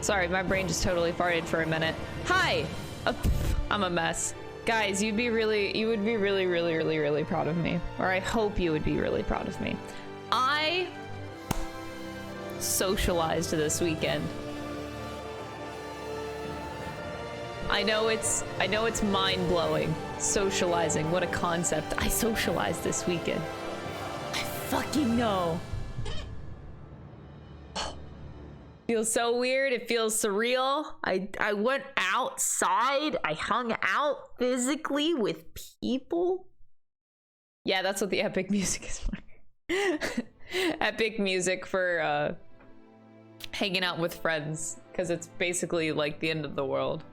Sorry, my brain just totally farted for a minute. Hi! I'm a mess. Guys, you would be really, really proud of me. Or I hope you would be really proud of me. I socialized this weekend. I know it's mind-blowing. Socializing, what a concept. I socialized this weekend. I fucking know. Feels so weird. It feels surreal. I went outside. I hung out physically with people. Yeah, that's what the epic music is for. Epic music for hanging out with friends, because it's basically like the end of the world.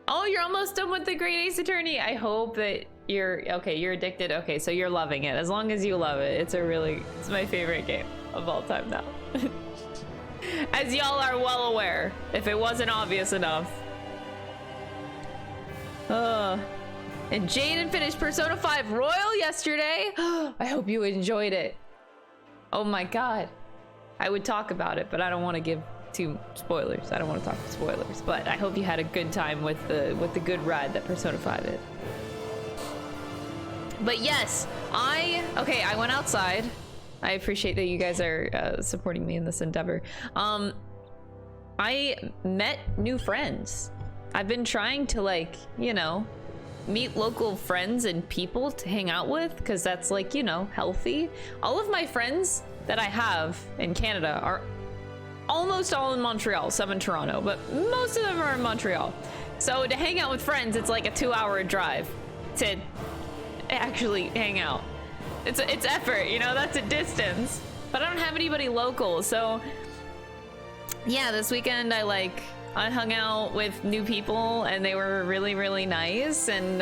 Oh, you're almost done with the Great Ace Attorney. I hope that you're okay. You're addicted. Okay, so you're loving it. As long as you love it, it's my favorite game of all time now. As y'all are well aware, if it wasn't obvious enough. And Jaden finished Persona 5 Royal yesterday. I hope you enjoyed it. Oh my god. I would talk about it, but I don't want to give too spoilers. I don't want to talk spoilers, but I hope you had a good time with the good ride that Persona 5 is. But yes, I went outside. I appreciate that you guys are supporting me in this endeavor. I met new friends. I've been trying to, like, you know, meet local friends and people to hang out with, because that's, like, you know, healthy. All of my friends that I have in Canada are almost all in Montreal, some in Toronto, but most of them are in Montreal. So to hang out with friends, it's like a 2-hour drive to actually hang out. It's effort, you know, that's a distance. But I don't have anybody local, so yeah, this weekend I hung out with new people and they were really, really nice, and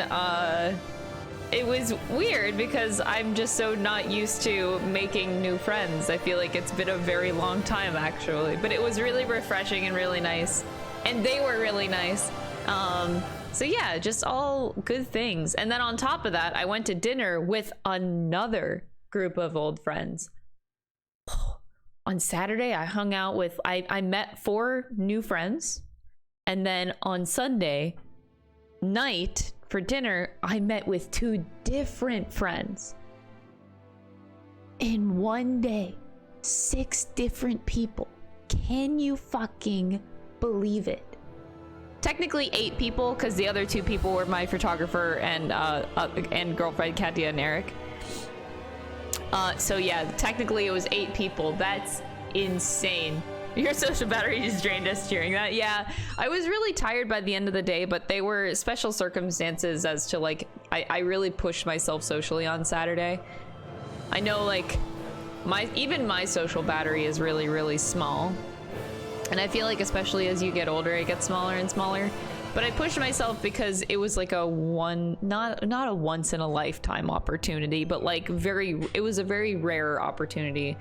it was weird because I'm just so not used to making new friends. I feel like it's been a very long time actually, but it was really refreshing and really nice, and they were really nice. So yeah, just all good things. And then on top of that, I went to dinner with another group of old friends. On Saturday, I hung out with, I met 4 new friends. And then on Sunday night for dinner, I met with 2 different friends. In one day, 6 different people. Can you fucking believe it? Technically 8 people, because the other 2 people were my photographer and girlfriend Katia and Eric. So yeah, technically it was 8 people. That's insane. Your social battery just drained us during that. Yeah, I was really tired by the end of the day, but they were special circumstances as to, like, I really pushed myself socially on Saturday. I know, like, even my social battery is really, really small. And I feel like especially as you get older, it gets smaller and smaller. But I pushed myself because it was like not a once in a lifetime opportunity, but like it was a very rare opportunity.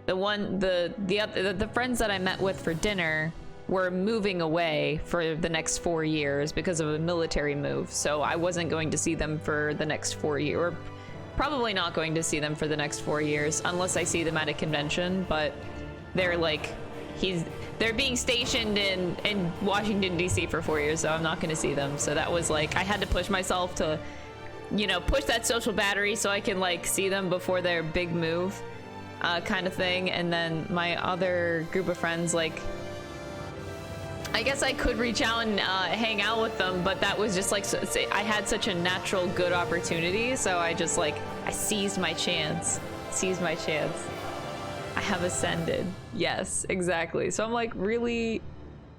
The friends that I met with for dinner were moving away for the next 4 years because of a military move. So I wasn't going to see them for the next 4 years, or probably not going to see them for the next 4 years unless I see them at a convention. But they're like, they're being stationed in Washington, D.C. for 4 years, so I'm not going to see them. So that was like, I had to push myself to, you know, push that social battery so I can, like, see them before their big move, kind of thing. And then my other group of friends, like, I guess I could reach out and hang out with them, but that was just like, I had such a natural good opportunity, so I just, like, I seized my chance. I have ascended. Yes, exactly. So I'm, like, really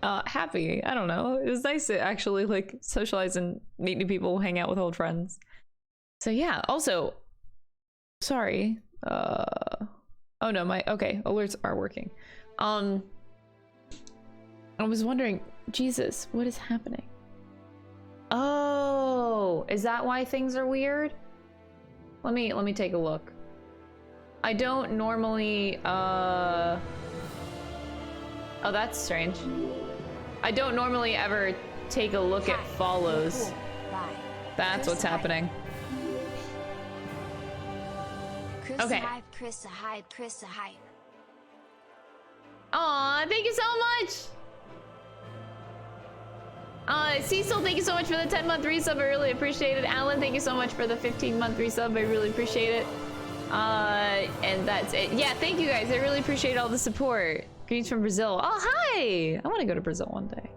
happy. I don't know. It was nice to actually, like, socialize and meet new people, hang out with old friends. So yeah. Also, sorry. Oh no, okay, alerts are working. I was wondering, Jesus, what is happening? Oh, is that why things are weird? Let me take a look. I don't normally, oh, that's strange. I don't normally ever take a look at follows. That's what's happening. Okay. Aw, thank you so much! Cecil, thank you so much for the 10-month resub. I really appreciate it. Alan, thank you so much for the 15-month resub. I really appreciate it. And that's it. Yeah, thank you guys. I really appreciate all the support. Greetings from Brazil. Oh, hi! I want to go to Brazil one day.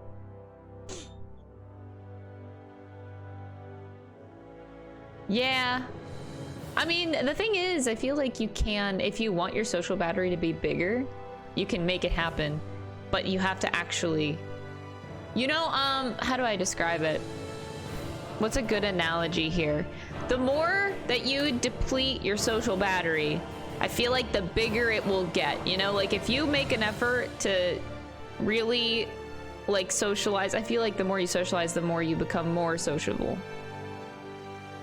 Yeah. I mean, the thing is, I feel like you can, if you want your social battery to be bigger, you can make it happen. But you have to actually... You know, how do I describe it? What's a good analogy here? The more that you deplete your social battery, I feel like the bigger it will get. You know, like if you make an effort to really like socialize, I feel like the more you socialize, the more you become more sociable.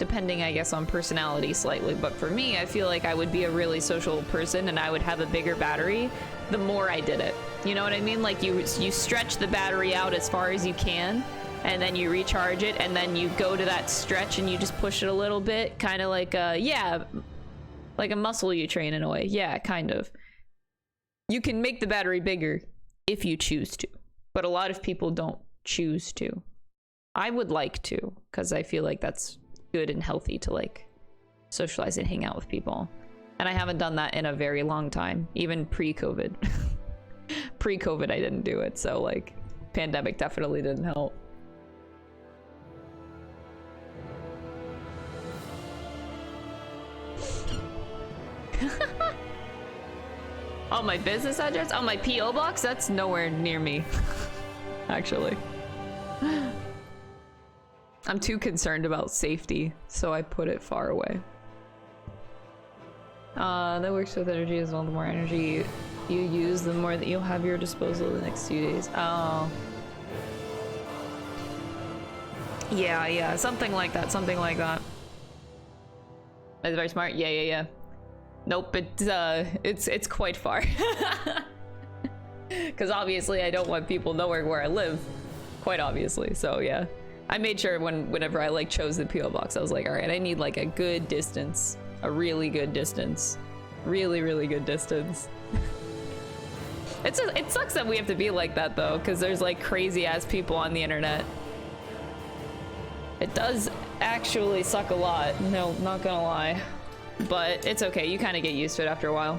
Depending, I guess, on personality slightly. But for me, I feel like I would be a really social person and I would have a bigger battery the more I did it. You know what I mean? Like you stretch the battery out as far as you can, and then you recharge it, and then you go to that stretch and you just push it a little bit, kind of like yeah, like a muscle you train in a way. Yeah, kind of. You can make the battery bigger if you choose to, but a lot of people don't choose to. I would like to, because I feel like that's good and healthy to like socialize and hang out with people. And I haven't done that in a very long time, even pre-COVID. Pre-COVID, I didn't do it, so like, pandemic definitely didn't help. Oh, my business address? Oh, my P.O. box? That's nowhere near me, actually. I'm too concerned about safety, so I put it far away. That works with energy as well. The more energy you use, the more that you'll have your disposal the next few days. Oh. Yeah, something like that, something like that. That's very smart. Yeah. Nope, it's quite far. Because obviously I don't want people knowing where I live. Quite obviously, so yeah. I made sure whenever I like chose the P.O. box, I was like, all right, I need like a good distance. A really good distance. Really good distance. It sucks that we have to be like that though, because there's like crazy ass people on the internet. It does actually suck a lot, no, not gonna lie. But it's okay, you kind of get used to it after a while.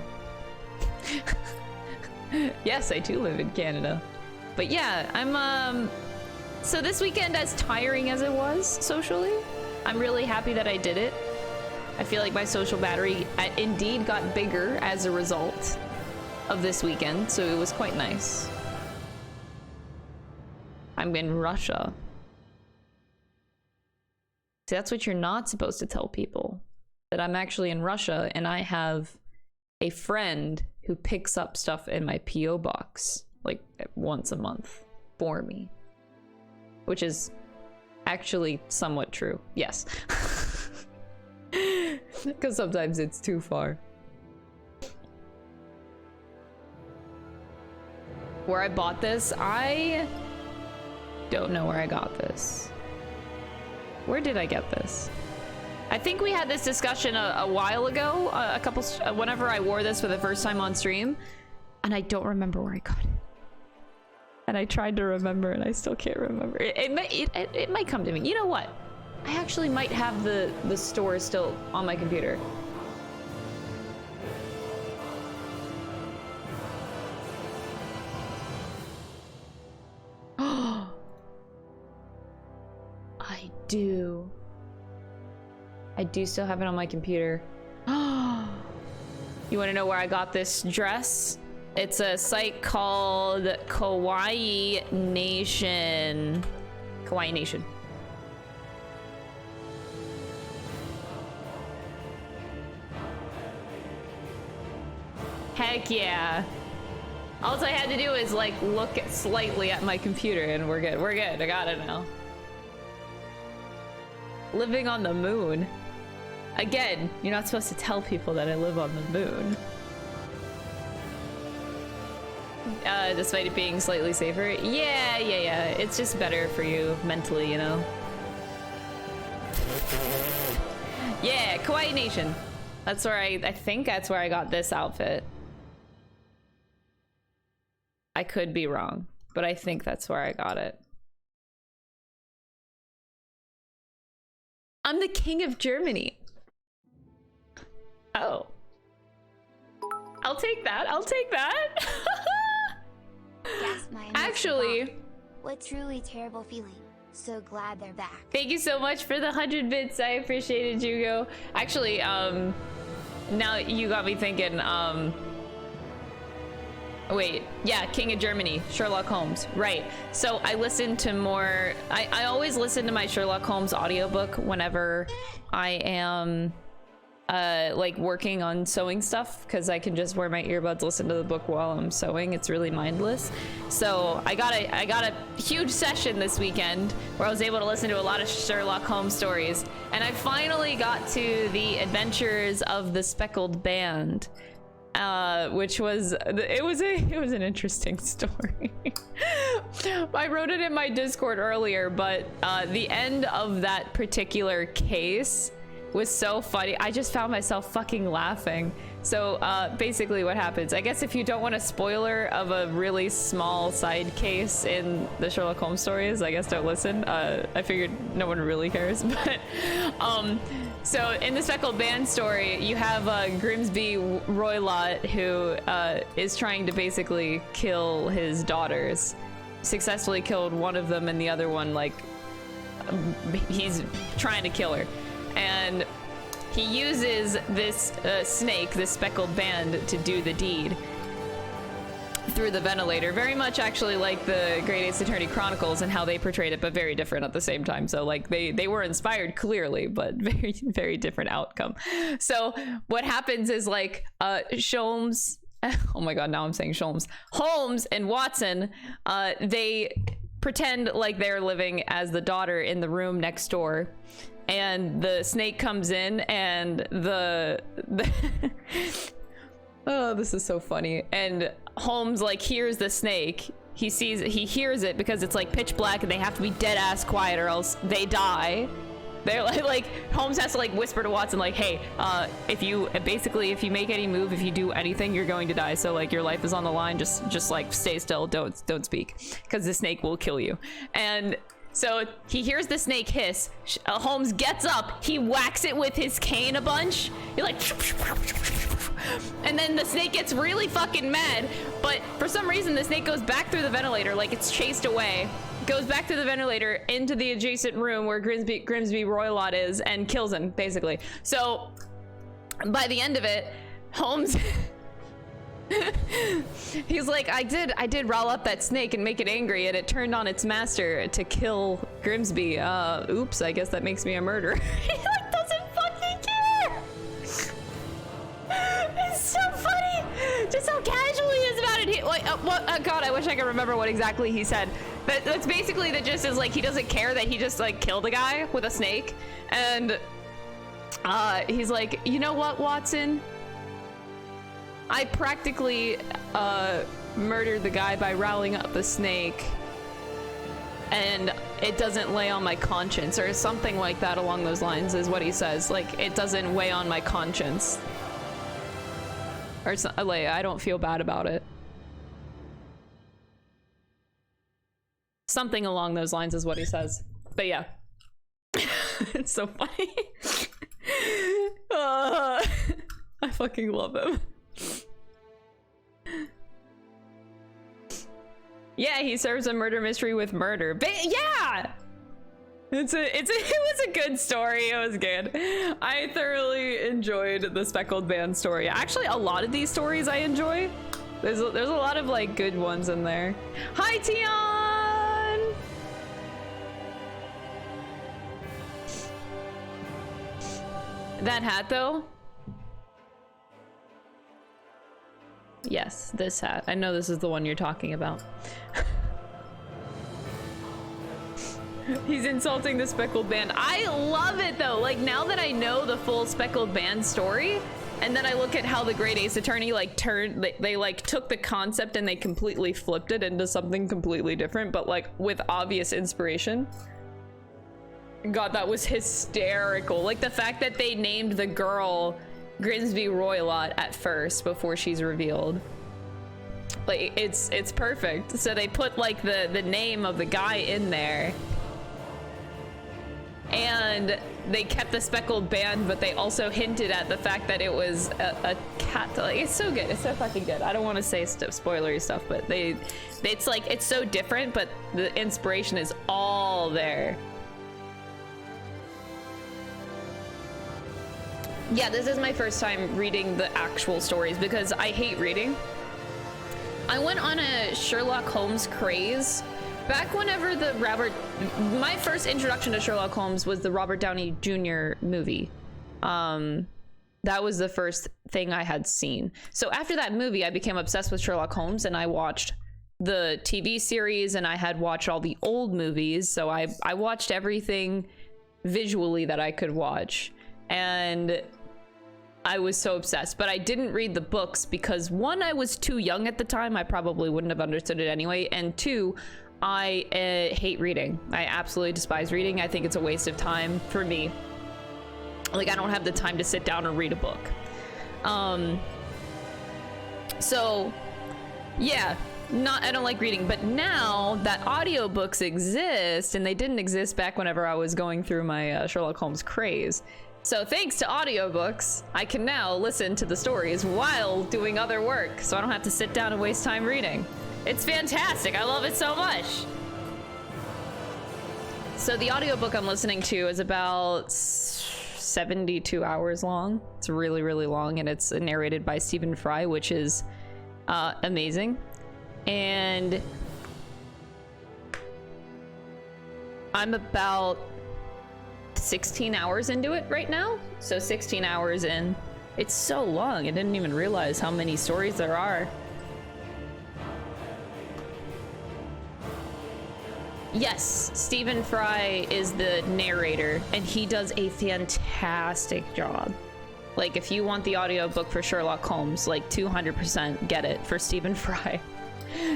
Yes, I do live in Canada. But yeah, I'm so this weekend, as tiring as it was socially, I'm really happy that I did it. I feel like my social battery indeed got bigger as a result of this weekend, so it was quite nice. I'm in Russia. See, that's what you're not supposed to tell people. That I'm actually in Russia and I have a friend who picks up stuff in my P.O. box like once a month for me. Which is actually somewhat true. Yes. Because sometimes it's too far. Where I bought this, I don't know where I got this. Where did I get this? I think we had this discussion a while ago, whenever I wore this for the first time on stream, and I don't remember where I got it. And I tried to remember and I still can't remember. It might come to me. You know what? I actually might have the store still on my computer. I do still have it on my computer. You want to know where I got this dress? It's a site called Kawaii Nation. Kawaii Nation. Heck yeah. All I had to do is like look slightly at my computer and we're good. We're good. I got it now. Living on the moon. Again, you're not supposed to tell people that I live on the moon. Despite it being slightly safer. Yeah. It's just better for you mentally, you know? Yeah, Kawaii Nation. That's where I think that's where I got this outfit. I could be wrong, but I think that's where I got it. I'm the king of Germany. Oh. I'll take that. I'll take that. Yes, my actually, what truly terrible feeling. So glad they're back. Thank you so much for the 100 bits. I appreciate it, Jugo. Actually, now you got me thinking, wait, yeah, King of Germany, Sherlock Holmes, right. So I listen to more, I always listen to my Sherlock Holmes audiobook whenever I am like working on sewing stuff, because I can just wear my earbuds, listen to the book while I'm sewing. It's really mindless. So I got a huge session this weekend where I was able to listen to a lot of Sherlock Holmes stories, and I finally got to the Adventures of the Speckled Band, which was it was an interesting story. I wrote it in my Discord earlier, but the end of that particular case was so funny. I just found myself fucking laughing. So basically what happens, I guess if you don't want a spoiler of a really small side case in the Sherlock Holmes stories, I guess don't listen. I figured no one really cares. But so in the Speckled Band story, you have Grimsby Roylott, who is trying to basically kill his daughters. Successfully killed one of them, and the other one, like, he's trying to kill her. And he uses this snake, this speckled band, to do the deed through the ventilator. Very much actually like the Great Ace Attorney Chronicles and how they portrayed it, but very different at the same time. So like they were inspired clearly, but very, very different outcome. So what happens is like Sholmes, oh my god, now I'm saying Sholmes, Holmes and Watson, they pretend like they're living as the daughter in the room next door. And the snake comes in, and the oh, this is so funny. And Holmes like hears the snake. He hears it because it's like pitch black, and they have to be dead ass quiet or else they die. They're like Holmes has to like whisper to Watson like, hey, if you make any move, if you do anything, you're going to die. So like your life is on the line. Just like stay still, don't speak, because the snake will kill you. And so he hears the snake hiss. Holmes gets up, he whacks it with his cane a bunch. He like, and then the snake gets really fucking mad. But for some reason, the snake goes back through the ventilator, like it's chased away. Goes back through the ventilator into the adjacent room where Grimsby Roylott is, and kills him basically. So by the end of it, Holmes. He's like, I did rile up that snake and make it angry, and it turned on its master to kill Grimsby. Oops, I guess that makes me a murderer. He like doesn't fucking care. It's so funny. Just how casually he is about it. He, like, God, I wish I could remember what exactly he said. But that's basically the gist, is like he doesn't care that he just like killed a guy with a snake. And he's like, you know what, Watson? I practically murdered the guy by riling up the snake, and it doesn't lay on my conscience, or something like that along those lines is what he says. Like, it doesn't weigh on my conscience, or like, I don't feel bad about it. Something along those lines is what he says. But yeah, it's so funny. I fucking love him. Yeah, he serves a murder mystery with murder. Yeah, it was a good story. It was good. I thoroughly enjoyed the Speckled Band story. Actually, a lot of these stories I enjoy. There's a lot of like good ones in there. Hi, Tion. That hat though. Yes, this hat. I know this is the one you're talking about. He's insulting the Speckled Band. I love it though. Like, now that I know the full Speckled Band story, and then I look at how the Great Ace Attorney like they like took the concept and they completely flipped it into something completely different, but like with obvious inspiration. God, that was hysterical. Like the fact that they named the girl Grimsby Roylott at first before she's revealed. Like, it's perfect. So they put like the name of the guy in there. And they kept the speckled band, but they also hinted at the fact that it was a cat. Like, it's so good. It's so fucking good. I don't want to say spoilery stuff, but it's like, it's so different, but the inspiration is all there. Yeah, this is my first time reading the actual stories because I hate reading. I went on a Sherlock Holmes craze back whenever my first introduction to Sherlock Holmes was the Robert Downey Jr. movie. That was the first thing I had seen. So after that movie, I became obsessed with Sherlock Holmes, and I watched the TV series, and I had watched all the old movies. So I watched everything visually that I could watch, and I was so obsessed. But I didn't read the books because, one, I was too young at the time. I probably wouldn't have understood it anyway. And two, I hate reading. I absolutely despise reading. I think it's a waste of time for me. Like, I don't have the time to sit down and read a book. So yeah, I don't like reading. But now that audiobooks exist, and they didn't exist back whenever I was going through my Sherlock Holmes craze. So thanks to audiobooks, I can now listen to the stories while doing other work, so I don't have to sit down and waste time reading. It's fantastic. I love it so much. So the audiobook I'm listening to is about 72 hours long. It's really, really long, and it's narrated by Stephen Fry, which is amazing. And I'm about 16 hours into it right now. So 16 hours in. It's so long. I didn't even realize how many stories there are. Yes, Stephen Fry is the narrator, and he does a fantastic job. Like, if you want the audiobook for Sherlock Holmes, like 200% get it for Stephen Fry.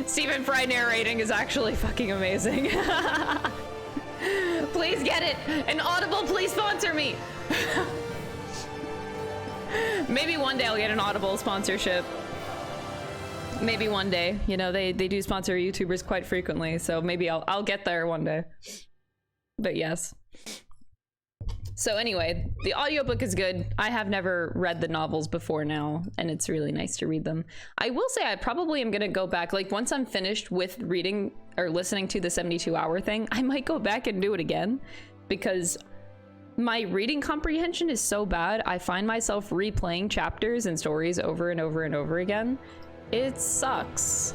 Stephen Fry narrating is actually fucking amazing. Please get it! And Audible, please sponsor me! Maybe one day I'll get an Audible sponsorship. Maybe one day. You know, they do sponsor YouTubers quite frequently, so maybe I'll get there one day. But yes. So anyway, the audiobook is good. I have never read the novels before now, and it's really nice to read them. I will say I probably am gonna go back, like, once I'm finished with reading or listening to the 72-hour thing, I might go back and do it again, because my reading comprehension is so bad. I find myself replaying chapters and stories over and over and over again. It sucks.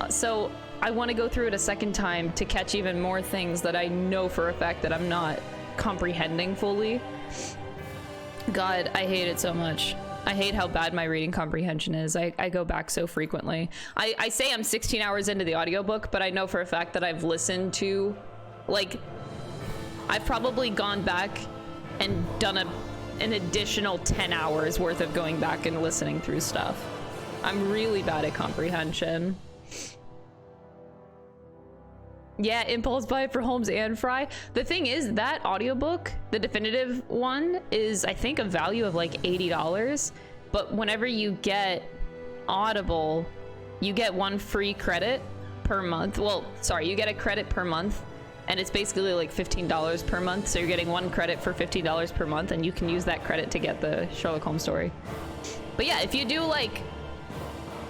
So I want to go through it a second time to catch even more things that I know for a fact that I'm not comprehending fully. God, I hate it so much. I hate how bad my reading comprehension is. I go back so frequently. I say I'm 16 hours into the audiobook, but I know for a fact that I've listened to, like, I've probably gone back and done an additional 10 hours worth of going back and listening through stuff. I'm really bad at comprehension. Yeah, impulse buy for Holmes and Fry. The thing is, that audiobook, the definitive one, is I think a value of like $80. But whenever you get Audible, you get 1 free credit per month. Well, sorry, you get a credit per month, and it's basically like $15 per month. So you're getting 1 credit for $15 per month, and you can use that credit to get the Sherlock Holmes story. But yeah, if you do like,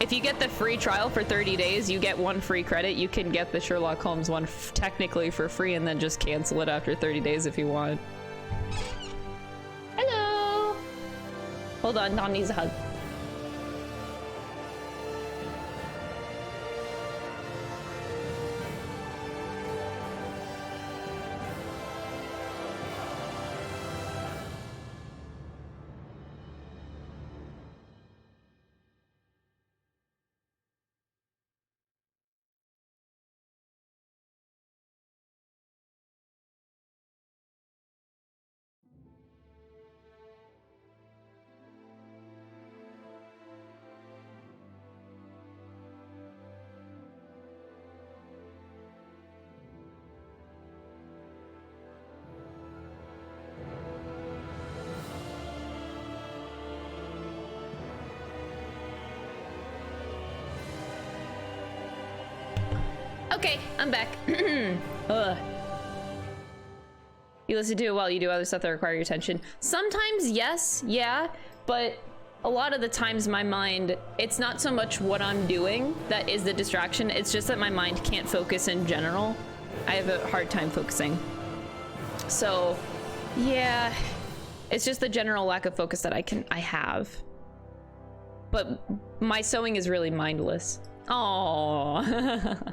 if you get the free trial for 30 days, you get 1 free credit. You can get the Sherlock Holmes one technically for free, and then just cancel it after 30 days if you want. Hello! Hold on, Dom needs a hug. Okay, I'm back. Ugh. You listen to it while you do other stuff that require your attention. Sometimes, yes, yeah, but a lot of the times my mind, it's not so much what I'm doing that is the distraction, it's just that my mind can't focus in general. I have a hard time focusing. So, yeah, it's just the general lack of focus that I have. But my sewing is really mindless. Aww.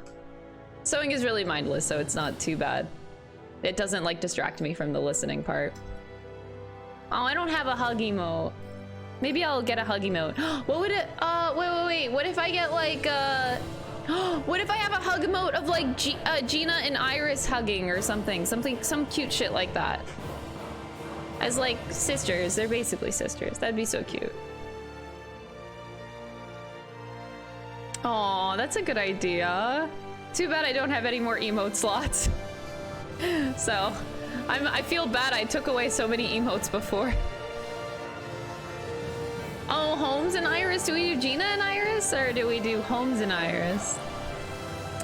Sewing is really mindless, so it's not too bad. It doesn't like distract me from the listening part. Oh, I don't have a hug emote. Maybe I'll get a hug emote. What would it, wait. What if I get like, what if I have a hug emote of like Gina and Iris hugging or something? Some cute shit like that. As like sisters, they're basically sisters. That'd be so cute. Aw, that's a good idea. Too bad I don't have any more emote slots. So, I feel bad I took away so many emotes before. Oh, Holmes and Iris? Do we do Gina and Iris? Or do we do Holmes and Iris?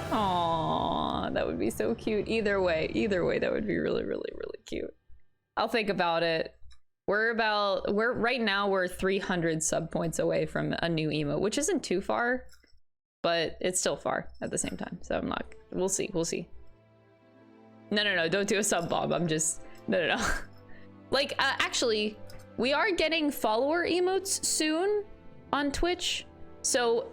Aww, that would be so cute. Either way, that would be really, really, really cute. I'll think about it. Right now we're 300 sub points away from a new emote, which isn't too far, but it's still far at the same time. So I'm not, we'll see. No, don't do a sub bomb. I'm just, no. Like, actually, we are getting follower emotes soon on Twitch. So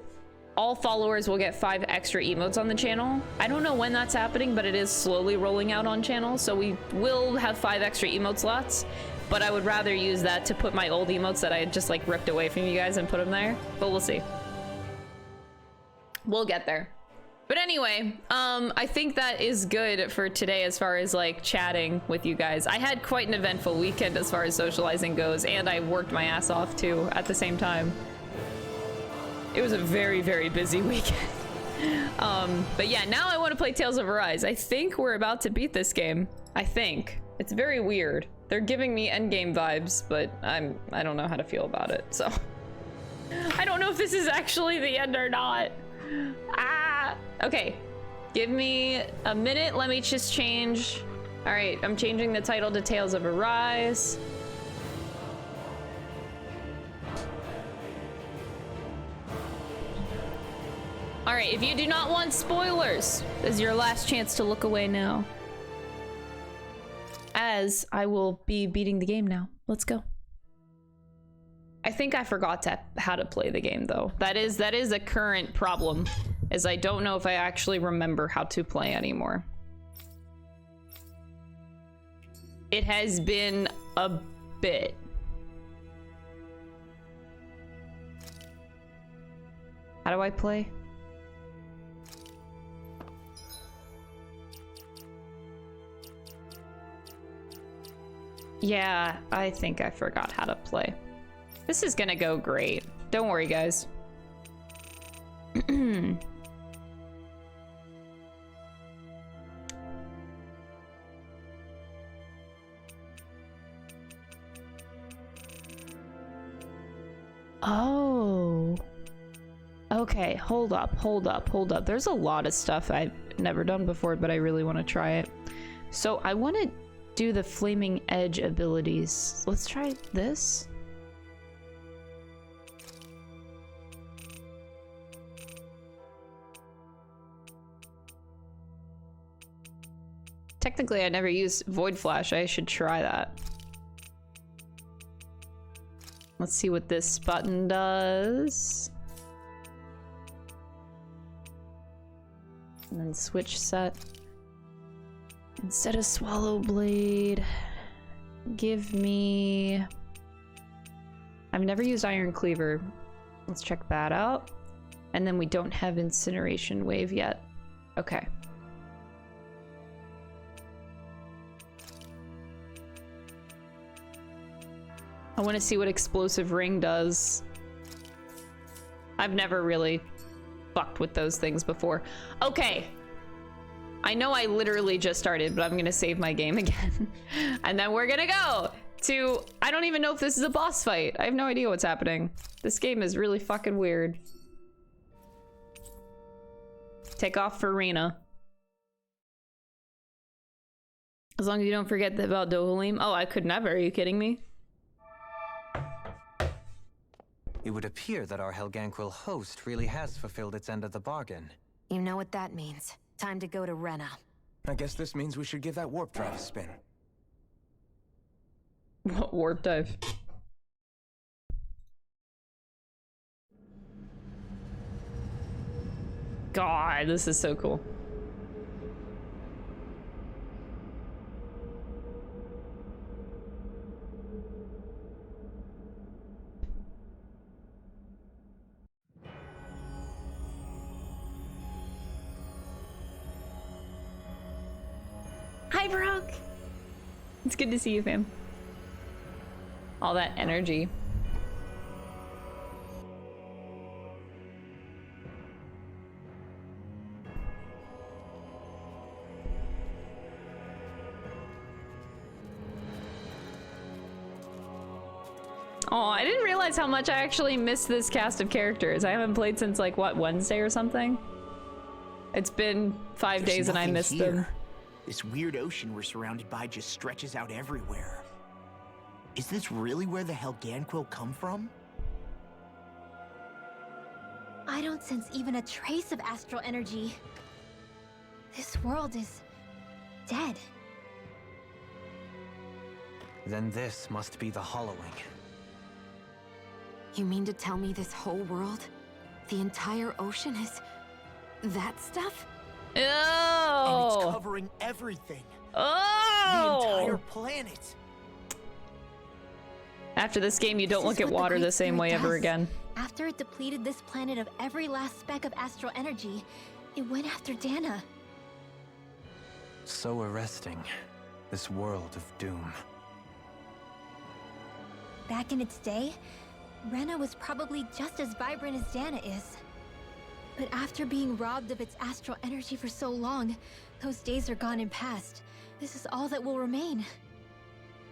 all followers will get 5 extra emotes on the channel. I don't know when that's happening, but it is slowly rolling out on channel. So we will have 5 extra emote slots, but I would rather use that to put my old emotes that I had just like ripped away from you guys and put them there, but we'll see. We'll get there. But anyway, I think that is good for today as far as like chatting with you guys. I had quite an eventful weekend as far as socializing goes, and I worked my ass off too at the same time. It was a very, very busy weekend. But yeah, now I want to play Tales of Arise. I think we're about to beat this game. I think. It's very weird. They're giving me endgame vibes, but I don't know how to feel about it, so. I don't know if this is actually the end or not. Okay, give me a minute. Let me just change. All right, I'm changing the title to Tales of Arise. All right, if you do not want spoilers, this is your last chance to look away now, as I will be beating the game now. Let's go. I think I forgot how to play the game though. That is a current problem, is I don't know if I actually remember how to play anymore. It has been a bit. How do I play? Yeah, I think I forgot how to play. This is gonna go great. Don't worry, guys. Oh. Okay, hold up. There's a lot of stuff I've never done before, but I really want to try it. So I want to do the Flaming Edge abilities. Let's try this. Technically, I never used Void Flash. I should try that. Let's see what this button does. And then switch set. Instead of Swallow Blade, give me... I've never used Iron Cleaver. Let's check that out. And then we don't have Incineration Wave yet. Okay. I want to see what Explosive Ring does. I've never really fucked with those things before. Okay. I know I literally just started, but I'm gonna save my game again. And then we're gonna go to... I don't even know if this is a boss fight. I have no idea what's happening. This game is really fucking weird. Take off for Rena. As long as you don't forget about Dohalim. Oh, I could never. Are you kidding me? It would appear that our Helganquil host really has fulfilled its end of the bargain. You know what that means. Time to go to Rena. I guess this means we should give that warp drive a spin. What warp dive? God, this is so cool. Hi, Brock. It's good to see you, fam. All that energy. Oh, I didn't realize how much I actually missed this cast of characters. I haven't played since like, what, Wednesday or something? It's been 5 days and I missed them. This weird ocean we're surrounded by just stretches out everywhere. Is this really where the Helganquil come from? I don't sense even a trace of astral energy. This world is dead. Then this must be the hollowing. You mean to tell me this whole world, the entire ocean is that stuff? Oh! And it's covering everything. Oh! The entire planet. After this game, you don't look at water the same way ever again. After it depleted this planet of every last speck of astral energy, it went after Dana. So arresting. This world of doom. Back in its day, Rena was probably just as vibrant as Dana is. But after being robbed of its astral energy for so long, those days are gone and past. This is all that will remain.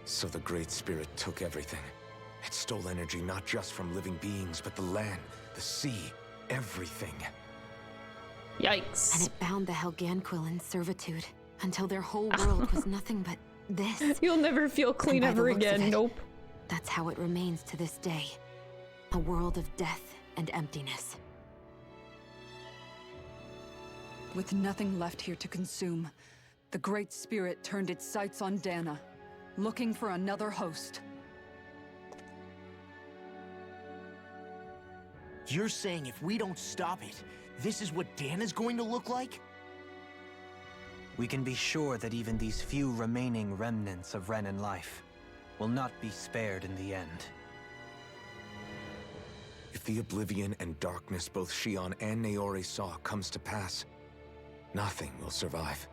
So the Great Spirit took everything. It stole energy not just from living beings, but the land, the sea, everything. Yikes. And it bound the Helganquil in servitude until their whole world was nothing but this. You'll never feel clean by the ever looks of again. it, Nope. That's how it remains to this day. A world of death and emptiness. With nothing left here to consume, the Great Spirit turned its sights on Dana, looking for another host. You're saying if we don't stop it, this is what Dana's going to look like? We can be sure that even these few remaining remnants of Renan life will not be spared in the end. If the oblivion and darkness both Shion and Naori saw comes to pass, nothing will survive.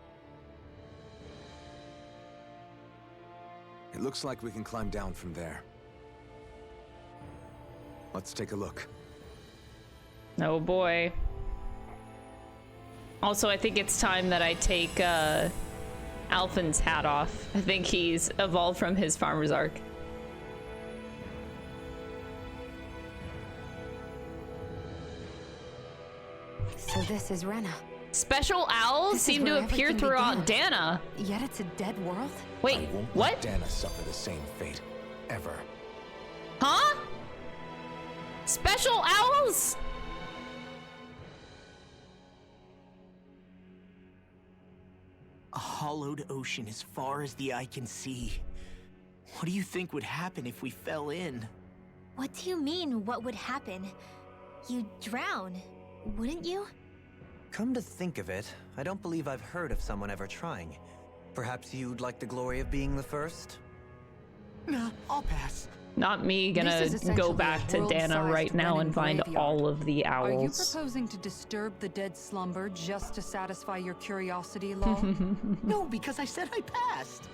It looks like we can climb down from there. Let's take a look. Oh boy. Also, I think it's time that I take Alphen's hat off. I think he's evolved from his farmer's arc. So this is Rena. Special owls This is seem to where appear everything throughout began. Dana. Yet it's a dead world? Wait, I won't what? let Dana suffer the same fate, ever. Huh? Special owls? A hollowed ocean as far as the eye can see. What do you think would happen if we fell in? What do you mean, what would happen? You'd drown, wouldn't you? Come to think of it, I don't believe I've heard of someone ever trying. Perhaps you'd like the glory of being the first? Nah, I'll pass. Not me gonna This is essentially go back a to Dana world-sized right now Renan and find graveyard. all of the Are you owls. proposing to disturb the dead slumber just to satisfy your curiosity, Law? No, because I said I passed.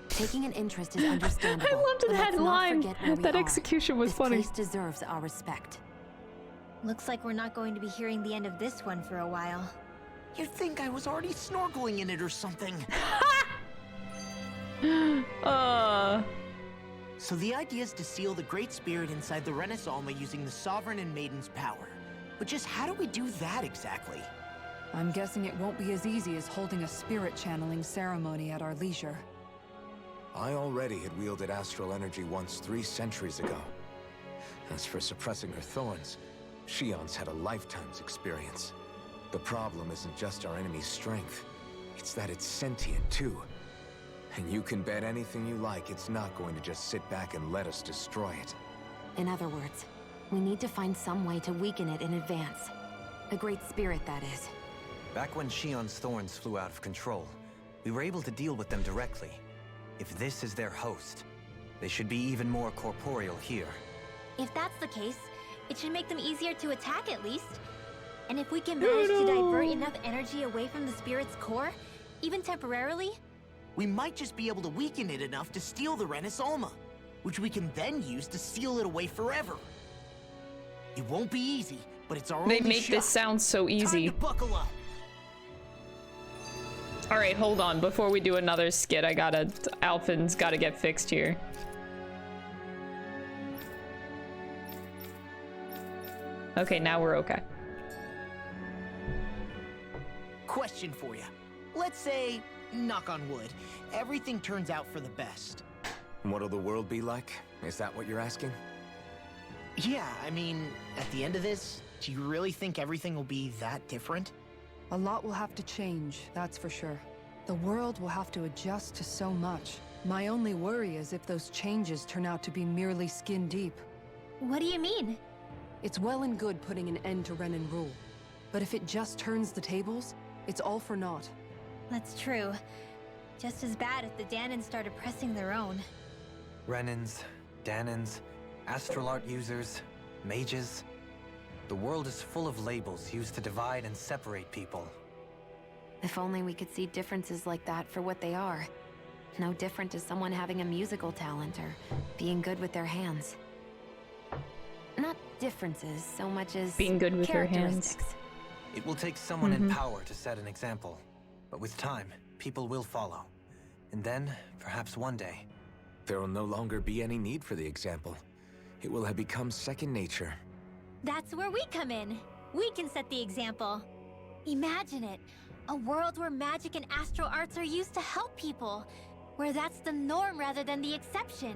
Taking an interest is understandable. I loved but that let's not line. forget where we That are. execution was this funny. place deserves our respect. Looks like we're not going to be hearing the end of this one for a while. You'd think I was already snorkeling in it or something. So the idea is to seal the Great Spirit inside the Renis Alma using the Sovereign and Maiden's power. But just how do we do that exactly? I'm guessing it won't be as easy as holding a spirit channeling ceremony at our leisure. I already had wielded astral energy once 3 centuries ago. As for suppressing her thorns, Shionne's had a lifetime's experience. The problem isn't just our enemy's strength. It's that it's sentient, too. And you can bet anything you like it's not going to just sit back and let us destroy it. In other words, we need to find some way to weaken it in advance. A great spirit, that is. Back when Shionne's thorns flew out of control, we were able to deal with them directly. If this is their host, they should be even more corporeal here. If that's the case, it should make them easier to attack at least. And if we can manage to divert enough energy away from the spirit's core, even temporarily, We might just be able to weaken it enough to steal the Renis Alma, which we can then use to seal it away forever. It won't be easy, but it's our only They make shot. this sound so easy. Time to buckle up. All right, hold on. Before we do another skit, Alpin's gotta get fixed here. Okay, now we're okay. Question for you. Let's say, knock on wood, everything turns out for the best. What'll the world be like? Is that what you're asking? Yeah, I mean, at the end of this, do you really think everything will be that different? A lot will have to change, that's for sure. The world will have to adjust to so much. My only worry is if those changes turn out to be merely skin deep. what do you mean? It's well and good putting an end to Renin rule. But if it just turns the tables, it's all for naught. That's true. Just as bad if the Danans started pressing their own. Renins, Danans, astral art users, mages. The world is full of labels used to divide and separate people. If only we could see differences like that for what they are. No different to someone having a musical talent or being good with their hands. Not differences so much as Being good with their hands. characteristics. It will take someone in power to set an example. But with time, people will follow. And then, perhaps one day, There will no longer be any need for the example. It will have become second nature. That's where we come in. We can set the example. Imagine it. A world where magic and astral arts are used to help people. Where that's the norm rather than the exception.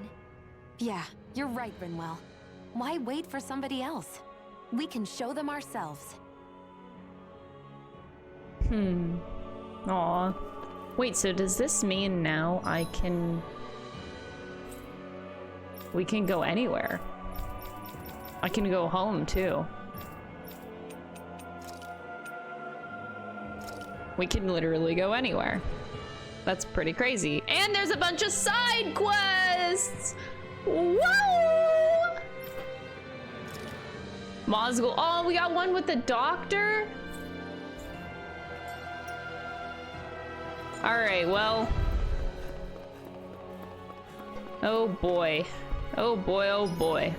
Yeah, you're right, Rinwell. Why wait for somebody else? We can show them ourselves. Aw. Wait, so does this mean now we can go anywhere? I can go home too. We can literally go anywhere. That's pretty crazy. And there's a bunch of side quests! Whoa! Mozgul. Oh, we got one with the doctor? Alright, well. Oh boy. Oh boy, oh boy.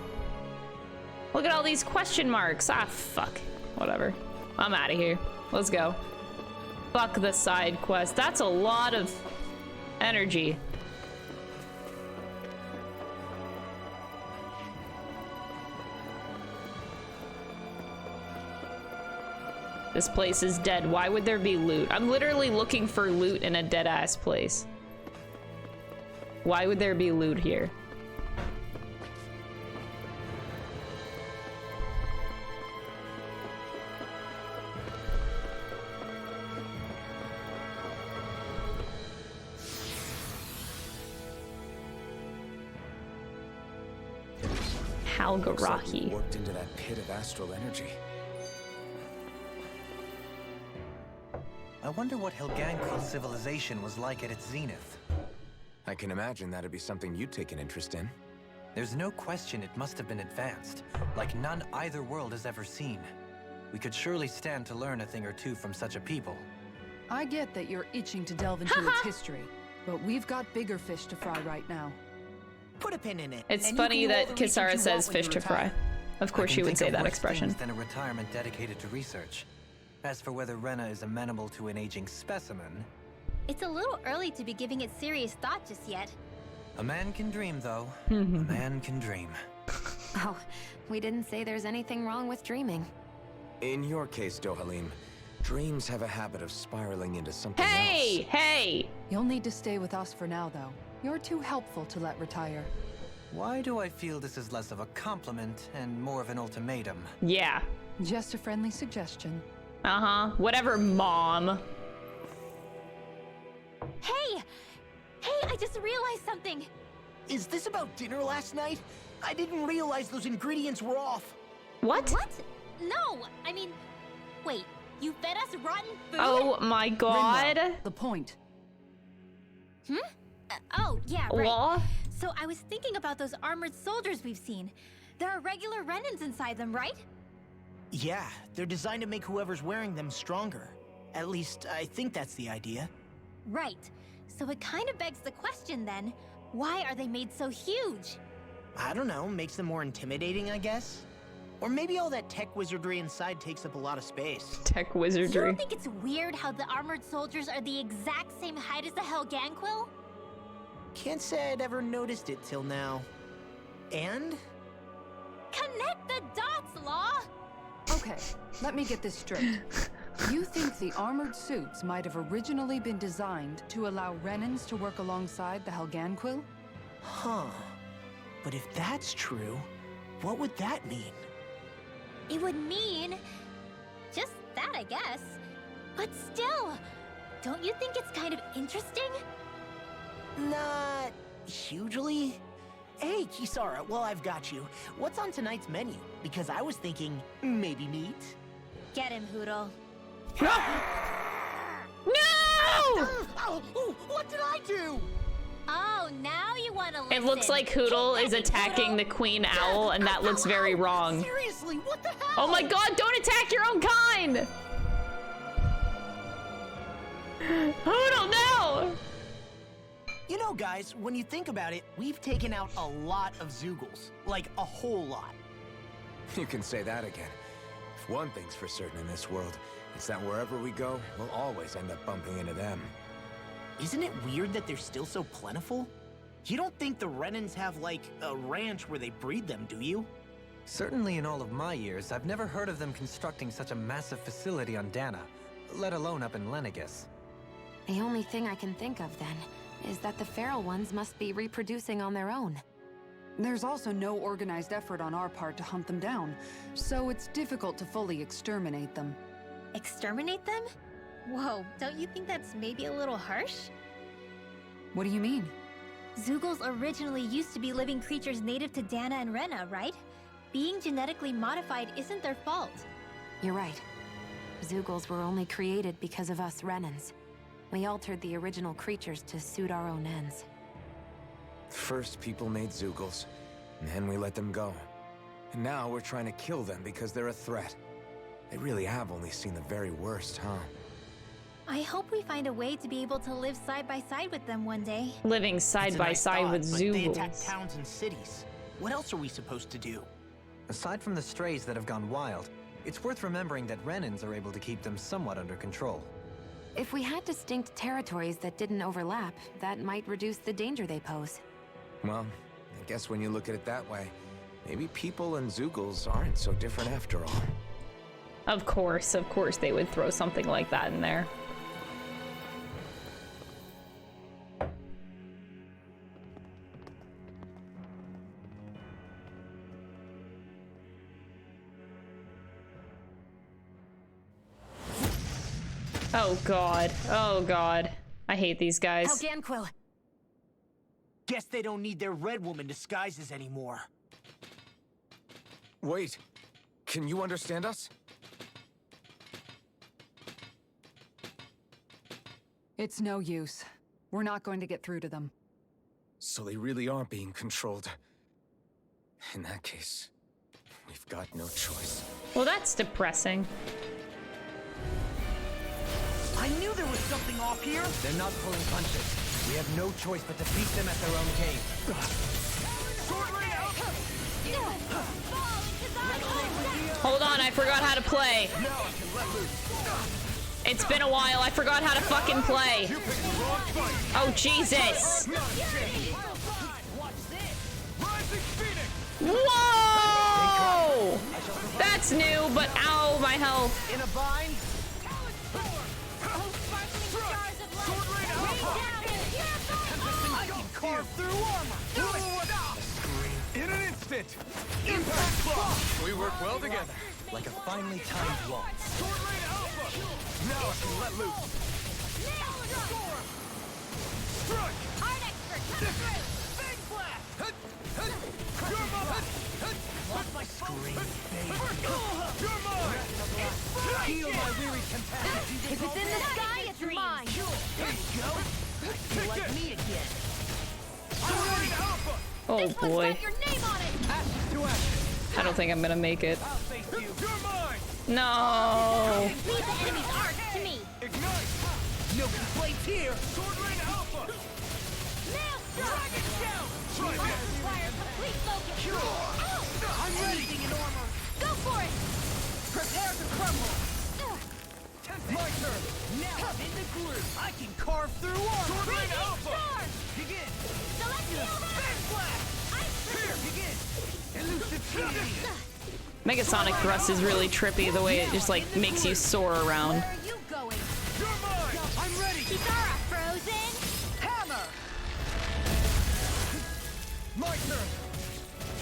Look at all these question marks. Ah, fuck. Whatever. I'm out of here. Let's go. Fuck the side quest. That's a lot of energy. This place is dead. Why would there be loot? I'm literally looking for loot in a dead-ass place. Why would there be loot here? Looks like we Halgarahi. warped into that pit of astral energy. I wonder what Helgankul's civilization was like at its zenith. I can imagine that'd be something you'd take an interest in. There's no question it must have been advanced, like none either world has ever seen. We could surely stand to learn a thing or two from such a people. I get that you're itching to delve into its history, but we've got bigger fish to fry right now. Put a pin in it. It's and you funny can do all that the research Kisara you says want when fish you to fry. retire. Of course I she can would think say of that worse expression. things than a retirement dedicated to research. As for whether Rena is amenable to an aging specimen, It's a little early to be giving it serious thought just yet. a man can dream, though. A man can dream. Oh, we didn't say there's anything wrong with dreaming. In your case, Dohalim, Dreams have a habit of spiraling into something Hey, else. hey. You'll need to stay with us for now, though. You're too helpful to let retire. Why do I feel this is less of a compliment and more of an ultimatum? Yeah. Just a friendly suggestion. Uh-huh. Whatever, Mom. Hey! Hey, I just realized something! Is this about dinner last night? I didn't realize those ingredients were off. What? What? No! I mean, wait, you fed us rotten food? Oh my god. Rinwell, the point. Oh, yeah, right. What? So I was thinking about those armored soldiers we've seen. There are regular Renans inside them, right? Yeah, they're designed to make whoever's wearing them stronger. At least, I think that's the idea. Right. So it kind of begs the question then, why are they made so huge? I don't know, makes them more intimidating, I guess? Or maybe all that tech wizardry inside takes up a lot of space. Tech You wizardry. don't think it's weird how the armored soldiers are the exact same height as the Helganquil? Can't say I'd ever noticed it till now. And? Connect the dots, Law! Okay, let me get this straight. You think the armored suits might have originally been designed to allow Renans to work alongside the Helganquil? Huh. But if that's true, what would that mean? It would mean... just that, I guess. But still, don't you think it's kind of interesting? Not hugely. Hey, Kisara, well, I've got you. What's on tonight's menu? Because I was thinking, maybe meat? Get him, Hoodle. No! Oh, what did I do? Oh, now you want to listen. It looks like Hoodle is attacking the Queen Owl, and that looks very wrong. Seriously, what the hell? Oh my god, don't attack your own kind! Hoodle, no! You know, guys, when you think about it, we've taken out a lot of Zoogles. Like, a whole lot. You can say that again. If one thing's for certain in this world, it's that wherever we go, we'll always end up bumping into them. Isn't it weird that they're still so plentiful? You don't think the Renans have, like, a ranch where they breed them, do you? Certainly in all of my years, I've never heard of them constructing such a massive facility on Dana, let alone up in Lenegis. The only thing I can think of, then, is that the feral ones must be reproducing on their own. There's also no organized effort on our part to hunt them down, so it's difficult to fully exterminate them. Exterminate them? Whoa, don't you think that's maybe a little harsh? What do you mean? Zoogles originally used to be living creatures native to Dana and Rena, right? Being genetically modified isn't their fault. You're right. Zoogles were only created because of us Renans. We altered the original creatures to suit our own ends. First, people made Zoogles, and then we let them go. And now we're trying to kill them because they're a threat. They really have only seen the very worst, huh? I hope we find a way to be able to live side by side with them one day. Living side It's a by nice side thought, with but they attack Zoogles. towns and cities. What else are we supposed to do? Aside from the strays that have gone wild, it's worth remembering that Renans are able to keep them somewhat under control. If we had distinct territories that didn't overlap, that might reduce the danger they pose. Well, I guess when you look at it that way, maybe people and Zoogles aren't so different after all. Of course they would throw something like that in there. Oh god. Oh god. I hate these guys. Helganquil! Guess they don't need their Red Woman disguises anymore. Wait, can you understand us? It's no use. We're not going to get through to them. So they really are being controlled. In that case, we've got no choice. Well, that's depressing. I knew there was something off here! They're not pulling punches. We have no choice but to beat them at their own game. Hold on, I forgot how to play. It's been a while, I forgot how to fucking play. Oh, Jesus. Whoa! That's new, but ow, my health. In a bind? carve through armor! In an instant! Impact Claw! We work well together. Like a finely timed waltz. Sword Rain Alpha! Now I can let loose. Strike! Art expert, come through! Big blast! You're mine! Watch my scream, You're mine! Heal my weary companion! If it's in the sky, it's mine! There you go! You're like me again! Sword Rain Alpha! Oh boy. Your name on it! Ashes to ashes! I don't think I'm gonna make it. I'll face you! You're mine! No. Leave the enemy's art to me! Ignite! No complaints here! Sword Rain Alpha! Nail Dragon Shout! Try Art this! requires complete focus! I'm ready! Anything in armor! Go for it! Prepare to crumble! My turn! Now I'm in the groove! I can carve through armor! Sword Rain Alpha! Charge! Begin! Celestial Big blast! Here! Begin! Elusive Fury! Megasonic Thrust is really trippy the way it just like makes you soar around. Where are you going? You're mine! I'm ready! Kitara, frozen! Hammer! My turn!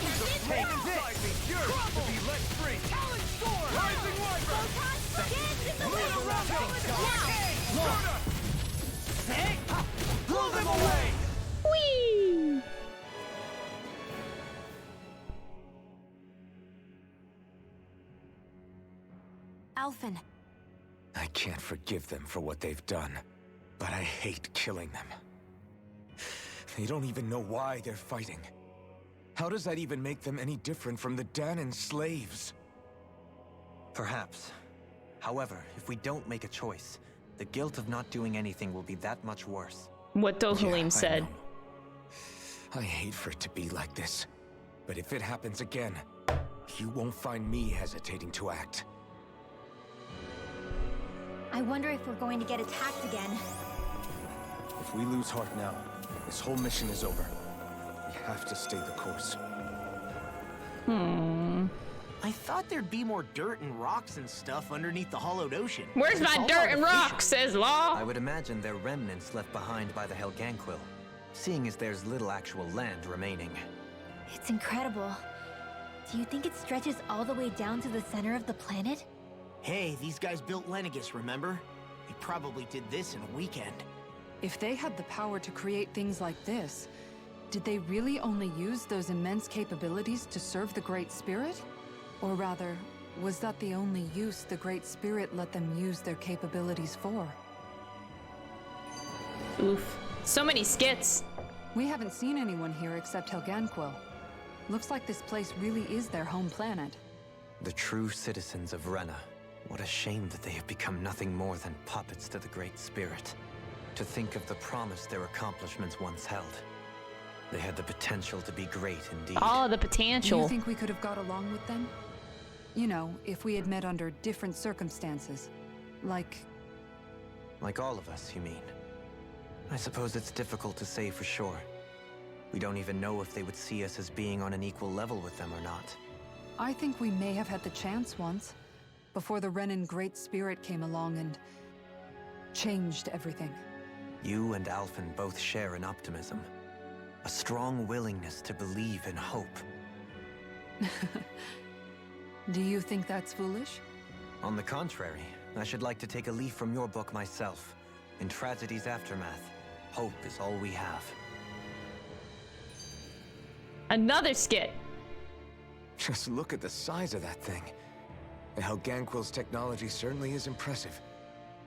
Take this! You're to be let free! Talon Storm! Rising Wyvern! Photon, dance in the Little wind! round Now! Luna! Hey! Blow them away! Whee! Alphen, I can't forgive them for what they've done, but I hate killing them. They don't even know why they're fighting. How does that even make them any different from the Dahnan slaves? Perhaps. However, if we don't make a choice, the guilt of not doing anything will be that much worse. What Dohalim I said. know. I hate for it to be like this, but if it happens again, you won't find me hesitating to act. I wonder if we're going to get attacked again. If we lose heart now, this whole mission is over. We have to stay the course. I thought there'd be more dirt and rocks and stuff underneath the hollowed ocean. Where's It's my all dirt and artificial. rock, says Law? I would imagine they're remnants left behind by the Helganquil, seeing as there's little actual land remaining. It's incredible. Do you think it stretches all the way down to the center of the planet? Hey, these guys built Lenegus, remember? They probably did this in a weekend. If they had the power to create things like this, did they really only use those immense capabilities to serve the Great Spirit? Or rather, was that the only use the Great Spirit let them use their capabilities for? Oof. So many skits. We haven't seen anyone here except Helganquil. Looks like this place really is their home planet. The true citizens of Rena. What a shame that they have become nothing more than puppets to the Great Spirit. To think of the promise their accomplishments once held. They had the potential to be great indeed. Oh, the Do potential. you think we could have got along with them? You know, if we had met under different circumstances. Like, Like all of us, you mean? I suppose it's difficult to say for sure. We don't even know if they would see us as being on an equal level with them or not. I think we may have had the chance once, before the Renan Great Spirit came along and changed everything. You and Alphen both share an optimism. A strong willingness to believe in hope. Do you think that's foolish? On the contrary, I should like to take a leaf from your book myself. In tragedy's aftermath, hope is all we have. Another skit. Just look at the size of that thing. The Helganquil's technology certainly is impressive.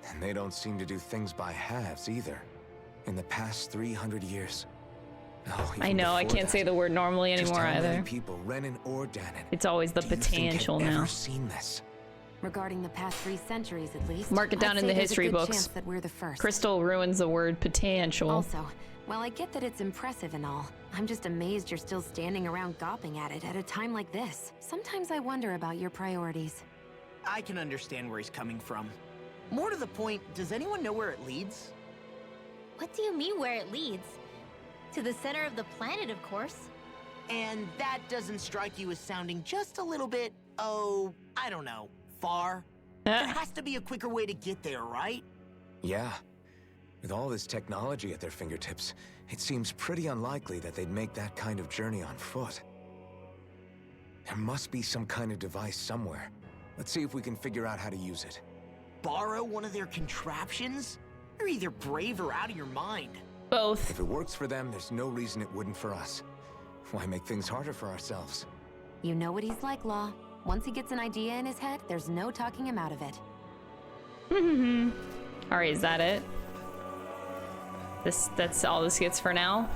And they don't seem to do things by halves either. In the past 300 years. Oh, I even know, I before can't that. say the word normally Just anymore how many either. people, Renan or Dahnan, It's always the do you think potential have now. ever seen this? regarding the past 3 centuries at least. Mark it down I'd in say the there's a history good books. chance that we're the first. Crystal ruins the word potential. Also, while I get that it's impressive and all, I'm just amazed you're still standing around gawping at it at a time like this. Sometimes I wonder about your priorities. I can understand where he's coming from. More to the point, does anyone know where it leads? What do you mean where it leads? To the center of the planet, of course. And that doesn't strike you as sounding just a little bit, oh, I don't know, far? There has to be a quicker way to get there, right? Yeah. With all this technology at their fingertips, it seems pretty unlikely that they'd make that kind of journey on foot. There must be some kind of device somewhere. Let's see if we can figure out how to use it. Borrow one of their contraptions? You're either brave or out of your mind. Both. If it works for them, there's no reason it wouldn't for us. Why make things harder for ourselves? You know what he's like, Law. Once he gets an idea in his head, there's no talking him out of it. Alright, is that it? That's all this gets for now?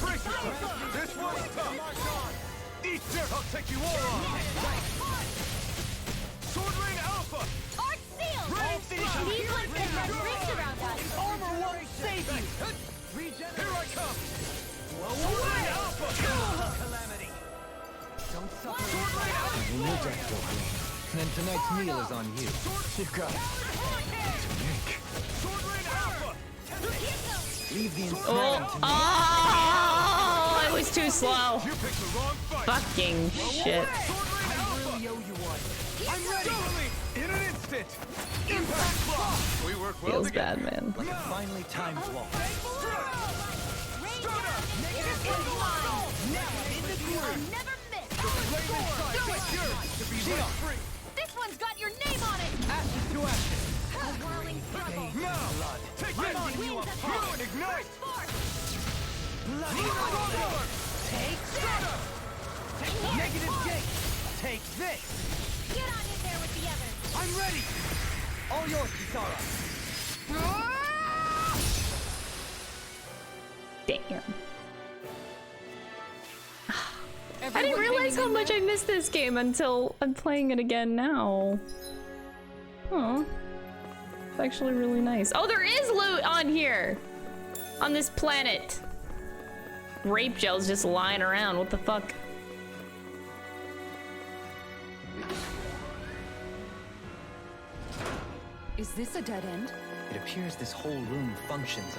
This one's tough. Eat this. I'll take you all on. Sword Rain Alpha. Arc Seal! These ones can have rings around us. Armor won't save you! Here I come. Sword Rain Alpha. Calamity. Don't suffer. In your death, Goku. And then tonight's meal is on you. You got it. Sword Rain Alpha. Leave the Oh, I was too slow. You picked the wrong fight. Fucking shit. Sword Rain Alpha. I'm ready. In an instant. Impact block. We work well Feels together. bad, man. like a finely timed walk. This one's got your name on it! Ashes to ashes. A whirling struggle! Now, take this. Ignite. Negative gate. Take this. Get on in there with the others! I'm ready. All yours, Kisara. Damn. I didn't realize how much I missed this game until I'm playing it again now. Oh. It's actually really nice. Oh, there is loot on here! On this planet. Rape gel's just lying around. What the fuck? Is this a dead end? It appears this whole room functions.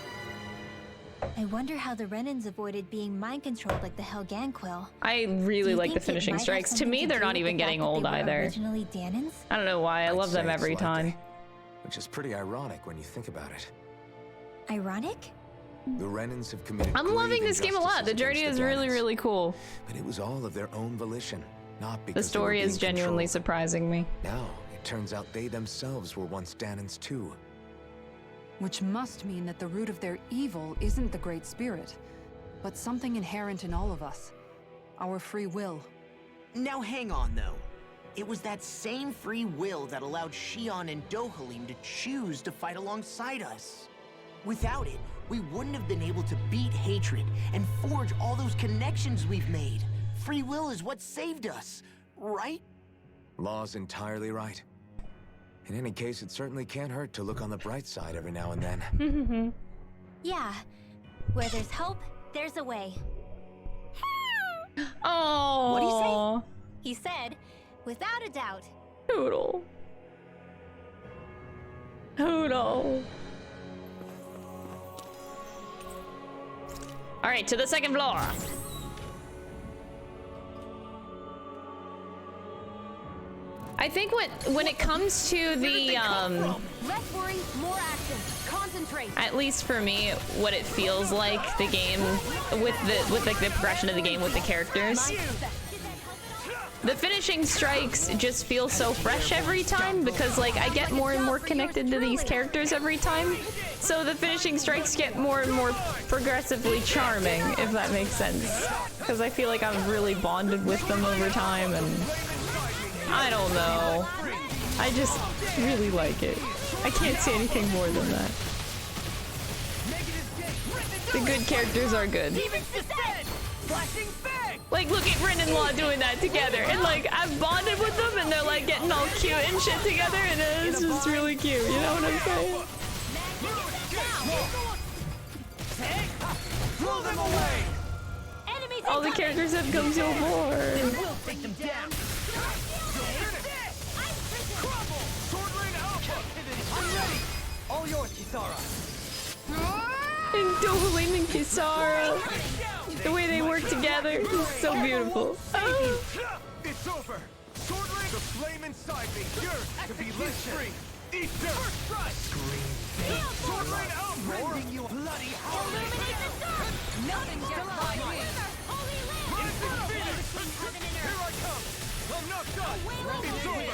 I wonder how the Renans avoided being mind-controlled like the Helganquil. I Do really you like the think it finishing might have strikes. To something me, they're do not with even the getting fact that old they were either. Originally Danans? I don't know why. I love them I'd say every it's time. likely, which is pretty ironic when you think about it. Ironic? The Renans have committed I'm loving grave this game a lot. The injustices journey against is the really, Dahnans. really cool. But it was all of their own volition, not because The story they were is being genuinely controlled. surprising me. Now, it turns out they themselves were once Dahnans too. Which must mean that the root of their evil isn't the Great Spirit, but something inherent in all of us. Our free will. Now hang on, though. It was that same free will that allowed Xion and Dohalim to choose to fight alongside us. Without it, we wouldn't have been able to beat hatred and forge all those connections we've made. Free will is what saved us, right? Law's entirely right. In any case, it certainly can't hurt to look on the bright side every now and then. Yeah. Where there's hope, there's a way. Oh. What'd he say? He said, without a doubt. Noodle. Noodle. All right, to the second floor. I think when it comes to the Less worry, more action. Concentrate. at least for me, what it feels like the game with like the progression of the game with the characters. The finishing strikes just feel so fresh every time because like I get more and more connected to these characters every time. So the finishing strikes get more and more progressively charming, if that makes sense. Because I feel like I'm really bonded with them over time and I don't know. I just really like it. I can't say anything more than that. The good characters are good. Like, look at Ren and Law doing that together, and like, I've bonded with them, and they're like getting all cute and shit together, and it's just really cute, you know what I'm saying? Throw them away. All the characters have come so far. We'll take them down. Sword Rain Alpha. I'm ready. All yours, Kisara. And Dohalim and Kisara, the way they work together is so beautiful. Oh. It's over. Sword Rain, the flame inside me. Yours to be let free. Eat dirt! Scream big! Sword Rain Alpha! Rending you bloody howling! Illuminate the dark! Nothing gets by me! Holy land! Rising Phoenix! Heaven and Here I come! I'm not done! It's over!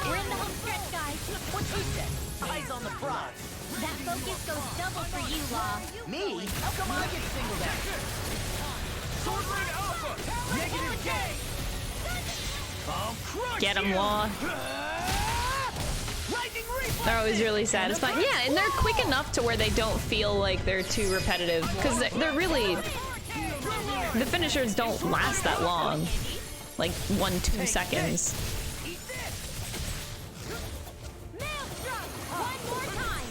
We're in the home stretch, guys. What you said? Eyes on the prize. That focus goes double for you, Law. Me? How come I get singled out? Sword Rain Alpha! Negative gay! I'll crush Get 'em, you! Law. Lightning reflex! They're always really satisfying. Yeah, and they're quick enough to where they don't feel like they're too repetitive. Because they're really... The finishers don't last that long. Like 1-2 seconds. Maelstrom! One more time!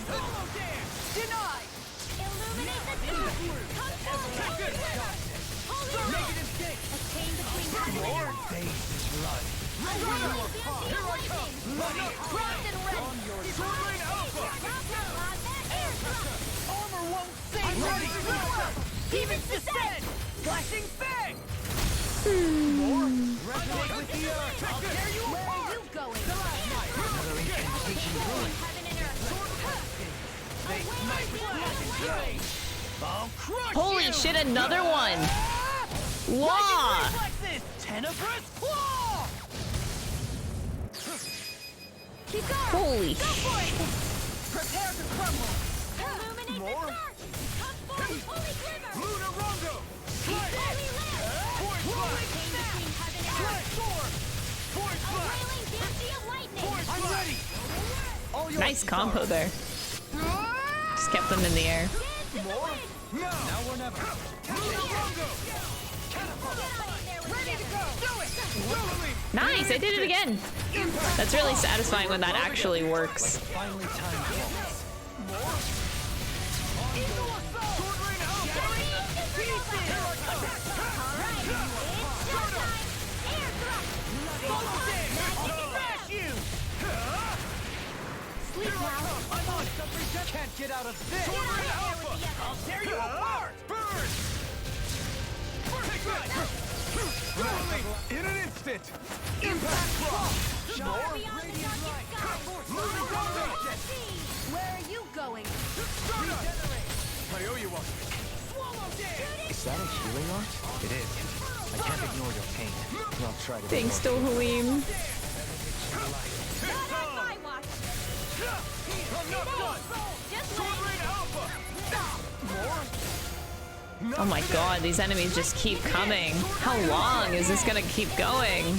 Denied! Illuminate the dark! Come forward! Holy land! A chain between heaven and earth! blood. Here I come! Crossed and ready! Sword Rain Alpha! Armor won't save me! Demons descend! Flashing fang! More? Resonate with the earth! I'll tear you apart! Where are you going? Another incantation ruined. Heaven and earth! I'll crush Holy you! shit, another one! Law! Lightning reflexes! Tenebrous claw! Keep going! Holy Go for it! Prepare to crumble! Illuminate More? the dark! Come forward, holy glimmer! Luna Rondo! Holy land! Point Chain flash! between heaven and earth! Sword! Point A flash! wailing banshee of lightning! Point I'm flash! ready! All yours, Nice combo there. Just kept them in the air. Dance in the wind! Now or never! Luna Rondo! Get out of there with Ready to go! Do it! Whirling! Nice, I did it again. That's really satisfying when that actually works. Finally time Sword Rain Alpha! Smash you! Sleep now. I'm on something can't get out of this! Sword Rain Alpha! I'll tear you apart! Burn! Take that! Whirling! In an instant! Impact Claw! Far beyond the darkest sky. Luna Rondo! Where are you going? Stardust! I owe you one. Swallow Dance! Is that a healing art? It is. I can't ignore your pain. I'll try to. Thanks, Dohalim. Not on my watch. I'm not done! Just Sword wait. Rain Alpha! Oh my god, these enemies just keep coming. How long is this gonna keep going?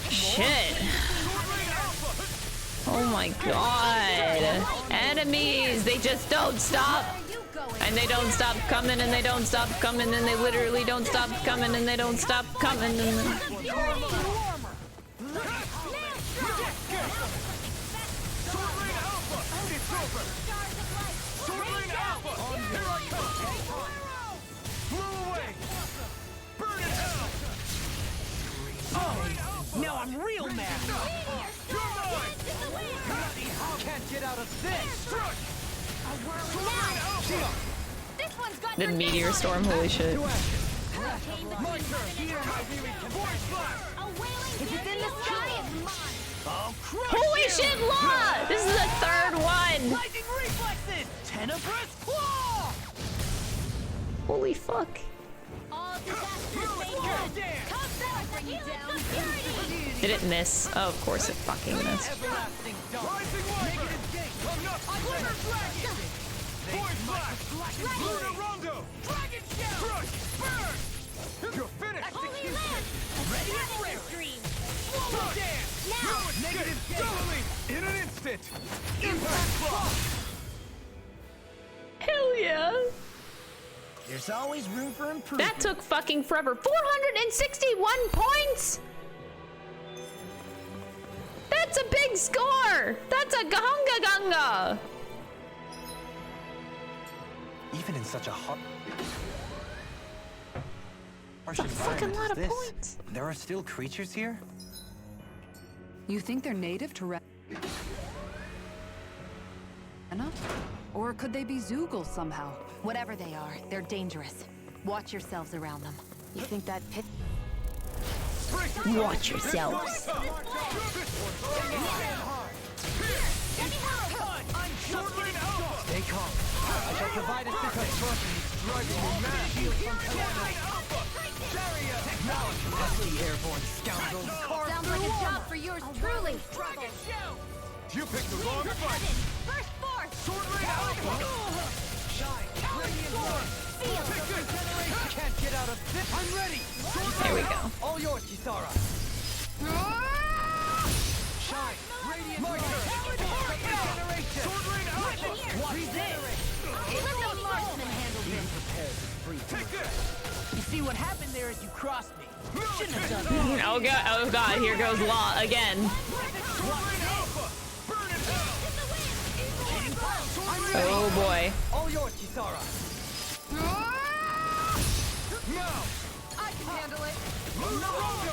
Shit. Oh my god. Enemies, they just don't stop. And they don't stop coming and they don't stop coming and they literally don't stop coming and they don't stop coming and Now I'm real mad! Can't get out of this! This one's got the meteor storm, holy shit. a wailing If it's in the sky, it's mine! I'll crush Holy you! shit, Law! This is the third one! Lightning reflexes! Tenebrous claw! Holy fuck. all disasters made good. Come back for you down. Did it miss? Oh, of course it fucking missed. Everlasting dark! Rising Wyvern! I'm not Glimmer dragon! Void Flash! Luna Rondo! Dragon shell! Crush! Burn! You're finished! Holy land. Ready and Scavenger rare! stream. Swallow Dance! Now. No escape! Negative gate. Doubling! In an instant! Impact Claw! Hell yeah. There's always room for improvement. That took fucking forever. 461 points? That's a big score! That's a gunga gunga! Even in such a hot. That's a fucking lot of points. There are still creatures here? You think they're native to Rena? Or could they be Zoogle somehow? Whatever they are, they're dangerous. Watch yourselves around them. You think that pit... Break Watch yourselves. Sword Rain Alpha! Stay calm. I shall provide assistance first. Driving me mad! Shield from Kalana! Now it's pesky airborne scoundrels. Sounds like a job for yours truly. You picked the wrong fight! First force! Sword Rain Alpha! Shine. Radiant Lord. Take this! Can't get out of this. I'm ready. There we go. All yours, Kisara. Shine. Radiant My Lord. turn! Regeneration. Sword Rain Alpha! Regenerate. Let the marksman handle this. Take this! You see what happened there is you crossed me. Shouldn't have done that. Oh god, here goes Law again. Sword Rain Alpha! Burn in hell! Sword Rain Oh boy. All yours, Kisara. now! I can handle it. Naruto!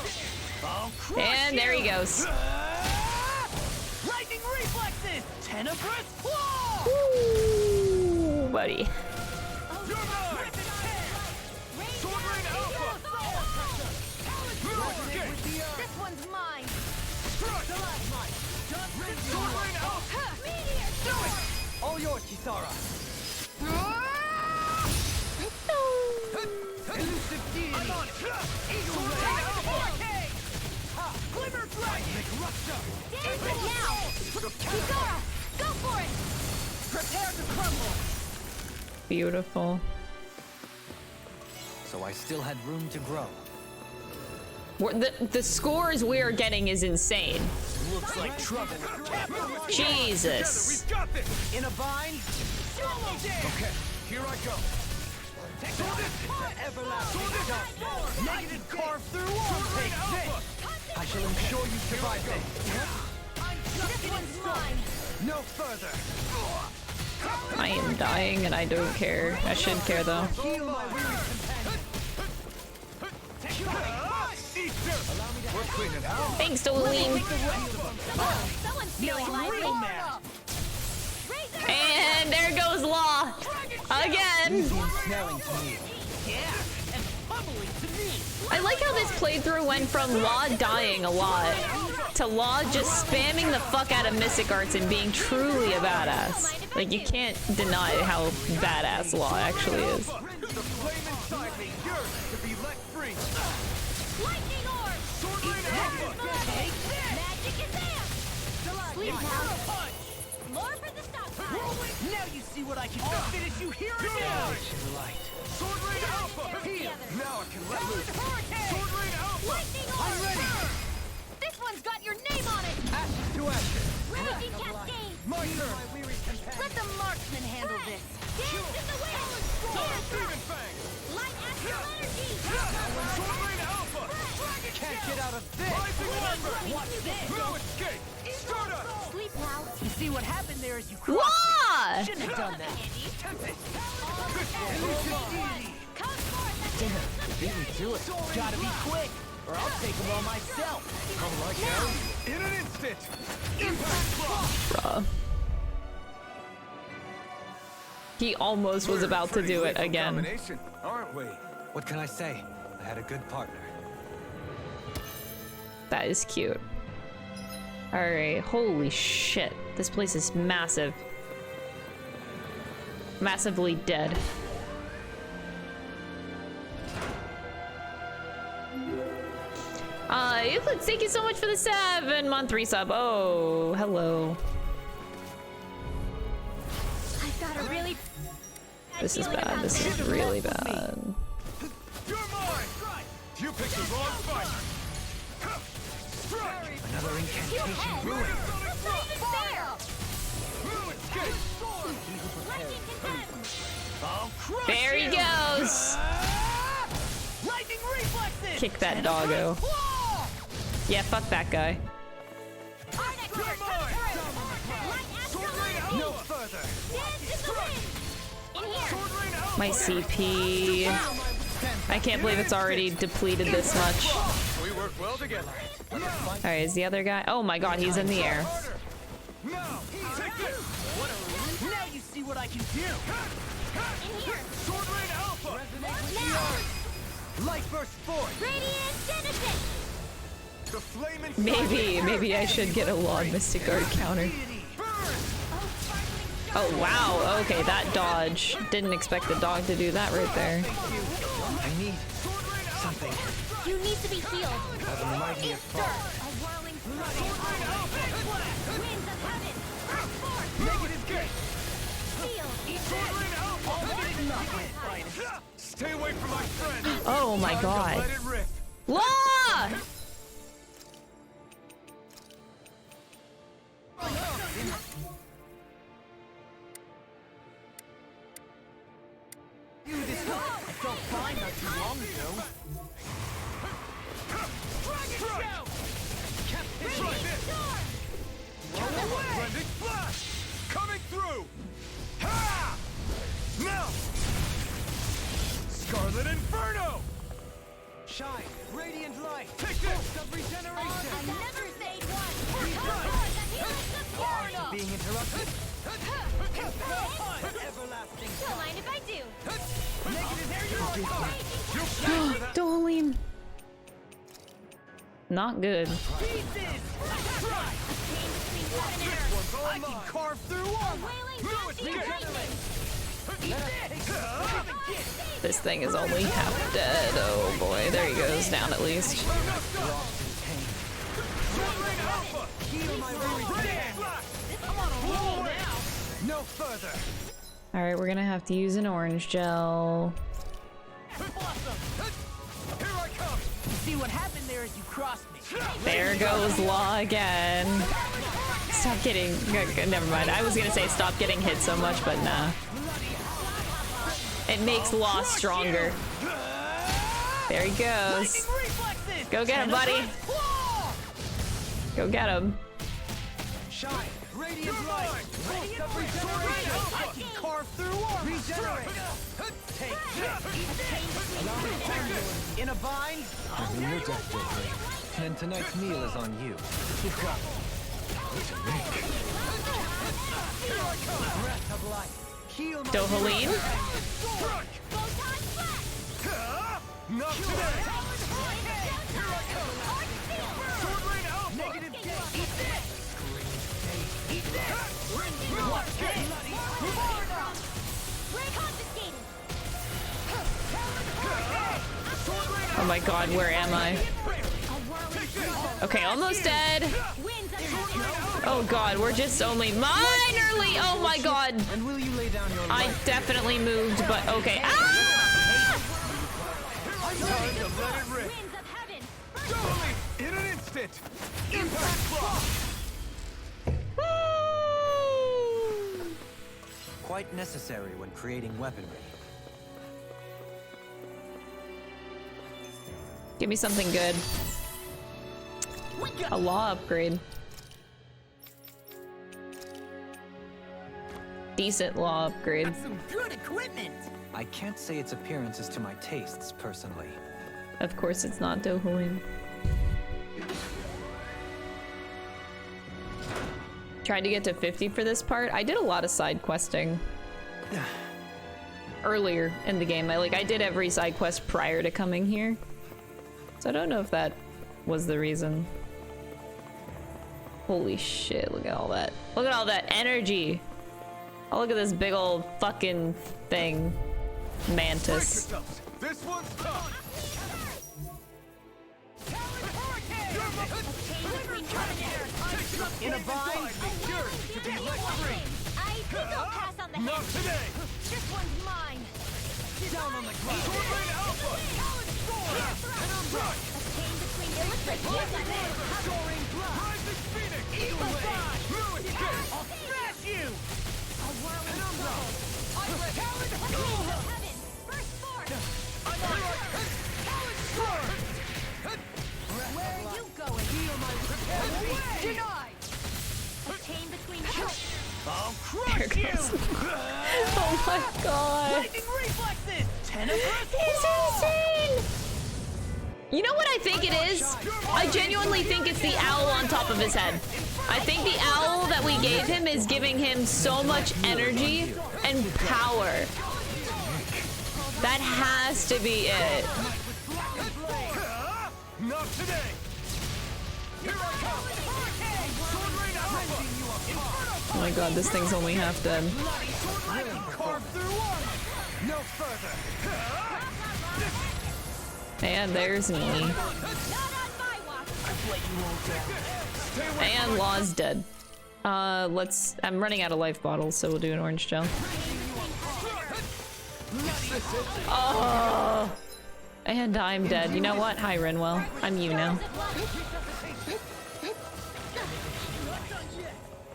And there he goes. Lightning reflexes! Tenebrous claw! Ooh, buddy. You're mine! Sword Rain Alpha! No escape! This one's mine. Sword Rain Alpha! All yours, Kisara. Elusive deity. I'm on it! Eagle Ray! Glimmer Dragon! Dance it now! Kisara, go for it! Prepare to crumble! Beautiful. So I still had room to grow. The scores we're getting is insane. Looks like trouble. Jesus. We've got this! In a bind. Okay, here I go. Sword this! Everlasting dust. Negative carved through all. Sword Rain Take this. Alpha! I shall ensure you survive this. This one's mine. No further. I am dying and I don't care. I should care though. Heal my weary companion. Easter! We're cleaning house! Thanks, Dolene. Someone's feeling lively. And there goes Law. Again. Ensnaring to me. I like how this playthrough went from Law dying a lot to Law just spamming the fuck out of Mystic Arts and being truly a badass. Like, you can't deny how badass Law actually is. The flame inside me yearns to be let free! Lightning orb! Sword Rain Alpha! Magic is there! Sleep now. More for the stockpile. Now you see what I can finish you here You're again! mine! Sword Rain Alpha! Now I can let loose! Sword Rain Alpha! Lightning orb! This one's got your name on it! Ashes to ashes. Raging cascade! My turn. My weary companion. Let the marksman handle this! Dance in the wind! Dance Demon Fang! Light astral energy! Sword Rain Alpha! Can't get out of this. Rising Ember! Watch this! No escape! Stardust! Sleep now. You see what happened there is you crossed Law! Shouldn't have done that. Come forth! Beat me to it. Gotta be quick, or I'll take them all myself. In an instant! Impact Block! Bruh. He almost was about to do it again. Domination, aren't we? What can I say? I had a good partner. That is cute. Alright, holy shit. This place is massive. Massively dead. Euclid, thank you so much for the 7-month resub. Oh, hello. I've got a really This is bad. This is really bad. You're mine! You picked the wrong fight! Strike! Another incantation ruined. No escape! There he goes. Lightning reflexes! Kick that doggo. Yeah, fuck that guy. You're mine! Sword Rain Alpha! No further. Sword Rain Alpha! My CP. I can't believe it's already depleted this much. We work well together. Alright, is the other guy? Oh my god, he's in the air. Now, take this! Now you see what I can do! Sword Rain Alpha! Light burst forth. Radiant Genesis! The flame and Maybe I should get a Law Mystic Guard counter. Oh wow, okay, that dodge. Didn't expect the dog to do that right there. I need something. You need to be healed. Have a mighty fall. A whirling winds of heaven. negative gate. Shield. Stay away from my friend. Oh my Time to god. let it rip. Law! Blending flash! Coming through! Ha! Now! Scarlet Inferno! Shine, radiant light. Take this! Of regeneration. I've never saved one. Being interrupted. Everlasting. Don't mind if I do. Dohalim. Not good. I can carve through armor. This thing is only half dead. Oh boy, there he goes down at least. No further. Alright, we're gonna have to use an orange gel. Here I come! See what happened there as you crossed me. There goes Law again. Stop getting... Never mind. I was gonna say stop getting hit so much, but nah. It makes Law stronger. There he goes. Go get him, buddy. Go get him. Shine, radiant light. Of regeneration. I can carve through armor. Regenerate. Take this. In a bind. I'm in your death, Dohalim. And tonight's meal is on you. Keep going. Breath of life. Heal my Dohalim? Not today! Here I come! Sword Rain Alpha! Negative gate. Eat Oh my god, where am I? Okay, almost dead. Oh god, we're just only minorly. Oh my god. And will you lay down your I life? definitely moved, but okay. Ah! Time to let it rip! Dohalim, in an instant! Impact Claw! Quite necessary when creating weaponry. Give me something good. A Law upgrade. Decent Law upgrade. Some good equipment. I can't say its appearance is to my tastes, personally. Of course it's not Dohalim. Tried to get to 50 for this part. I did a lot of side questing earlier in the game. I did every side quest prior to coming here. So I don't know if that was the reason. Holy shit, look at all that. Look at all that energy. Oh, look at this big old fucking thing. Mantis. This one's tough! In a bind. I think I'll pass on the Not hand. today! This one's mine. Down on the ground. Sword Rain Alpha! Chain between it looks like you got it. Soaring blood. Rising Phoenix! Eagle Eye. Lewis Gate! I'll smash you. A whirling swirl. Heaven. First force. Where are you going? Denied. A chain between I'll There crush you! goes. Oh my god. Lightning reflexes. Tenebrous. He's insane! You know what I think it is? I genuinely think it's the owl on top of his head. I think the owl that we gave him is giving him so much energy and power. That has to be it. Not today! Oh my god, this thing's only half dead. No further. And there's me. And Law's dead. I'm running out of life bottles, so we'll do an orange gel. Oh! And I'm dead. You know what? Hi, Renwell. I'm you now.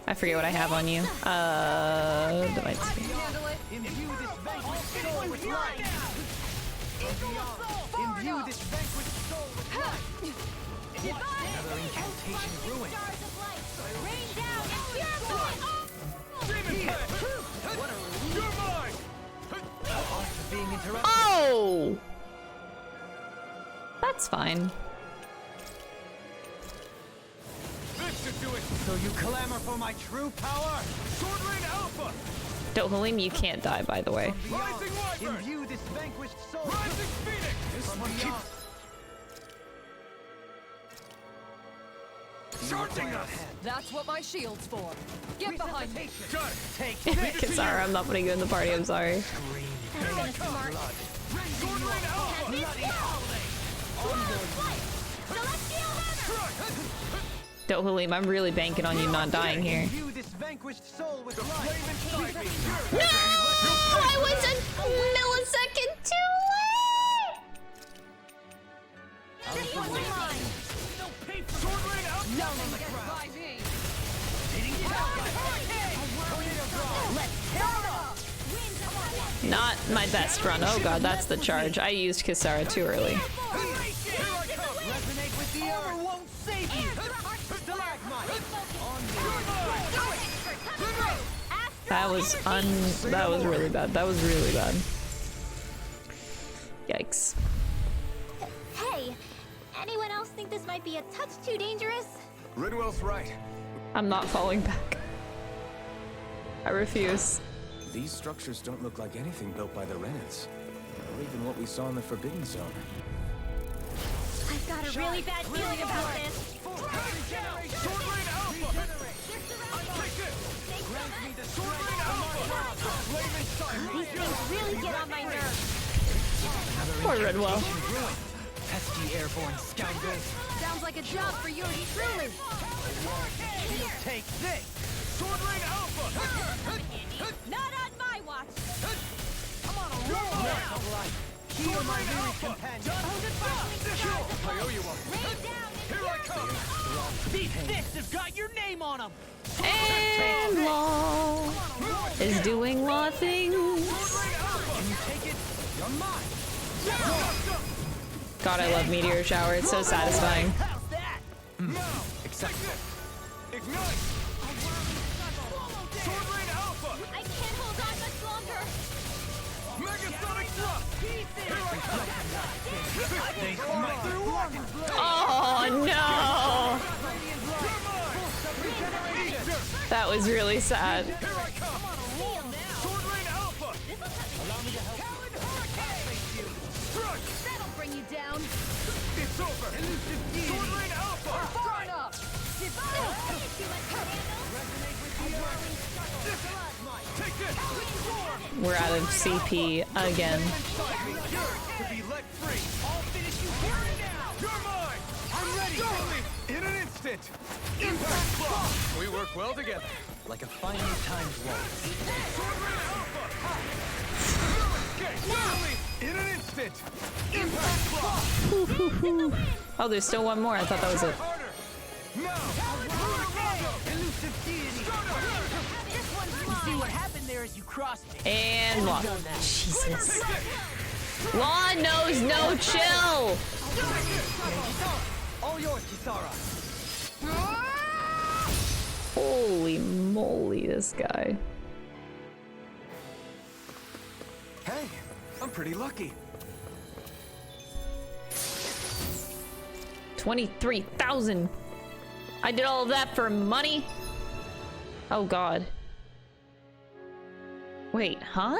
I forget what I have on you. Divine Spear. Imbue this vanquished soul with light. Another incantation ruined. Rain down and purify. Demon Head! What a relief. You're mine! Being interrupted. Oh! That's fine. This should do it. So you clamor for my true power? Sword Rain Alpha! Dohalim, you can't die, by the way. Rising Wyvern! Imbue this vanquished soul. Rising Phoenix! This one keeps charging us! That's what my shield's for. Get behind me. Got it! Take Kisara, I'm not putting you in the party, I'm sorry. Sword Rain Alpha! Dohalim, I'm really banking on you not dying here. Imbue this vanquished soul with light. No! I was a millisecond too late! This one's mine! No paper! Sword Rain Alpha! Down on the ground! Let's tear it up! Not my best run. Oh god, that's the charge. I used Kisara too early. Resonate with the earth! Won't save you! Stalagmite! That was really bad. That was really bad. Yikes. Hey, anyone else think this might be a touch too dangerous? Ridwell's right. I'm not falling back. I refuse. These structures don't look like anything built by the Renans, or even what we saw in the Forbidden Zone. I've got a really bad feeling about this. Sword Rain Alpha! Take it! Grant me the Sword Rain Alpha! Flaming Sun! These things really get on my nerves. Poor Redwell. Pesky airborne scoundrels! Sounds like a job for you truly. Take this! Sword Rain Alpha! Not on my watch. Come on, a roll! Heal my weary companion! I owe you one! Here I come! These fists have got your name on them! And Law is doing Law things. Can you take it? You're mine! God, I love Meteor Shower. It's so satisfying. How's that? Now! Accept it! Ignite! Sword Rain Alpha! I can't hold on much longer. Megasonic Thrust! Here I come! They smite through one! Oh no! That was really sad. Here I come! Sword Rain Alpha! Allow me to help you. Struck! That'll bring you down. It's over! Elusive Deity! Sword Rain Alpha! Far enough. Take this! We're out of CP again. To be let free! I'll finish you here and now! You're mine! I'm ready! In an instant! Impact block! We work well together. Like a finely timed waltz. Sword Rain Alpha! Escape! In an instant! Impact block! Oh, there's still one more. I thought that was it. Harder! Now! Elusive Deity! You see what happened there as you crossed me? And Law. Jesus. Law knows no chill. All yours, Kisara. Holy moly, this guy. Hey, I'm pretty lucky. 23,000. I did all of that for money? Oh god. Wait, huh?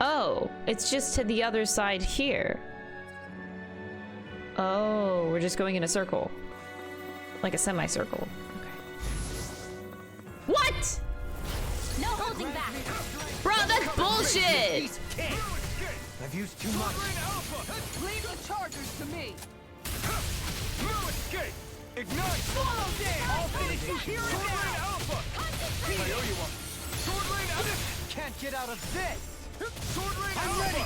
Oh, it's just to the other side here. Oh, we're just going in a circle. Like a semicircle. Okay. What? No holding back. Bro, that's bullshit! I've used too much. Leave the chargers to me. No escape. Ignite. Swallow dance. I'll finish you here and now. Alpha. I owe you one. Sword Rain Alpha. Can't get out of this. Sword Rain Alpha. I'm ready.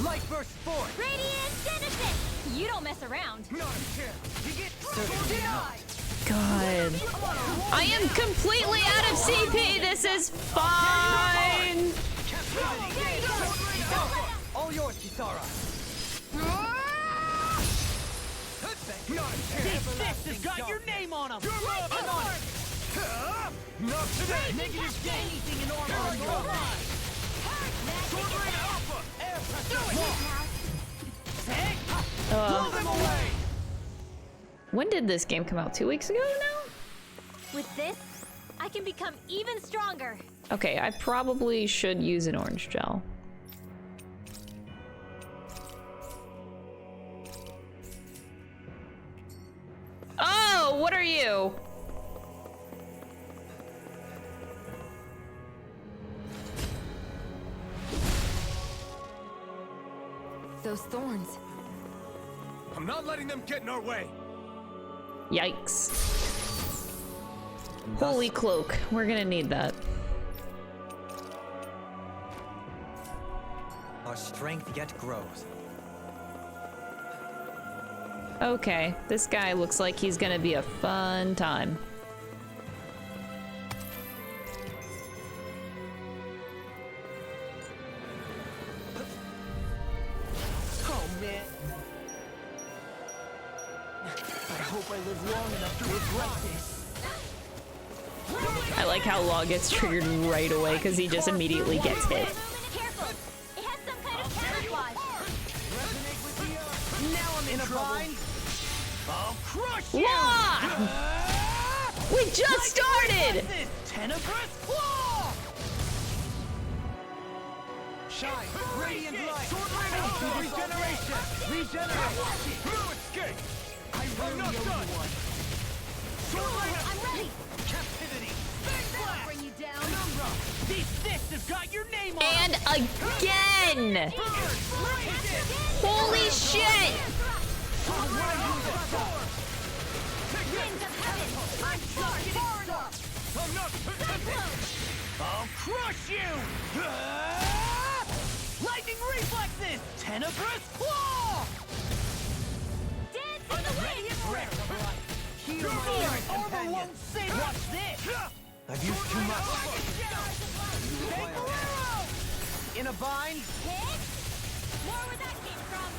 Light burst forth. Radiant Citizen! You don't mess around. Not a chance. You get denied. God. I am completely out of CP. This is fine. All yours, Kisara. This fist has got your name on him. I'm on it. Not today. Negative anything in armor on your line. Sword Rain Alpha. Air pressure. Blow them away. When did this game come out? 2 weeks ago now? With this, I can become even stronger. Okay, I probably should use an orange gel. Oh, what are you? Those thorns. I'm not letting them get in our way. Yikes. Holy cloak. We're gonna need that. Our strength yet grows. Okay, this guy looks like he's gonna be a fun time. Oh man. I hope I live long enough to regret this. I like how Law gets triggered right away because he just immediately gets hit. Careful! It has some kind of camouflage. Now I'm in a bind. I'll crush you. Law! We just started! Tenebrous claw! Shine! Radiant light! Regeneration! Regenerate! No escape! I really owe you one. Sword Rain! I'm ready. Captivity! Big blast! Bring you down. Penumbra! These fists have got your name on And again! Holy shit! Winds of heaven! I'm charged! I'm not... I'll crush you! Lightning reflexes! Tenebrous claw! Dance in the wind! Heal my armor won't save. Watch this! I've used too much. In a bind? Hit! More where that came from!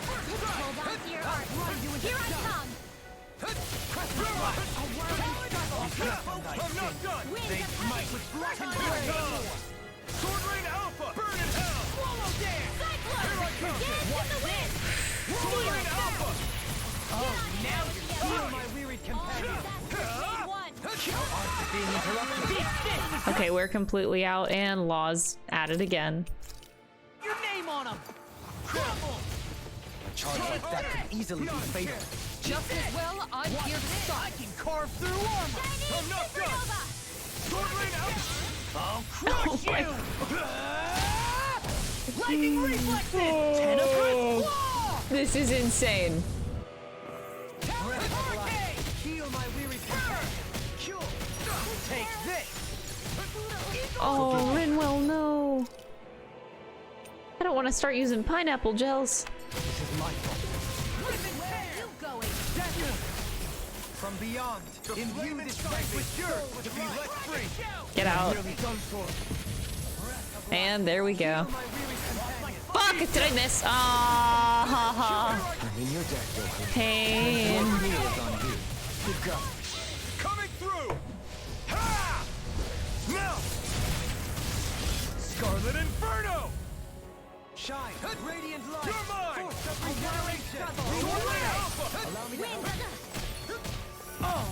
Hold on to your heart! Here I come! I'm not done! Winds of heaven! Rush on Sword Rain Alpha! Burn in hell! Swallow dance! Cyclone! Dance in the wind! Sword Rain Alpha! Oh, Now heal my wearied companion! Okay, we're completely out and Law's at it again. Your name on him! Crumble! A charge like that could easily be fatal. Just as well, I'm here to stop. I can carve through armor! I'm not done! Sword Rain Alpha! I'll crush you! Lightning reflexes! Tenebrous claw! This is insane. Hurricane! Heal my weary companion! Cure! Take this! Oh, Rinwell, no. I don't want to start using pineapple gels. This is my fault. You going? From beyond, imbue this vanquished soul to be let free. Get out. Nearly done for. And there we go. My weary companion. Fuck! Did I miss? Ah, ha ha. I'm in your deck, Goku. Pain. One meal is on you. Keep going. Coming through! Ha! Now! Scarlet Inferno! Shine! Radiant light! You're mine! Force of regeneration! Sword Rain Alpha! Allow me to help. Oh!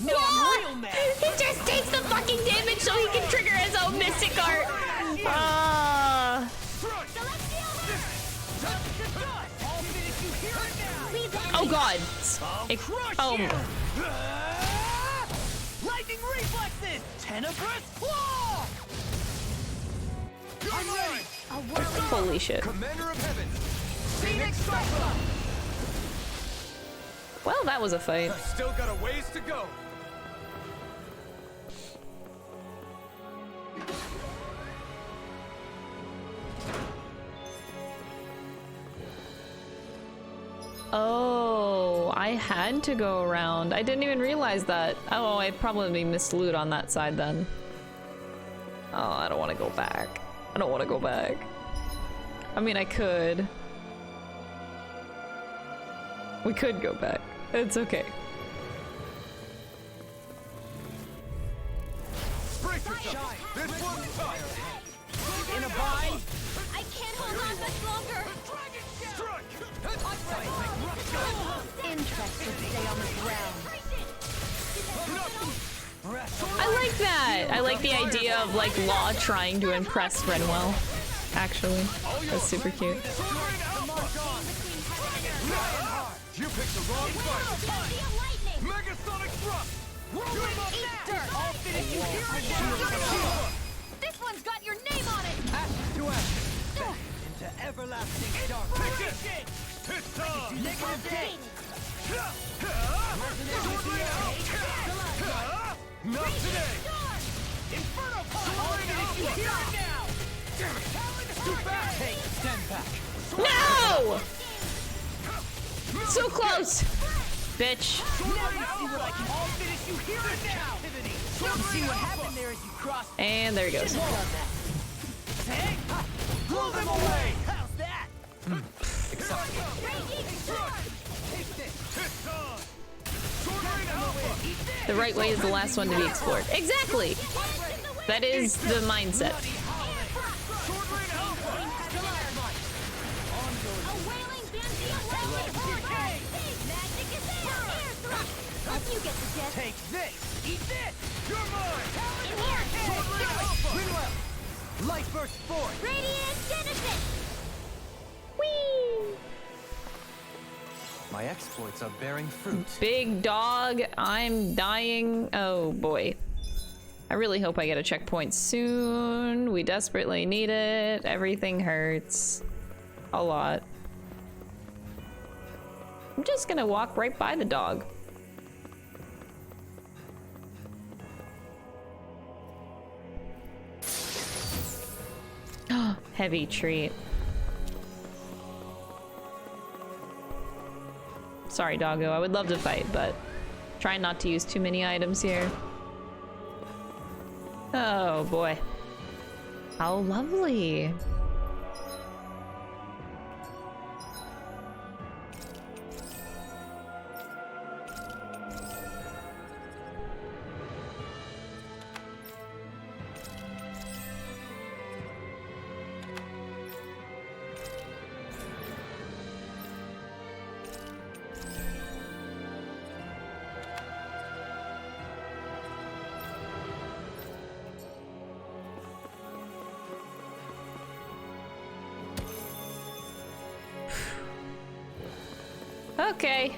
No, I'm real mad! He just takes the fucking damage so he can trigger his own Mystic Art. Thrust! Celestial! Dust to dust! I'll finish you here and now! Leave God. Oh. Lightning reflexes! Tenebrous claw! I'm ready! Holy shit. Commander of Heaven! Phoenix Cyclone! Well, that was a fight. I still got a ways to go. Oh, I had to go around. I didn't even realize that. Oh, I probably missed loot on that side then. Oh, I don't want to go back. I don't want to go back. I mean, I could. We could go back. It's okay. Brace yourself. This one's tough. In a bind. I can't hold on much longer. Strike. Interest should stay on the ground. I like that. I like the idea of like Law trying to impress Renwell. Actually, that's super cute. You picked the wrong fight. Megasonic thrust. I'll finish you here and now. This one's got your name on it. Ash to ash. Into everlasting darkness. It's on. Negative gate. Not today. Inferno punch. I'll finish you here and now. Damn it. Too fast. Take 10 back. No! So close, bitch. Now you see what I can. I'll finish you here and now. See what happened there as you crossed. And there he goes. Hey, blow them away. How's that? The right way is the last one to be explored. Exactly. That is the mindset. You get the jet. Take this. Eat this. You're mine. In here. Winwell. Light burst forth. Radiant Genesis. Whee! My exploits are bearing fruit. Big dog, I'm dying. Oh boy. I really hope I get a checkpoint soon. We desperately need it. Everything hurts. A lot. I'm just gonna walk right by the dog. Heavy treat. Sorry, doggo. I would love to fight, but try not to use too many items here. Oh boy. How lovely. Okay.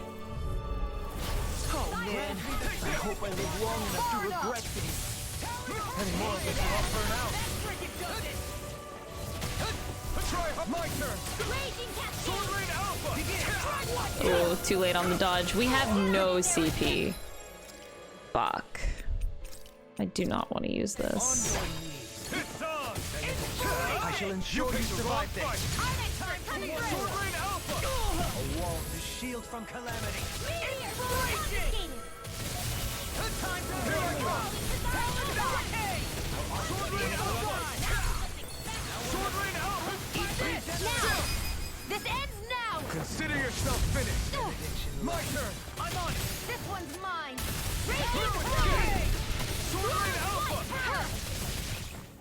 Oh man, I hope I live long enough to regret these. Any more of this will all burn out. Try my turn. Sword Rain Alpha. Begin. Oh, too late on the dodge. We have no CP. Fuck. I do not want to use this. It's on. I shall ensure you survive this. Sword Rain Alpha. A wall to shield from calamity. Inspiration. Time to here I come. Sword Rain Alpha. Sword Rain Alpha. Now. This ends now. Consider yourself finished. My turn. I'm on it. This one's mine. Sword Rain Alpha.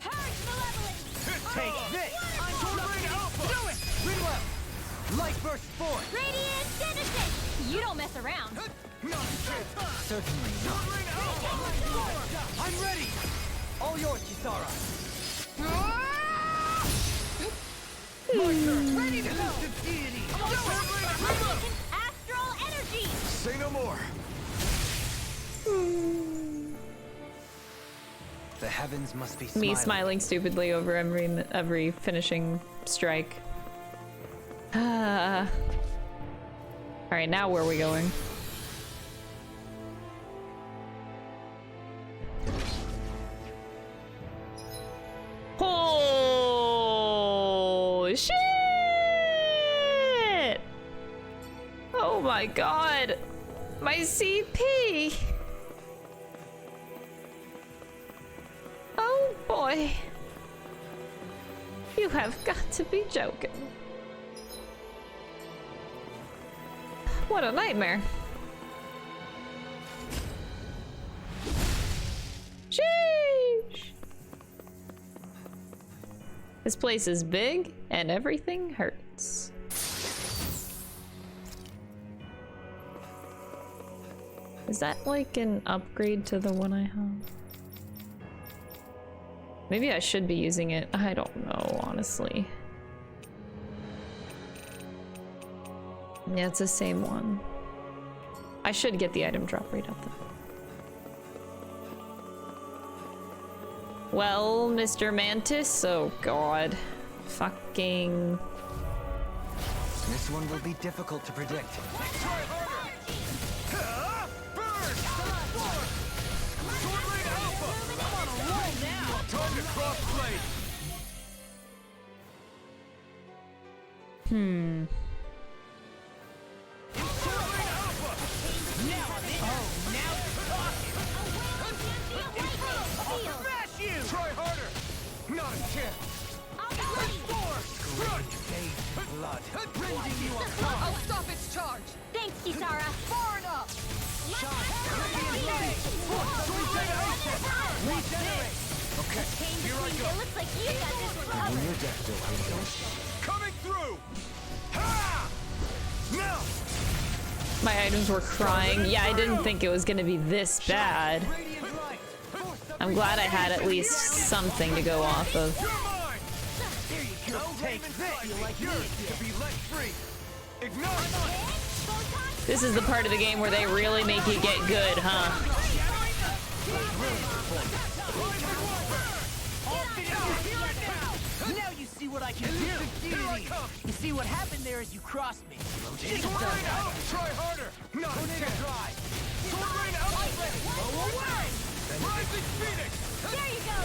Purge malevolence. Take this. I'm Sword Rain Alpha. Do it. Winwell. Light burst forth. Radiant Genesis. You don't mess around. Certainly not. Sword Rain Alpha. I'm ready. All yours, Kisara. My turn. Ready to go. Deity. Sword Rain Alpha. Astral energy. Say no more. The heavens must be Me smiling stupidly over every finishing strike. All right, now where are we going? Oh shit! Oh my god, my CP. Oh boy. You have got to be joking. What a nightmare. Sheesh. This place is big and everything hurts. Is that like an upgrade to the one I have? Maybe I should be using it. I don't know, honestly. Yeah, it's the same one. I should get the item drop rate up though. Well, Mr. Mantis, oh god. Fucking... This one will be difficult to predict. Hmm. Try harder! Not a chance! Blood. I'll stop its charge! Thanks, Kisara. Far enough! Okay, here I go. It looks like you got this one When covered. you're dead, Dohalim. Coming through! Ha! Now! My items were crying. Yeah, I didn't think it was gonna be this bad. I'm glad I had at least something to go off of. You're mine! There you go. Take this. You like yours to be let free. Ignite! This is the part of the game where they really make you get good, huh? Now you see what I can do. You see what happened there is you crossed me. Sword Rain out! Try harder! Not a chance! Sword Rain out! Blow away! Rising Phoenix! There you go.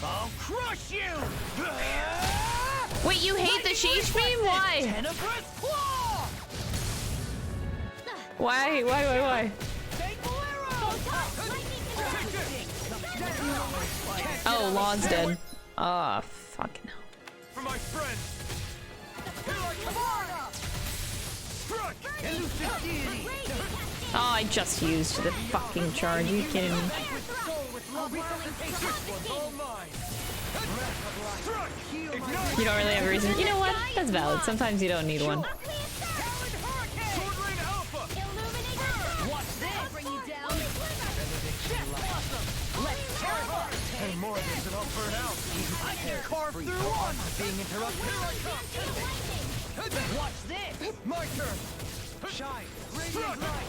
I'll crush you! Wait, you hate the Sheesh meme? Why? Tenebrous Claw! Why? Fatal Arrow! Oh, Law's dead. Ah, fucking hell. For my friends! Oh, I just used the fucking charge. Are you kidding me? You don't really have a reason. You know what? That's valid. Sometimes you don't need one. And more of this and I'll burn out. I can carve through one! Being interrupted. Watch this! My turn! Shine! Radiant light!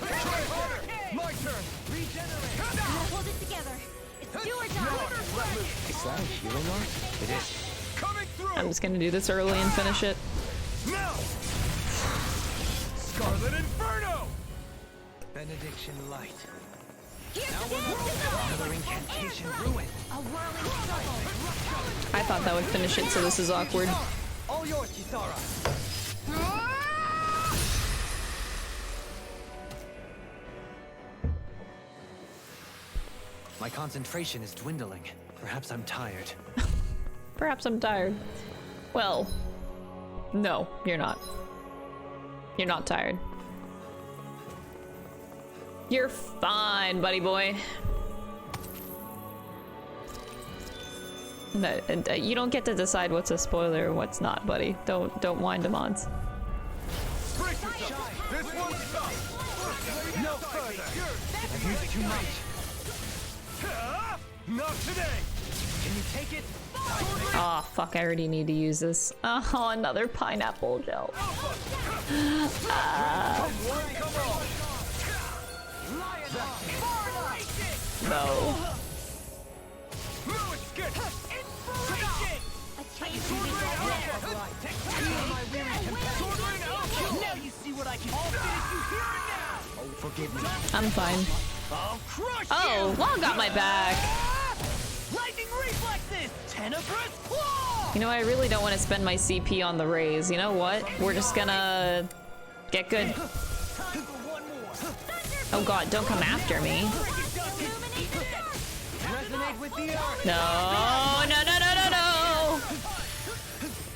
Try harder! My turn! Regenerate! Hold it together. It's do or die. Is that a healing art? It is. Coming through! I'm just gonna do this early and finish it. Now! Scarlet Inferno! Benediction light. Another incantation ruin. A whirling circle. I thought that would finish it, so this is awkward. All yours, Kisara. My concentration is dwindling. Perhaps I'm tired. Perhaps I'm tired. Well, no, you're not. You're not tired. You're fine, buddy boy. No, you don't get to decide what's a spoiler and what's not, buddy. Don't wind them on. This one's tough! No further! I've used too much. Not today! Can you take it? Oh, fuck, I already need to use this. Oh, another pineapple gel. No. Now you see what I can. I'll finish you here and now. Oh, forgive me. I'm fine. I'll crush Oh, you. Law got my back. Lightning reflexes. Tenebrous claw. You know, I really don't want to spend my CP on the raise. You know what? We're just gonna get good. Oh god, don't come after me. Resonate with the earth. No, no, no, no, no, no.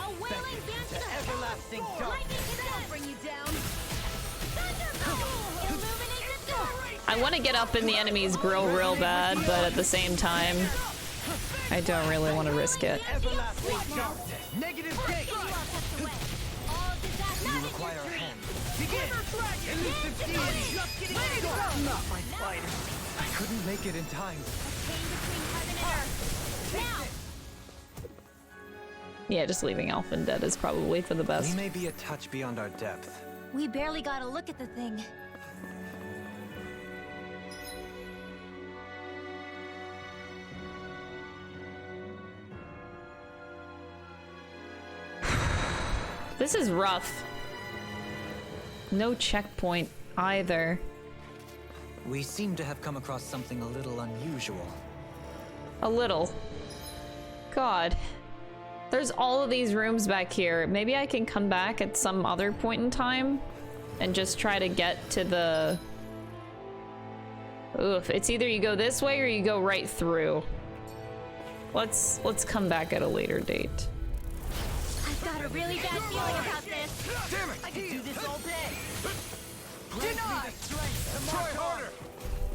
A wailing banshee. Everlasting darkness. I'll bring you down. Thunderbolt. Illuminate the dark. I want to get up in the enemy's grill real bad, but at the same time, I don't really want to risk it. Everlasting darkness. Negative gate. You require a hand. Begin. Elusive deity. Just getting started. Not my fighter. I couldn't make it in time. Yeah, just leaving Alphen dead is probably for the We best. may be a touch beyond our depth. We barely got a look at the thing. This is rough. No checkpoint either. We seem to have come across something a little unusual. A little. God. There's all of these rooms back here. Maybe I can come back at some other point in time and just try to get to the... Oof, it's either you go this way or you go right through. Let's come back at a later date. I've got a really bad feeling about this. Damn it. I can do this all day. Deny. Try harder.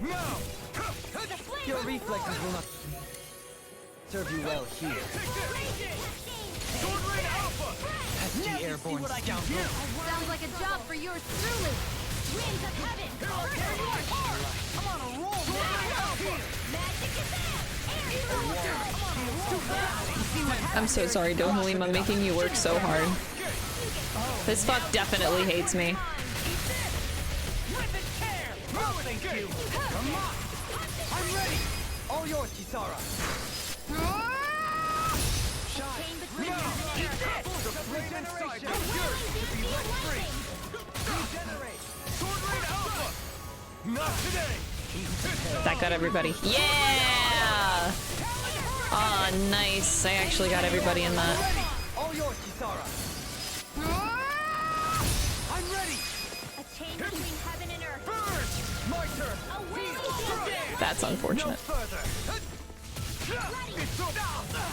Now. Your reflexes will not serve you well here. Sword Rain Alpha. Pesky airborne scoundrel. Sounds like a job for yours truly. Winds of heaven. There you are. I'm on a roll now. Magic is out. I'm so sorry, Dohalim. I'm making you work so hard. This fuck definitely hates me. With a tear. Oh, thank you. Come on. I'm ready. All yours, Kisara. Shine. Now. The flame inside is yours to be let free. Regenerate. Sword Rain Alpha. Not today. That got everybody. Yeah! Oh, nice. I actually got everybody in that. All yours, Kisara. I'm ready. A chain between heaven and earth. Burn. My turn. A wailing That's No unfortunate. further. It's over.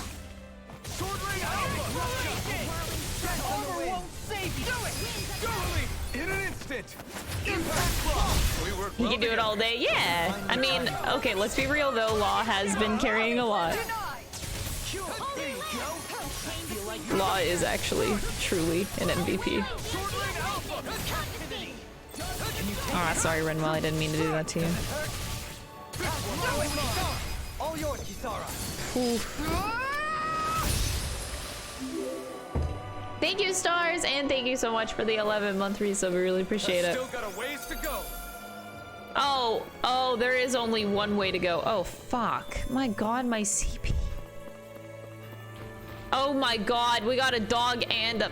Sword Rain Alpha. That armor won't save you. Do it. Dohalim. In an instant. Impact block. We work He can do it all day. Yeah. I mean, okay, let's be real though. Law has been carrying a lot. There you go. Law is actually truly an MVP. Sword Rain Alpha. Activity. Ah, sorry, Renwell. I didn't mean to do that to you. All yours, Kisara. Thank you, Stars, and thank you so much for the 11-month resub. We really appreciate it. Still got a ways to go. Oh, there is only one way to go. Oh, fuck. My god, my CP. Oh my god, we got a dog and a...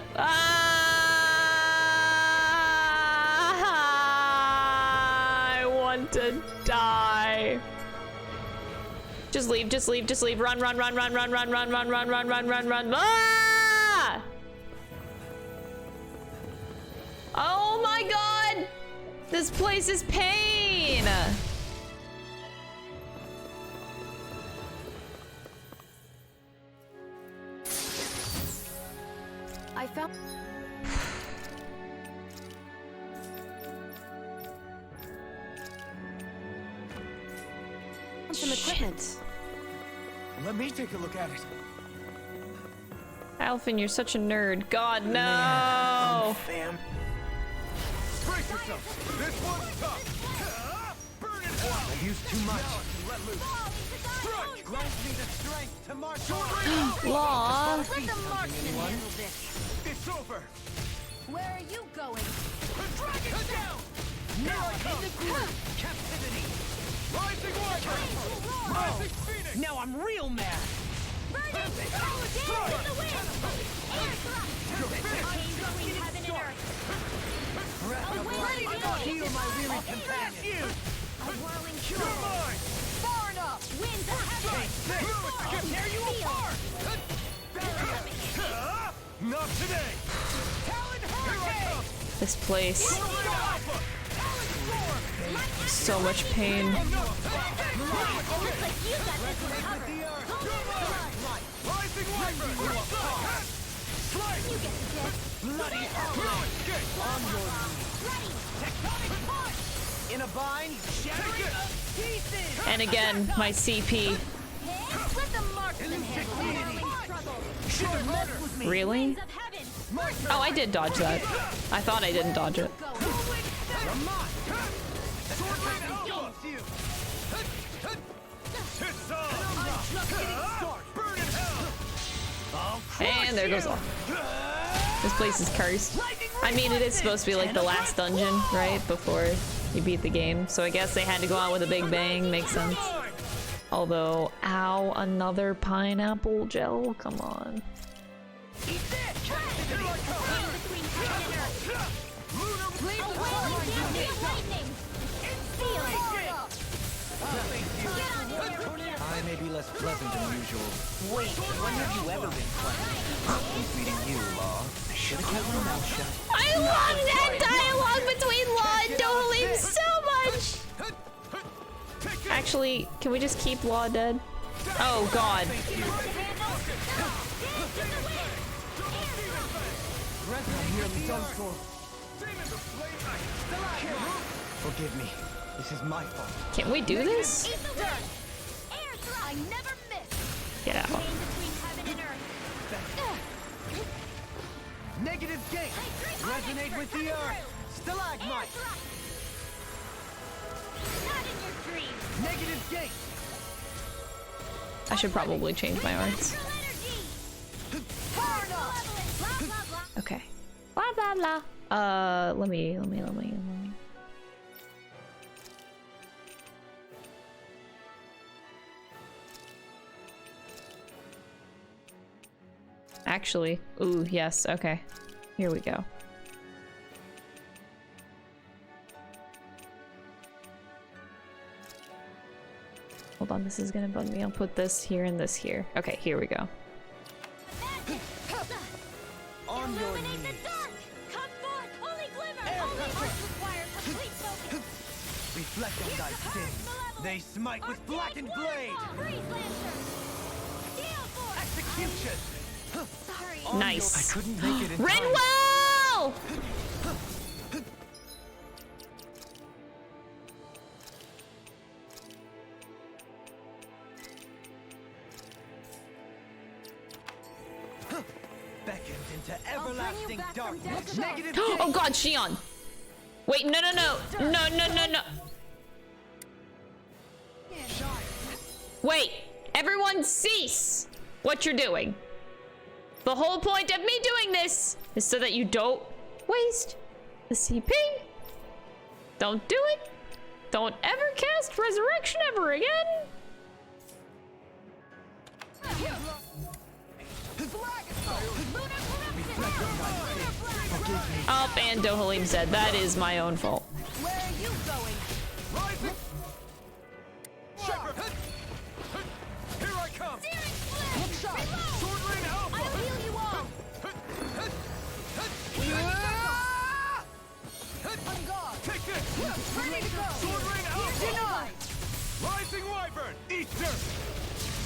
I want to die. Just leave, just leave, just leave. Run, run, run, run, run, run, run, run, run, run, run, run, run. Ah! Oh my god! This place is pain! I found some equipment. Let me take a look at it. Alphen, you're such a nerd. God, no! Fam. Brace yourself. This one's tough. Burn it out. I've used too much. Let loose. Strike! Grants me the strength to march on. Law. Let the marksman handle this. It's over. Where are you going? Dragon down! Now in the groove. Captivity. Rising Wyvern. Rising Phoenix. Now I'm real mad. Burning solid down in the wind! Air thrust! Arcane between heaven and earth! Ready to heal my weary companion! A whirling You're troll! mine. Far enough! Winds of heaven! Tear you apart. Not today. Talon Hurricane. This place. So much pain. Looks like you got this one covered! Rising Wyvern. You get the gist! Bloody hell. On your Ready! tectonic punch. In a bind. Shattering of pieces. And again, my CP. Let the marksman handle the whirling struggle! Should've murdered with me. Really? Winds of heaven! Oh, I did dodge that. I thought I didn't dodge it. Go! Sword Rain elbows you. It's on. Just getting started. Burn in hell. And there goes all. This place is cursed. I mean, it is supposed to be like the last dungeon, right? Before you beat the game. So I guess they had to go out with a big bang. Makes sense. Although, ow, another pineapple gel? Come on. Eat this. Captivity. Between heaven and earth! Lunar A whirling dancing of lightning! Feel it! Get on in there, Romeo! I may be less pleasant than usual. Wait, when have you ever been pleasant? Including you, Law. I should have kept my mouth shut. I love that dialogue between Law and Dohalim so much! Actually, can we just keep Law dead? Oh, God. I'm nearly done for. Forgive me. This is my fault. Can we do this? Eat the wind! Air thrust! I never miss! Get out. Pain between heaven and earth! Negative gate. Resonate with the earth. Stalagmite. Not in your dreams! Negative gate. I should probably change my arts. Astral energy! Leveling! Blah, blah, blah! Okay. Blah, blah, blah. Let me. Actually, ooh, yes, okay. Here we go. Hold on, this is gonna bug me. I'll put this here and this here. Okay, here we go. On your Illuminate the knees. dark! Come forth, holy glimmer! Only art requires complete focus! Reflect on thy sins. They smite with blackened blade. Freeze lantern! Gale force! Execution. Sorry. Nice. Couldn't make it in time. Renwell! Beckoned into everlasting back from darkness. death. Negative Oh God, Shion! Wait, no. Wait, everyone cease what you're doing. The whole point of me doing this is so that you don't waste the CP. Don't do it. Don't ever cast Resurrection ever again. Oh, and Dohalim said, that is my own fault. Where are you going? Rising. Shepherd. Here I come. Searing flame! Reload! Sword Rain Alpha. I'll heal you all! On guard. Take this. Ready to go! Sword Rain Alpha. Denied! Rising Wyvern. Easter.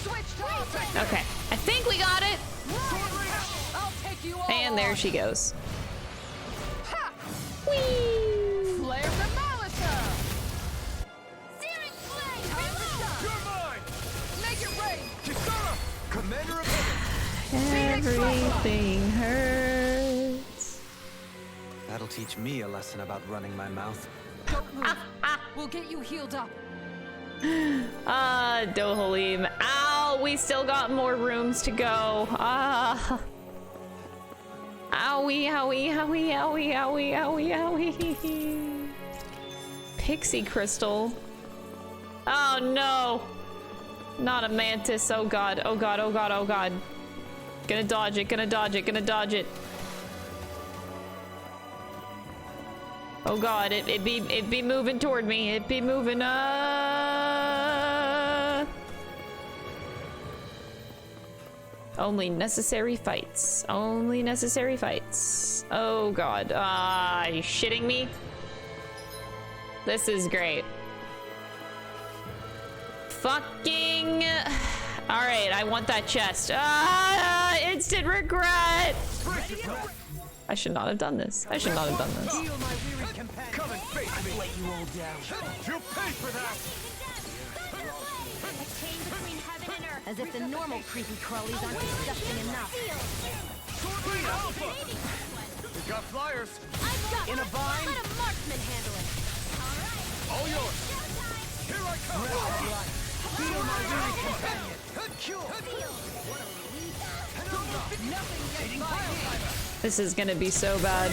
Switch to offense! Okay, I think we got it. Sword Rain Alpha. I'll take you all And there on. she goes. Ha! Whee! Flare the Malisa! Searing flame! Reload! You're mine. Make it rain! Kisara. Commander of Heaven. Everything hurts. That'll teach me a lesson about running my mouth. Don't move. We'll get you healed up. Dohalim. Ow, we still got more rooms to go. Ah. Owie, owie, owie, owie, owie, owie, owie. Pixie crystal. Oh no. Not a mantis. Oh god. Oh god. Oh god. Oh god. Gonna dodge it. Gonna dodge it. Gonna dodge it. Oh god. It be moving toward me. It be moving. Only necessary fights. Only necessary fights. Oh god. Are you shitting me? This is great. Fucking... Alright, I want that chest. Instant regret! I should not have done this. I should not have done this. Come and face me. Let you all down. You'll pay for that. As if the normal creepy crawlies aren't disgusting enough. Sword Alpha. We got flyers. In a bind? Let a marksman handle it. All yours. Here I come. Feel my weary companion. This is gonna be so bad.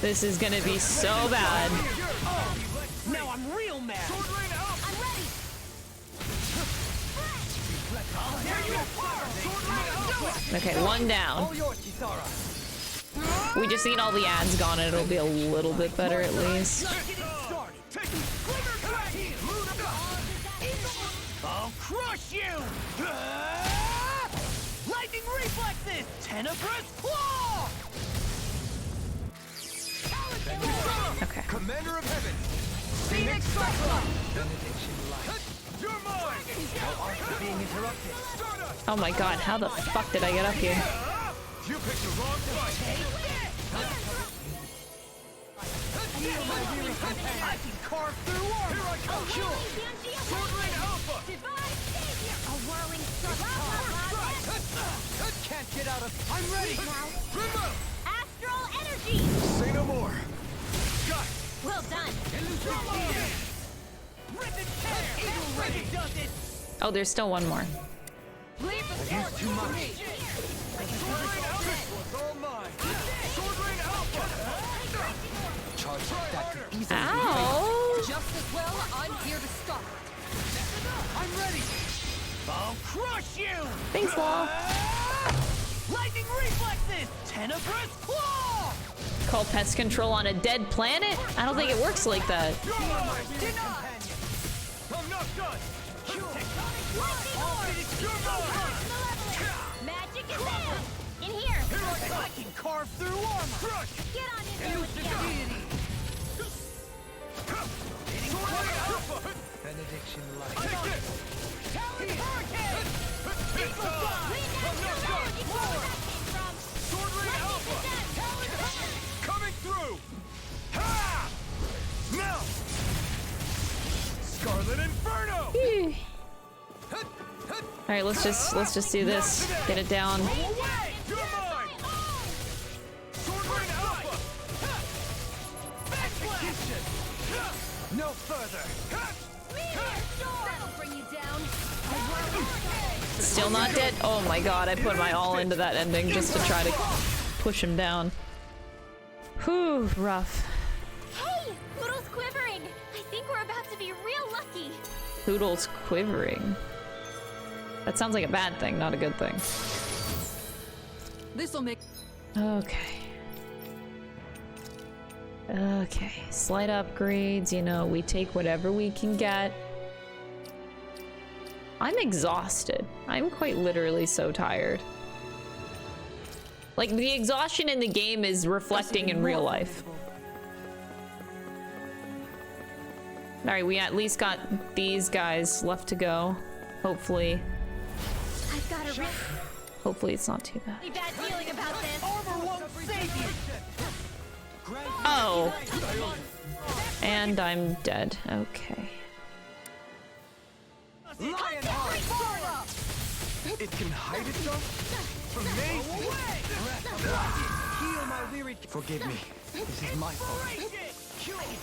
This is gonna be so bad. Now I'm real mad. Sword Rain Alpha. I'm ready. Okay, one down. All yours, Kisara. We just need all the ads gone and it'll be a little bit better at least. I'll crush you! Lightning reflexes! Tenebrous claw! Okay. Commander of Heaven! Phoenix Cyclone! Benediction light. You're mine! Now after being interrupted. Oh my god, how the fuck did I get up here? You picked the wrong fight! Feel my weary companion! I can carve through armor! Here I come! Sword Rain Alpha! A whirling Can't get out of... I'm ready! Remove! Astral energy! Say no more! Got it! Well done! Rip and tear! Eagle ready does it! Oh, there's still one more. Leave the sword too much! Sword Rain Alpha! Was all mine! Sword Rain Alpha! Charge that could easily Ow! Just as well, I'm here to stop. I'm ready! I'll crush you! Thanks, Law. Lightning reflexes! Tenebrous claw! Call pest control on a dead planet? I don't think it works like that. You're my companion! I'm not done! Magic is down! In here! Here I come! I can carve through armor! Crush! Get on in there with Elusive ya! deity! Sword Rain Alpha! Benediction light! Take this! Talon Hurricane! Eagle Fly! I'm not done! More! Sword Rain Alpha! Talon Hurricane! Coming through! Ha! Now! Scarlet Inferno! All right, let's just do this. Get it down. Roll away! You're mine! Sword Rain Alpha! Execution! No further! That'll bring you down! Still not dead? Oh my god, I put my all into that ending just to try to push him down. Whew, rough. Hey! Poodle's quivering! I think we're about to be real lucky! Poodle's quivering. That sounds like a bad thing, not a good thing. This'll make... Okay. Okay, slight upgrades, you know, we take whatever we can get. I'm exhausted. I'm quite literally so tired. Like, the exhaustion in the game is reflecting in real life. Alright, we at least got these guys left to go. Hopefully. I've got a Hopefully it's not too bad. really bad feeling about this! Armor won't save you! Oh! And I'm dead. Okay. Lionheart! It can hide itself from me? Heal my weary... Forgive me. This is my fault.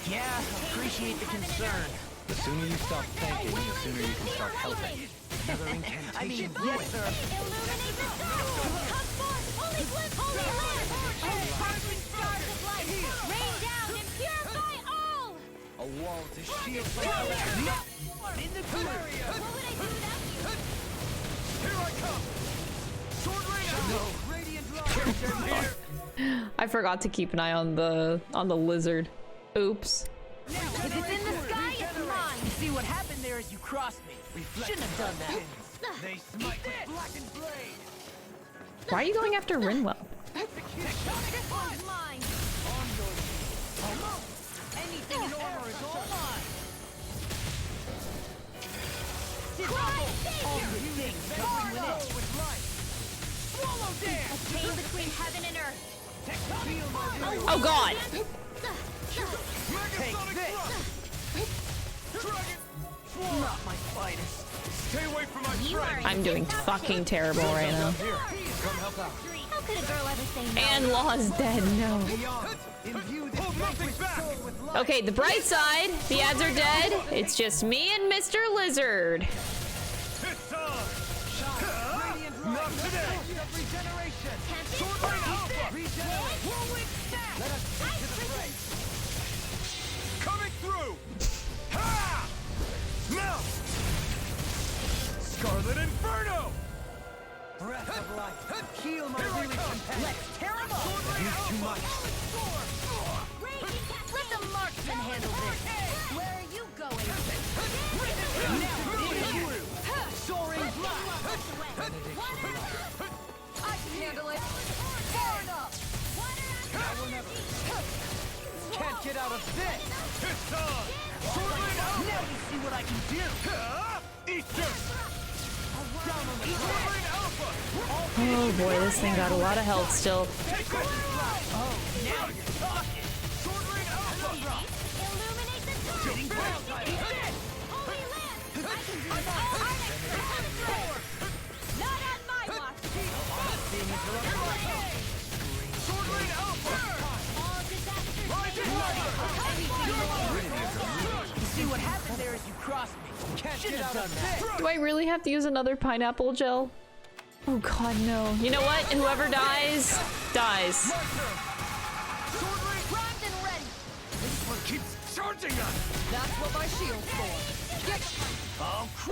Yeah, appreciate the concern. The sooner you stop thanking, the sooner you can start helping. Another incantation. Yes, sir. Illuminate the stars! Come forth, holy bliss, holy land! Oh, sparkling stars of light! Rain down and purify all! A wall to shield my in the barrier. What would I do without you? Here I come. Sword rain out. No. Radiant light. I forgot to keep an eye on the lizard. Oops. If it's in the sky, it's mine. You see what happened there is you crossed me. Shouldn't have done that. They smite with blackened blade. Why are you going after Rinwell? One's mine! Anything in armor is all mine. Cry, Savior! Swallow with light. Swallow dance. A chain between heaven and earth. Oh god! Megasonic thrust. Dragon. Not my finest. Stay away from my You are friend. I'm doing fucking terrible right now. Here, come help out. How could a girl ever say no? And Law's dead, no. Imbue this vanquished soul with light. Okay, the bright side, the ads are dead. It's just me and Mr. Lizard. It's on. Not today. Regeneration. Sword rain alpha. Regenerate. Whirlwind snap. Let us take to the fray. Coming through. Ha! Melt. Scarlet Inferno. Breath of life. Heal my weary companion. Let's tear him up. Use too much. Let the marksman handle this! Where are you going? Soaring blast. I can handle it! Far enough! Can't get out of this. It's on. Sword rain alpha. Now you see what I can do. Easter. Sword rain alpha. Oh boy, this thing got a lot of health still. Take this. Oh, now you're talking. Sword rain alpha. Illuminate the stars! Getting close. Holy land! I can do that! Not on my watch! Sword rain alpha. All disasters You see what happened there is you crossed me. Can't Should get have out done of that. this. Do I really have to use another pineapple gel? Oh god, no. You know what? Whoever dies, dies. Sword rain. primed and ready! This one keeps charging us. That's what my shield's for. Get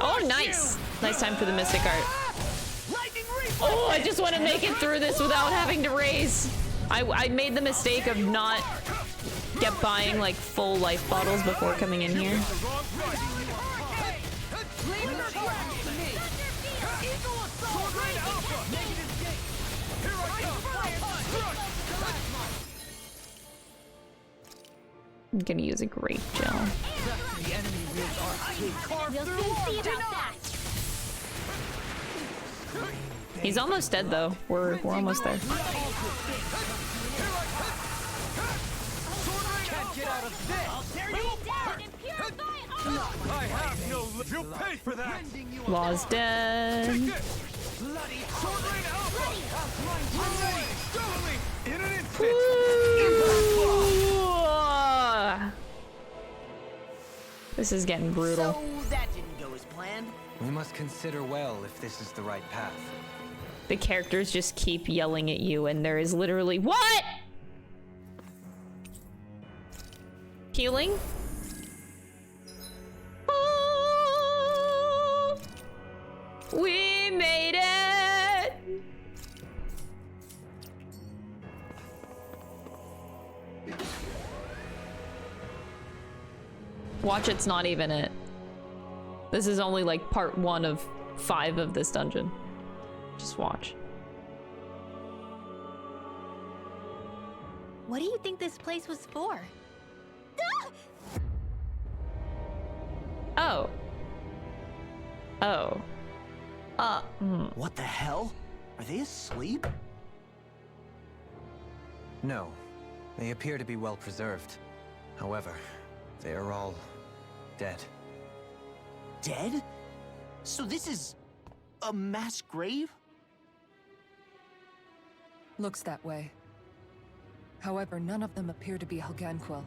Oh, nice. Nice time for the Mystic Art. Lightning reflex. Oh, I just want to make it through this without having to raise. I made the mistake of not buying like full life bottles before coming in here. The wrong fight. Leave the ground to me. Eagle assault. Sword rain alpha. Negative gate. Here I come. I'm gonna use a grape gel. The enemy wields our carved We'll through. soon see about that! He's almost dead though. We're almost there. Can't get out of this. I'll tear you apart. And purify all! I have no. You'll pay for that. Law's dead. Take this. Bloody sword rain alpha. Doubling in an instant. This is getting brutal. So that didn't go as planned. We must consider well if this is the right path. The characters just keep yelling at you, and there is literally what? Healing? Oh, we made it! Watch, it's not even it. This is only like part 1 of 5 of this dungeon. Just watch. What do you think this place was for? Oh. Oh. What the hell? Are they asleep? No, they appear to be well preserved. However, they are all dead. Dead? So this is a mass grave? Looks that way. However, none of them appear to be Helganquil.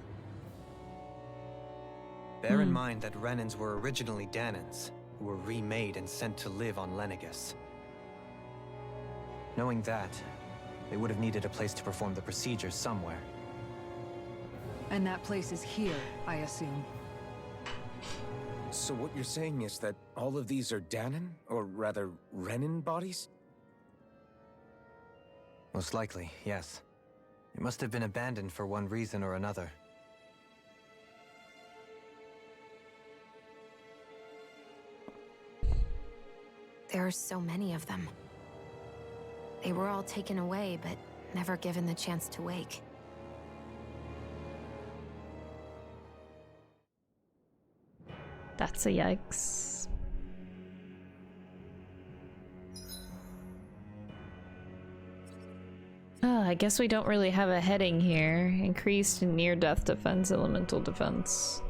Bear in mind that Renans were originally Danans, who were remade and sent to live on Lenegus. Knowing that, they would have needed a place to perform the procedures somewhere. And that place is here, I assume. So what you're saying is that all of these are Danan, or rather, Renan bodies? Most likely, yes. It must have been abandoned for one reason or another. There are so many of them. They were all taken away, but never given the chance to wake. That's a yikes. Oh, I guess we don't really have a heading here. Increased near-death defense, elemental defense.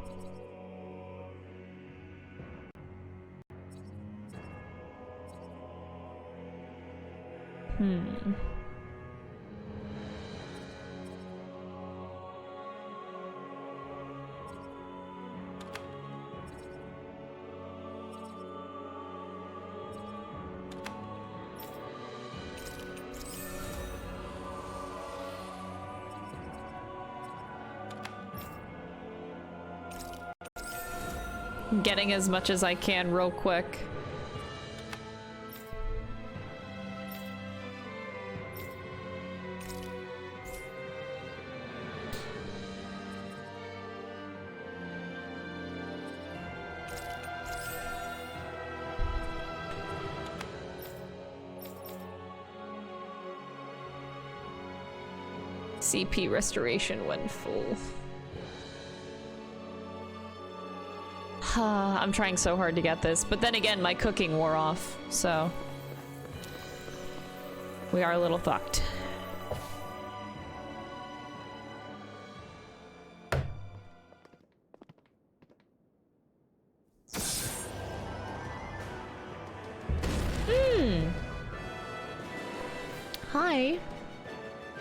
Getting as much as I can real quick. CP restoration when full. I'm trying so hard to get this, but then again, my cooking wore off, so we are a little fucked. Hi.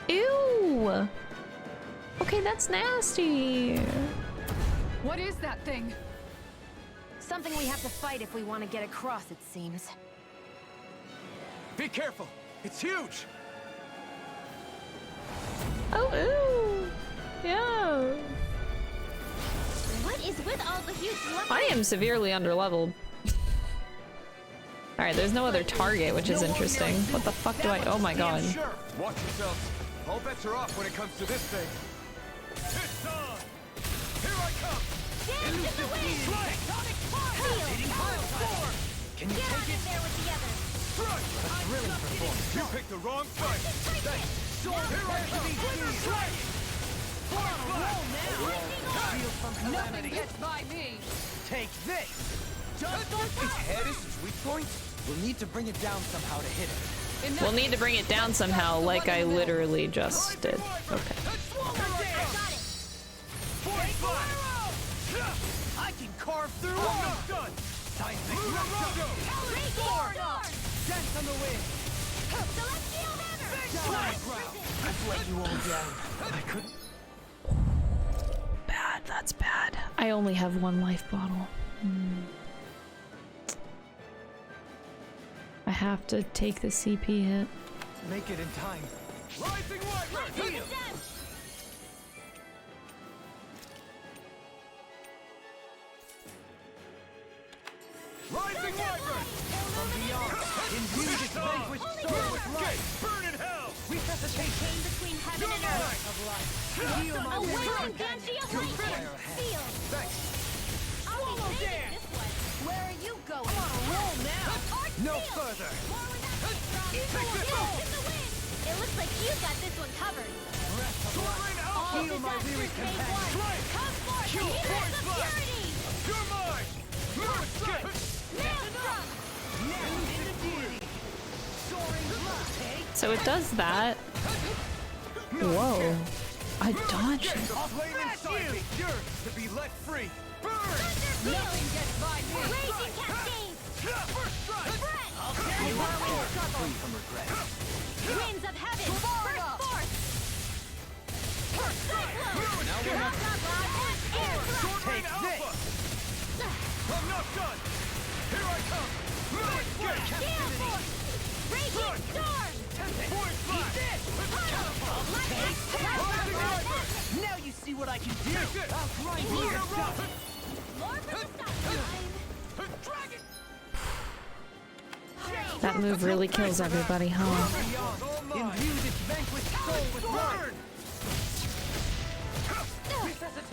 Ew. Okay, that's nasty. What is that thing? Something we have to fight if we want to get across, it seems. Be careful! It's huge! Oh, ew. Yeah. What is with all the huge lumber? I am severely underleveled. Alright, there's no other target, which is interesting. What the fuck do I— oh my god. Sure. Watch yourselves. All bets are off when it comes to this thing. It's on! Here I come! Dance in the wind! Can you Get on take in it? there with the others! A thrilling performance. You picked the wrong fight. Thanks. Here I come. Nothing gets by me! Take this! Its head is its weak point. We'll need to bring it down somehow to hit it. We'll need to bring it down somehow, like I literally just did. Okay. I can carve through it! Done! Dance on the wind! I've let you all down. I couldn't. Bad, that's bad. I only have one life bottle. I have to take the CP hit. Make it in time. Rising Wyvern! Heal! Rising Wyvern! From beyond, imbue this vanquished soul with light. Burn in hell! Resuscitation Between heaven and earth. of life. Heal my A weary whirling companion. banshee of lightning. Feel. Thanks. I'll be taking this one. Where are you going? I'm on a roll now. No Field. further. More with that strong force in the wind. It looks like you got this one covered. Breath of life. All Heal my weary disasters save companion. one. Come forth, Kill healers force of blast. purity. You're mine! Maelstrom! Maelstrom. Now into deity. Soaring blood. So it does that. Whoa. I dodged it. Flame inside me yearns to be let free. Burn! Nothing gets by me. Raging cascades. First strike! Breath. Free from regret. Winds of heaven. First force. Cyclone. Now we're not. Air thrust. Take this. I'm not done. Here I come. Raging storm! Point flash. Now you see what I can do. I'll grind you. More for the stop time! Dragon. That move really kills everybody, huh? Imbue this vanquished soul with burn.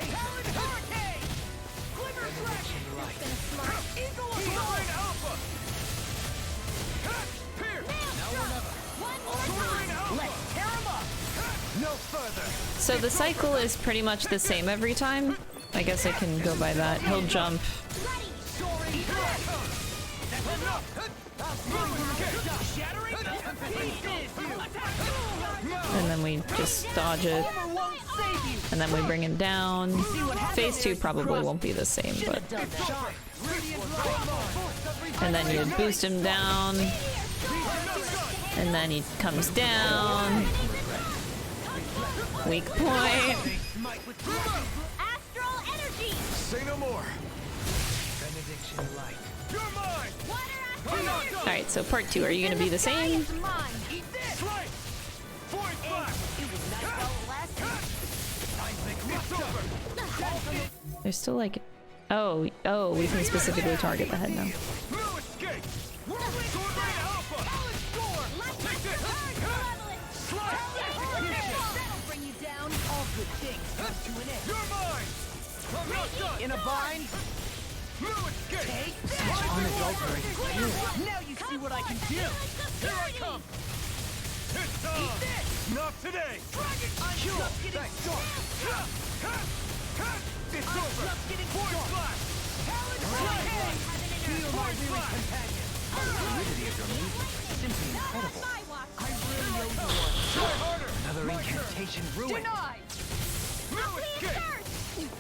Talon hurricane. Glimmer dragon. Eagle of Soaring alpha. Pierce. Now or never. One more Soaring time! alpha. Let's tear him up. No further. So the cycle is pretty much the same every time. I guess I can go by that. He'll jump, Ready! Soaring. Here I come. That's enough. Shattering. and then we just dodge it, Armor won't save you. and then we bring it down. Phase 2 probably won't be the same, but... And then you boost him down, and then he comes down. Weak point. Astral energy! Say no more. Benediction light. You're mine. Water astral energy! Alright, so part 2, are you gonna be the same? Is mine! Eat this. Right. Point flash. It's over. There's still like... Oh, we can specifically target the head now. No escape. Whirlwind sword rain alpha. Talon storm. Take this. Slide. That'll bring you down! All good things come to an end. You're mine. I'm not done. In a bind. No escape. Such unadulterated fury. Now you see what I can do. Here I come. It's on. Not today. Dragon. I'm just getting started. It's over. Getting Point started. flash. Talon hurricane. Feel my Point weary flash. companion. Simply incredible. I really owe you one. Try harder. Another incantation ruined. Denied. No escape.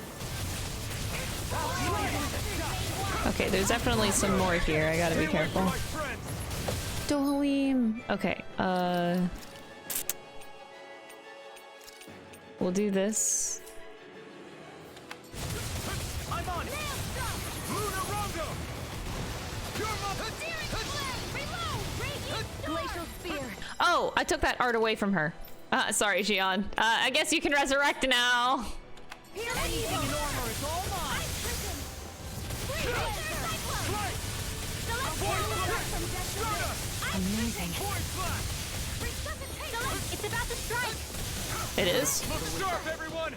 Okay, there's definitely some more here. I gotta be careful. My friend. Dohalim. Okay, we'll do this. I'm on it. Lunar Rongo. You're Glacial spear! Oh, I took that art away from her. Sorry, Xion. I guess you can resurrect now. Anything in armor is all mine. Amazing. It's about to strike! It is? Look sharp, everyone.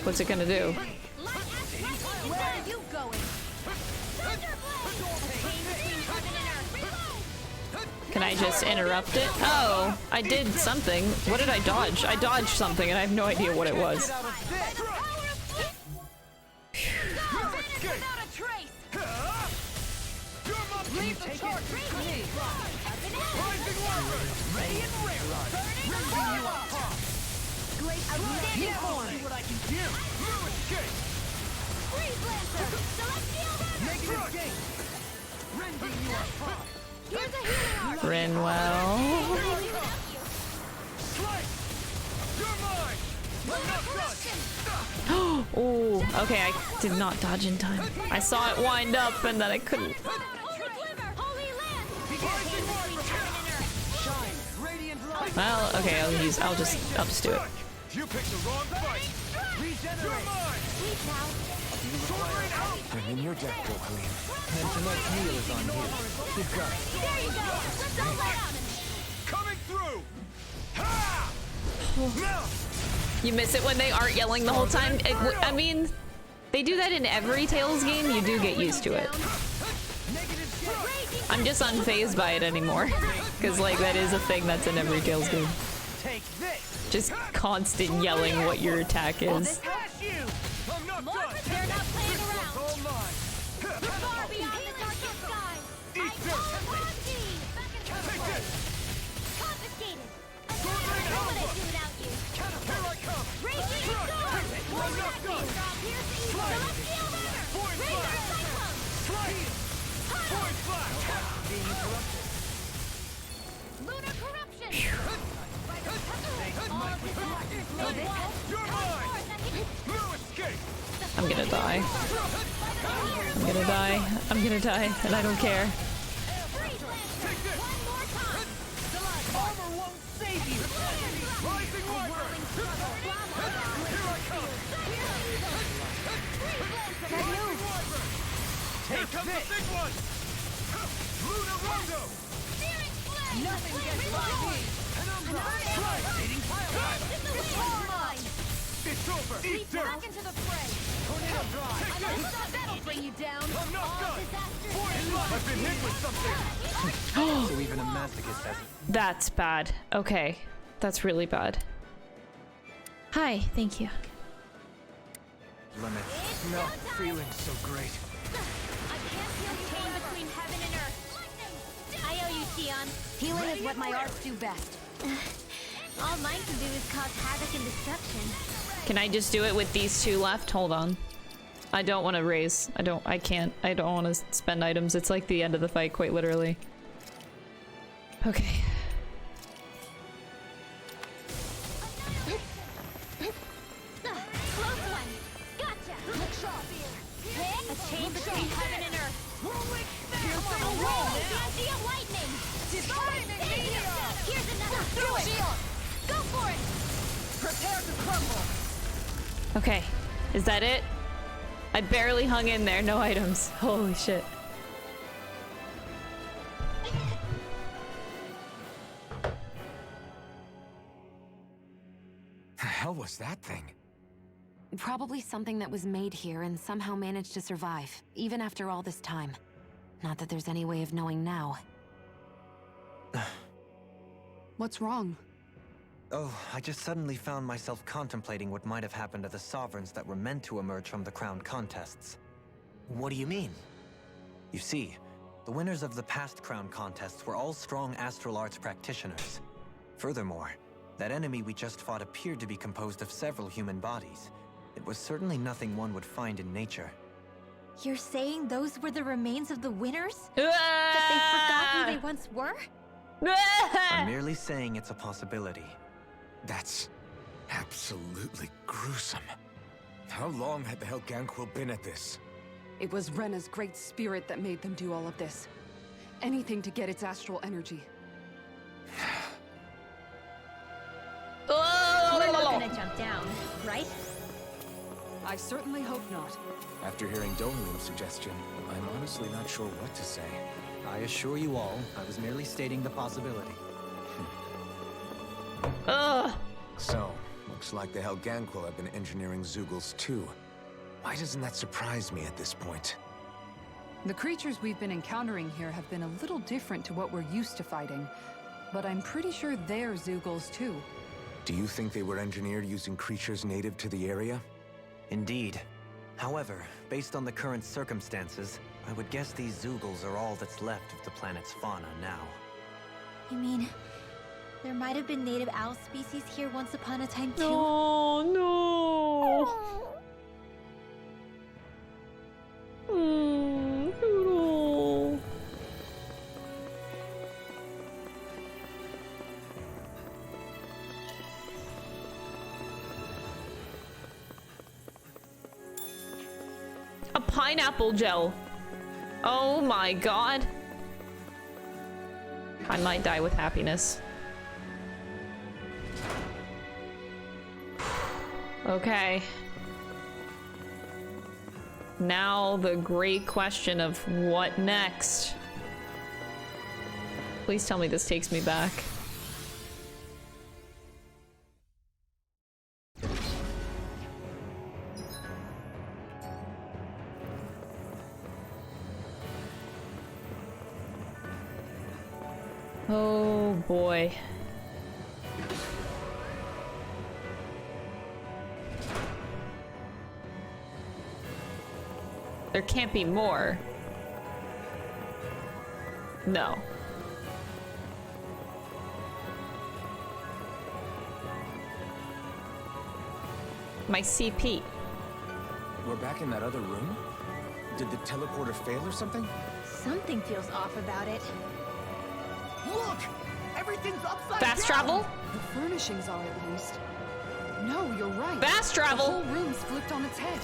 What's it gonna do? Where are you going? Can I just interrupt it? Oh, I did something. What did I dodge? I dodged something and I have no idea what it was. You take it. Rising lava. Ready and rare. Ripping you apart. Outstanding form! See what I can do. No escape. Freeze Lancer! Celestial Runner! Negative gate. Rending you apart. Here's a healing arc! Grinwell. Strike. You're mine. I'm not done. Oh, okay, I did not dodge in time. I saw it wind up and then I couldn't. Holy Glimmer! Holy Land! Shine. Radiant light. Well, okay, I'll just do it. You picked the wrong fight. Regenerate. You're mine. Sweet now! Soaring alpha. Bring in your deck, Dohalim. Antoinette's meal is on here. You've got it. There you go! Let's all lay on him! Coming through. Ha! Now. You miss it when they aren't yelling the whole time. I mean, they do that in every Tales game. You do get used to it. I'm just unfazed by it anymore. Because, like, that is a thing that's in every Tales game. Take this. Just constant yelling what your attack is. Pass you. I'm not More done. they're not playing around! All mine. Far beyond the darkest sky! I Eat call this. upon thee! Take this. Confiscated! Sword What rain would I alpha. do without you? Here I come. Raging storm! One not done. piercing celestial runner! Point Razor flash. cyclone! Strike. Point flash. Lunar corruption! All of this monster's made wall! You're mine. No escape. I'm gonna die. I'm I'm gonna die. I'm gonna die, and I don't care. Armor won't save you. Rising Wyvern. Here I come. Here comes the big one. Luna Rondo. Nothing gets by me. Penumbra. Devastating pile. It's over. Eat dirt. Back into the fray. Tornado drive. That'll bring you down. I'm not done. I've been hit with something. So even a masochist has That's bad. Okay. That's really bad. Hi, thank you. limits. No feeling so great. I can't feel the chain between heaven and earth. I owe you, Sion. Healing is what my arts do best. All mine can do is cause havoc and destruction. Can I just do it with these two left? Hold on. I don't want to raise. I don't want to spend items. It's like the end of the fight, quite literally. Okay. Close one. Gotcha. Look sharp. A chain between heaven and earth. A roll. Fancy of lightning. Here's another. Do it. Go for it. Prepare to crumble. Okay. Is that it? I barely hung in there. No items. Holy shit. The hell was that thing? Probably something that was made here and somehow managed to survive, even after all this time. Not that there's any way of knowing now. What's wrong? Oh, I just suddenly found myself contemplating what might have happened to the sovereigns that were meant to emerge from the crown contests. What do you mean? You see, the winners of the past crown contests were all strong astral arts practitioners. Furthermore, that enemy we just fought appeared to be composed of several human bodies. It was certainly nothing one would find in nature. You're saying those were the remains of the winners? That they forgot who they once were? I'm merely saying it's a possibility. That's absolutely gruesome. How long had the Helganquil been at this? It was Rena's great spirit that made them do all of this. Anything to get its astral energy. We're not gonna jump down, right? I certainly hope not. After hearing Dohulim's suggestion, I'm honestly not sure what to say. I assure you all, I was merely stating the possibility. Ugh. So, looks like the Helganquil have been engineering Zeugles too. Why doesn't that surprise me at this point? The creatures we've been encountering here have been a little different to what we're used to fighting, but I'm pretty sure they're Zeugles too. Do you think they were engineered using creatures native to the area? Indeed. However, based on the current circumstances, I would guess these Zeugles are all that's left of the planet's fauna now. You mean, there might have been native owl species here once upon a time too? Oh no. Poodle. A pineapple gel. Oh my god. I might die with happiness. Okay. Now the great question of what next? Please tell me this takes me back. Oh boy. There can't be more. No. My CP. We're back in that other room? Did the teleporter fail or something? Something feels off about it. Look! Everything's upside down! Fast travel? The furnishings are, at least. No, you're right. Fast travel? The whole room's flipped on its head.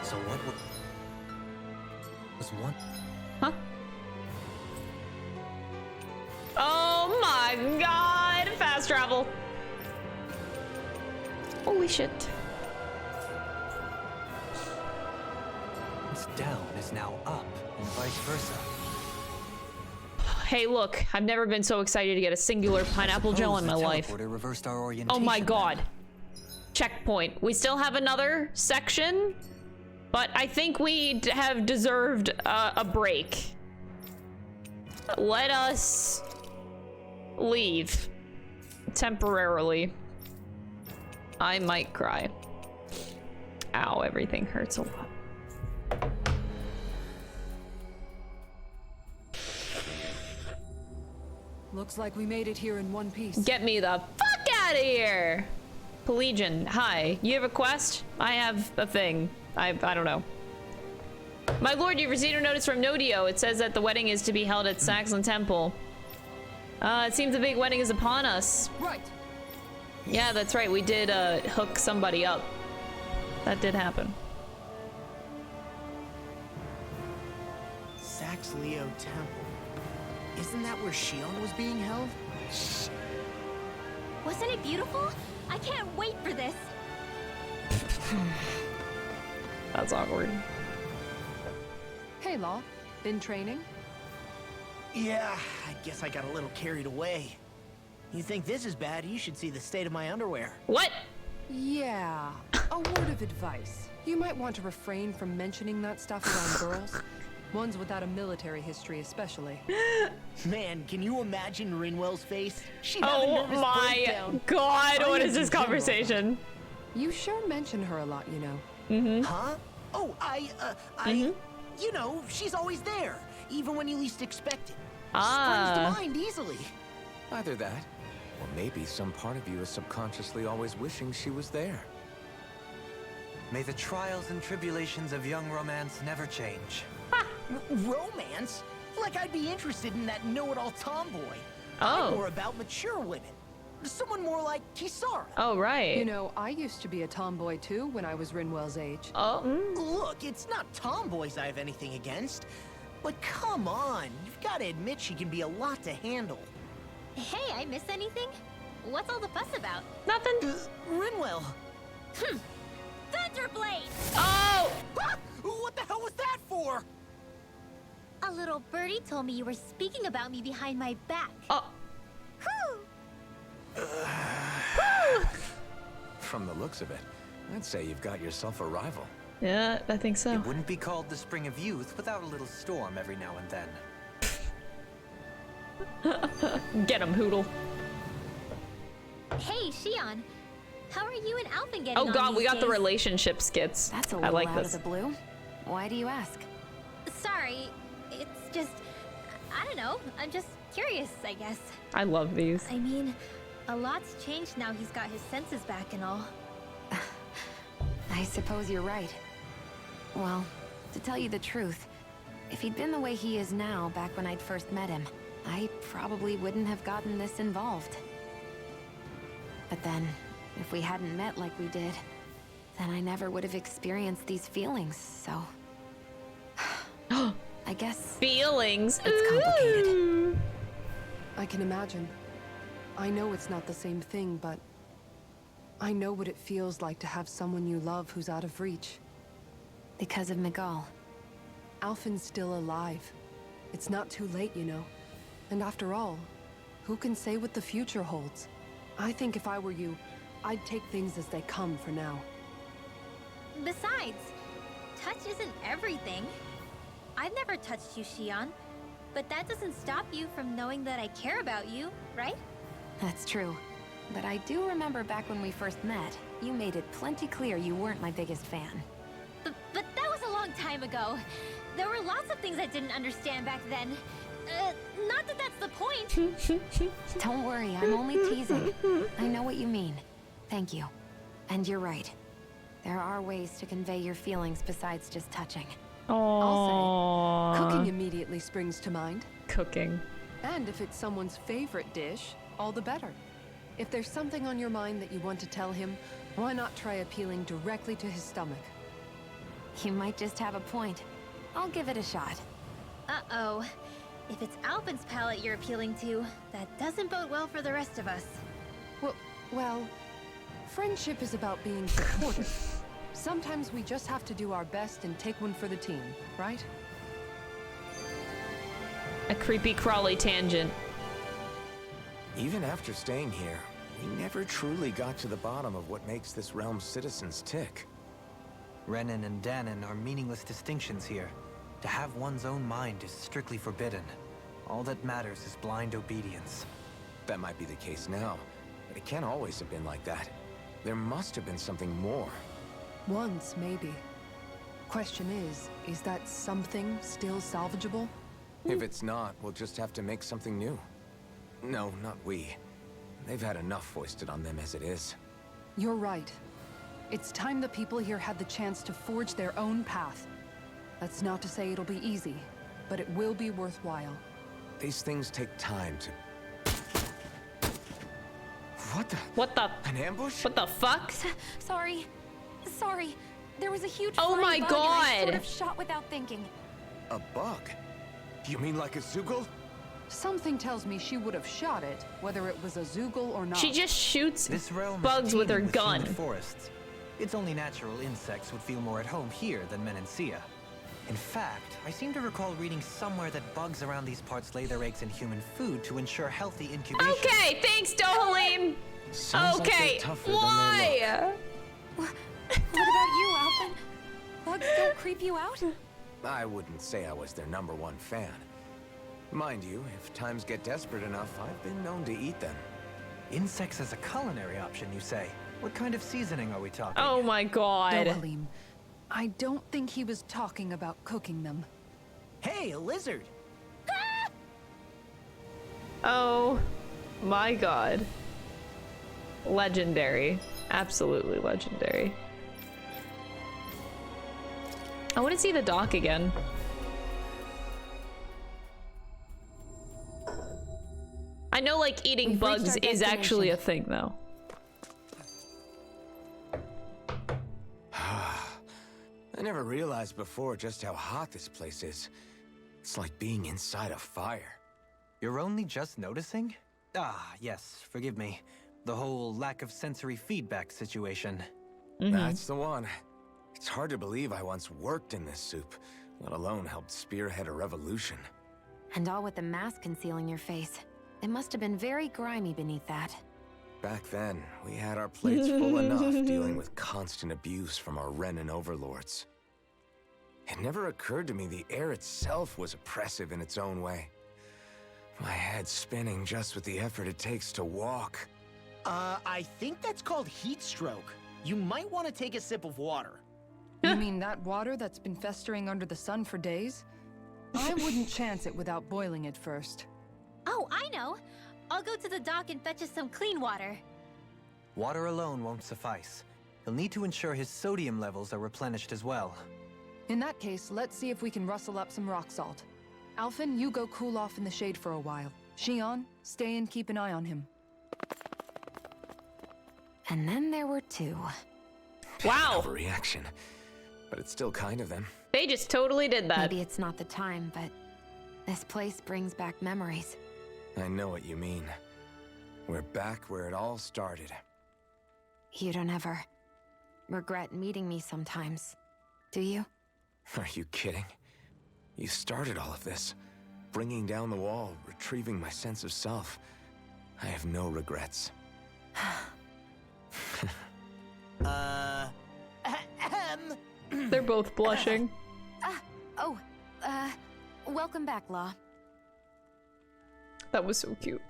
So what would... Was one. Huh? Oh my god! Fast travel. Holy shit. What's down is now up, and vice versa. Hey, look, I've never been so excited to get a singular pineapple gel in my life. Reversed our Oh orientation my then. god. Checkpoint. We still have another section, but I think we have deserved a break. Let us leave temporarily. I might cry. Ow, everything hurts a lot. Looks like we made it here in one piece. Get me the fuck out of here! Pelagian, hi. You have a quest? I have a thing. I don't know. My lord, you've received a notice from Nodio. It says that the wedding is to be held at Saxon Temple. It seems the big wedding is upon us. Right. Yeah, that's right. We did hook somebody up. That did happen. Saxleo Temple. Isn't that where Shion was being held? Wasn't it beautiful? I can't wait for this. That's awkward. Hey, Law. Been training? Yeah, I guess I got a little carried away. You think this is bad, you should see the state of my underwear. What? Yeah. A word of advice. You might want to refrain from mentioning that stuff around girls. Ones without a military history, especially. Man, can you imagine Rinwell's face? She'd have a Oh nervous my breakdown. god, I what am is this in general. conversation? You sure mention her a lot, you know. Mm-hmm. Huh? Oh, you know, she's always there, even when you least expect it. Springs to mind easily. Either that, or maybe some part of you is subconsciously always wishing she was there. May the trials and tribulations of young romance never change. Romance? Like I'd be interested in that know-it-all tomboy. Oh. I'm more about mature women. Someone more like Kisara. Oh, right. You know, I used to be a tomboy too when I was Rinwell's age. Oh. Look, it's not tomboys I have anything against. But come on, you've got to admit she can be a lot to handle. Hey, I miss anything? What's all the fuss about? Nothing. Rinwell. Thunderblade! Oh! Ah! What the hell was that for? A little birdie told me you were speaking about me behind my back. Oh. Whew. From the looks of it, I'd say you've got yourself a rival. Yeah, I think so. It wouldn't be called the Spring of Youth without a little storm every now and then. Get him, Hootle. Hey, Shion. How are you and Alphen getting Oh on god, we these got the days? relationship skits. That's a I little like out this. of the blue. Why do you ask? Sorry, it's just... I don't know. I'm just curious, I guess. I love these. I mean, a lot's changed now he's got his senses back and all. I suppose you're right. Well, to tell you the truth, if he'd been the way he is now back when I'd first met him, I probably wouldn't have gotten this involved. But then, if we hadn't met like we did, then I never would have experienced these feelings, so... I guess Feelings. it's complicated. Ooh. I can imagine. I know it's not the same thing, but... I know what it feels like to have someone you love who's out of reach. Because of Miguel. Alphen's still alive. It's not too late, you know. And after all, who can say what the future holds? I think if I were you, I'd take things as they come for now. Besides, touch isn't everything. I've never touched you, Shion. But that doesn't stop you from knowing that I care about you, right? That's true. But I do remember back when we first met, you made it plenty clear you weren't my biggest fan. But that was a long time ago. There were lots of things I didn't understand back then. Not that that's the point. Don't worry, I'm only teasing. I know what you mean. Thank you. And you're right. There are ways to convey your feelings besides just touching. I'll say, Aww. cooking immediately springs to mind. Cooking. And if it's someone's favorite dish, all the better. If there's something on your mind that you want to tell him, why not try appealing directly to his stomach? You might just have a point. I'll give it a shot. Uh-oh. If it's Alpin's palate you're appealing to, that doesn't bode well for the rest of us. Well, friendship is about being supportive. Sometimes we just have to do our best and take one for the team, right? A creepy crawly tangent. Even after staying here, we never truly got to the bottom of what makes this realm's citizens tick. Renan and Danon are meaningless distinctions here. To have one's own mind is strictly forbidden. All that matters is blind obedience. That might be the case now, but it can't always have been like that. There must have been something more. Once, maybe. Question is that something still salvageable? If it's not, we'll just have to make something new. No, not we. They've had enough foisted on them as it is. You're right. It's time the people here had the chance to forge their own path. That's not to say it'll be easy, but it will be worthwhile. These things take time to... What the? An ambush? What the fuck? Sorry. There was a huge Oh flying my bug and I sort God. of shot without thinking. A bug? You mean like a Zoogle? Something tells me she would have shot it, whether it was a Zoogle or not. She just shoots This realm bugs is with her teeming gun. humid forests. It's only natural insects would feel more at home here than Menancia. In fact, I seem to recall reading somewhere that bugs around these parts lay their eggs in human food to ensure healthy incubation. Okay, thanks, Dohalim. Sounds like Okay, they're tougher than they look. why? What about you, Alphen? Bugs don't creep you out? I wouldn't say I was their #1 fan. Mind you, if times get desperate enough, I've been known to eat them. Insects as a culinary option, you say? What kind of seasoning are we talking? Oh my God. Dohalim, I don't think he was talking about cooking them. Hey, a lizard! Oh my God. Legendary. Absolutely legendary. I want to see the dock again. I know, like, eating We've reached bugs our is actually a destination. thing, though. I never realized before just how hot this place is. It's like being inside a fire. You're only just noticing? Ah, yes, forgive me. The whole lack of sensory feedback situation. That's the one. It's hard to believe I once worked in this soup, let alone helped spearhead a revolution. And all with the mask concealing your face. It must have been very grimy beneath that. Back then, we had our plates full enough dealing with constant abuse from our Renan overlords. It never occurred to me the air itself was oppressive in its own way. My head spinning just with the effort it takes to walk. I think that's called heat stroke. You might want to take a sip of water. You mean that water that's been festering under the sun for days? I wouldn't chance it without boiling it first. Oh, I know! I'll go to the dock and fetch us some clean water. Water alone won't suffice. He'll need to ensure his sodium levels are replenished as well. In that case, let's see if we can rustle up some rock salt. Alphen, you go cool off in the shade for a while. Shion, stay and keep an eye on him. And then there were two. Wow. Overreaction. But it's still kind of them. They just totally did that. Maybe it's not the time, but this place brings back memories. I know what you mean. We're back where it all started. You don't ever regret meeting me sometimes, do you? Are you kidding? You started all of this. Bringing down the wall, retrieving my sense of self. I have no regrets. They're both blushing. Welcome back, Law. That was so cute.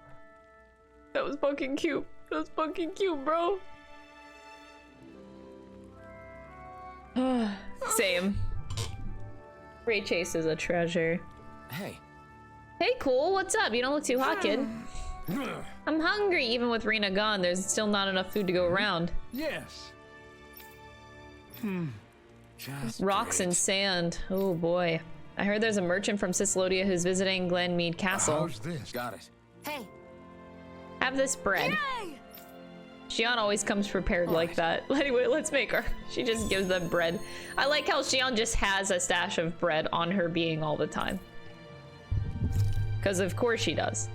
That was fucking cute. That was fucking cute, bro. Same. Ray Chase is a treasure. Hey. Hey, cool. What's up? You don't look too hot, kid. I'm hungry. Even with Rena gone, there's still not enough food to go around. Yes. Just Rocks and sand. Oh boy. I heard there's a merchant from Ciclodia who's visiting Glenmead Castle. How's this? Got it. Hey, Have this bread. Shion always comes prepared like that. Anyway, let's make her. She just gives them bread. I like how Shion just has a stash of bread on her being all the time. Because of course she does.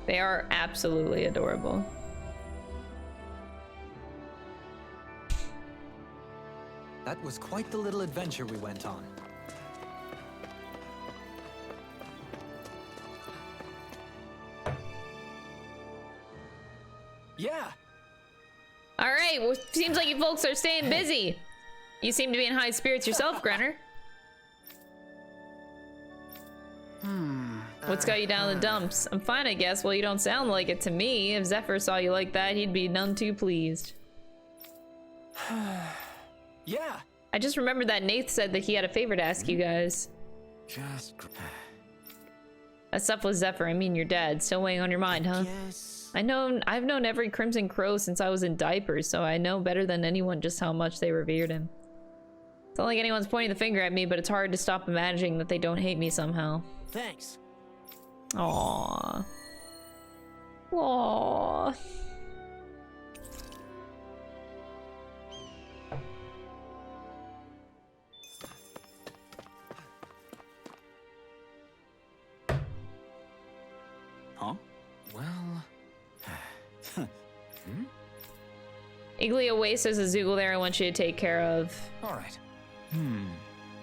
They are absolutely adorable. That was quite the little adventure we went on. Yeah. All right, well, seems like you folks are staying busy. You seem to be in high spirits yourself, Grenner. What's got you down in the dumps? I'm fine, I guess. Well, you don't sound like it to me. If Zephyr saw you like that, he'd be none too pleased. Yeah. I just remembered that Nath said that he had a favor to ask you guys. Just... That stuff with Zephyr, I mean your dad, still weighing on your mind, huh? Yes. I've known every Crimson Crow since I was in diapers, so I know better than anyone just how much they revered him. It's not like anyone's pointing the finger at me, but it's hard to stop imagining that they don't hate me somehow. Thanks. Aww. Aww. Huh? Well... Iglia Waste has a Zoogle there I want you to take care of. Alright.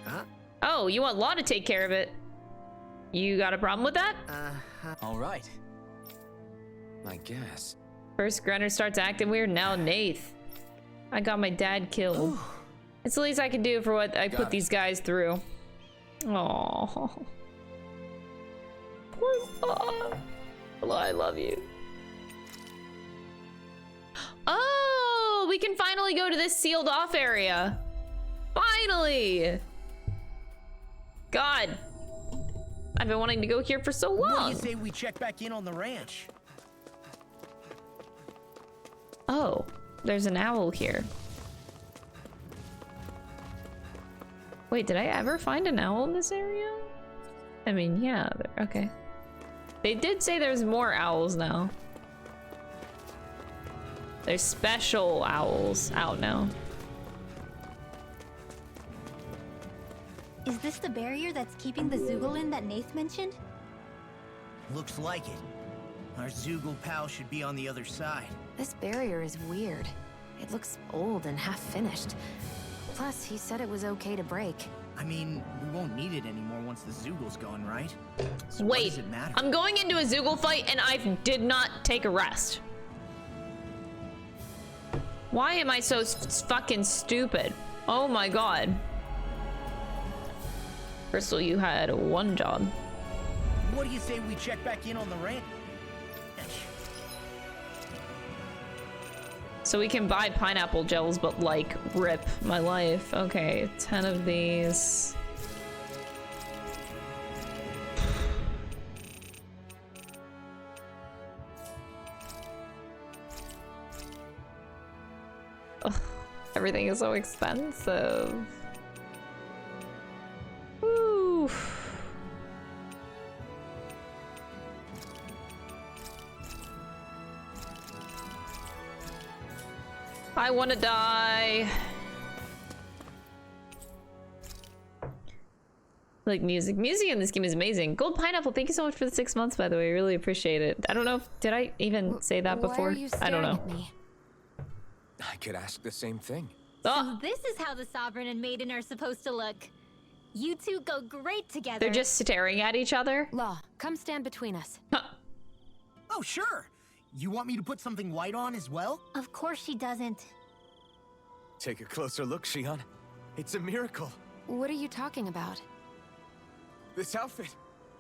Huh? Oh, you want Law to take care of it? You got a problem with that? All right. I guess. First Grenner starts acting weird, now Nath. I got my dad killed. It's the least I can do for what I put these guys through. Aww. Poor Law. Law, I love you. Oh, we can finally go to this sealed off area. Finally! God. I've been wanting to go here for so long. What do you say we check back in on the ranch? Oh, there's an owl here. Wait, did I ever find an owl in this area? I mean, yeah, okay. They did say there's more owls now. There's special owls out now. Is this the barrier that's keeping the Zoogle in that Nath mentioned? Looks like it. Our Zoogle pal should be on the other side. This barrier is weird. It looks old and half-finished. Plus, he said it was okay to break. I mean, we won't need it anymore once the Zoogle's gone, right? So what Wait, does it matter? I'm going into a Zoogle fight and I did not take a rest. Why am I so fucking stupid? Oh my god. Crystal, you had one job. What do you say we check back in on the ranch? So we can buy pineapple gels, but like, rip my life. Okay, 10 of these. Ugh, everything is so expensive. Woo. I want to die. Like music. Music in this game is amazing. Gold Pineapple, thank you so much for the 6 months, by the way. I really appreciate it. I don't know, did I even say that before? Why are you I don't know. staring at me? I could ask the same thing. Oh, So this is how the Sovereign and Maiden are supposed to look. You two go great together. they're just staring at each other. Law, come stand between us. Oh, sure. You want me to put something white on as well? Of course she doesn't. Take a closer look, Shion. It's a miracle. What are you talking about? This outfit,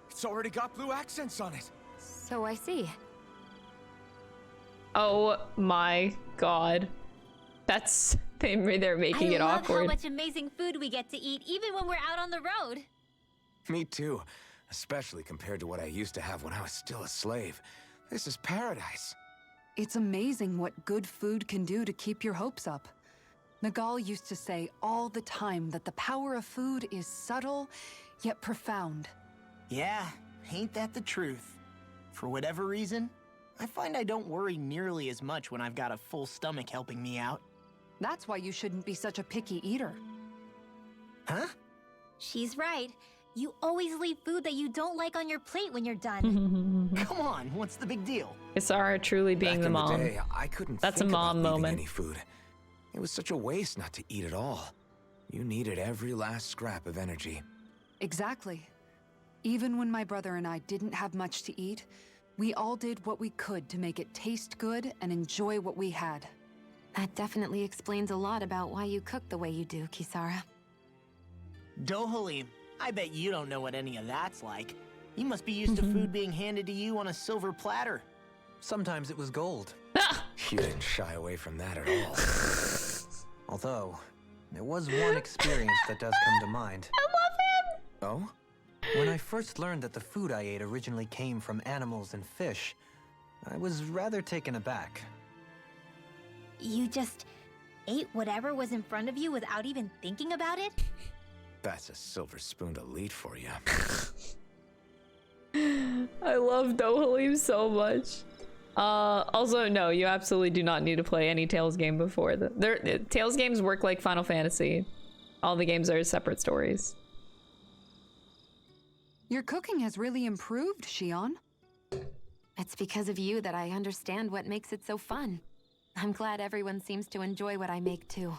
it's already got blue accents on it. So I see. Oh my god. That's, they're making it I love awkward. how much amazing food we get to eat even when we're out on the road. Me too. Especially compared to what I used to have when I was still a slave. This is paradise. It's amazing what good food can do to keep your hopes up. Nagal used to say all the time that the power of food is subtle, yet profound. Yeah, ain't that the truth? For whatever reason, I find I don't worry nearly as much when I've got a full stomach helping me out. That's why you shouldn't be such a picky eater. Huh? She's right. You always leave food that you don't like on your plate when you're done. Come on, what's the big deal? Kisara truly being Back the in mom. the day, I couldn't That's think a mom about leaving moment. any food. It was such a waste not to eat at all. You needed every last scrap of energy. Exactly. Even when my brother and I didn't have much to eat, we all did what we could to make it taste good and enjoy what we had. That definitely explains a lot about why you cook the way you do, Kisara. Dohalim, I bet you don't know what any of that's like. You must be used to food being handed to you on a silver platter. Sometimes it was gold. You didn't shy away from that at all. Although, there was one experience that does come to mind. Oh? When I first learned that the food I ate originally came from animals and fish, I was rather taken aback. You just ate whatever was in front of you without even thinking about it? That's a silver spoon elite for you. I love Dohalim so much. Also, no, you absolutely do not need to play any Tales game before. Tales games work like Final Fantasy. All the games are separate stories. Your cooking has really improved, Shion. It's because of you that I understand what makes it so fun. I'm glad everyone seems to enjoy what I make too.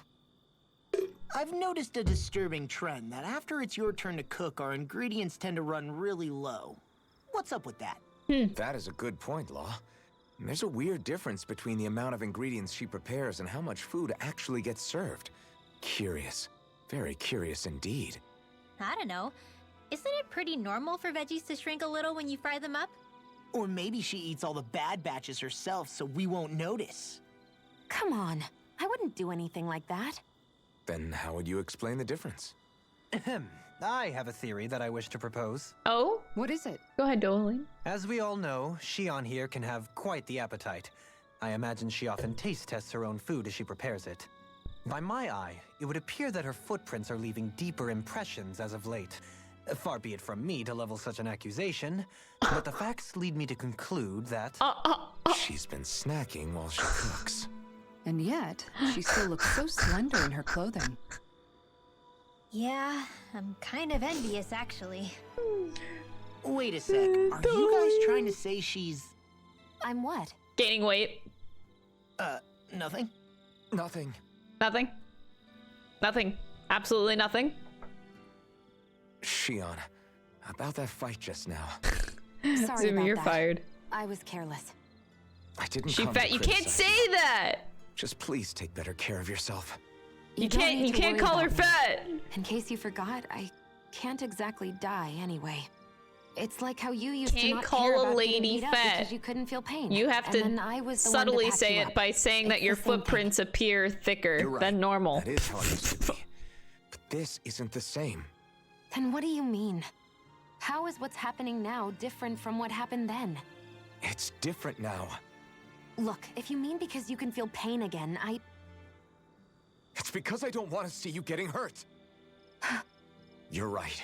I've noticed a disturbing trend that after it's your turn to cook, our ingredients tend to run really low. What's up with that? That is a good point, Law. There's a weird difference between the amount of ingredients she prepares and how much food actually gets served. Curious. Very curious indeed. I don't know. Isn't it pretty normal for veggies to shrink a little when you fry them up? Or maybe she eats all the bad batches herself so we won't notice. Come on, I wouldn't do anything like that. Then how would you explain the difference? Ahem. I have a theory that I wish to propose. Oh? What is it? Go ahead, Dohalim. As we all know, Shion here can have quite the appetite. I imagine she often taste tests her own food as she prepares it. By my eye, it would appear that her footprints are leaving deeper impressions as of late. Far be it from me to level such an accusation, but the facts lead me to conclude that... She's been snacking while she cooks. And yet, she still looks so slender in her clothing. Yeah, I'm kind of envious, actually. Wait a sec, are you guys trying to say she's... I'm what? Gaining weight. Nothing? Nothing. Nothing. Nothing. Absolutely nothing. Shion, about that fight just now. Sorry Zumi, about you're that. fired. I was careless. I didn't She come fat. to You can't criticize say that. Just please take better care of yourself. You don't can't. need You to can't worry call her about me. fat. In case you forgot, I can't exactly die anyway. It's like how you used to Can't not call care a about lady getting beat up fat. because you couldn't feel pain. You have And to then I was the one to subtly patch say you it up. by saying that It's your the same thing. footprints appear thicker You're right. than normal. That is how it used to be. But this isn't the same. Then what do you mean? How is what's happening now different from what happened then? It's different now. Look, if you mean because you can feel pain again, It's because I don't want to see you getting hurt. You're right.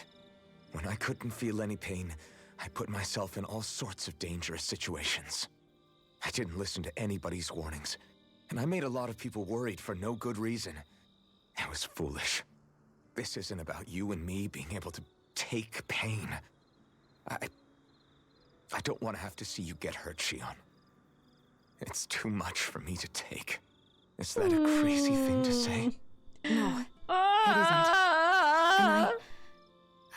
When I couldn't feel any pain, I put myself in all sorts of dangerous situations. I didn't listen to anybody's warnings, and I made a lot of people worried for no good reason. It was foolish. This isn't about you and me being able to take pain. I don't want to have to see you get hurt, Shion. It's too much for me to take. Is that a crazy thing to say? no. Ah!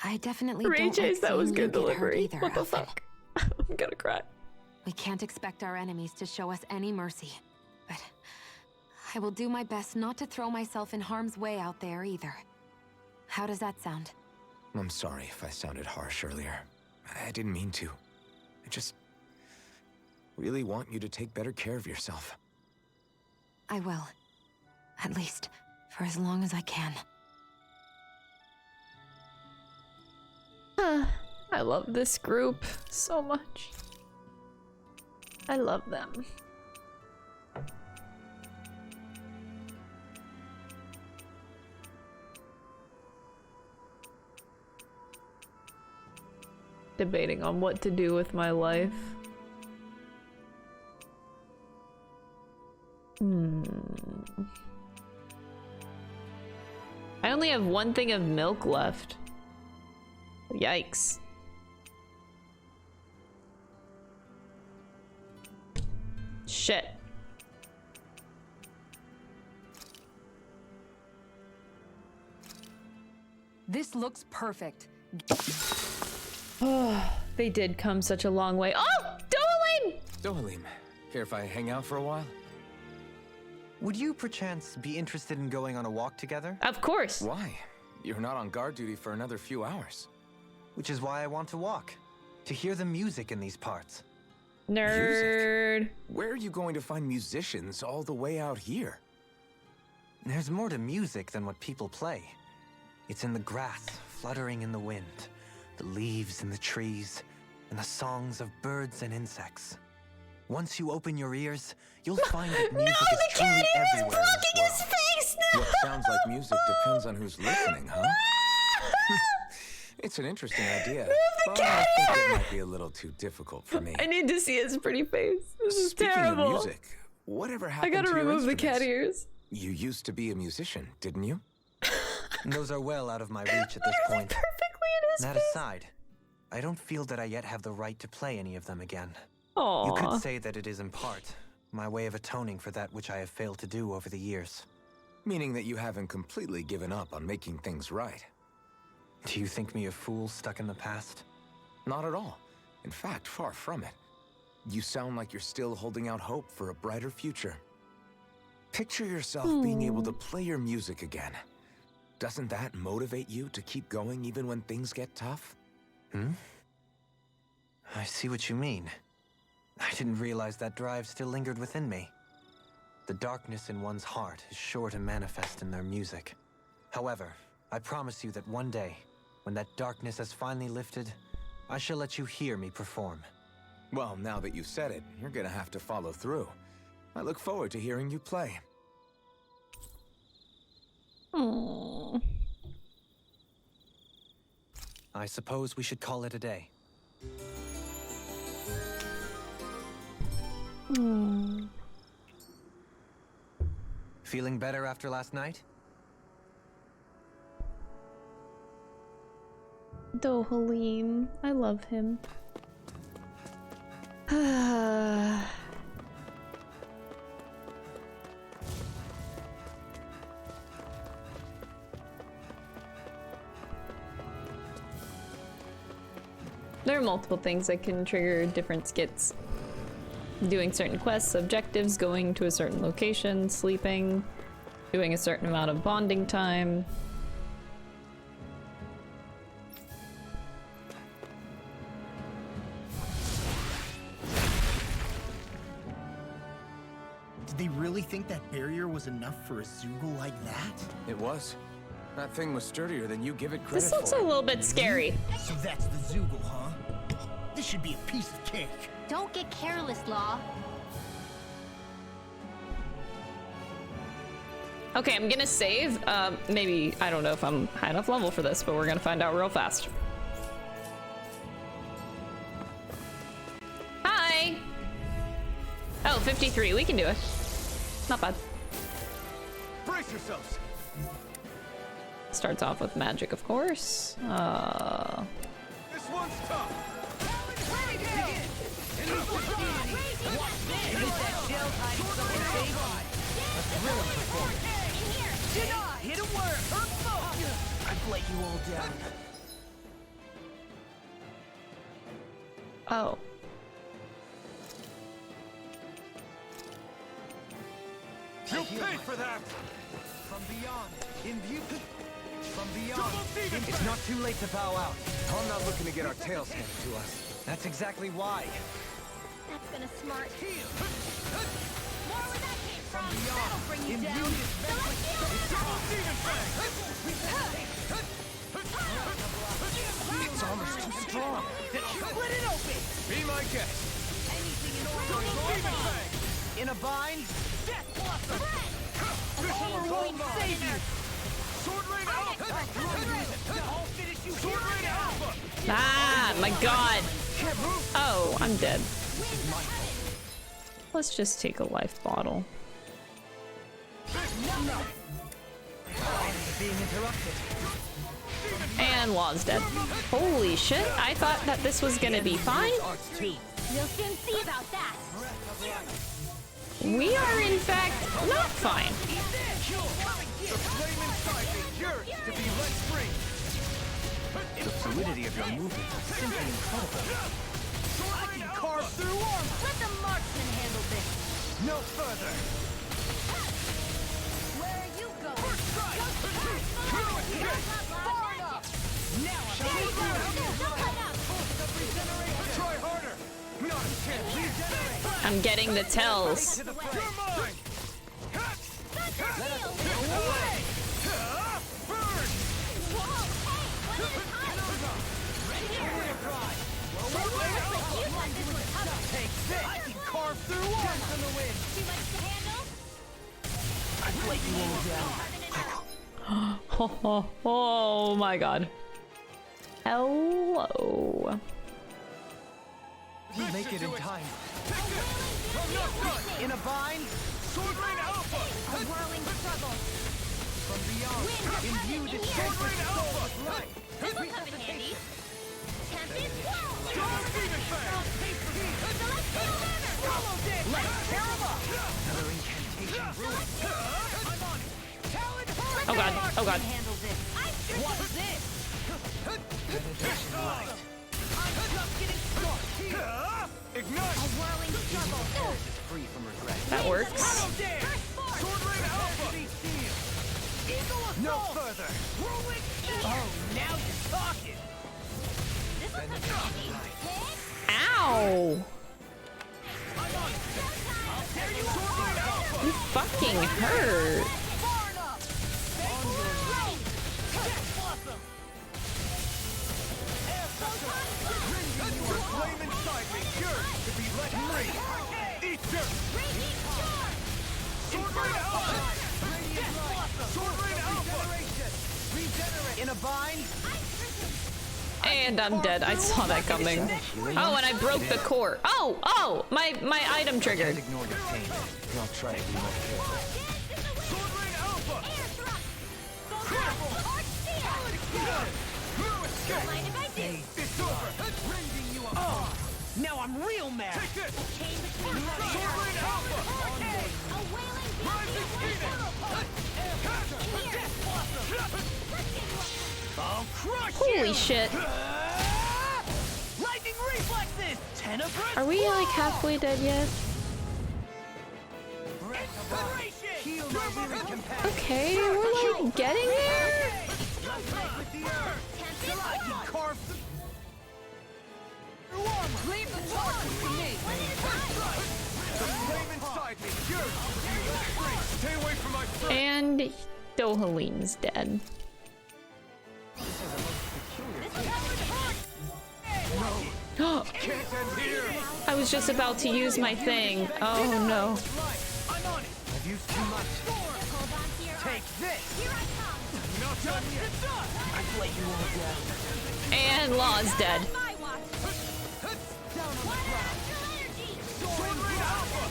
I definitely Ray don't like Chase, that was seeing you good get hurt delivery. either, What the Alfred. fuck? I'm gonna cry. We can't expect our enemies to show us any mercy. But I will do my best not to throw myself in harm's way out there either. How does that sound? I'm sorry if I sounded harsh earlier. I didn't mean to. I just really want you to take better care of yourself. I will. At least, for as long as I can. I love this group so much. I love them. Debating on what to do with my life. I only have one thing of milk left. Yikes. Shit. This looks perfect. Oh, they did come such a long way. Oh, Dohalim! Dohalim, care if I hang out for a while? Would you perchance be interested in going on a walk together? Of course. Why? You're not on guard duty for another few hours. Which is why I want to walk. To hear the music in these parts. Nerd. Music? Where are you going to find musicians all the way out here? There's more to music than what people play. It's in the grass, fluttering in the wind, the leaves in the trees, and the songs of birds and insects. Once you open your ears, you'll find that music is truly everywhere in this world. Face now. What sounds like music depends on who's listening, huh? It's an interesting idea, but I think it might be a little too difficult for me. I need to see his pretty face. This is Speaking terrible. of music, whatever I happened gotta to your remove the cat instruments? ears. You used to be a musician, didn't you? Those are well out of my reach at this point. Perfectly in his That face. aside, I don't feel that I yet have the right to play any of them again. Aww. You could say that it is in part my way of atoning for that which I have failed to do over the years. Meaning that you haven't completely given up on making things right. Do you think me a fool stuck in the past? Not at all. In fact, far from it. You sound like you're still holding out hope for a brighter future. Picture yourself being able to play your music again. Doesn't that motivate you to keep going even when things get tough? I see what you mean. I didn't realize that drive still lingered within me. The darkness in one's heart is sure to manifest in their music. However, I promise you that one day, when that darkness has finally lifted, I shall let you hear me perform. Well, now that you've said it, you're gonna have to follow through. I look forward to hearing you play. Aww. I suppose we should call it a day. Feeling better after last night? Dohalim. I love him. There are multiple things that can trigger different skits. Doing certain quests, objectives, going to a certain location, sleeping, doing a certain amount of bonding time. Did they really think that barrier was enough for a Zoogle like that? It was. That thing was sturdier than you give it credit This looks for. a little bit scary. So that's the Zoogle, huh? This should be a piece of cake. Don't get careless, Law. Okay, I'm gonna save. Maybe, I don't know if I'm high enough level for this, but we're gonna find out real fast. Hi! Oh, 53, we can do it. Not bad. Brace yourselves. Starts off with magic, of course. This one's tough. Hit a word! I've let you all down. Oh. You'll pay for that. From beyond, in view. From beyond. Double demon It's not too late to bow out. I'm not looking to get our tails handed to us. That's exactly why. That's been a smart. More where that came from. That'll bring you down. It's almost too strong. Split it open! Be my guest. Anything in order. Demon In a bind? Death blossom! This Power won't save you! Sword Rain Alpha! I'll finish you. Sword Rain Alpha! Ah, my god. Oh, I'm dead. Let's just take a life bottle. Being interrupted. And Law's dead. Holy shit, I thought that this was gonna be fine. You'll soon see about that. We are in fact not fine. The flame inside me yearns to be let free. The fluidity of your movement is simply incredible. I can carve through armor. Let the marksman handle this. No further. Where are you going? First strike. Far enough. Now Try harder. Not a chance. Regenerate. I'm getting the tells. To the front. You're mine. Burn. Take this. I can carve through armor in the wind. Too much to handle? I've let you all down. Oh my god. Hello. We make it in time. In a bind. Sword Rain Alpha. A whirling struggle. From beyond. Imbue this sword with soul with light. This will come in handy. Tempest Swirl! Storm Demon Fang. Let's tear him up. Another incantation. I'm on it. Talon Hurricane. Oh god, oh god. Handle this. What's this? Benediction light. I'm just getting started. Ignite. A whirling struggle. Free from regret. That works. Auto dare. Sword Rain Alpha. Eagle Assault. No further. Whirling Ear. Oh, now you're talking. This will come in handy. Ow! I'm on it. I'll tear you up. Sword Rain Alpha. You fucking hurt. Far enough. On your way. Death Blossom. Air pressure. The flame inside me yearns to be let free. Eat dirt. Sword Rain Alpha. Death Blossom. Sword Rain Alpha. Regenerate. In a bind. And I'm dead. I saw that coming. Oh, and I broke the core. Oh, my item triggered. Ignore your pain. I'll try to be more careful. Sword Rain Alpha. Crapple. No escape. Mind if I do? It's over. Rending you apart. Now I'm real mad. Take this. Chain between the Sword Rain Alpha. A wailing Rising Phoenix. Death Blossom. I'll crush you. Holy shit. Lightning reflexes. Tenebrous. Are we like halfway dead yet? Federation. Heal my weary companion. Okay, we're like getting there. With the earth. Till I can carve through armor. Leave the torches to me. The flame inside me yearns to be let free. Stay away from my friend. And Dohaline's dead. Can't end here. I was just about to use my thing. Oh no. I'm on it. I've used too much. Take this. Here I come. Not done yet. I've let you all down. And Law's dead. My watch. Down on the ground. Energy. Sword Rain Alpha.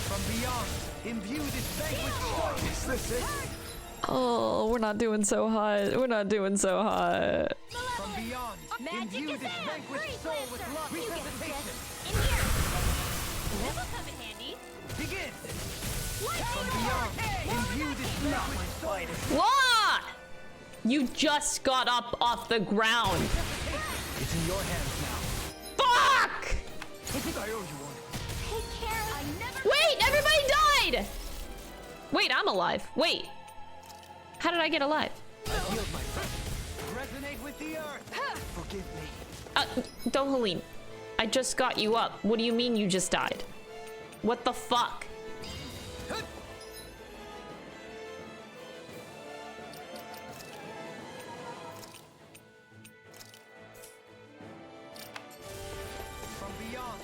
From beyond, imbue this vanquished soul. Is this it? Oh, we're not doing so hot. We're not doing so hot. From beyond, Magic imbue is this in. vanquished soul with love. You get Resuscitation. this. In here. This will come in handy. Begin. From beyond, imbue this vanquished soul. Law! You just got up off the ground. It's in your hands now. Fuck! I think I owe you one. Take care. I never. Wait, everybody died! Wait, I'm alive. Wait. How did I get alive? I healed myself. Resonate with the earth. Forgive me. Dohaline, I just got you up. What do you mean you just died? What the fuck? From beyond,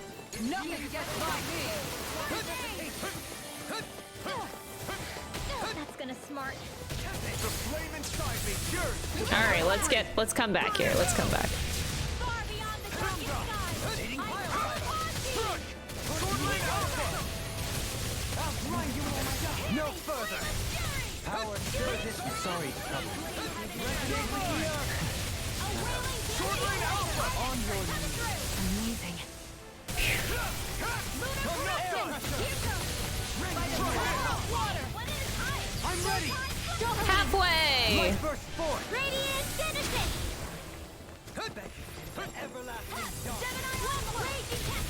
Nothing gets by me. That's gonna smart. The flame inside me, yours. All right, let's come back here. Let's come back. Far beyond the darkest skies. Swordling Alpha. I'll grind you all my God. No further. Power surges. Sorry to trouble. Resonate with the earth. Swordling Alpha. On your knees. Amazing. I'm ready. Halfway. Burst forth. Radiant citizen. Everlasting dark.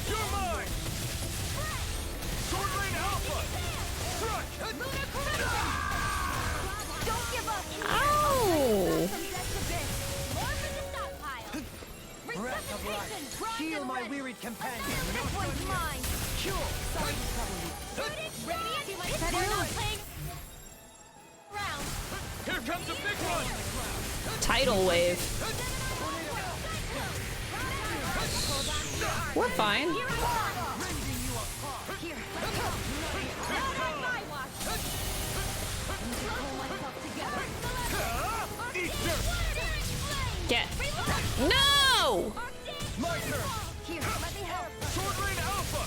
You're mine. Swordling Alpha. Strike. Don't give up. Ow! Breath of life. Heal my wearied companion. This one's mine. Cure. Sorry to trouble you. Radiant, we're not playing around. Here comes a big one. Tidal wave. We're fine. Get. No! My turn. Swordling Alpha.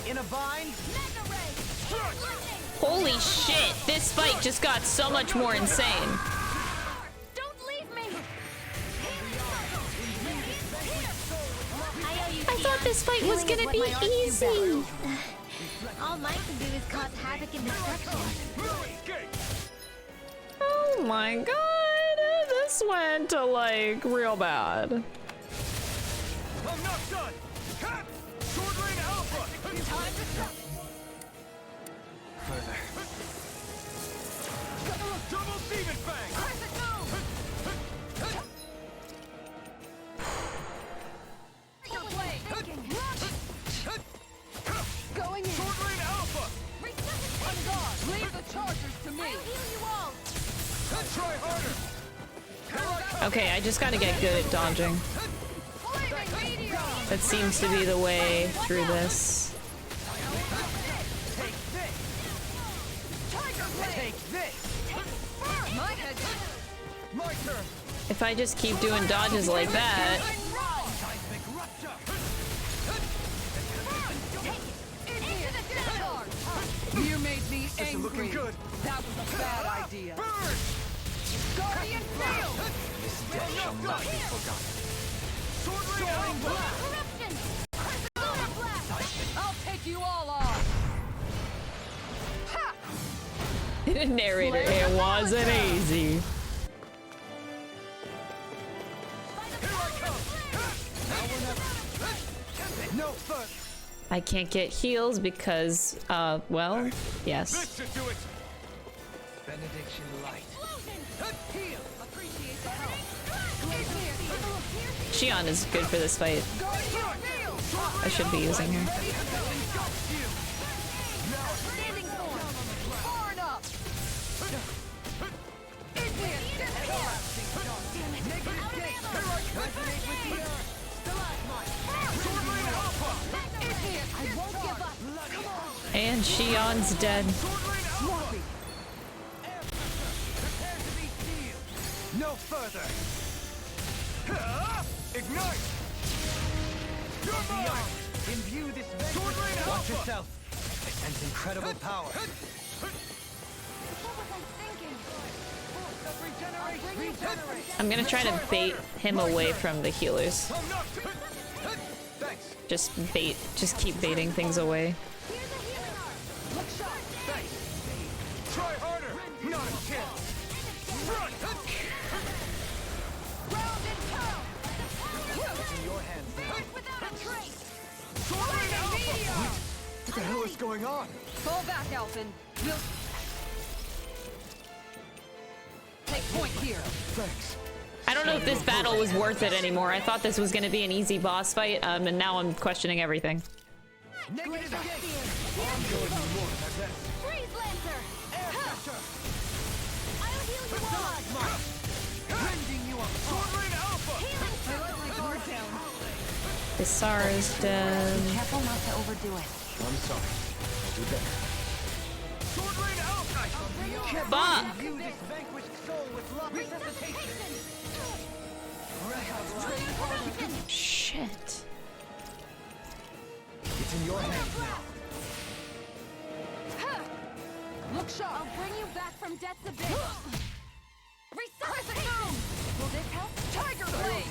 In a bind. Strike. Holy shit! This fight just got so much more insane. Don't leave me. I thought this fight was gonna be easy. All mine can do is cause havoc and destruction. Oh my god, this went like real bad. I'm not done. Cut. Swordling Alpha. Time to stop. Further. Double Demon Fang. Going in. Swordling Alpha. On guard. Leave the chargers to me. I'll heal you all. Try harder. Okay, I just gotta get good at dodging. That seems to be the way through this. Take this. My head. My turn. If I just keep doing dodges like that, Seismic rupture. You made me This is angry. looking good. That was a bad idea. Burn. Guardian field. This death shall not be forgotten. Swordling Alpha. I'll take you all on. Ha! narrator, it wasn't easy. Here I come. Now or never. No further. I can't get heals because, well, yes. This should do it. Benediction light. Heal. Appreciate the help. Shion is good for this fight. I should be using her. Standing storm. Far enough. I won't give up. And Shion's dead. No further. Ignite. You're mine. Imbue this vengeance. Watch yourself. I sense incredible power. What was I thinking? Regenerate. I'm gonna try to bait him away from the healers. I'm not. Thanks. Just keep baiting things away. Try harder. Not a chance. Run. It's in your hands now. Swordling Alpha. What the hell is going on? Fall back, Alphen. We'll take point here. Thanks. I don't know if this battle was worth it anymore. I thought this was gonna be an easy boss fight, and now I'm questioning everything. Negative gate. I'm going more than this. Freeze Lancer! Air pressure. I'll heal you all! Bending you up. Swordling Alpha. Isara is dead. Careful not to overdo it. I'm sorry. I'll do better. Fuck! Imbue this vanquished soul with love. Resuscitation. Shit. It's in your hands now. Look sharp! I'll bring you back from death's abyss. Resuscitation! Will this help? Tiger Blade!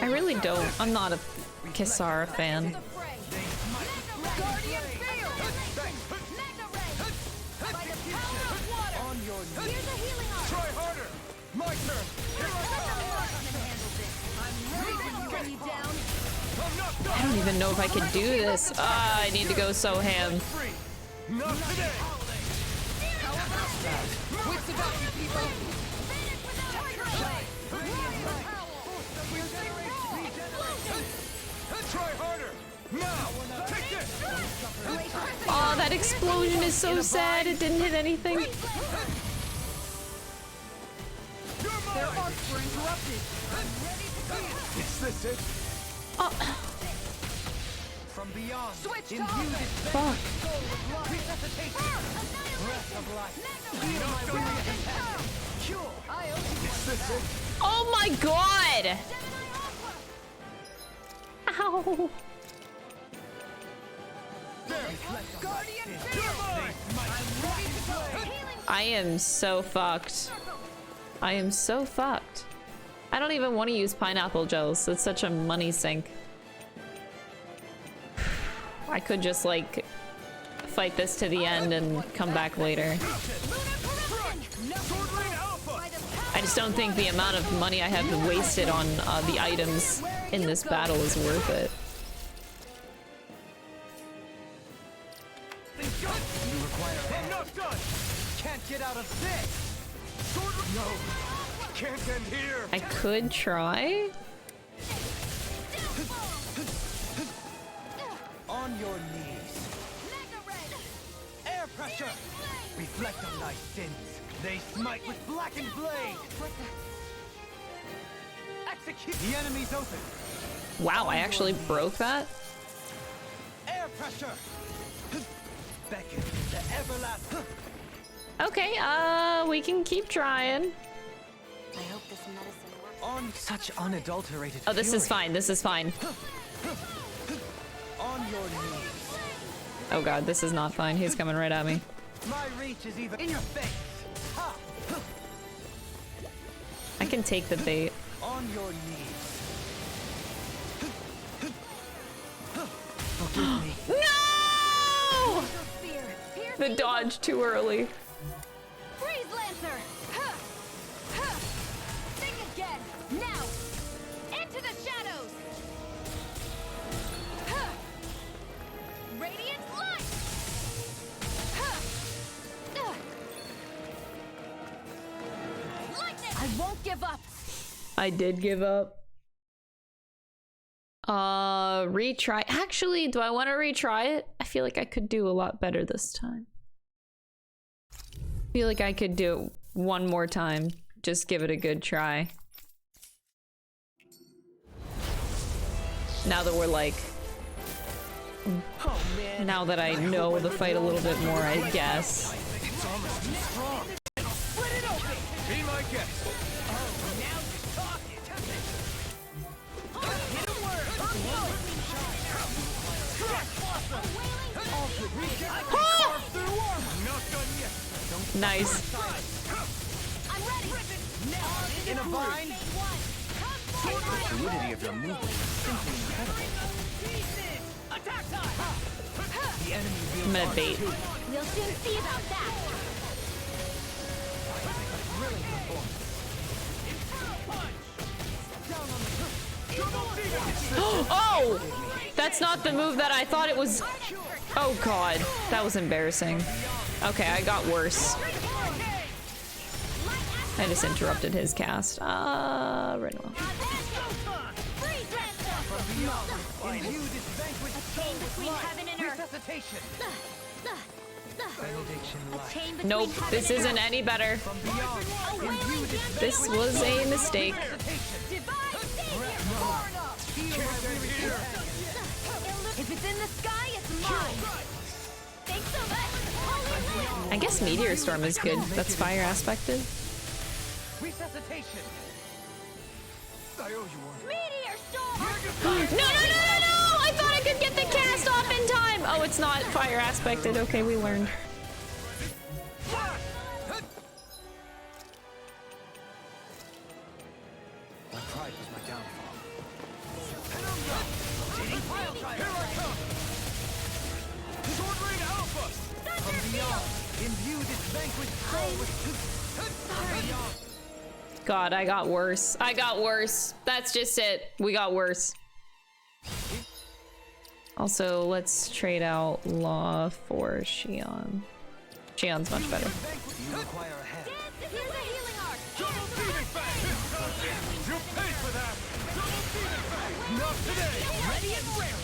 I really don't. I'm not a Kisara fan. Guardian Field! On your knees. Try harder. My turn. Here I don't even know if I can do this. Ah, I need to go so ham. free. Not today. Wits about you, people! Try harder. Now. Take this. Oh, that explosion is so sad. It didn't hit anything. Their arcs were interrupted. Is this it? Oh, From beyond. Switch Imbue to this fuck. soul with love. Resuscitation. Breath of life. Cure. Is this it? Oh my god! Ow. Guardian I am so fucked. I am so fucked. I don't even want to use pineapple gels. It's such a money sink. I could just like fight this to the end and come back later. I just don't think the amount of money I have wasted on the items in this battle is worth it. You require enough done. Can't get out of this. Sword. No. Can't end here. I could try. On your knees. Air pressure. Reflect on thy sins. They smite with blackened blade. Execute. The enemy's open. Wow, I actually broke that. Air pressure. Beckon the everlasting. Okay, we can keep trying. I hope this medicine works. On Such unadulterated Oh, this is fury. fine. This is fine. on your knees. Oh god, this is not fine. He's coming right at me. My reach is even in your face. Ha! I can take the bait. On your knees. Forgive me. No! The dodge too early. Freeze Lancer! Huh. Huh. Think again! Now! Into the shadows! Huh. Radiant light! Huh. Lightning! I won't give up! I did give up. Retry. Actually, do I want to retry it? I feel like I could do a lot better this time. I feel like I could do it one more time. Just give it a good try. Now that we're like... Oh man. Now that I know the fight a little bit more, I guess. It's almost too strong. Split it open. Be my guest. Oh, now you're talking. Hit a word. Nice. I'm ready! In a vine. The fluidity of your movement is simply incredible. Attack time. The enemy I'm gonna bait. We'll soon see about that! Oh! That's not the move that I thought it was. Oh god, that was embarrassing. Okay, I got worse. I just interrupted his cast. Renwa. Imbue this vanquished soul with between life. heaven and earth. Resuscitation. Benediction A light. chain between Nope, heaven this and isn't earth. any better. From beyond. Imbue this This was a mistake. Divine Savior! Can't end here. If it's in the sky, it's mine. Thanks so much. Holy Land. I guess Meteor Storm is good. That's fire aspected. Resuscitation. I owe you one. Meteor Storm. No! I thought I could get the cast off in time! Oh, it's not fire aspected. Okay, we learned. My pride was my downfall. Here I come! Sword Rain Alpha! From beyond, imbue this vanquished soul with... God, I got worse. I got worse. That's just it. We got worse. Also, let's trade out Law for Xion. Xion's much better. You require a head. Here's a healing art. Double Demon Fang! You paid for that! Double Demon Fang! Not today! Ready and rare.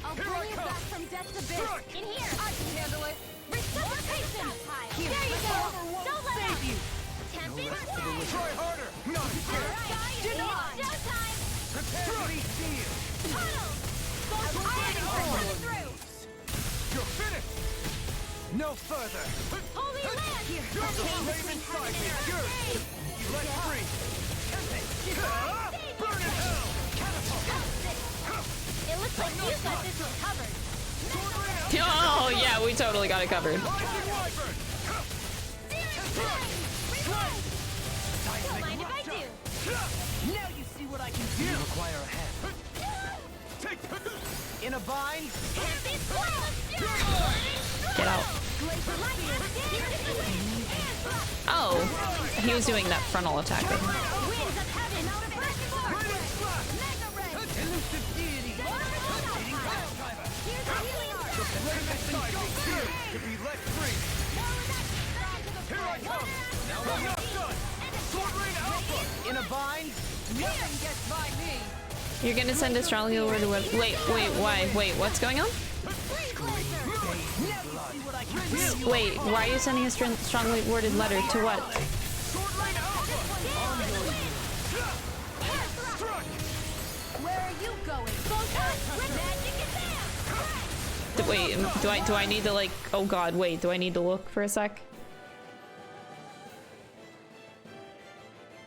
I'll Here bring I you come. back from death's abyss. Strike. In here. I can handle it. Resuscitation. Here you go. Don't let up. Tempting fire. Try harder! Not again! It's showtime. Prepare to be sealed! Puddle. You're finished! No further! Holy Land. Here. You're the flame inside me! You're... Let free! Burn in hell! It looks like you got this one covered. Oh, yeah, we totally got it covered. Don't mind if I do. Now you see what I can do. You require a head. Take... In a bind. Get out. Oh, he was doing that frontal attack. Winds of heaven out of Elusive deity. Here's a healing art. To be let free! Here I come! Now I'm not done! Sword Rain Alpha! In a bind. Nothing gets by me. You're gonna send a strongly worded web. Wait, why? Wait, what's going on? Now you see what I can do. Wait, why are you sending a strongly worded letter to what? Sword Rain Alpha! Struck! Where are you going? Magic is there. Wait, do I need to like? Oh God, wait, do I need to look for a sec?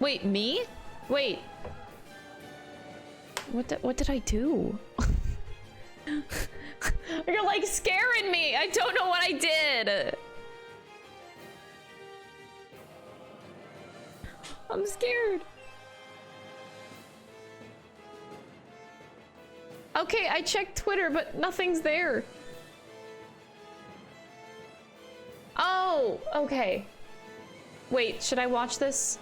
Wait, me? Wait. What did I do? You're like scaring me. I don't know what I did. I'm scared. Okay, I checked Twitter, but nothing's there. Oh, okay. Wait, should I watch this?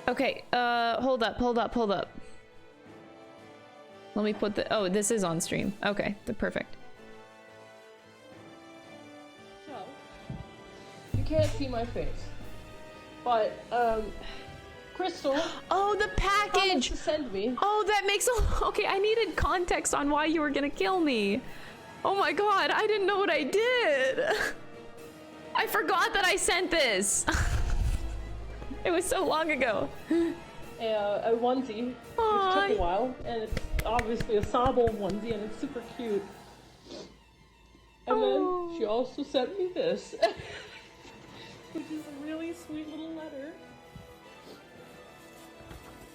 Okay, hold up. Let me put the, oh, this is on stream. Okay, perfect. So, you can't see my face, but, Crystal. Oh, the package! To send me. Oh, that makes a, okay, I needed context on why you were gonna kill me. Oh my God, I didn't know what I did. I forgot that I sent this. It was so long ago. A onesie, which took a while, and it's obviously a Sable onesie, and it's super cute. And then she also sent me this, which is a really sweet little letter.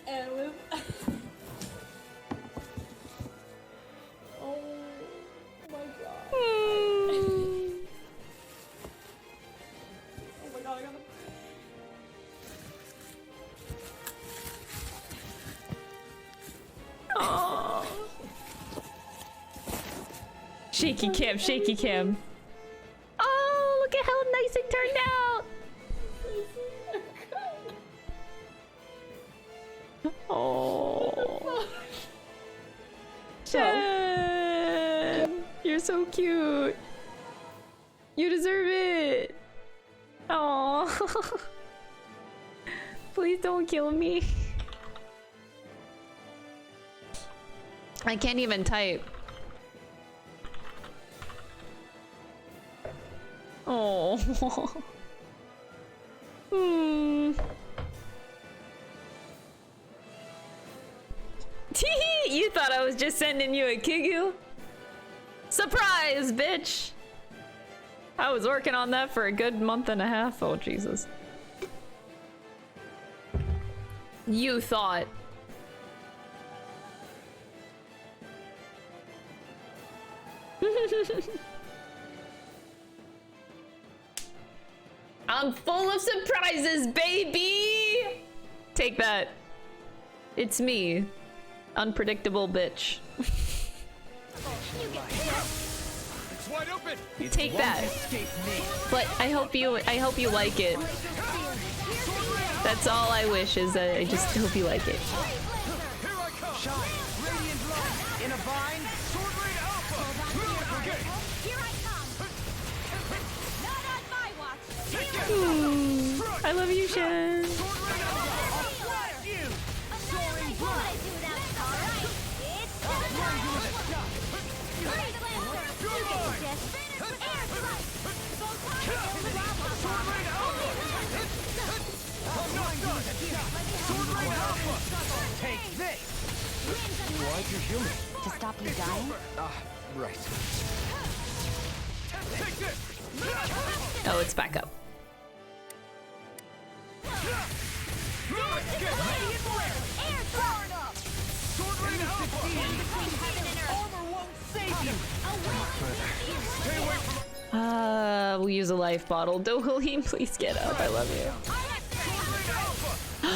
And with oh my God. Oh my God, I gotta. Oh. Shaky cam. Oh, look at how nice it turned out. Oh. Jen, you're so cute. You deserve it. Oh. Please don't kill me. I can't even type. Oh. You thought I was just sending you a Kigu? Surprise, bitch! I was working on that for a good month and a half. Oh, Jesus. You thought. I'm full of surprises, baby! Take that. It's me. Unpredictable bitch. It's wide open. Take that. But I hope you like it. That's all I wish, is that I just hope you like it. Here I come. Shine. Radiant light. In a vine. Sword Rain Alpha. Okay. Here I come! Not on my watch! I love you, Shen. Sword Rain Alpha. You. Soaring blood! Do that, alright! It's time! Great Lancer! You can just finish with air strike! Sword Rain Alpha. I'm not done. Sword Rain Alpha. Take this. Why'd you heal me? To stop you dying? Right. Take this. Oh, it's back up. Sword Rain Alpha. Armor won't save you. Stay away from. We'll use a life bottle. Dohalim, please get up. I love you.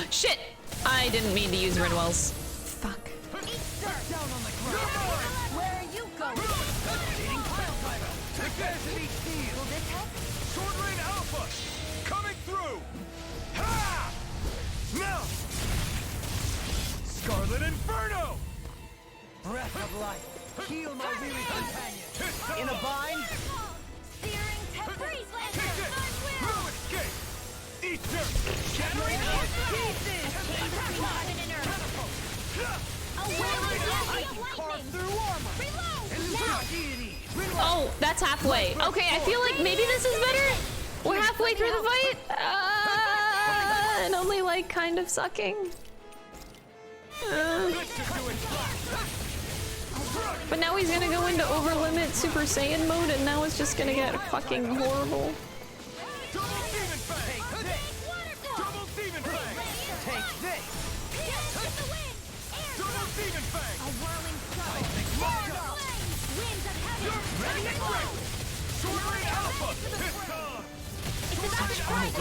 Shit! I didn't mean to use Rinwell's. Fuck. Where are you going? Take this. Sword Rain Alpha. Coming through. Ha! Now. Scarlet Inferno. Breath of life. Heal my weary companion. In a bind. Searing Freeze Lancer! Take this. Ruin escape. Eat dirt. Shattering pieces! Heaven and earth! A whirling lightning! Through armor. Reload! Now! Oh, that's halfway. Okay, I feel like maybe this is better. We're halfway through the fight. And only like kind of sucking. But now he's gonna go into overlimit Super Saiyan mode, and now it's just gonna get fucking horrible. Double Demon Fang. Double Demon Fang. Take this. Double Demon Fang. A whirling struggle! Winds of heaven! Ready and great. Sword Rain Alpha. It's on. It's about to strike!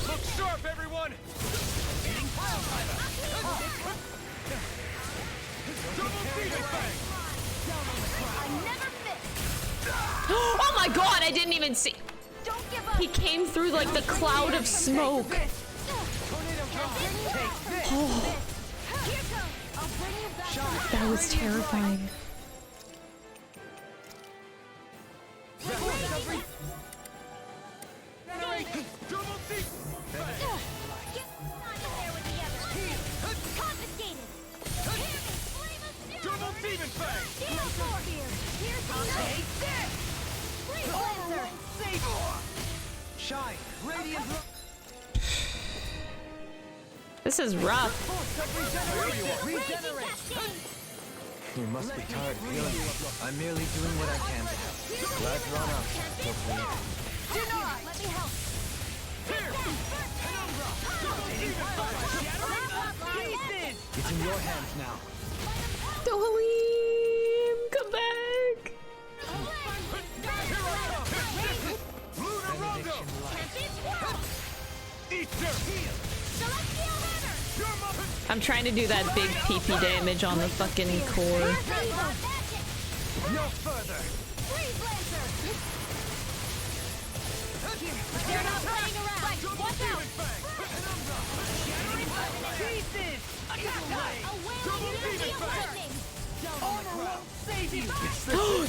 Look sharp, everyone. Double Demon Fang. I never miss! Oh my god, I didn't even see. Don't give up! He came through like the cloud of smoke. Here goes! I'll bring you back to life. That was terrifying. Double Demon Fang. Get out of there with the others! Confiscated! Here is Flame of Fury! Double Demon Fang. Steel Sword here! Here's the take this! Freeze Lancer! Shine. Radiant. This is rough. Regenerate. You must be tired of healing. I'm merely doing what I can to help. Glad you're on out. Hopefully. Denied! Let me help! It's in your hands now. Dohalim, come back. Lunar Rondo. Eat dirt. I'm trying to do that big PP damage on the fucking core. No further. They're not playing around! Watch out!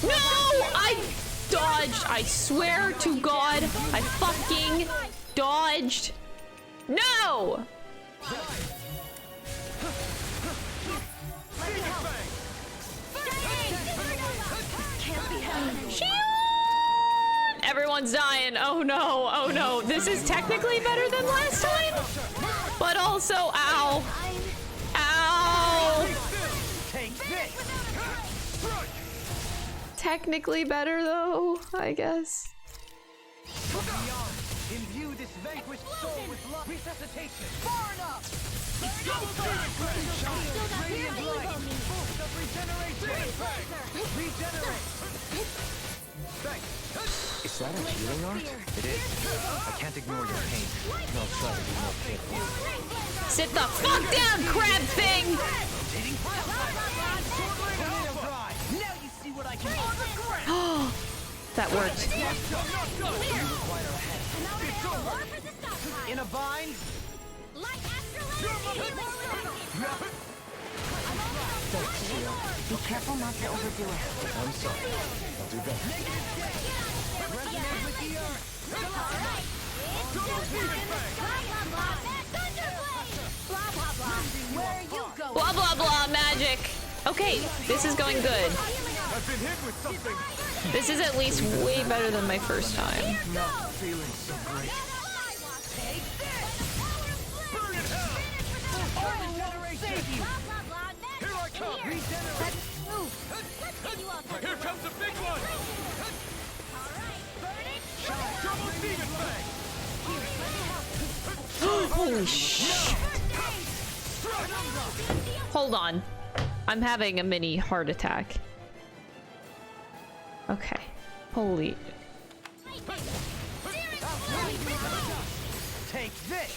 No! I dodged. I swear to God, I fucking dodged. No! Everyone's dying. Oh no, oh no. This is technically better than last time, but also, ow. Ow. Technically better though, I guess. Imbue this vanquished soul with love. Resuscitation. Far enough. Radiant light. Boost of regeneration. Regenerate. Is that a healing art? It is. I can't ignore your pain. I'll try to be more careful. Sit the fuck down, crab thing! Now you see what I can do. That worked. In a vine. Be careful not to overdo it. I'm sorry. I'll do better. Resonate with the earth. Where are you going? Blah blah blah magic. Okay, this is going good. I've been hit with something. This is at least way better than my first time. Not feeling so great. Burn in hell! Here I come! Here comes the big one! Double demon fang! Holy shit. Hold on. I'm having a mini heart attack. Okay. Holy. Take this.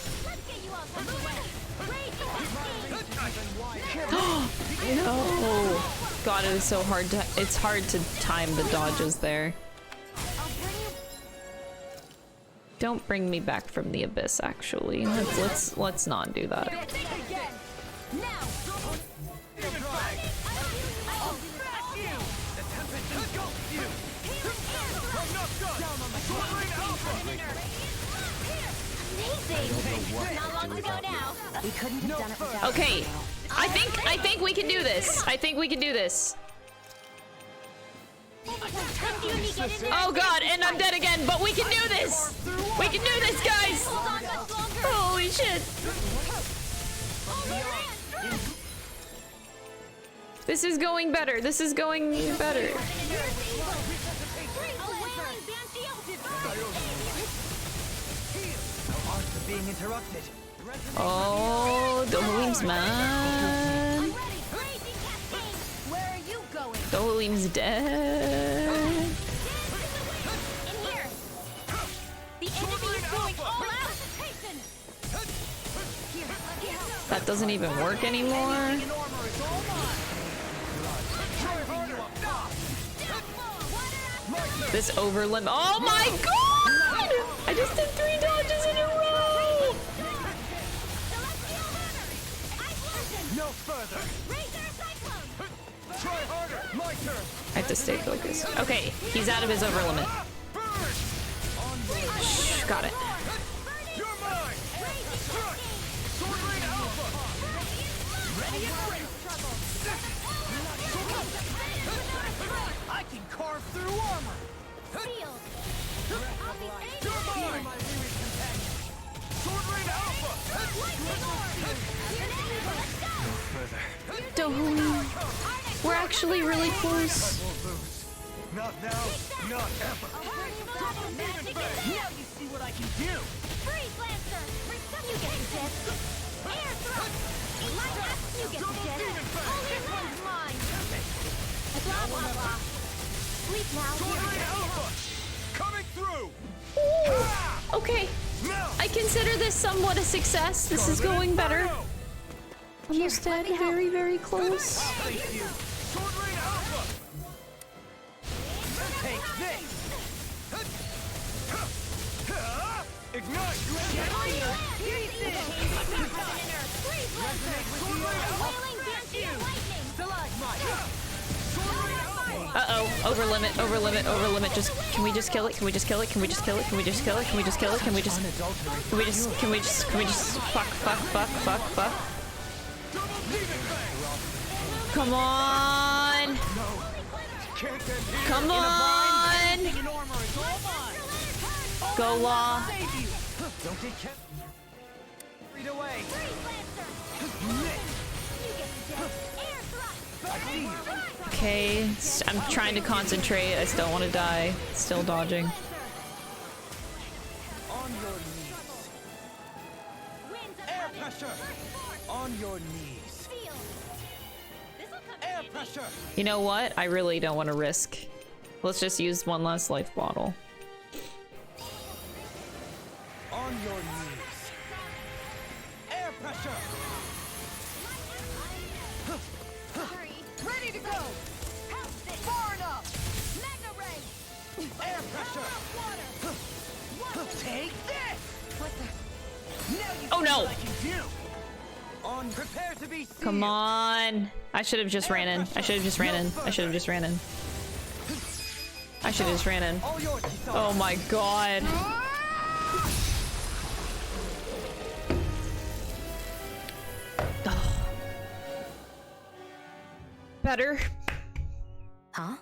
No. God, it was so hard to. It's hard to time the dodges there. Don't bring me back from the abyss. Actually, let's not do that. We couldn't have done it without Okay, I think we can do this. I think we can do this. Oh god, and I'm dead again, but we can do this! We can do this, guys! Holy shit! This is going better. This is going better. Being interrupted. Oh, Dohalim's man. Where are you going? Dohalim's dead. In here. The enemy is going all out. That doesn't even work anymore. This overlimit. Oh my god! I just did 3 dodges in a row! No further. Try harder. My turn. I have to stay focused. Okay, he's out of his overlimit. Shh, got it. You're mine. Strike. Sword Rain Alpha. Ready and ready. I can carve through armor. You're mine. Sword Rain Alpha. Dohalim. We're actually really close. Not now, not ever. Now you see what I can do. Freeze Lancer! You get the dip. Air thrust! Light up! You get the dip. This one's mine. Blah blah blah. Sleep now. Sword Rain Alpha. Coming through. Okay. I consider this somewhat a success. This is going better. Almost dead. Very, very close. Thank you. Sword Rain Alpha. Take this. Ignite. Uh-oh. Over limit, over limit, over limit. Just can we just kill it? Can we just kill it? Can we just kill it? Can we just kill it? Can we just kill it? Can we just fuck. Come on. Come on. Go Law. Don't get carried away. Okay, I'm trying to concentrate. I still want to die. Still dodging. On your knees. Air pressure. On your knees. Air pressure. You know what? I really don't want to risk. Let's just use one last life bottle. On your knees. Air pressure. Ready to go. Far enough. Mega ray. Air pressure. Take this. What the? Now you Oh, see no. what I can do. On prepare to be sealed. Come on. I should have just ran in. I should have just ran in. I should have just ran in. I should have just ran in. All yours, Kisara. Oh my god. Better. Huh?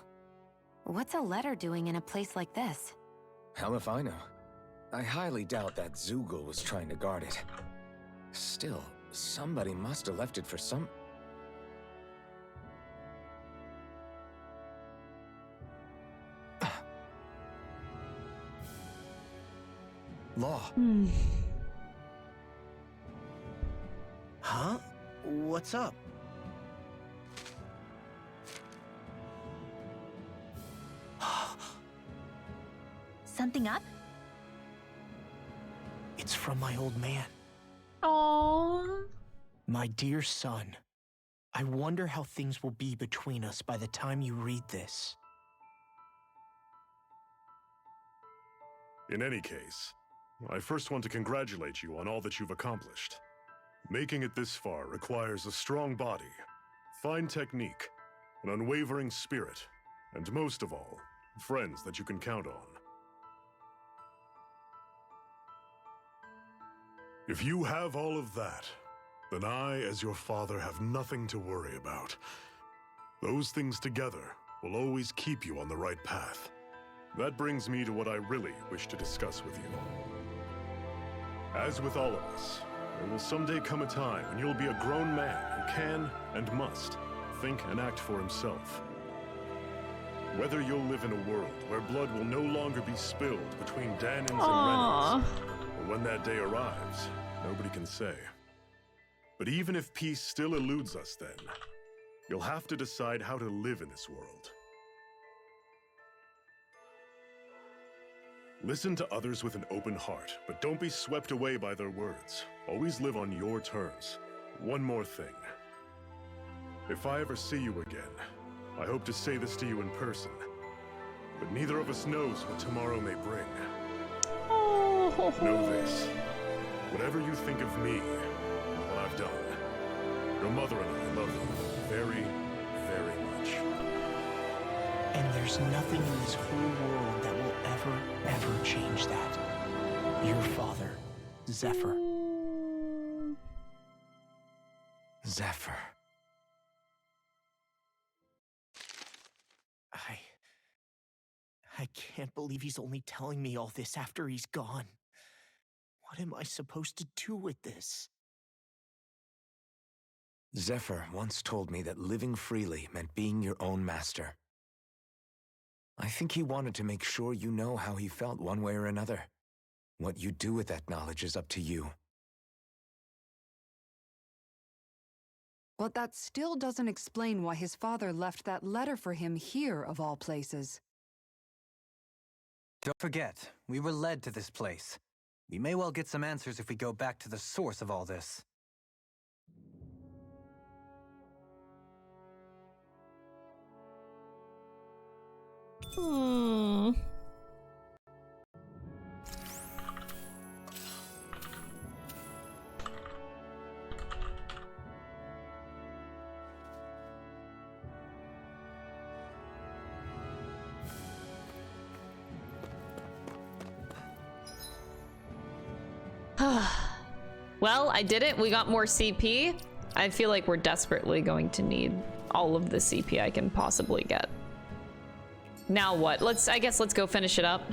What's a letter doing in a place like this? Hell if I know. I highly doubt that Zoogle was trying to guard it. Still, somebody must have left it for some... Law. Huh? What's up? Something up? It's from my old man. Aww. My dear son. I wonder how things will be between us by the time you read this. In any case, I first want to congratulate you on all that you've accomplished. Making it this far requires a strong body, fine technique, an unwavering spirit, and most of all, friends that you can count on. If you have all of that, then I, as your father, have nothing to worry about. Those things together will always keep you on the right path. That brings me to what I really wish to discuss with you. As with all of us, there will someday come a time when you'll be a grown man who can and must think and act for himself. Whether you'll live in a world where blood will no longer be spilled between Dahnans and Renans, or when that day arrives, nobody can say. But even if peace still eludes us then, you'll have to decide how to live in this world. Listen to others with an open heart, but don't be swept away by their words. Always live on your terms. One more thing. If I ever see you again, I hope to say this to you in person, but neither of us knows what tomorrow may bring. Know this. Whatever you think of me, and what I've done, your mother and I love you very, very much. And there's nothing in this whole world that will ever change that. Your father, Zephyr. Zephyr. I can't believe he's only telling me all this after he's gone. What am I supposed to do with this? Zephyr once told me that living freely meant being your own master. I think he wanted to make sure you know how he felt one way or another. What you do with that knowledge is up to you. But that still doesn't explain why his father left that letter for him here, of all places. Don't forget, we were led to this place. We may well get some answers if we go back to the source of all this. Well, I did it. We got more CP. I feel like we're desperately going to need all of the CP I can possibly get. Now what? I guess let's go finish it up.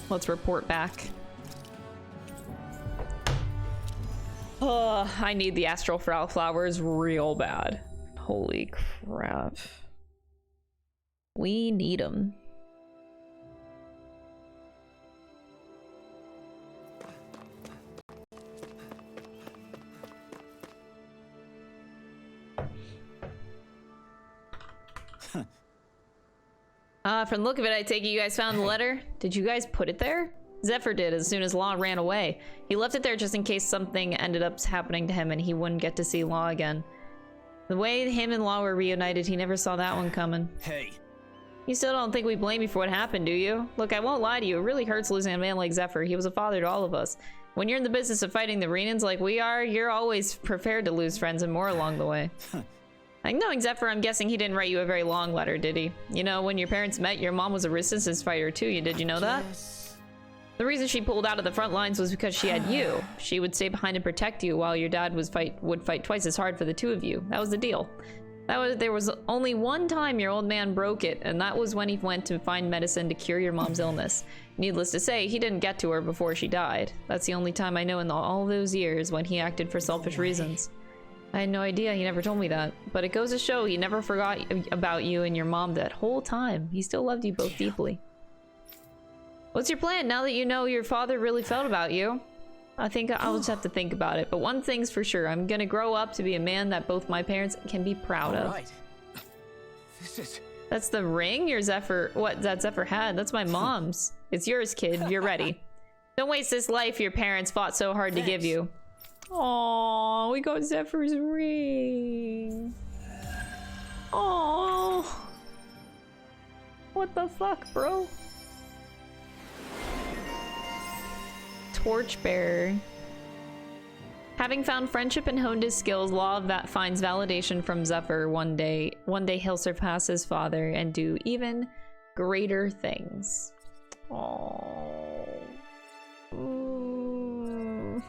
Let's report back. I need the astral flowers real bad. Holy crap. We need them. From the look of it, I take it you guys found the letter? Did you guys put it there? Zephyr did as soon as Law ran away. He left it there just in case something ended up happening to him and he wouldn't get to see Law again. The way him and Law were reunited, he never saw that one coming. Hey. You still don't think we blame you for what happened, do you? Look, I won't lie to you, it really hurts losing a man like Zephyr. He was a father to all of us. When you're in the business of fighting the Renans like we are, you're always prepared to lose friends and more along the way. Like, knowing Zephyr, I'm guessing he didn't write you a very long letter, did he? You know, when your parents met, your mom was a resistance fighter too, did you know that? The reason she pulled out of the front lines was because she had you. She would stay behind and protect you while your dad would fight twice as hard for the two of you. That was the deal. There was only one time your old man broke it, and that was when he went to find medicine to cure your mom's illness. Needless to say, he didn't get to her before she died. That's the only time I know in all those years when he acted for selfish reasons. I had no idea, he never told me that. But it goes to show he never forgot about you and your mom that whole time. He still loved you both deeply. What's your plan now that you know your father really felt about you? I think I'll just have to think about it. But one thing's for sure, I'm gonna grow up to be a man that both my parents can be proud of. Right. This is... That's the ring your Zephyr... What that Zephyr had? That's my mom's. It's yours, kid. You're ready. Don't waste this life your parents fought so hard to give you. Aww, we got Zephyr's ring. Aww. What the fuck, bro? Torchbearer. Having found friendship and honed his skills, Law finds validation from Zephyr one day. One day he'll surpass his father and do even greater things. Aww. Ooh.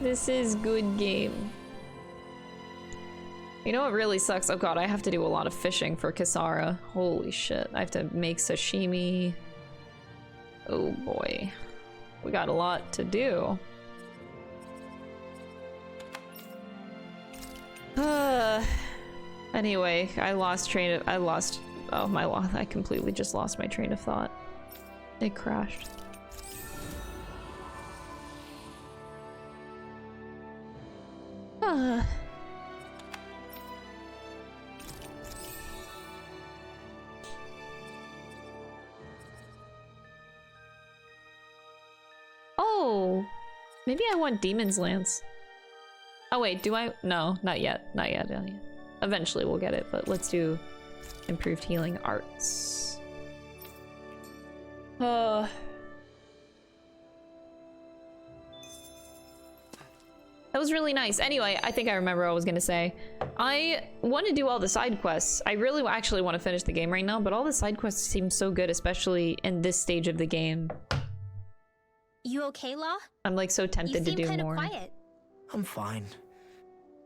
This is good game. You know what really sucks? Oh god, I have to do a lot of fishing for Kisara. Holy shit. I have to make sashimi. Oh boy. We got a lot to do. Anyway, I completely just lost my train of thought. It crashed. Oh, maybe I want Demon's Lance. Oh wait, do I? No, not yet. Not yet. Eventually we'll get it, but let's do improved healing arts. That was really nice. Anyway, I think I remember what I was gonna say. I want to do all the side quests. I really actually want to finish the game right now, but all the side quests seem so good, especially in this stage of the game. You okay, Law? I'm like so tempted to do more. You seem kind of quiet. I'm fine.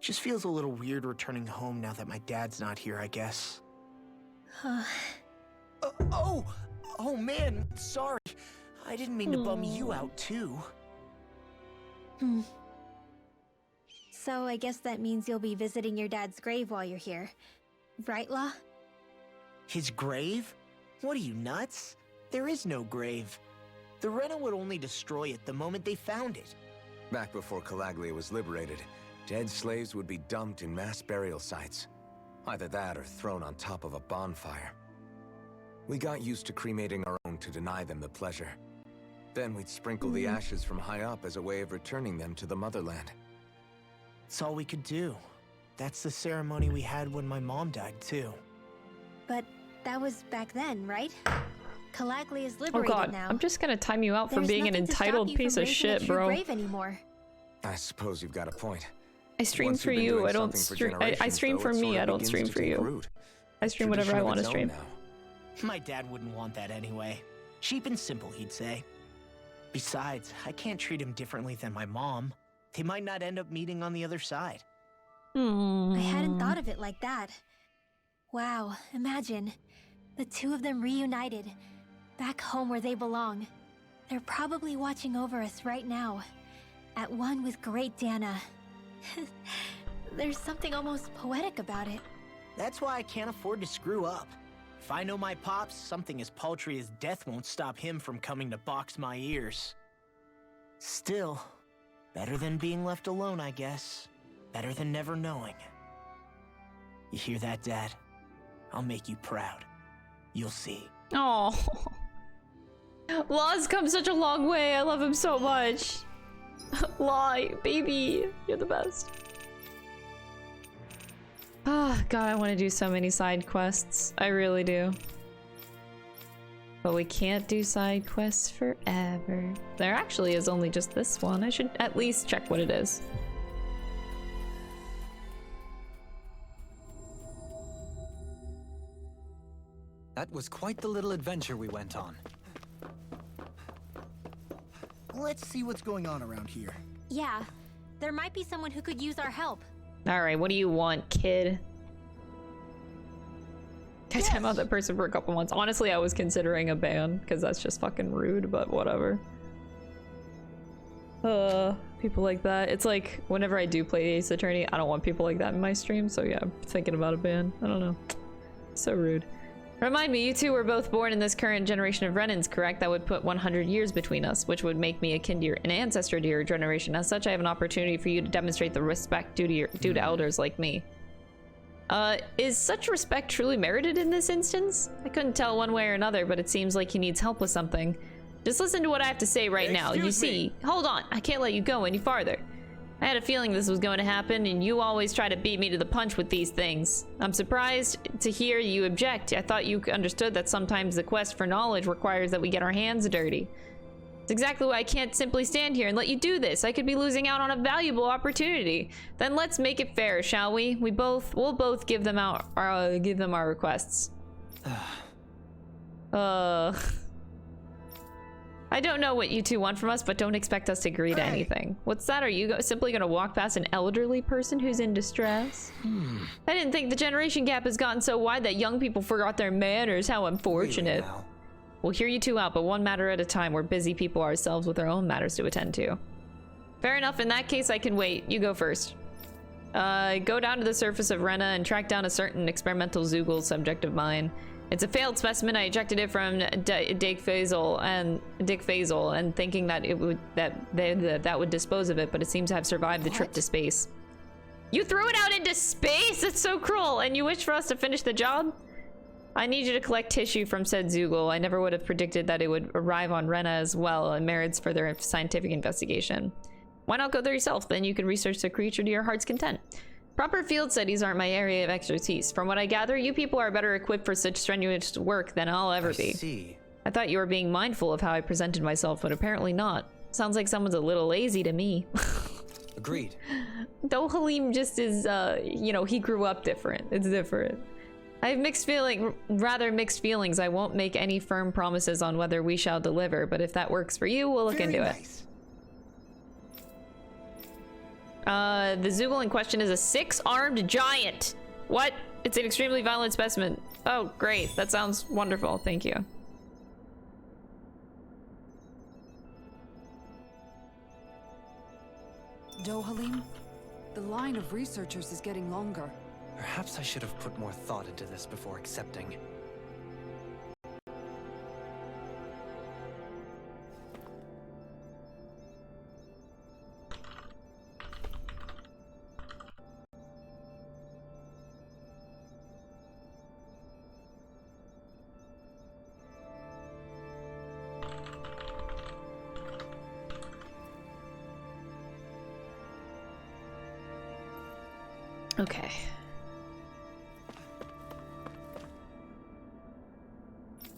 Just feels a little weird returning home now that my dad's not here, I guess. Oh man, sorry. I didn't mean to bum you out too. So I guess that means you'll be visiting your dad's grave while you're here. Right, Law? His grave? What are you, nuts? There is no grave. The Rena would only destroy it the moment they found it. Back before Calaglia was liberated, dead slaves would be dumped in mass burial sites. Either that or thrown on top of a bonfire. We got used to cremating our own to deny them the pleasure. Then we'd sprinkle the ashes from high up as a way of returning them to the motherland. It's all we could do. That's the ceremony we had when my mom died, too. But that was back then, right? Calaglia is Oh liberated god, now. I'm just gonna time you out for There's being an nothing to stop entitled you piece from of raising a shit, true bro. grave anymore. I suppose you've got a point. I stream Once for you've been you, doing I don't something for stream. I generations, stream though, for it me, sort of I don't begins stream to for take you. root. I stream whatever I Tradition of want to its own stream. now. My dad wouldn't want that anyway. Cheap and simple, he'd say. Besides, I can't treat him differently than my mom. They might not end up meeting on the other side. I hadn't thought of it like that. Wow, imagine. The two of them reunited, back home where they belong. They're probably watching over us right now, at one with Great Dana. There's something almost poetic about it. That's why I can't afford to screw up. If I know my pops, something as paltry as death won't stop him from coming to box my ears. Still, better than being left alone, I guess. Better than never knowing. You hear that, Dad? I'll make you proud. You'll see. Oh, Law's come such a long way. I love him so much. Law, baby, you're the best. Oh god, I want to do so many side quests. I really do. But we can't do side quests forever. There actually is only just this one. I should at least check what it is. That was quite the little adventure we went on. Let's see what's going on around here. Yeah, there might be someone who could use our help. Alright, what do you want, kid? Yes. Time out that person for a couple months. Honestly, I was considering a ban, because that's just fucking rude, but whatever. People like that. It's like, whenever I do play Ace Attorney, I don't want people like that in my stream, so yeah, I'm thinking about a ban. I don't know. So rude. Remind me, you two were both born in this current generation of Renans, correct? That would put 100 years between us, which would make me akin to an ancestor to your generation. As such, I have an opportunity for you to demonstrate the respect due to elders like me. Is such respect truly merited in this instance? I couldn't tell one way or another, but it seems like he needs help with something. Just listen to what I have to say right now. You see, hold on, I can't let you go any farther. I had a feeling this was going to happen, and you always try to beat me to the punch with these things. I'm surprised to hear you object. I thought you understood that sometimes the quest for knowledge requires that we get our hands dirty. It's exactly why I can't simply stand here and let you do this. I could be losing out on a valuable opportunity. Then let's make it fair, shall we? We'll both give them our requests. I don't know what you two want from us, but don't expect us to agree to anything. What's that? Are you simply gonna walk past an elderly person who's in distress? I didn't think the generation gap has gotten so wide that young people forgot their manners. How unfortunate. Really, We'll hear you two out, but one matter at a time. We're busy people ourselves with our own matters to attend to. Fair enough. In that case, I can wait. You go first. Go down to the surface of Rena and track down a certain experimental Zoogle subject of mine. It's a failed specimen. I ejected it from Dick Faisal and thinking that it would that would dispose of it, but it seems to have survived the trip to space. You threw it out into space? It's so cruel. And you wish for us to finish the job? I need you to collect tissue from said Zoogle. I never would have predicted that it would arrive on Rena as well and merits further scientific investigation. Why not go there yourself? Then you can research the creature to your heart's content. Proper field studies aren't my area of expertise. From what I gather, you people are better equipped for such strenuous work than I'll ever be. See. I thought you were being mindful of how I presented myself, but apparently not. Sounds like someone's a little lazy to me. Agreed. Dohalim just is, you know, he grew up different. It's different. I have mixed feelings. I won't make any firm promises on whether we shall deliver, but if that works for you, we'll look into it. The Zoogle in question is a 6-armed giant. What? It's an extremely violent specimen. Oh, great. That sounds wonderful. Thank you. Dohalim, the line of researchers is getting longer. Perhaps I should have put more thought into this before accepting. Okay.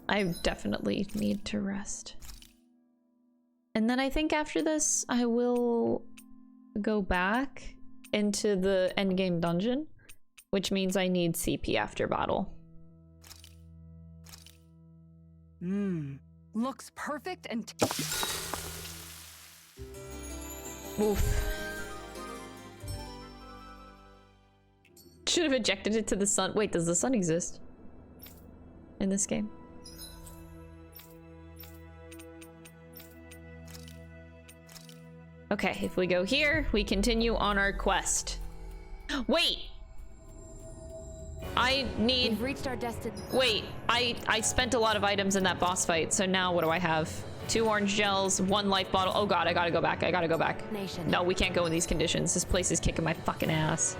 I definitely need to rest. And then I think after this, I will go back into the endgame dungeon, which means I need CP after battle. Looks perfect and... Oof. Should have ejected it to the sun. Wait, does the sun exist in this game? Okay, if we go here, we continue on our quest. Wait! I need... We've reached our destination. Wait, I spent a lot of items in that boss fight, so now what do I have? 2 orange gels, 1 life bottle. Oh god, I gotta go back. I gotta go back. No, we can't go in these conditions. This place is kicking my fucking ass.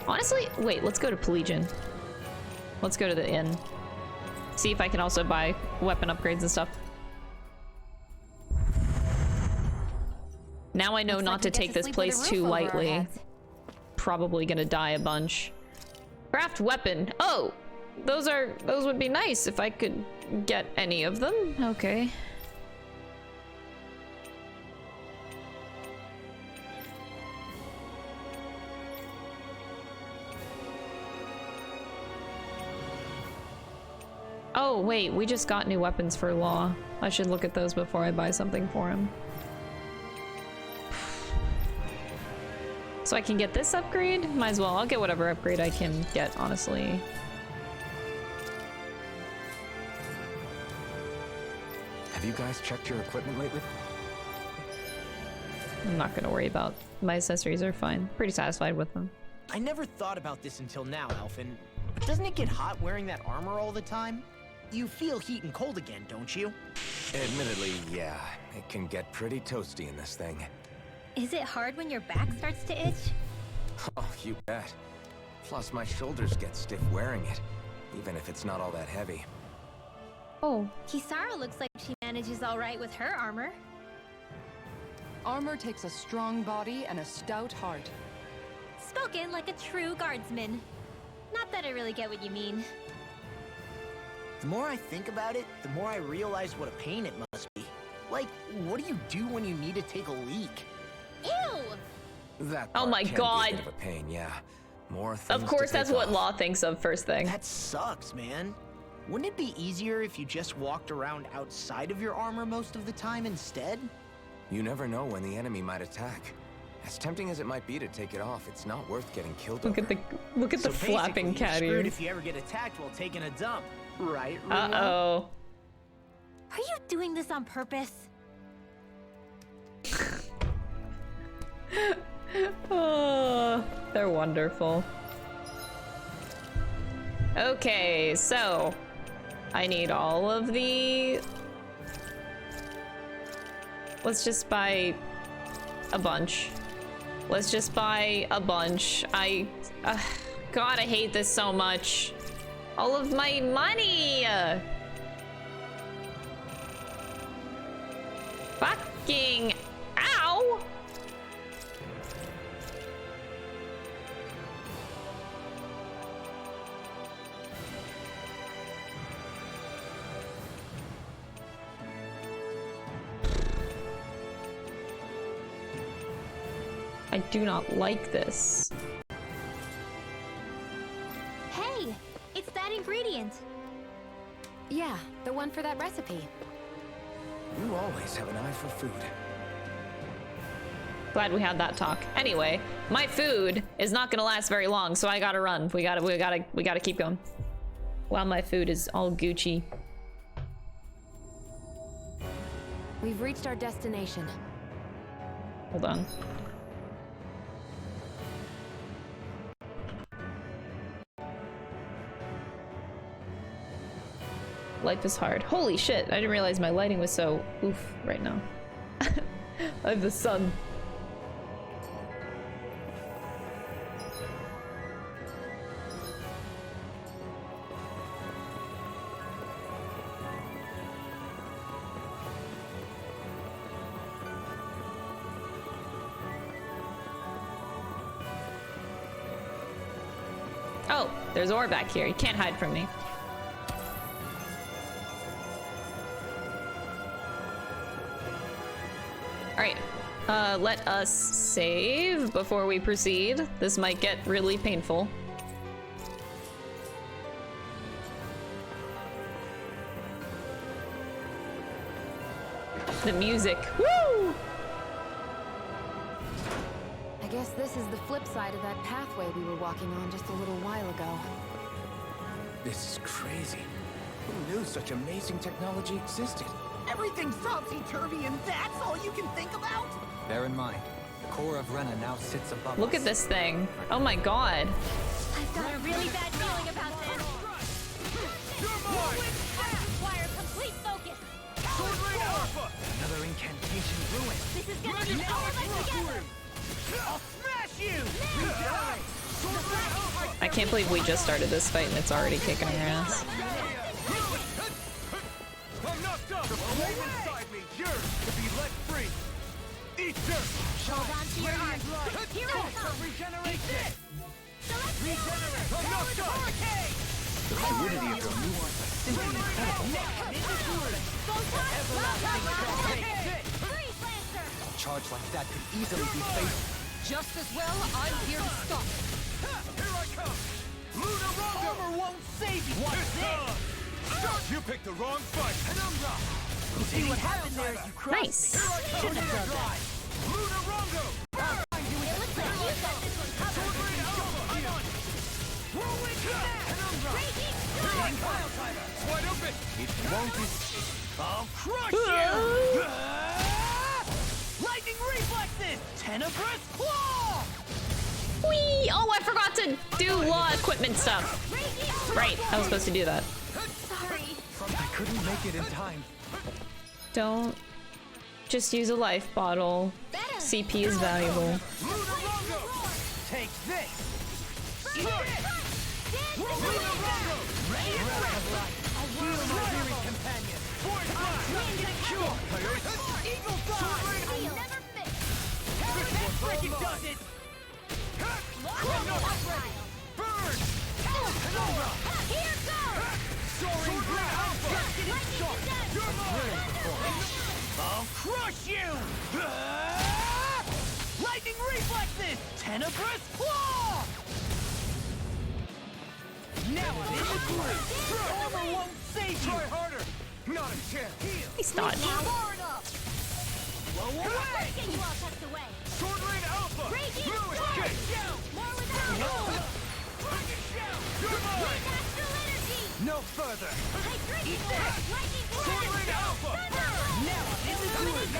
Honestly, wait, let's go to Pelagian. Let's go to the inn. See if I can also buy weapon upgrades and stuff. Now I know not to take this place too lightly. Probably gonna die a bunch. Craft weapon. Oh, those would be nice if I could get any of them. Okay. Oh, wait, we just got new weapons for Law. I should look at those before I buy something for him. So I can get this upgrade? Might as well. I'll get whatever upgrade I can get, honestly. Have you guys checked your equipment lately? I'm not gonna worry about my accessories are fine. Pretty satisfied with them. I never thought about this until now, Elfin. But doesn't it get hot wearing that armor all the time? You feel heat and cold again, don't you? Admittedly, yeah. It can get pretty toasty in this thing. Is it hard when your back starts to itch? Oh, you bet. Plus, my shoulders get stiff wearing it, even if it's not all that heavy. Oh. Kisara looks like she manages all right with her armor. Armor takes a strong body and a stout heart. Spoken like a true guardsman. Not that I really get what you mean. The more I think about it, the more I realize what a pain it must be. Like, what do you do when you need to take a leak? Ew! That Oh my God. Be a bit of a pain, yeah. More things Of course, to that's take what off. Law thinks of first thing. That sucks, man. Wouldn't it be easier if you just walked around outside of your armor most of the time instead? You never know when the enemy might attack. As tempting as it might be to take it off, it's not worth getting killed Look over. at the flapping cat you're screwed ears. if you ever get attacked while taking a dump, right? Runa? Uh-oh. Are you doing this on purpose? Oh, they're wonderful. Okay, so I need all of the... Let's just buy a bunch. Let's just buy a bunch. God, I hate this so much. All of my money! Fucking ow! I do not like this. Hey, it's that ingredient. Yeah, the one for that recipe. You always have an eye for food. Glad we had that talk. Anyway, my food is not gonna last very long, so I gotta run. We gotta keep going. While my food is all Gucci. We've reached our destination. Hold on. Life is hard. Holy shit, I didn't realize my lighting was so oof right now. I have the sun. Oh, there's ore back here. You can't hide from me. All right, Let us save before we proceed. This might get really painful. The music. Woo! I guess this is the flip side of that pathway we were walking on just a little while ago. This is crazy. Who knew such amazing technology existed? Everything's topsy-turvy and that's all you can think about? Bear in mind, the core of Rena now sits above Look us. at this thing. Oh my god. I've got a really bad feeling about this. I require complete focus. Another incantation ruined. This is gonna be all of us together. I'll smash you! I can't believe we just started this fight and it's already kicking our ass. I'm knocked up! The flame inside me yearns to be let free! Eat dirt! Hold on to your heart. Here I come. Regeneration! Regenerate. I'm knocked up! The fluidity of your movements is simply incredible. Freeze, Lancer. A charge like that could easily be faced. Just as well, I'm here to stop. Here I come! Luna Rondo! Armor won't save you! What's this? You picked the wrong fight! Penumbra! See what happened there is you crossed Nice. me. Shouldn't have done that. Luna Rondo! It looks like you got this one covered. I'm on! Whirlwind Smash! Penumbra! Raging Divine Storm. Pile Driver! It's wide open! It won't be... I'll crush you! Lightning reflexes! Tenebrous claw! Whee! Oh, I forgot to do law equipment stuff. Right, I was supposed to do that. Sorry. I couldn't make it in time. Don't just use a life bottle. CP is valuable. Luna Rondo! Take this! Eat it! Luna Rondo! Ready and fresh! Heal my weary companion! Void Blast! Cure! Eagle dive! I never miss. That freaking does it! Burn! Penumbra. Here goes. Soaring Blast! Alpha! You're mine! I'll crush you! Lightning reflexes! Tenebrous claw! Now I'm in the groove! Armor won't save you! Try harder! Not a chance! Heal! Nice dodge. Far enough. Blow away! Get you all tucked away. Sword Rain Alpha! Raging Blue Storm. escape! More without hope. You're With mine! astral energy. No further! Hydration Blast. Lightning Sword Blast. Rain Alpha! Now I'm in the groove!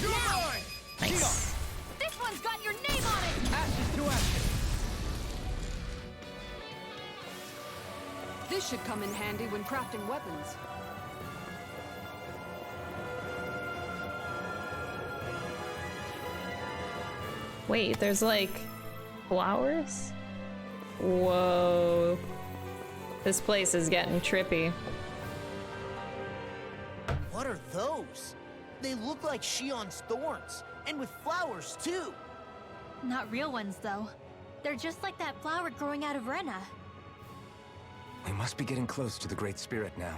You're mine! Nice. This one's got your name on it. Ashes to ashes! This should come in handy when crafting weapons. Wait, there's like flowers? Whoa. This place is getting trippy. What are those? They look like Shion's thorns, and with flowers too. Not real ones, though. They're just like that flower growing out of Rena. We must be getting close to the Great Spirit now.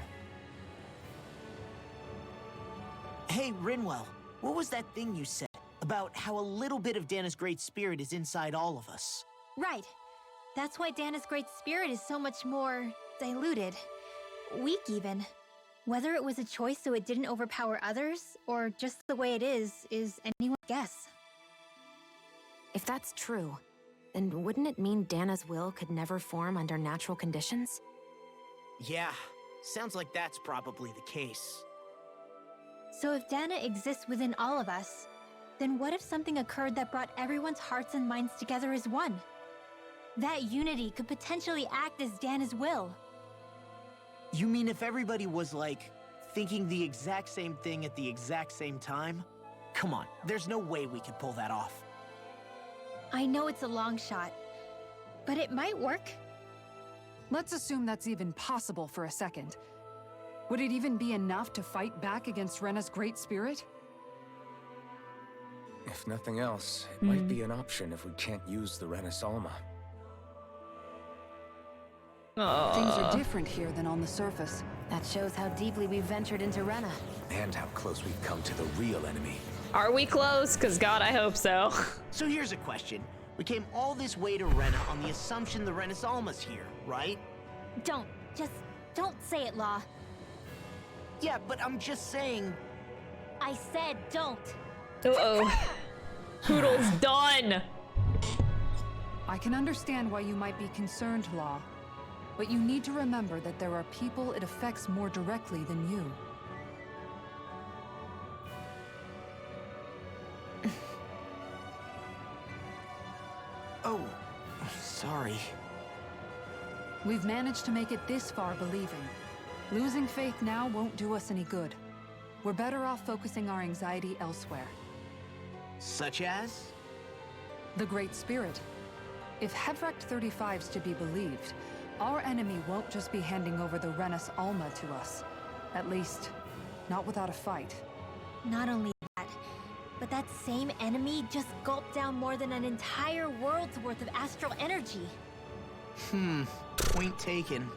Hey, Rinwell, what was that thing you said about how a little bit of Dana's Great Spirit is inside all of us? Right. That's why Dana's Great Spirit is so much more diluted. Weak, even. Whether it was a choice so it didn't overpower others, or just the way it is anyone's guess. If that's true, then wouldn't it mean Dana's will could never form under natural conditions? Yeah, sounds like that's probably the case. So if Dana exists within all of us, then what if something occurred that brought everyone's hearts and minds together as one? That unity could potentially act as Dana's will. You mean if everybody was, like, thinking the exact same thing at the exact same time? Come on, there's no way we could pull that off. I know it's a long shot, but it might work. Let's assume that's even possible for a second. Would it even be enough to fight back against Rena's Great Spirit? If nothing else, it might be an option if we can't use the Renasalma. Things are different here than on the surface. That shows how deeply we've ventured into Rena. And how close we've come to the real enemy. Are we close? Cause God, I hope so. So here's a question. We came all this way to Rena on the assumption the Renis Alma's here, right? Just don't say it, Law. Yeah, but I'm just saying... I said don't. Uh-oh. Poodle's done. I can understand why you might be concerned, Law. But you need to remember that there are people it affects more directly than you. Oh, sorry. We've managed to make it this far believing. Losing faith now won't do us any good. We're better off focusing our anxiety elsewhere. Such as? The Great Spirit. If Hevrecht 35's to be believed, our enemy won't just be handing over the Renis Alma to us. At least, not without a fight. Not only that, but that same enemy just gulped down more than an entire world's worth of astral energy. Point taken.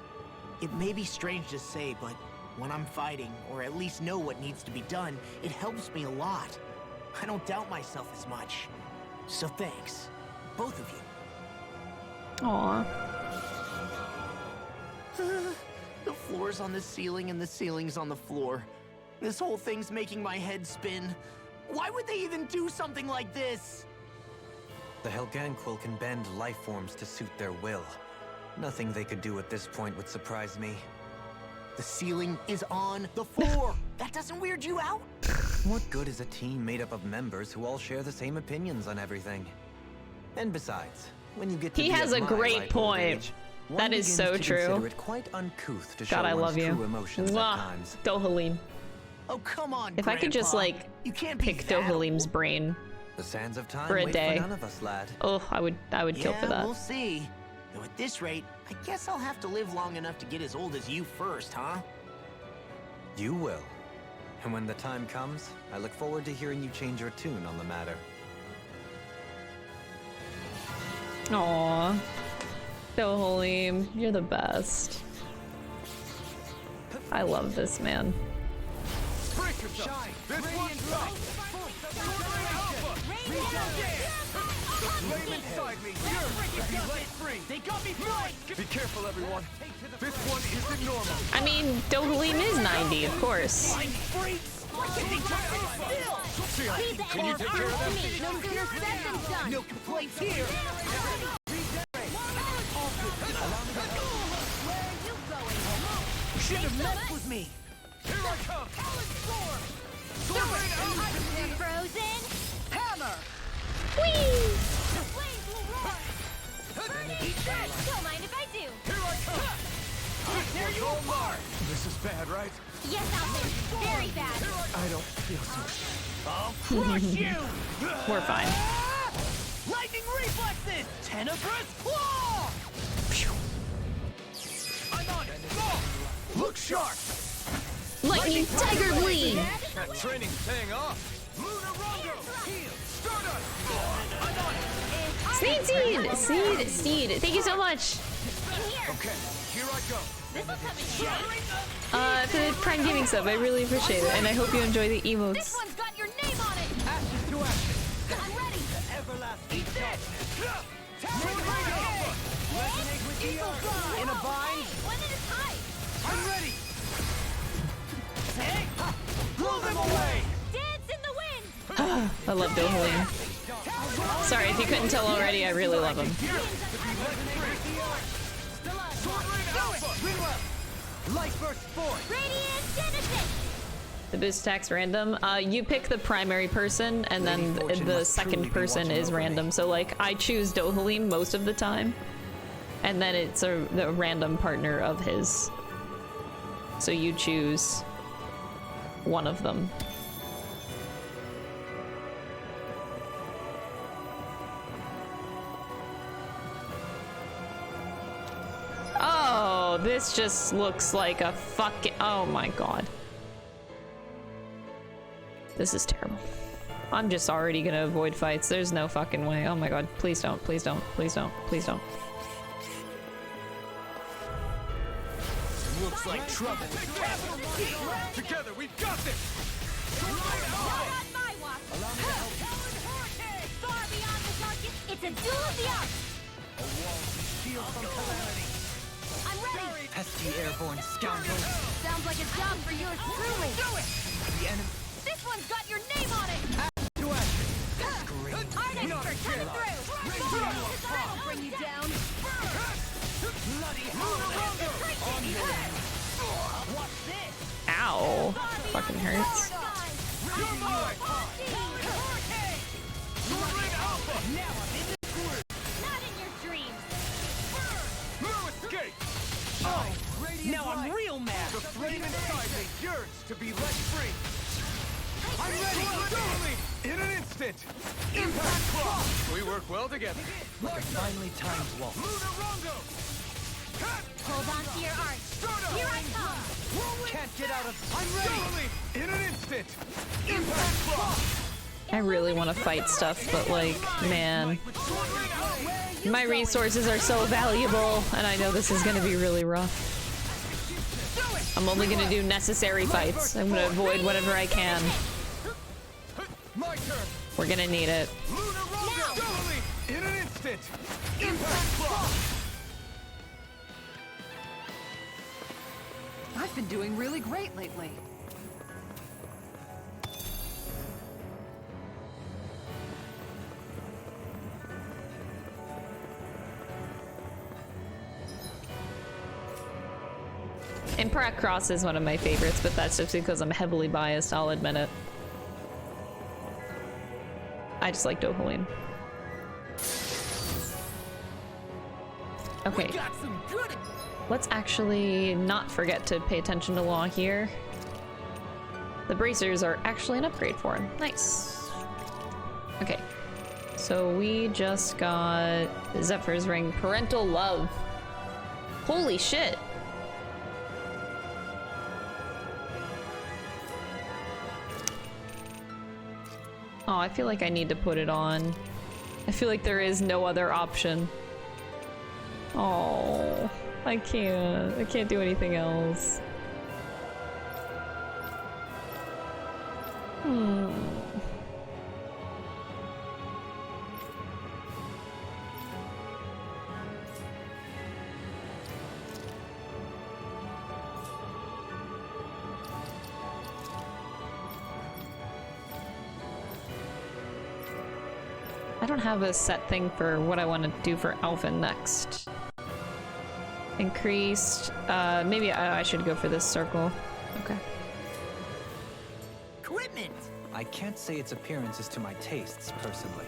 It may be strange to say, but when I'm fighting, or at least know what needs to be done, it helps me a lot. I don't doubt myself as much. So thanks. Both of you. Aw. The floor's on the ceiling and the ceiling's on the floor. This whole thing's making my head spin. Why would they even do something like this? The Helganquil can bend life forms to suit their will. Nothing they could do at this point would surprise me. The ceiling is on the floor. That doesn't weird you out? What good is a team made up of members who all share the same opinions on everything? And besides, when you get to He be has at a my great ripe old point. age, one That is begins so to true. consider it quite uncouth to show God, I one's love you. true emotions Mwah. at times. Dohalim. Oh, come on, If I could just, Grandpa. like, You can't be pick that Dohalim's old. brain The sands of time for a wait day. for none of us, lad. Oh, I would kill for that. We'll see. Though at this rate, I guess I'll have to live long enough to get as old as you first, huh? You will. And when the time comes, I look forward to hearing you change your tune on the matter. Aw. Dohalim, you're the best. I love this man. Break yourself. This one's tough. The flame inside me yearns to be let free. They got me flying. Be careful, everyone. This one isn't normal. I mean, Dohalim is 90, of course. Can you take care of them? No sooner said than done. No complaints here. Should have messed with me. Here I come. Frozen. Hammer. Whee! The flames will roar. Burn it. Don't mind if I do. Here I come. Here you are. This is bad, right? Yes, Alvin. Very bad. I don't feel so. I'll crush you. We're fine. Lightning reflexes. Tenebrous claw. I'm on it. Go. Look sharp. Lightning Tiger Bleed! That training's paying off. Lunar Rondo. Heal. Stardust. I'm on it. Seed! Thank you so much! Okay, here I go. For the Prime Gaming sub, I really appreciate it, and I hope you enjoy the This emotes. one's got your name on it. Ashes to ashes. I'm ready. Everlasting darkness. Resonate with the earth. In a bind. One at a time. I'm ready. Hey, blow them away. Dance in the wind. I love Dohalim. Sorry if you couldn't tell already, I really love him. Light burst forth. Radiant Genesis. The boost attack's random. You pick the primary person, and then the second person is random. So, like, I choose Dohalim most of the time, and then it's the random partner of his. So you choose one of them. Oh, this just looks like a fucking... Oh my god. This is terrible. I'm just already gonna avoid fights. There's no fucking way. Oh my god. Please don't. Please don't. Please don't. Please don't. Looks Looks like trouble with capital T. Together, we've got this! Not on my watch. Allow me to help you. Far beyond the target, it's a duel of the arts. A wall to shield from calamity. I'm ready. Pesky airborne scoundrel. Sounds like a job for yours truly. Do it! The enemy This one's got your name on it. to action. Scream. Art expert, turn through. That'll bring you down. Bloody hell. On your way. Watch this. Ow. Fucking hurts. You're mine. Soaring Alpha. Now I'm in the groove. Not in your dreams. No escape! Oh, now I'm real mad. The flame inside me yearns to be let free. I'm ready! Totally! In an instant! Impact Claw! We work well together. Like a finely timed waltz. Lunar Rondo! Hold on to your art. Here I come. Can't get out of. I'm ready! Totally! In an instant! Impact Claw! I really want to fight stuff, but like, man. My resources are so valuable, and I know this is gonna be really rough. I'm only gonna do necessary fights. I'm gonna avoid whatever I can. My turn! We're gonna need it. Lunar Rondo! Totally! In an instant! Impact Claw! I've been doing really great lately. Impact Cross is one of my favorites, but that's just because I'm heavily biased, I'll admit it. I just like Dohalim. Okay. Let's actually not forget to pay attention to Law here. The bracers are actually an upgrade for him. Nice. Okay. So we just got Zephyr's Ring. Parental Love. Holy shit. Oh, I feel like I need to put it on. I feel like there is no other option. Oh, I can't do anything else. I don't have a set thing for what I want to do for Alvin next. Increased, maybe I should go for this circle. Okay. Equipment! I can't say its appearance is to my tastes, personally.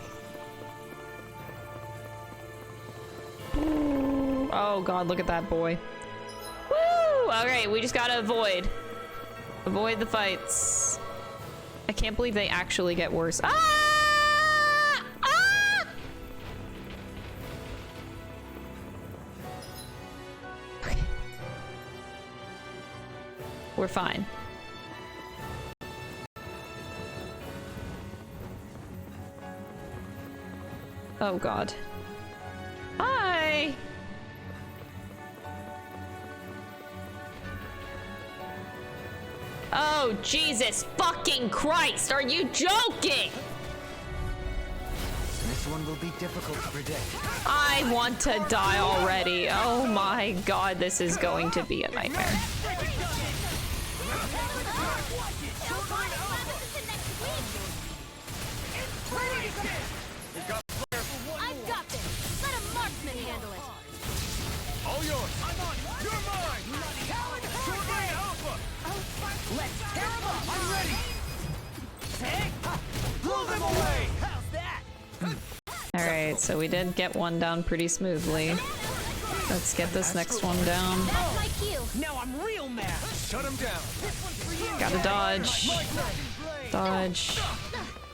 Ooh. Oh god, look at that boy. Woo! Alright, we just gotta avoid. Avoid the fights. I can't believe they actually get worse. Ah! We're fine. Oh god. Hi! Oh Jesus fucking Christ, are you joking? This one will be difficult to predict. I want to die already. Oh my god, this is going to be a nightmare. I've got this. Let a marksman handle it. All yours! I'm on it! You're mine! Soaring Alpha! Let's tear them up. I'm ready. Blow them away! How's that? Alright, so we did get one down pretty smoothly. Let's get this next one down. That's my cue. Now I'm real mad. Shut him down! Gotta dodge. Dodge.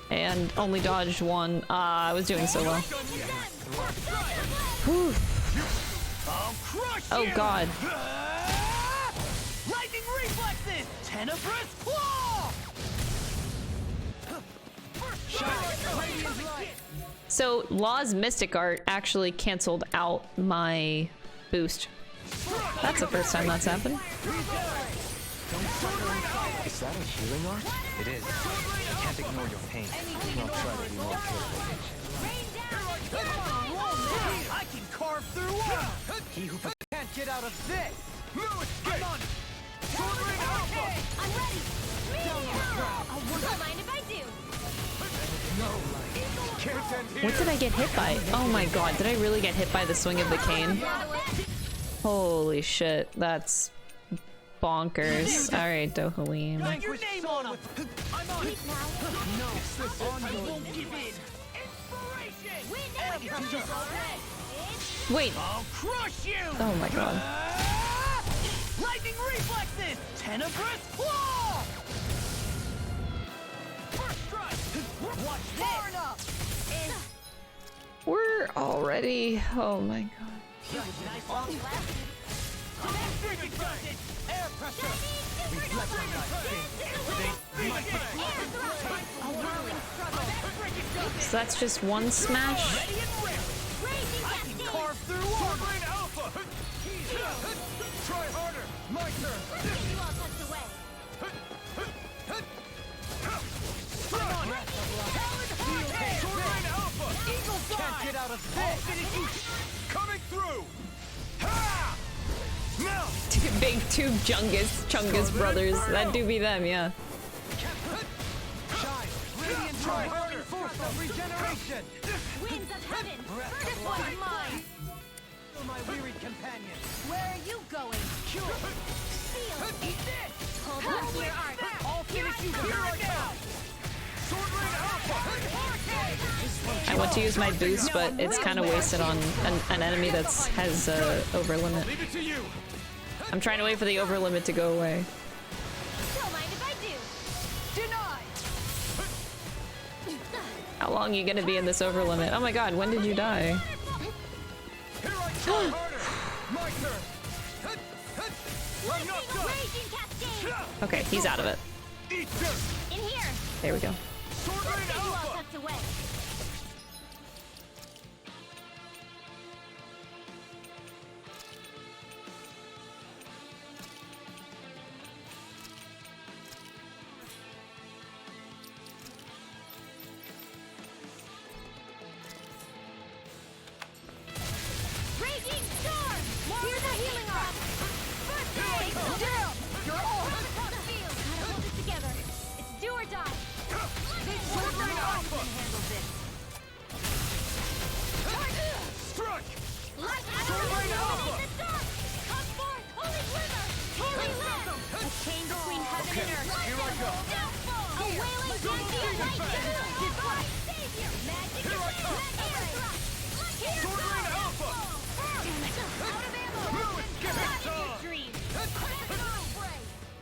And only dodged one. I was doing so well. Whew. Oh god. Lightning reflexes. Tenebrous claw. So Law's Mystic Art actually canceled out my boost That's the first time that's happened. Is that a healing art? It is. You can't ignore your pain. I'll try to be more careful. I can carve through wall! He who Can't get out of this! No escape! I'm on it! Sword Ring Alpha! I'm ready! I won't mind if I do! Can't end here! What did I get hit by? Oh my god, did I really get hit by the swing of the cane? Holy shit, that's bonkers. Alright, Dohalim. Like your name on him! I'm on it! No, I won't give in! Inspiration! Wait, I'll crush you! oh my god. Lightning reflexes! Tenebrous claw! First strike! Watch this! Enough! We're already, oh my god. Nice long lasting. Air pressure! Reflect on So that's just one smash? I can carve through Sword Ring Alpha! Try harder! My turn! Sword Ring Alpha! Eagle Fly! Can't get out of this! Coming through! Ha! Now! Two big two Chungus brothers. That do be them, yeah. Shine! Radiant Try harder! Force of regeneration! Winds of heaven! This one's mine! For my wearied companion! Where are you going? Cure! Feel! Eat this! Hold on to your art! I'll finish you here right now! Sword Ring Alpha! I want to use my boost, but it's kind of wasted on an enemy that has over limit. Leave it to you! I'm trying to wait for the over limit to go away. Don't mind if I do! Denied! How long are you gonna be in this over limit? Oh my god, when did you die? Here I try harder! My turn! I'm knocked up! Raging cascade! Okay, he's out of it. Eat dirt! In here! There we go. Sword Let's Ring get you all Alpha! tucked away! Raging storm! Here's a healing arm! First aid! Down! You're all across the field! Gotta hold it together. It's do or die. Sword Ring Alpha! Handle this. Struck! Lightning Sword Ring Alpha! the storm! Come forth, holy river! Holy land! A chain between heaven and earth. Here I go! Downfall! A wailing champion lightning! Divine savior! Magic Here I come! air thrust! Sword Ring Alpha! Out of ammo! No escape! Not in your dreams!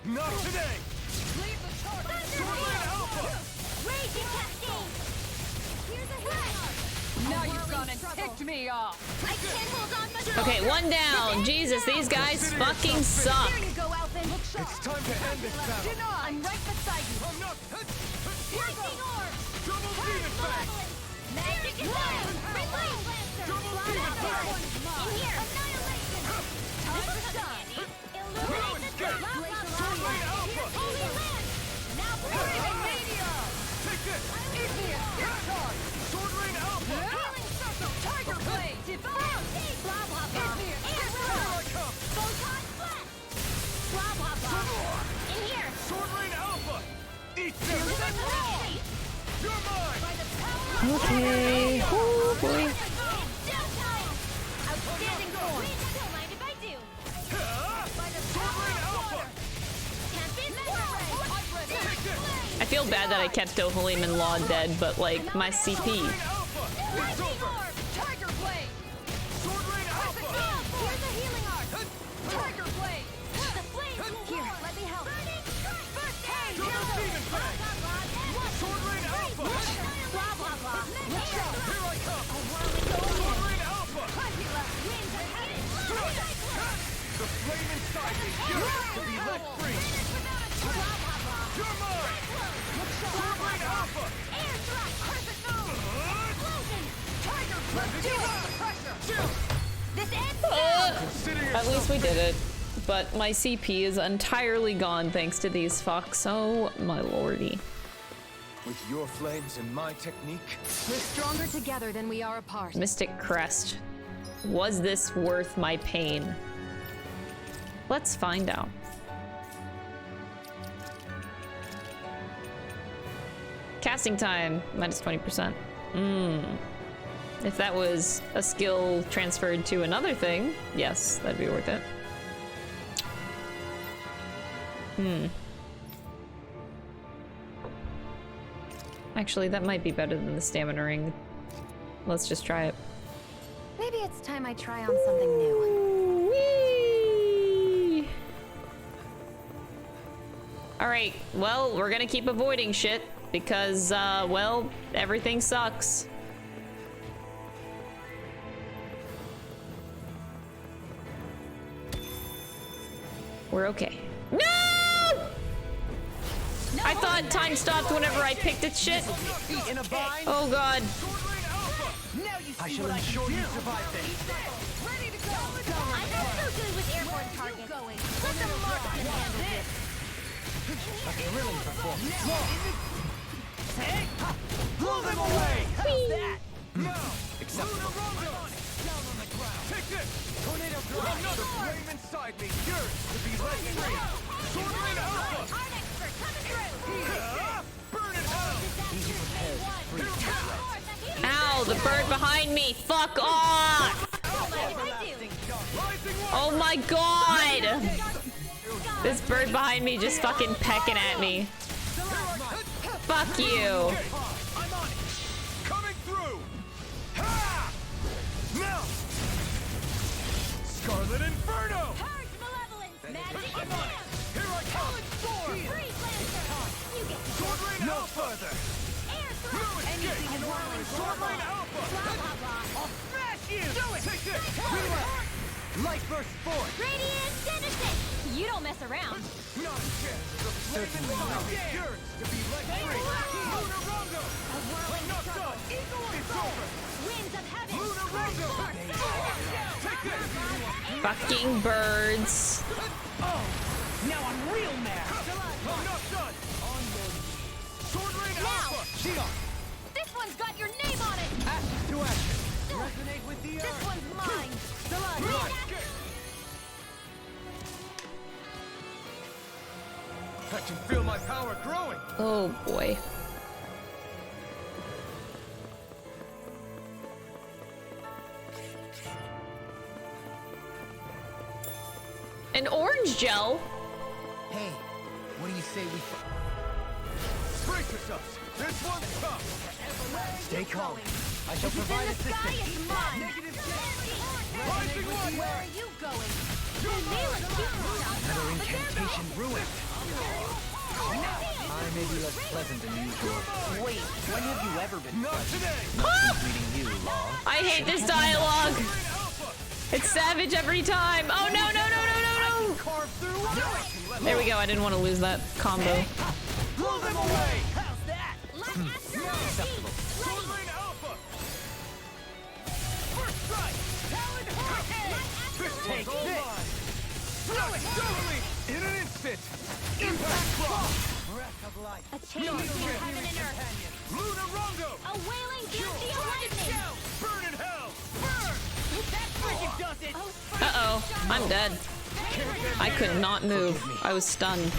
Not today! Leave the charge! Sword Ring Alpha! Raging cascade! Here's a healing arm! Now you've gone and ticked me off. I can't hold on much Okay, one down. Jesus, these guys fucking suck. There you go, Elfin! It's time to end this battle! I'm right beside you! I'm not... Lightning orb! Double Demon Fang! Magic Assassin! Release! Double Flat Demon out Fang! in here! Annihilation! Time for shine! Illuminate the dark! Sword Ring Alpha! Holy land! Now Raven Mania! Take this! Igneous! Get charged! Sword Ring Alpha! Healing Circle! Tiger Blade! Divine! Blah blah blah! Air Here I come! Photon Flash! Blah blah blah! In here! Sword Ring Alpha! Eat this! Illuminate! You're mine! By the power of Okay. Oh boy. Outstanding form! Don't mind if I do! By the power of water! Tempest Warray! Take this! I feel bad that I kept Dohalim and Law dead, but like my CP. Ring Alpha! It's Lightning over! Orb! Tiger Blade! Sword Ring Alpha! Here's a healing art! Tiger Blade! The flames! Here, let me help! First aid! Double Demon Fang! Sword Ring Alpha! Blah blah blah! Here I come! A whirling Sword storm! Ring Alpha! Winds of heaven! The flame inside me yearns to be let free! Blah blah blah! You're mine! Sword Ring Alpha! Air thrust! Perfect move! Explosion! Tiger Blade! Pressure! This ends now! At least we did it. But my CP is entirely gone thanks to these fucks. Oh my lordy. With your flames and my technique, We're stronger together than we are apart. Mystic Crest. Was this worth my pain? Let's find out. Casting time, minus 20%. If that was a skill transferred to another thing, yes, that'd be worth it. Actually, that might be better than the stamina ring. Let's just try it. Maybe it's time I try on something new. Whee! Alright, well, we're gonna keep avoiding shit because, well, everything sucks. We're okay. No! I thought time stopped whenever I picked its shit. Oh god. I shall ensure you survive this. I'm not so good with airborne targets. Let the marksman handle this. A thrilling performance. Blow them away! How's that? No! Acceptable. Down on the ground. Take this! Tornado drop! Another flame inside me! Yours to be let free! Sword Rain Alpha! Art expert coming through. Burn it out! Easy prepared. Ow, the bird behind me. Fuck off! Oh my god! This bird behind me just fucking pecking at me. Fuck you. I'm on it! Coming through! Ha! Now! Scarlet Inferno! Purge malevolence. Magic I'm on it! Here I come! Sword! Freeze Lancer. You get the Sword Rain no further! air No thrust. escape! Sword Rain Alpha! Blah, blah. I'll smash you! Do it! Take this! Reload! Light burst forth! Radiant Genesis. You don't mess around. Not a chance! The flame inside me yearns to be let free! Lunar Rongo! A whirling Not circle. done! It's over! Winds of heaven. Lunar Rongo! Take this! Fucking birds. Oh! Now I'm real mad! I'm not done! Sword Rain Alpha! Shion! This one's got your name on it. Action to action! Resonate with the This earth! one's mine. I can feel my power growing. Oh boy. An orange gel? Hey, what do you say we... Brace yourselves. This one's tough. Stay calm. I shall provide The sky assistance. is mine. Rising one. Where are you going? The Nayla keeps stuff. Another incantation ruined. I may be less pleasant than usual. Wait, when have you ever been Not today. Not since meeting you, Law. I hate this dialogue. It's savage every time. Oh no, no, no, no, no, no. carved through? There we go. I didn't want to lose that combo. Blow them away! How's that? Like astrology. Sword Rain Alpha! First strike! Talon Hurricane! Take this! Throw it! Totally! In an instant! Impact Claw! Breath of life! A change between heaven and earth. Luna Rongo! A wailing Gambia lightning. Burn in hell! Burn! That freaking does it! Uh-oh. I'm dead. I could not move. I was stunned.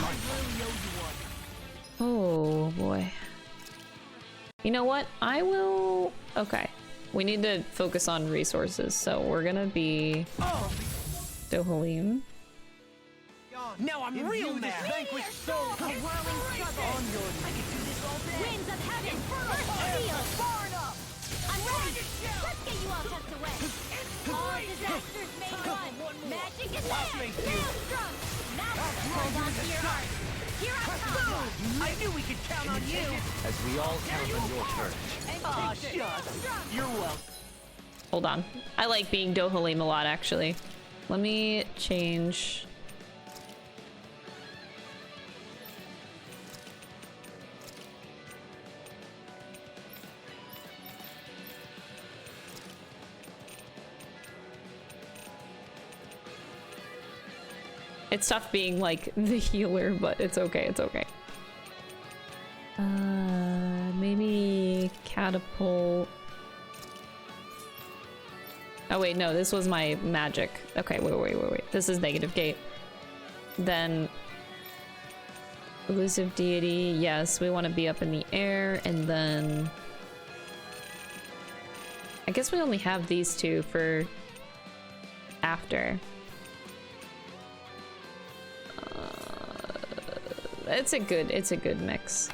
Oh, boy. You know what? I will... Okay. We need to focus on resources, so we're gonna be... Dohalim. Now I'm real mad! Vanquished soul! A whirling struggle. I can do this all day! Winds of heaven. First steel. Far enough! I'm ready. Let's get you all tucked away. All disasters may run. Magic is there. Maelstrom. Now hold on to your heart. Here I come. I knew we could count on you! As we all count on your courage. Aw, shucks. You're welcome. Hold on. I like being Dohalim a lot, actually. Let me change... It's tough being like the healer, but it's okay, it's okay. Maybe catapult. Oh wait, no, this was my magic. Okay, wait. This is negative gate. Then elusive deity. Yes, we want to be up in the air, and then I guess we only have these two for after. It's a good mix.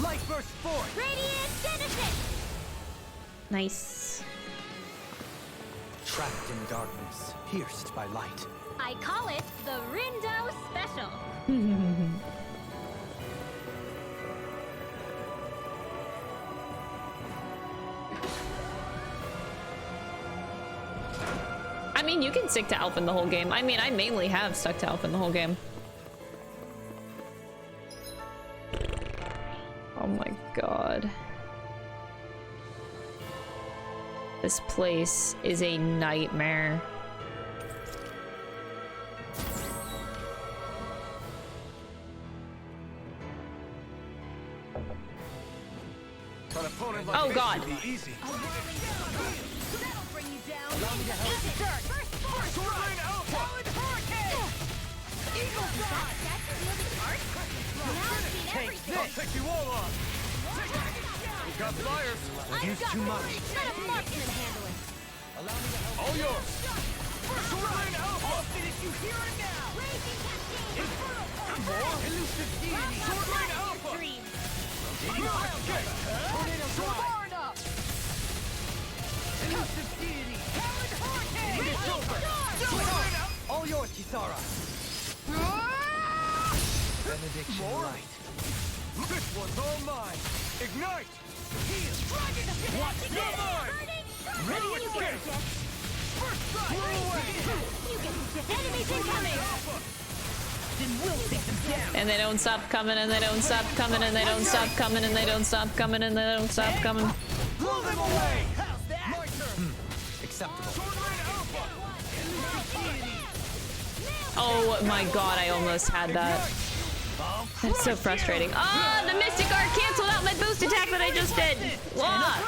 Light burst forth. Radiant Genesis! Nice. Trapped in darkness, pierced by light. I call it the Rindo Special. I mean, you can stick to Alphen the whole game. I mean, I mainly have stuck to Alphen the whole game. Oh my god. This place is a nightmare. Oh god. Easy. I'll take you all on. We've got flyers. Use too much. All yours. Sword Rain Alpha. I'll finish you here and now. More elusive deity. Sword Rain Alpha. Wild Gate. Sword up. Elusive deity. Talon Hurricane. It's over. Sword Rain Alpha. All yours, Kisara. Benediction light. This one's all mine. Ignite. Heal. Watch your mind. Ready to get it. First strike. Blow away. Enemies incoming! Then we'll take them down. And they don't stop coming, and they don't stop coming, and they don't stop coming, and they don't stop coming, and they don't stop coming. Blow them away. How's that? My turn. Acceptable. Sword Rain Alpha. Oh my god, I almost had that. That's so frustrating. Oh, the Mystic Art canceled out my boost attack that I just did. Wah!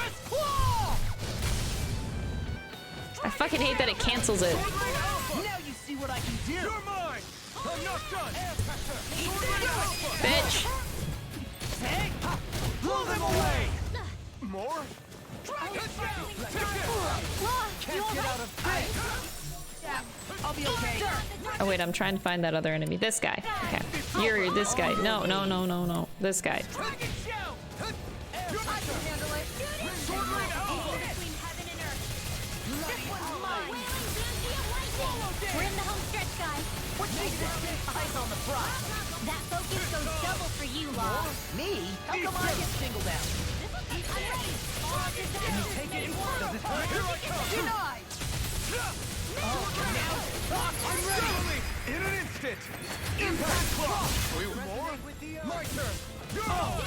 I fucking hate that it cancels it. Now you see what I can do. You're mine. I'm not done. Bitch. Hey, blow them away. More. Can't get out of bed. I'll be okay. Oh wait, I'm trying to find that other enemy. This guy. Okay. You're this guy. No. This guy. We're in the home stretch, guys. Eyes on the prize. That focus goes double for you, Law. Me? How come I get singled out? I'm ready. Can you take it? Does it hurt? Here I come. Denied! I'm ready. In an instant. Impact Claw. More? My turn. Go!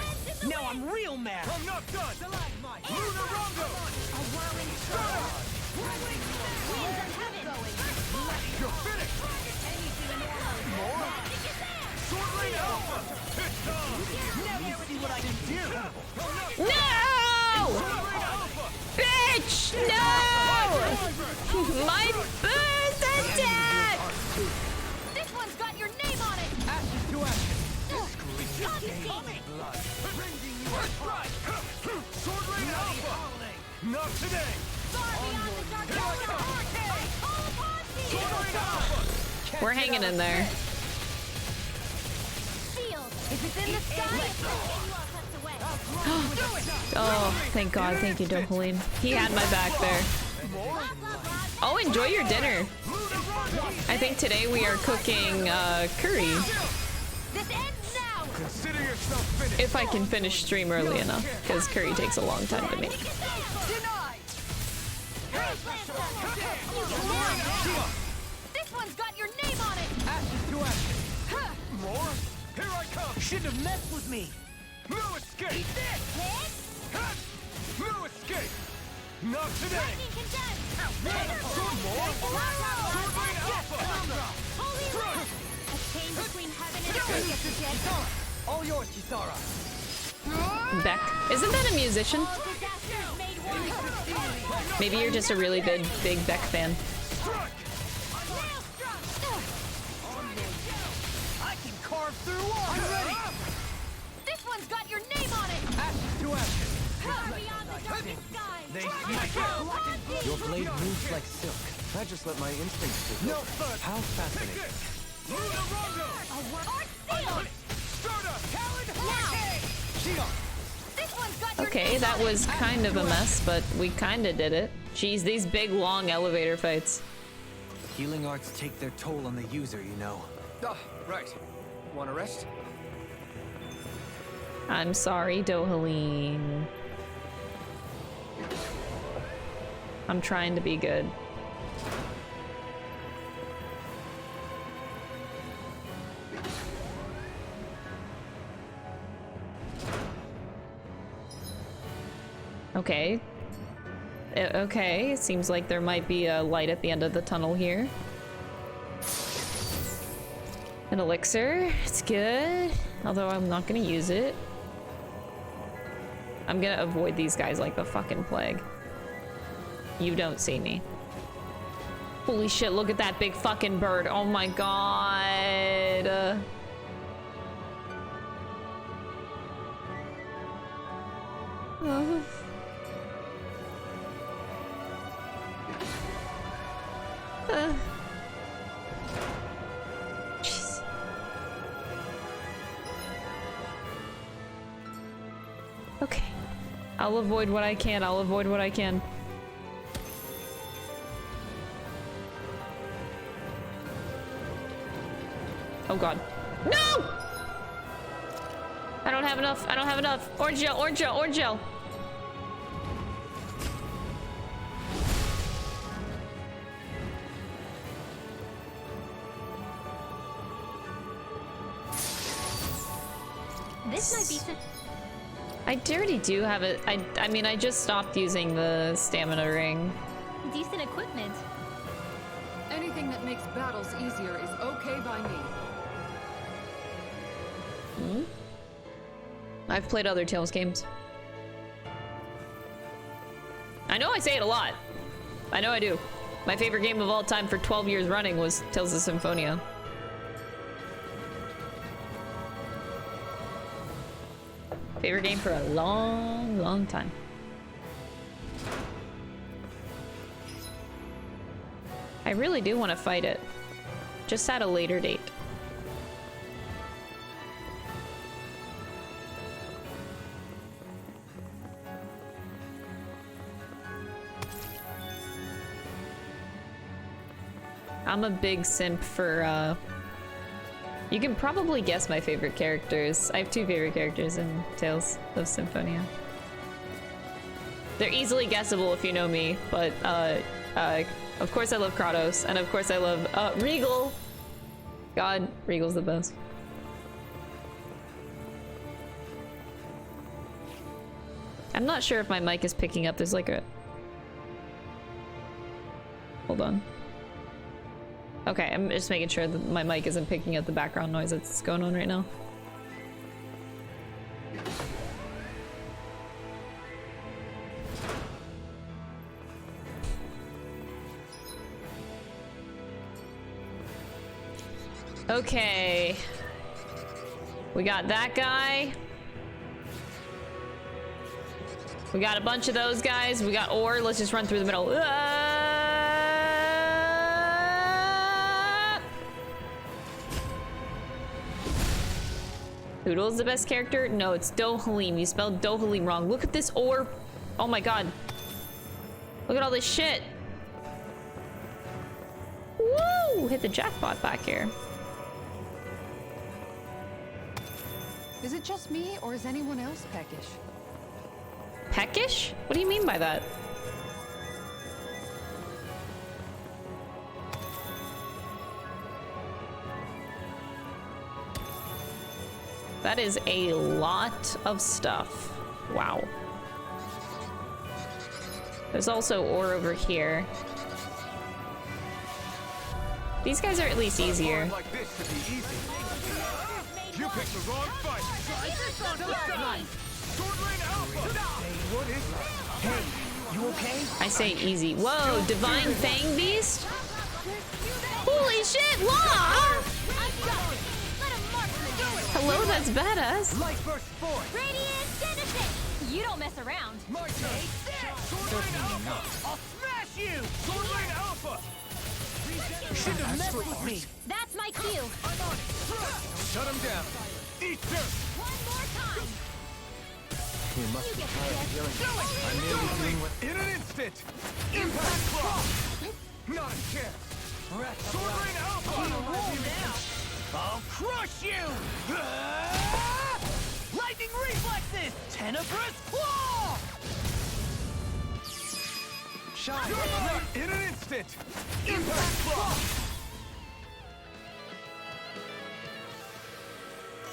Now I'm real mad! I'm not done. Lunar Rondo. A whirling storm. Winds of heaven. You're finished. More? Sword Rain Alpha. It's on. Now you see what I can do! No! Bitch! No! My boost attack! This one's got your name on it. Ashes to ashes. Confiscated. Bringing you a strike. Sword Rain Alpha. Not today. Far beyond the dark hurricane. I call upon thee. Sword Rain Alpha. We're hanging in there. Shield. If it's in the sky, it's you all tucked away. Oh, thank God. Thank you, Dohalim. He had my back there. Oh, enjoy your dinner. I think today we are cooking curry. This ends now. Consider yourself finished. If I can finish stream early enough, because curry takes a long time to make. This one's got your name on it. Ashes to ashes. More? Here I come. Shouldn't have messed with me! No escape. This. No escape! Not today! Lightning condemned! Holy Wrath! A chain between heaven and earth! All yours, Kisara. Beck. Isn't that a musician? All disasters made one! Maybe you're just a really big Beck fan. I can carve through walls! I'm ready! This one's got your name on it! Ashes to ashes! Far beyond the darkest skies! They Your blade moves like silk. I just let my instincts take No over. further! How fascinating. Art sealed! Shion! This one's got your Okay, name that on it! was kind of a mess, but we kind of did it. Jeez, these big, long elevator fights. Healing arts take their toll on the user, you know. Ah, right. Want to rest? I'm sorry, Dohaline. I'm trying to be good. Okay. Okay, it seems like there might be a light at the end of the tunnel here. An elixir, it's good. Although I'm not gonna use it. I'm gonna avoid these guys like the fucking plague. You don't see me. Holy shit, look at that big fucking bird. Oh my god. Jeez. Okay. I'll avoid what I can. I'll avoid what I can. Oh god. No! I don't have enough. I don't have enough. Orange gel, orange gel, orange gel. This might be some... I already do have it. I mean, I just stopped using the stamina ring. Decent equipment. Anything that makes battles easier is okay by me. I've played other Tales games. I know I say it a lot. I know I do. My favorite game of all time for 12 years running was Tales of Symphonia. Favorite game for a long, long time. I really do want to fight it. Just at a later date. I'm a big simp for, you can probably guess my favorite characters. I have two favorite characters in Tales of Symphonia. They're easily guessable if you know me, but, of course I love Kratos, and of course I love, Regal! God, Regal's the best. I'm not sure if my mic is picking up, there's like a... Hold on. Okay, I'm just making sure that my mic isn't picking up the background noise that's going on right now. Okay. We got that guy. We got a bunch of those guys. We got ore. Let's just run through the middle. Poodle's the best character? No, it's Dohalim. You spelled Dohalim wrong. Look at this ore. Oh my god. Look at all this shit. Woo! Hit the jackpot back here. Is it just me, or is anyone else peckish? Peckish? What do you mean by that? That is a lot of stuff. Wow. There's also ore over here. These guys are at least easier. Like this should be easy. You picked the wrong fight. Sword Lane Alpha. What is that? Hey, you okay? I say easy. Whoa, Divine Fang Beast? Holy shit, Law! Hello, that's badass. Light Burst Force. Radiant Genesis! You don't mess around. My turn. Sword Lane Alpha. I'll smash you. Sword Lane Alpha. You shouldn't have messed with me. That's my cue. I'm on it. Shut him down. Eat dirt. One more time. You must be tired of hearing Do it. I'm merely doing what... In an instant. Impact Claw. Not a chance. Sword Lane Alpha. I'll crush you. Lightning reflexes. Tenebrous Claw. Shine. In an instant. Impact Claw.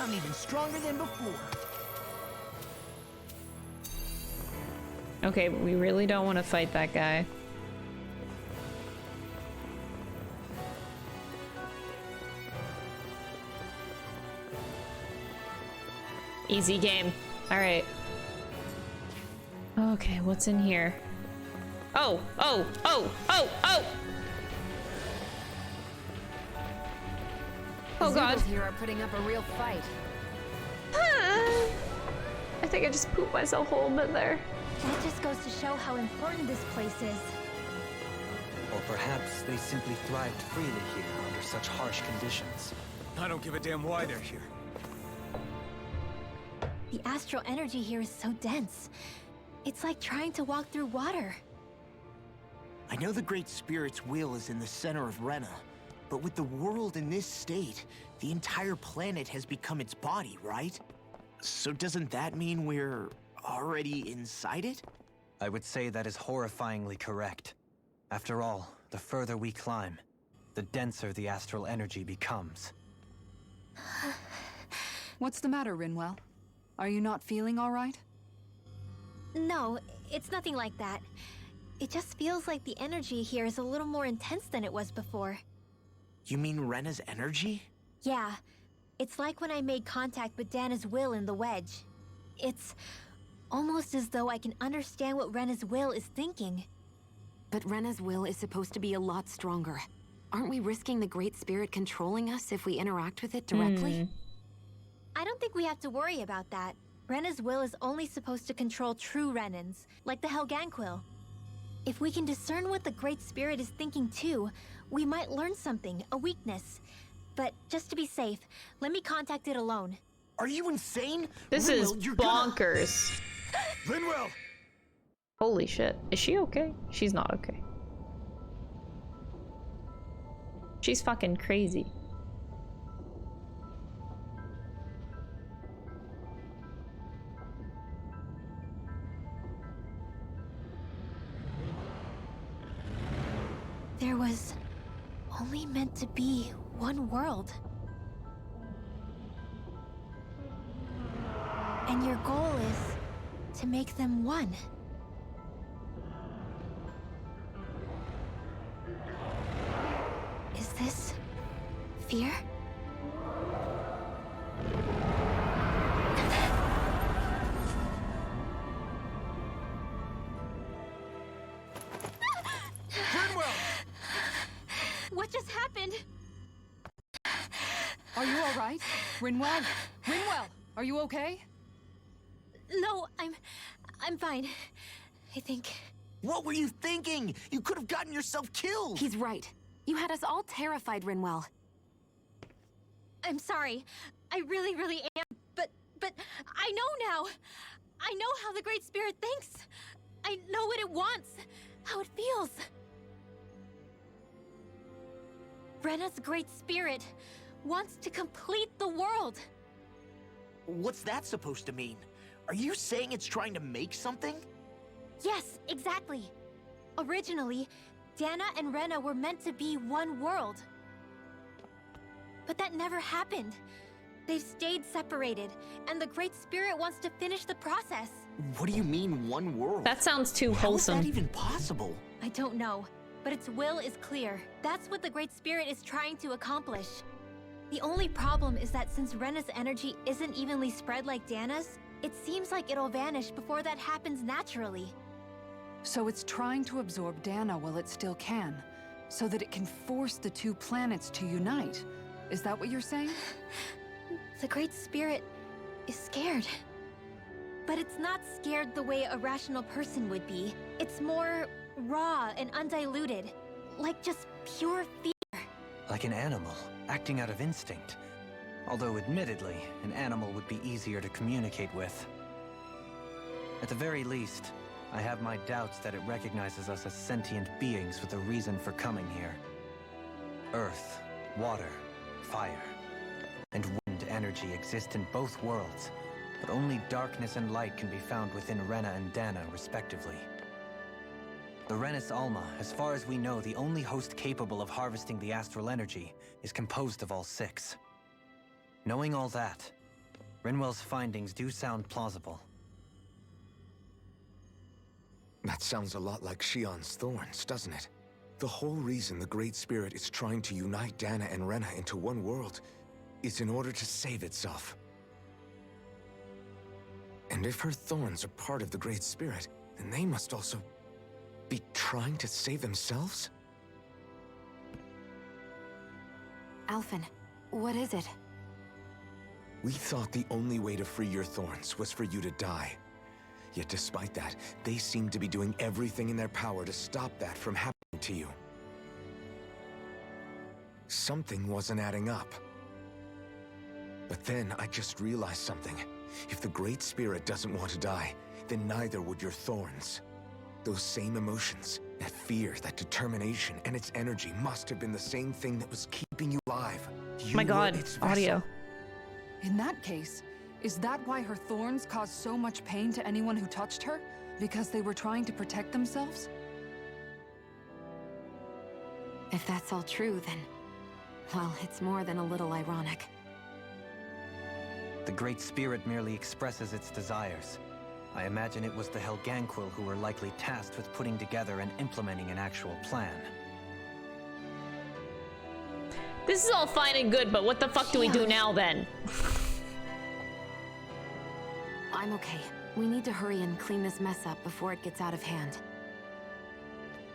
I'm even stronger than before. Okay, but we really don't want to fight that guy. Easy game. Alright. Okay, what's in here? Oh! Oh! Oh! Oh! Oh! Oh god. Zeros here are putting up a real fight. I think I just pooped myself a little bit there. That just goes to show how important this place is. Or perhaps they simply thrived freely here under such harsh conditions. I don't give a damn why they're here. The astral energy here is so dense. It's like trying to walk through water. I know the Great Spirit's will is in the center of Rena, but with the world in this state, the entire planet has become its body, right? So doesn't that mean we're already inside it? I would say that is horrifyingly correct. After all, the further we climb, the denser the astral energy becomes. What's the matter, Rinwell? Are you not feeling all right? No, it's nothing like that. It just feels like the energy here is a little more intense than it was before. You mean Rena's energy? Yeah, it's like when I made contact with Dana's will in the wedge. It's almost as though I can understand what Rena's will is thinking. But Rena's will is supposed to be a lot stronger. Aren't we risking the Great Spirit controlling us if we interact with it directly? I don't think we have to worry about that. Rena's will is only supposed to control true Renans, like the Helganquil. If we can discern what the Great Spirit is thinking too, we might learn something, a weakness. But just to be safe, let me contact it alone. Are you insane? This is bonkers. Linwell! Holy shit. Is she okay? She's not okay. She's fucking crazy. There was only meant to be one world. And your goal is to make them one. Is this fear? What just happened? Are you all right? Rinwell? Rinwell, are you okay? No, I'm fine. I think. What were you thinking? You could have gotten yourself killed! He's right. You had us all terrified, Rinwell. I'm sorry. I really am. But I know now. I know how the Great Spirit thinks. I know what it wants. How it feels. Rena's Great Spirit wants to complete the world. What's that supposed to mean? Are you saying it's trying to make something? Yes, exactly. Originally, Dana and Rena were meant to be one world. But that never happened. They've stayed separated, and the Great Spirit wants to finish the process. What do you mean, one world? That sounds too How is wholesome. that even possible? I don't know, but its will is clear. That's what the Great Spirit is trying to accomplish. The only problem is that since Rena's energy isn't evenly spread like Dana's, it seems like it'll vanish before that happens naturally. So it's trying to absorb Dana while it still can, so that it can force the two planets to unite. Is that what you're saying? The Great Spirit is scared. But it's not scared the way a rational person would be. It's more raw and undiluted, like just pure fear. Like an animal, acting out of instinct. Although admittedly, an animal would be easier to communicate with. At the very least, I have my doubts that it recognizes us as sentient beings with a reason for coming here. Earth, water, fire, and wind energy exist in both worlds, but only darkness and light can be found within Rena and Dana, respectively. The Renis Alma, as far as we know, the only host capable of harvesting the astral energy, is composed of all six. Knowing all that, Rinwell's findings do sound plausible. That sounds a lot like Shion's thorns, doesn't it? The whole reason the Great Spirit is trying to unite Dana and Rena into one world is in order to save itself. And if her thorns are part of the Great Spirit, then they must also be trying to save themselves? Alphen, what is it? We thought the only way to free your thorns was for you to die. Yet despite that, they seem to be doing everything in their power to stop that from happening to you. Something wasn't adding up. But then I just realized something. If the Great Spirit doesn't want to die, then neither would your thorns. Those same emotions, that fear, that determination, and its energy must have been the same thing that was keeping you alive. You My were god, its vessel. audio. In that case, is that why her thorns caused so much pain to anyone who touched her? Because they were trying to protect themselves? If that's all true, then... well, it's more than a little ironic. The Great Spirit merely expresses its desires. I imagine it was the Helganquil who were likely tasked with putting together and implementing an actual plan. This is all fine and good, but what the fuck do we do now then? I'm okay. We need to hurry and clean this mess up before it gets out of hand.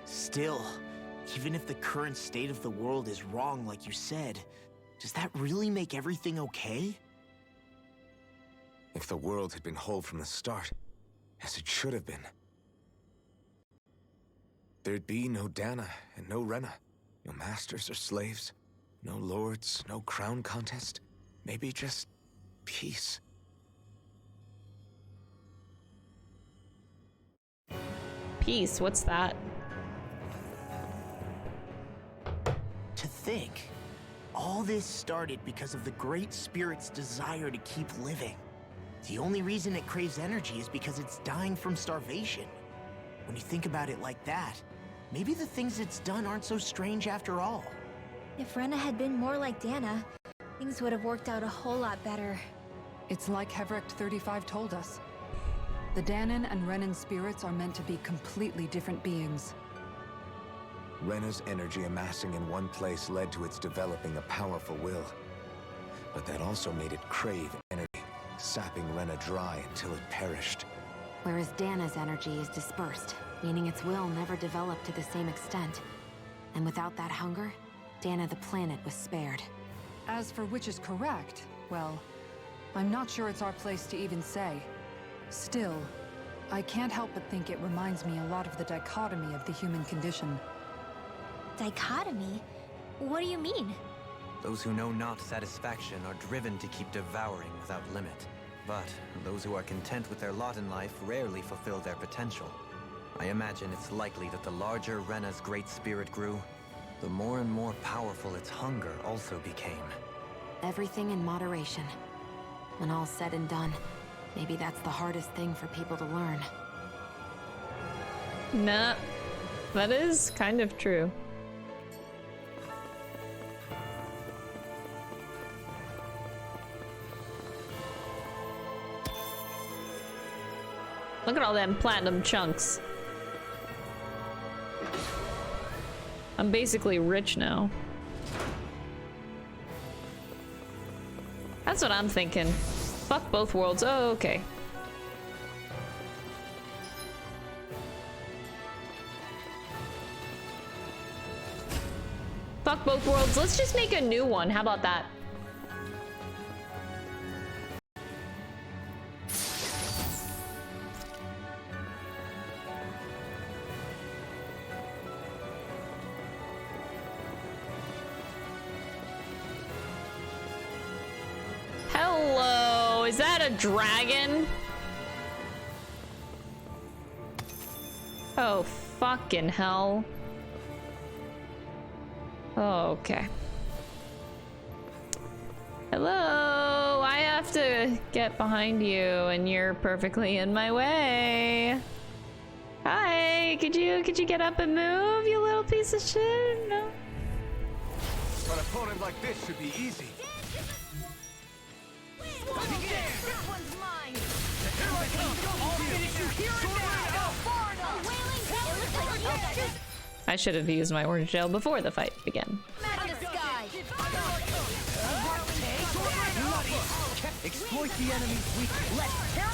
Still, even if the current state of the world is wrong like you said, does that really make everything okay? If the world had been whole from the start, as it should have been, there'd be no Dana and no Rena, no masters or slaves, no lords, no crown contest, maybe just peace. Peace, what's that? To think, all this started because of the Great Spirit's desire to keep living. The only reason it craves energy is because it's dying from starvation. When you think about it like that, maybe the things it's done aren't so strange after all. If Rena had been more like Dana, things would have worked out a whole lot better. It's like Hevericht 35 told us. The Danan and Renan spirits are meant to be completely different beings. Rena's energy amassing in one place led to its developing a powerful will. But that also made it crave energy, sapping Rena dry until it perished. Whereas Dana's energy is dispersed, meaning its will never developed to the same extent. And without that hunger, Dana the planet was spared. As for which is correct, well, I'm not sure it's our place to even say. Still, I can't help but think it reminds me a lot of the dichotomy of the human condition. Dichotomy? What do you mean? Those who know not satisfaction are driven to keep devouring without limit. But those who are content with their lot in life rarely fulfill their potential. I imagine it's likely that the larger Rena's Great Spirit grew, the more and more powerful its hunger also became. Everything in moderation. When all's said and done, maybe that's the hardest thing for people to learn. Nah, that is kind of true. Look at all them platinum chunks. I'm basically rich now. That's what I'm thinking. Fuck both worlds. Oh, okay. Fuck both worlds. Let's just make a new one. How about that? Hello, is that a dragon? Oh, fucking hell. Oh, okay. Hello, I have to get behind you and you're perfectly in my way. Hi, could you get up and move, you little piece of shit? No. An opponent like this should be easy. This one's mine. Here I come. I'll finish you here and now. Far enough. Wailing hell. I should have used my orange gel before the fight began. Map the sky. Exploit the enemy's weakness. Let's tear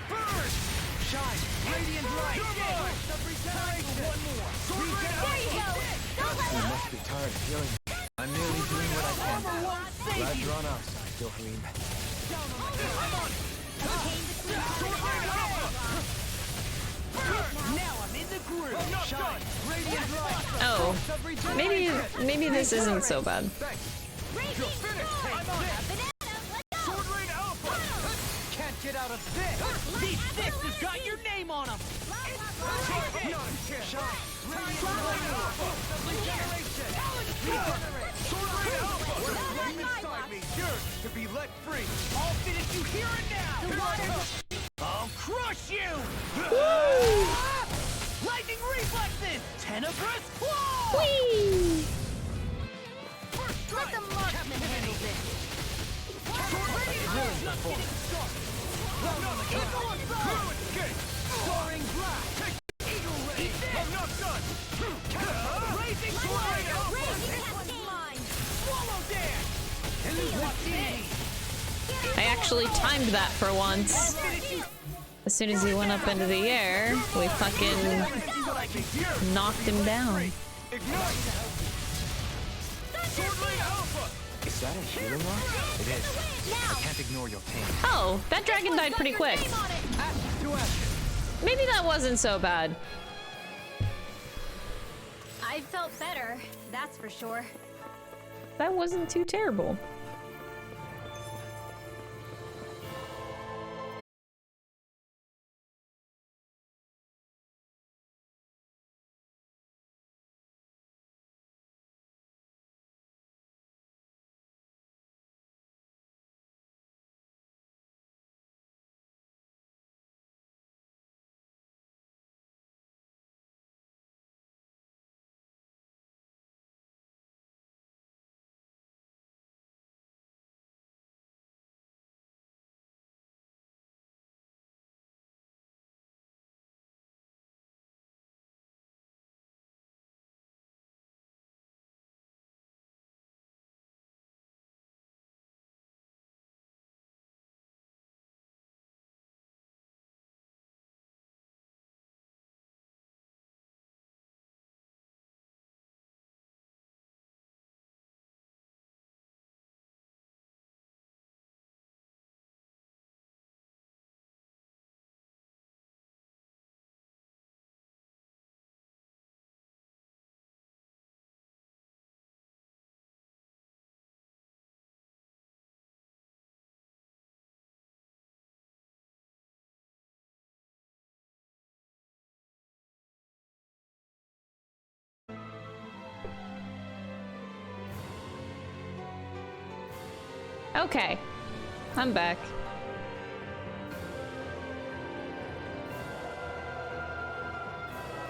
burn! Shine! Radiant light! Regeneration! One more! There you go. Don't let You must be tired of healing. I'm merely doing what I can. Glad you're on our side, Dohalim. Now I'm in the groove. Shine! Radiant light! Oh, maybe this isn't so bad. Can't get out of this! These sticks have got your name on them! Shine! Regeneration! Inside me yearns to be let free! I'll finish you here and now! I'll crush you! Lightning reflexes! Tenebrous claw! Whee! Let the marksman handle this. Soaring blast! Eagle ray! I'm not done! Raising tornado! This one's mine. Swallow dance! I actually timed that for once. As soon as he went up into the air, we fucking knocked him down. Is that a healing rock? It is. I can't ignore your pain. Oh, that dragon died pretty quick. Maybe that wasn't so bad. I felt better, that's for sure. That wasn't too terrible. Okay, I'm back.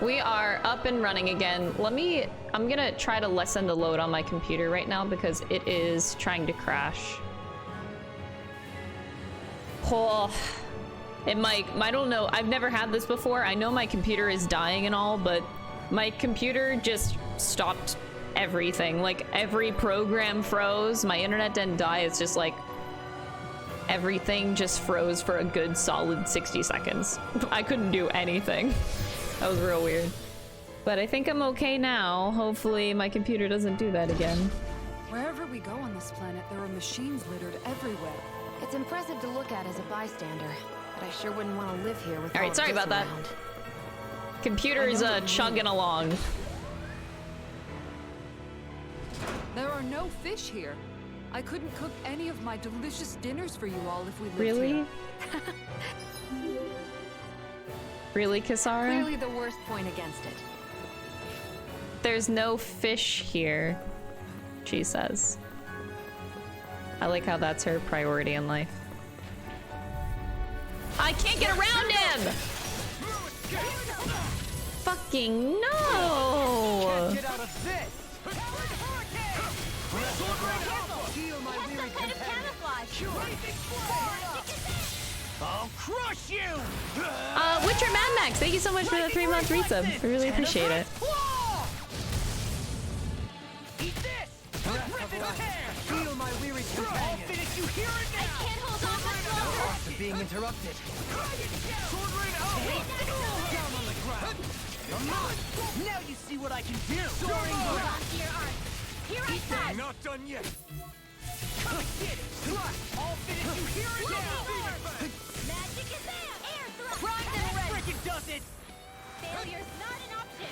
We are up and running again. I'm gonna try to lessen the load on my computer right now because it is trying to crash. Oh, It might, I don't know, I've never had this before. I know my computer is dying and all, but my computer just stopped everything. Like, every program froze, my internet didn't die, it's just like, everything just froze for a good solid 60 seconds. I couldn't do anything. That was real weird. But I think I'm okay now. Hopefully my computer doesn't do that again. Wherever we go on this planet, there are machines littered everywhere. It's impressive to look at as a bystander, but I sure wouldn't want to live here with All right, sorry about that. Computer's chugging along. There are no fish here. I couldn't cook any of my delicious dinners for you all if we lived Really? here. Really, Kisara? Clearly the worst point against it. There's no fish here, she says. I like how that's her priority in life. I can't get around him! Fucking no! Get out of this! Some kind of camouflage. I'll crush you! Witcher Mad Max, thank you so much for the 3-month resub. I really appreciate it. Eat this! Rip its hair! Feel my weary companion! I'll finish you here and now! I can't hold on much longer. After being interrupted. Sword rain out! Down on the ground! Come on! Now you see what I can do! Soaring Hold ground! on to your art. Here I come. Not done yet! Come get it! I'll finish you here and now! Magic is there. Air thrust. Prime that frickin' does it! Failure's not an option.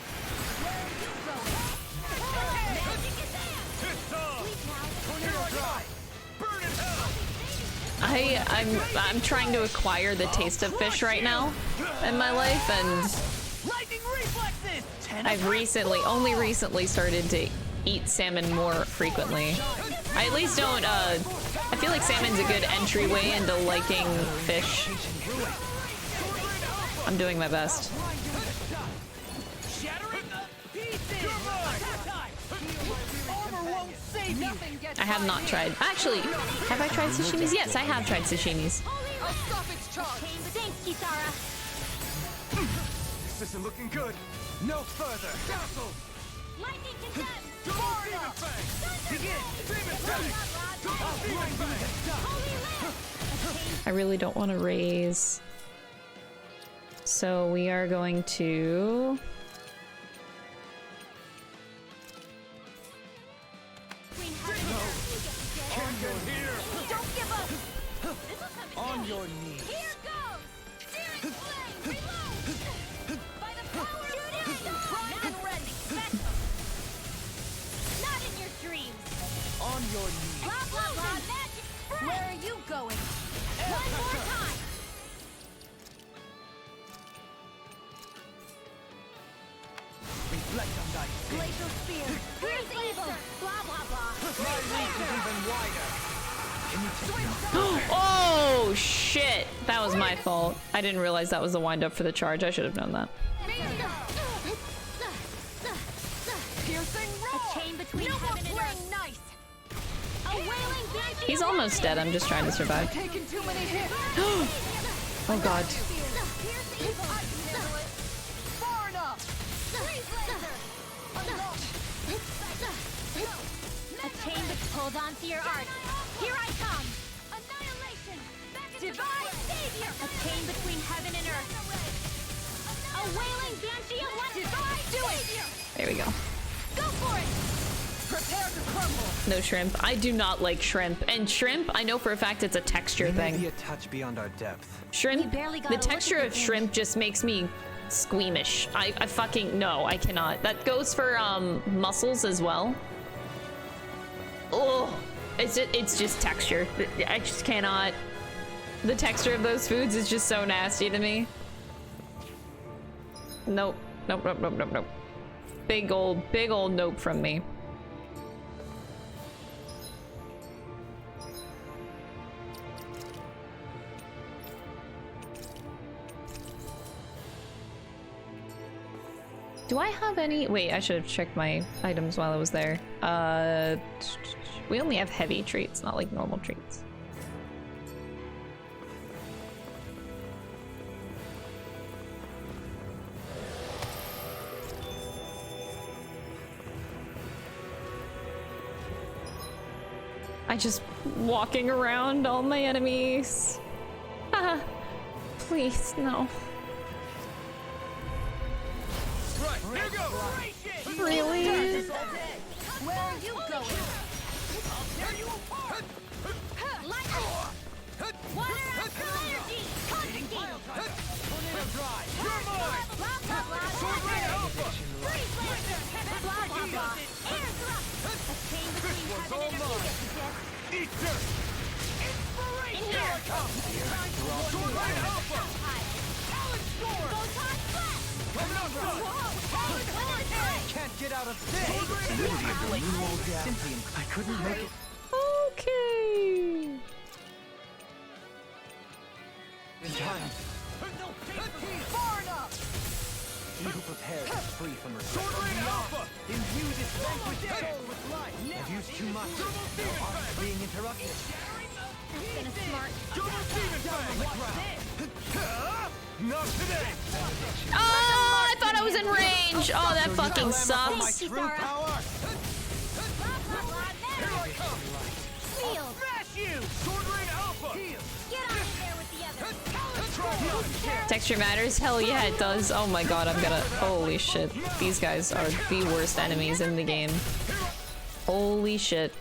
Where are you going? Magic is there. Sleep now. Tornado drive! Burn in hell! I'm trying to acquire the taste of fish right now in my life, and Lightning reflexes! I've only recently started to eat salmon more frequently. I at least don't, I feel like salmon's a good entryway into liking fish. I'm doing my best. Shattering pieces! Armor won't save you! I have not tried. Actually, have I tried sashimis? Yes, I have tried sashimis. I'll stop its charge! Thanks, Kisara. This isn't looking good. No further. Castle! Lightning condemned. Demon Fang! Begin! Demon Fang! I really don't want to raise. So we are going to... Can't get here! Don't give up. On your knees. Here goes. Spirit flame. Reload. By the power of Spirit. Not ready. Special. Not in your dreams. On your knees. Blah blah blah. Magic spray. Where are you going? One more time. Reflect on thy sin. Glacial spear. Here's evil. Blah blah blah. My reach is even wider. Can you take me? Oh, shit. That was my fault. I didn't realize that was the wind up for the charge. I should have known that. Piercing roll. A chain between heaven and earth. Nice. A wailing banshee. He's almost dead. I'm just trying to survive. Taking too many hits. Oh, God. Far enough. Freeze laser. A chain that hold on to your art. Here I come. Annihilation. Divine savior. A chain between heaven and earth. A wailing banshee of what? Divine do it. There we go. Go for it. Prepare to crumble. No shrimp. I do not like shrimp. And shrimp, I know for a fact it's a texture We may thing. be a touch beyond our depth. Shrimp, We barely got the a look at texture the of thing. shrimp just makes me squeamish. I fucking, no, I cannot. That goes for mussels as well. Oh, it's just texture. I just cannot. The texture of those foods is just so nasty to me. Nope, nope, nope, nope, nope, nope. Big old nope from me. Do I have any? Wait, I should have checked my items while I was there. We only have heavy treats, not like normal treats. I just walking around all my enemies. Ah, please, no. Right, here goes! Really? Where are you going? I'll tear you apart! Lightning! Water astral energy! Conjugate! Tornado drive! You're mine! Blah blah blah! Sword Ray Alpha! Freeze laser! Blah blah blah! Air thrust! A chain between heaven and earth. You get the gist. Eat dirt! Inspiration! Here I come! Sword Ray Alpha! Talon Storm! Photon blast! Coming up front! Talon Storm! Can't get out of this! I couldn't make it. Okay. In time. Far enough! He who prepares is free from Sword regret. Ray Alpha! Imbue this vanquished soul with life. I've used too much. Our arts are being interrupted. That's been a smart. Double Demon Fang! Not today! Oh, I thought I was in range. Oh, that fucking sucks. True power! Here I come! Shield! Smash you! Sword Ray Alpha! Get on in there with the others! Texture matters? Hell yeah, it does. Oh my god, I'm gonna. Holy shit. These guys are the worst enemies in the game. Holy shit.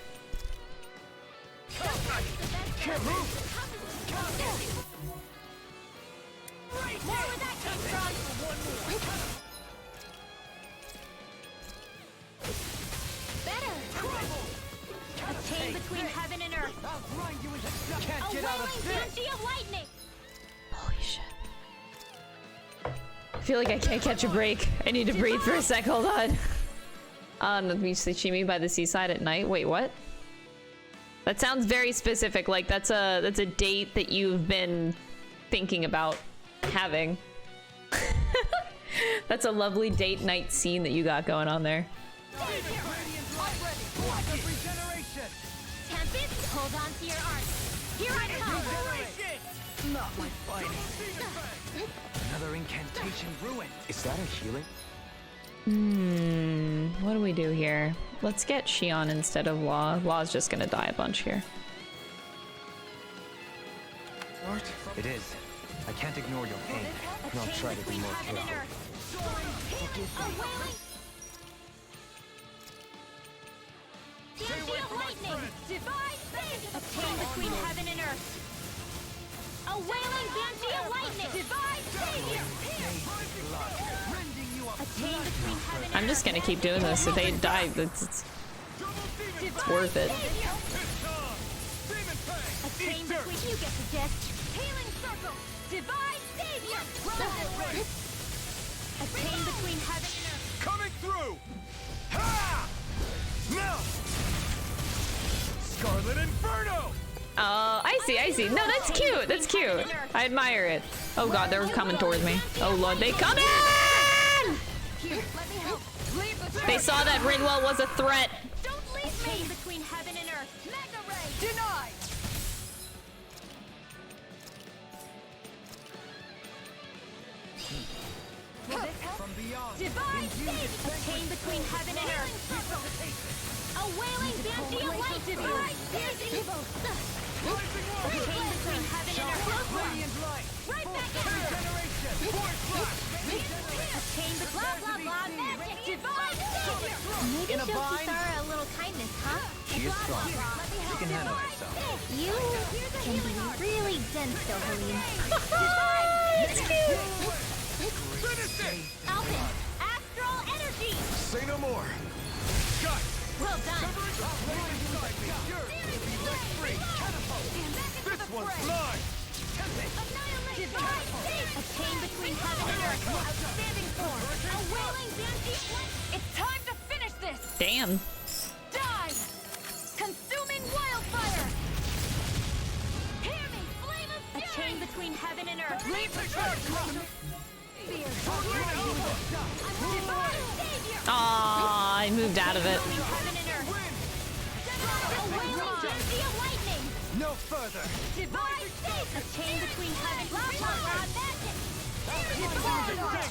More where that came from! Better! A chain between heaven and earth! I'll grind you into dust! Can't A get out of whirling this! banshee of lightning! Holy shit. I feel like I can't catch a break. I need to breathe for a sec. Hold on. On the beach, sashimi by the seaside at night. Wait, what? That sounds very specific. Like that's a date that you've been thinking about having. That's a lovely date night scene that you got going on there. Tempest, hold on to your arc. Here I come! Not my finest! Another incantation ruined. Is that a healing? What do we do here? Let's get Shion instead of Law. Law's just gonna die a bunch here. What? It is. I can't ignore your pain. A I'll chain try to be between more heaven and careful. earth. A wailing banshee of lightning! Divine savior! A chain between heaven and earth. A wailing banshee of lightning! Divine savior! A chain between heaven and I'm just gonna keep doing this. If they die, it's worth it. A chain between you get the gist. Healing circle! Divine savior! A chain between heaven and earth. Coming through! Ha! Now! Scarlet Inferno! Oh, I see. No, that's cute. That's cute. I admire it. Oh god, they're coming towards me. Oh lord, they come in! Here, let me help. Leave the They saw that Rinwell was a threat. Don't leave me! A chain between heaven and earth. Mega ray! Denied! From beyond. Divine savior! A chain between heaven and earth. A wailing banshee of light! Divine savior! A chain between heaven and earth. Radiant light! Right back at you! Regeneration! Force flash! A chain between blah blah blah magic! Divine savior! Maybe In a show bind? Kisara a little kindness, huh? She is strong. She can handle herself. You can be really dense, Dohalim. It's cute. Finish it! Alpin, astral energy! Say no more. Got it. Well done! This one's mine! Divine savior! A chain between heaven and earth. Outstanding form. A wailing banshee. It's time to finish this! Damn. Die! Consuming wildfire! Hear me, flame of fury! A chain between heaven and earth. Leave the charge! Divine savior! Aw, I moved out of it. Between heaven and earth. A wailing banshee of lightning! No further! Divine savior! A chain between heaven blah blah blah magic! Divine!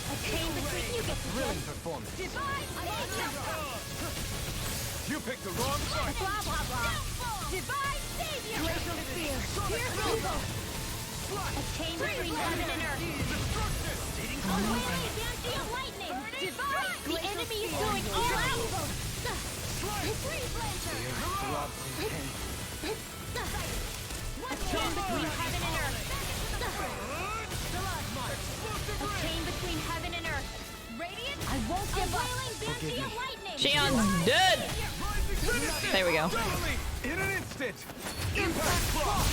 A chain between you get Thrilling performance. divine savior. You picked the wrong fight. Blah blah blah. Divine savior. Glacial spear. Pierce evil. A chain between heaven and earth. A wailing banshee of lightning. Divine. The enemy is going all out. Freeze lancer. A chain between heaven and earth. A chain between heaven and earth. Radiant. I won't give up. A wailing banshee of lightning. Shion's dead. There we go. In an instant. Impact block.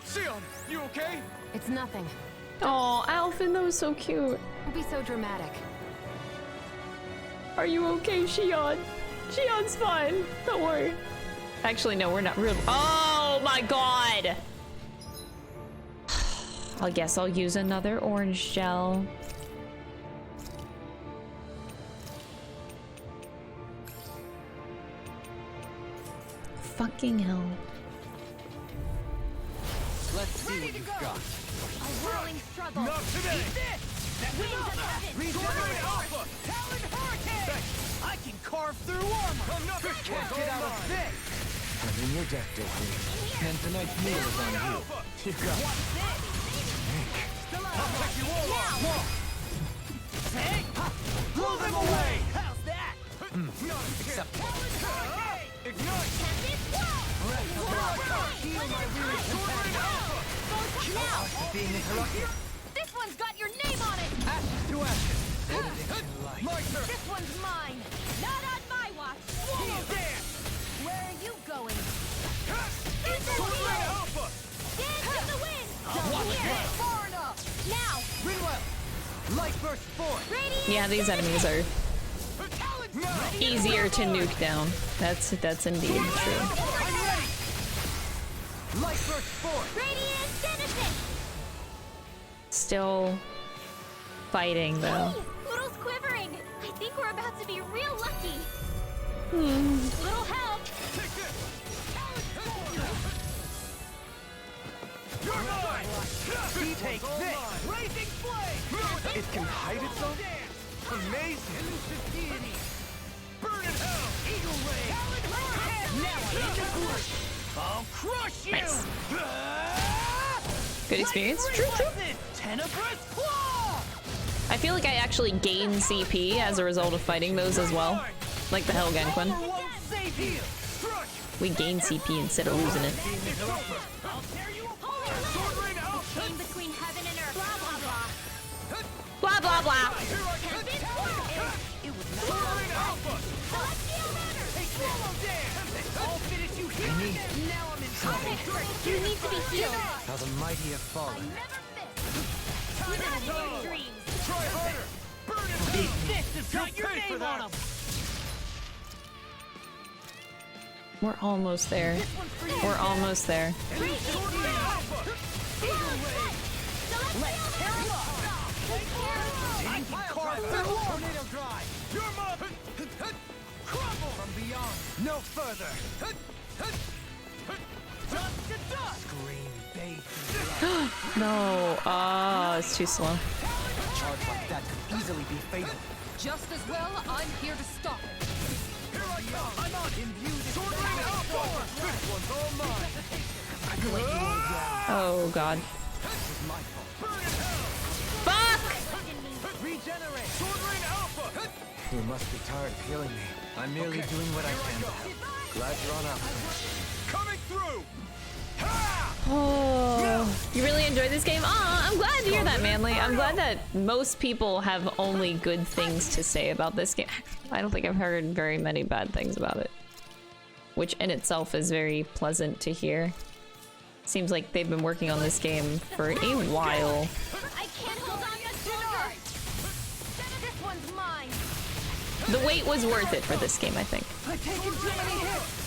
Sion, you okay? It's nothing. Oh, Alphen, that was so cute. Don't be so dramatic. Are you okay, Shion? Shion's fine. Don't worry. Actually, no, we're not real. Oh my god! I guess I'll use another orange gel. Fucking hell. Let's see what you've got. A whirling struggle. Not today. Wings of heaven. Sword Alpha. Talon Hurricane. I can carve through armor. Another Can't get out of this! I'm in your deck, Doku. And tonight's meal is on you. You got it. I'll pick you all off. Hey! Blow them away! How's that? Not acceptable. Ignite! Being interrupted. This one's got your name on it! Ashes to ashes. This one's mine! Not on my watch! Swallow dance! Where are you going? Sword Alpha! Dance in the wind! Watch Here! it. Far enough! Now! Rinwell! Light burst forth! Radiant! Yeah, these enemies are easier to nuke down. That's indeed true. I'm ready! Light burst forth! Radiant Citizen! Still fighting though. Poodle's quivering! I think we're about to be real lucky! Little help! You're mine! Take this! Blazing flame! It can hide itself? Amazing! Burn in hell! Eagle ray! Now I'm in the bush! I'll crush you! Nice. Good experience. True, true. Tenebrous claw! I feel like I actually gain CP as a result of fighting those as well. Like the Helgenquin. Won't save you! Crush! We gain CP instead of losing it. I'll tear you apart! Sword Rain out! Chain between heaven and earth! Blah blah blah! Blah blah blah. Here I come! It was Sword Rain Alpha! Celestial Runner! Hey, swallow dance! I'll finish you here! Now I'm in trouble! You need to be healed! How the mighty have fallen. Never miss! Not in your dreams! Try harder! Burn it! These fists have got your name on them! We're almost there. We're almost there. Sword Rain Alpha! Let's tear him up! I can carve through tornado drive! You're my... Crumble! From beyond! No further! Dust to dust! Scream, bathe. No. It's too slow. A charge like that could easily be fatal. Just as well, I'm here to stop it. Here I come! I'm on! Imbued Sword Rain Alpha! This one's all mine! Oh god. Burn in hell! Fuck! Regenerate! Sword Rain Alpha! You must be tired of healing me. I'm merely doing what I can to help. Glad you're on up. Coming through! Ha! Oh, you really enjoyed this game? Aw, I'm glad to hear that, Manly. I'm glad that most people have only good things to say about this game. I don't think I've heard very many bad things about it, which in itself is very pleasant to hear. Seems like they've been working on this game for a while. I can't hold on much longer! This one's mine! The wait was worth it for this game, I think. I've taken too many hits!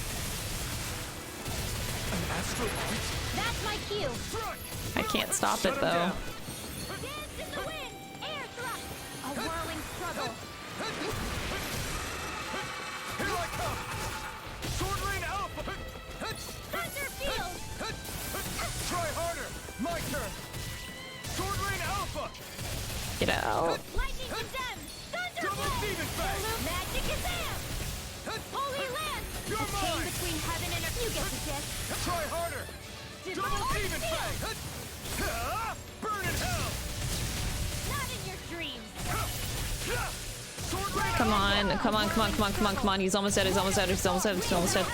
An astral light? That's my cue! I can't stop it though. Dance in the wind! Air thrust! A whirling struggle! Here I come! Sword Rain Alpha! Thunder field! Try harder! My turn! Get out. Lightning condemned! Thunderblade! Magic Kazam! Holy Lance! A chain between heaven and earth. You get the gist. Try harder! Double demon fang! Burn in hell! Not in your dreams. Come on, come on, come on, come on, come on, come on. He's almost dead, he's almost dead, he's almost dead, he's almost dead.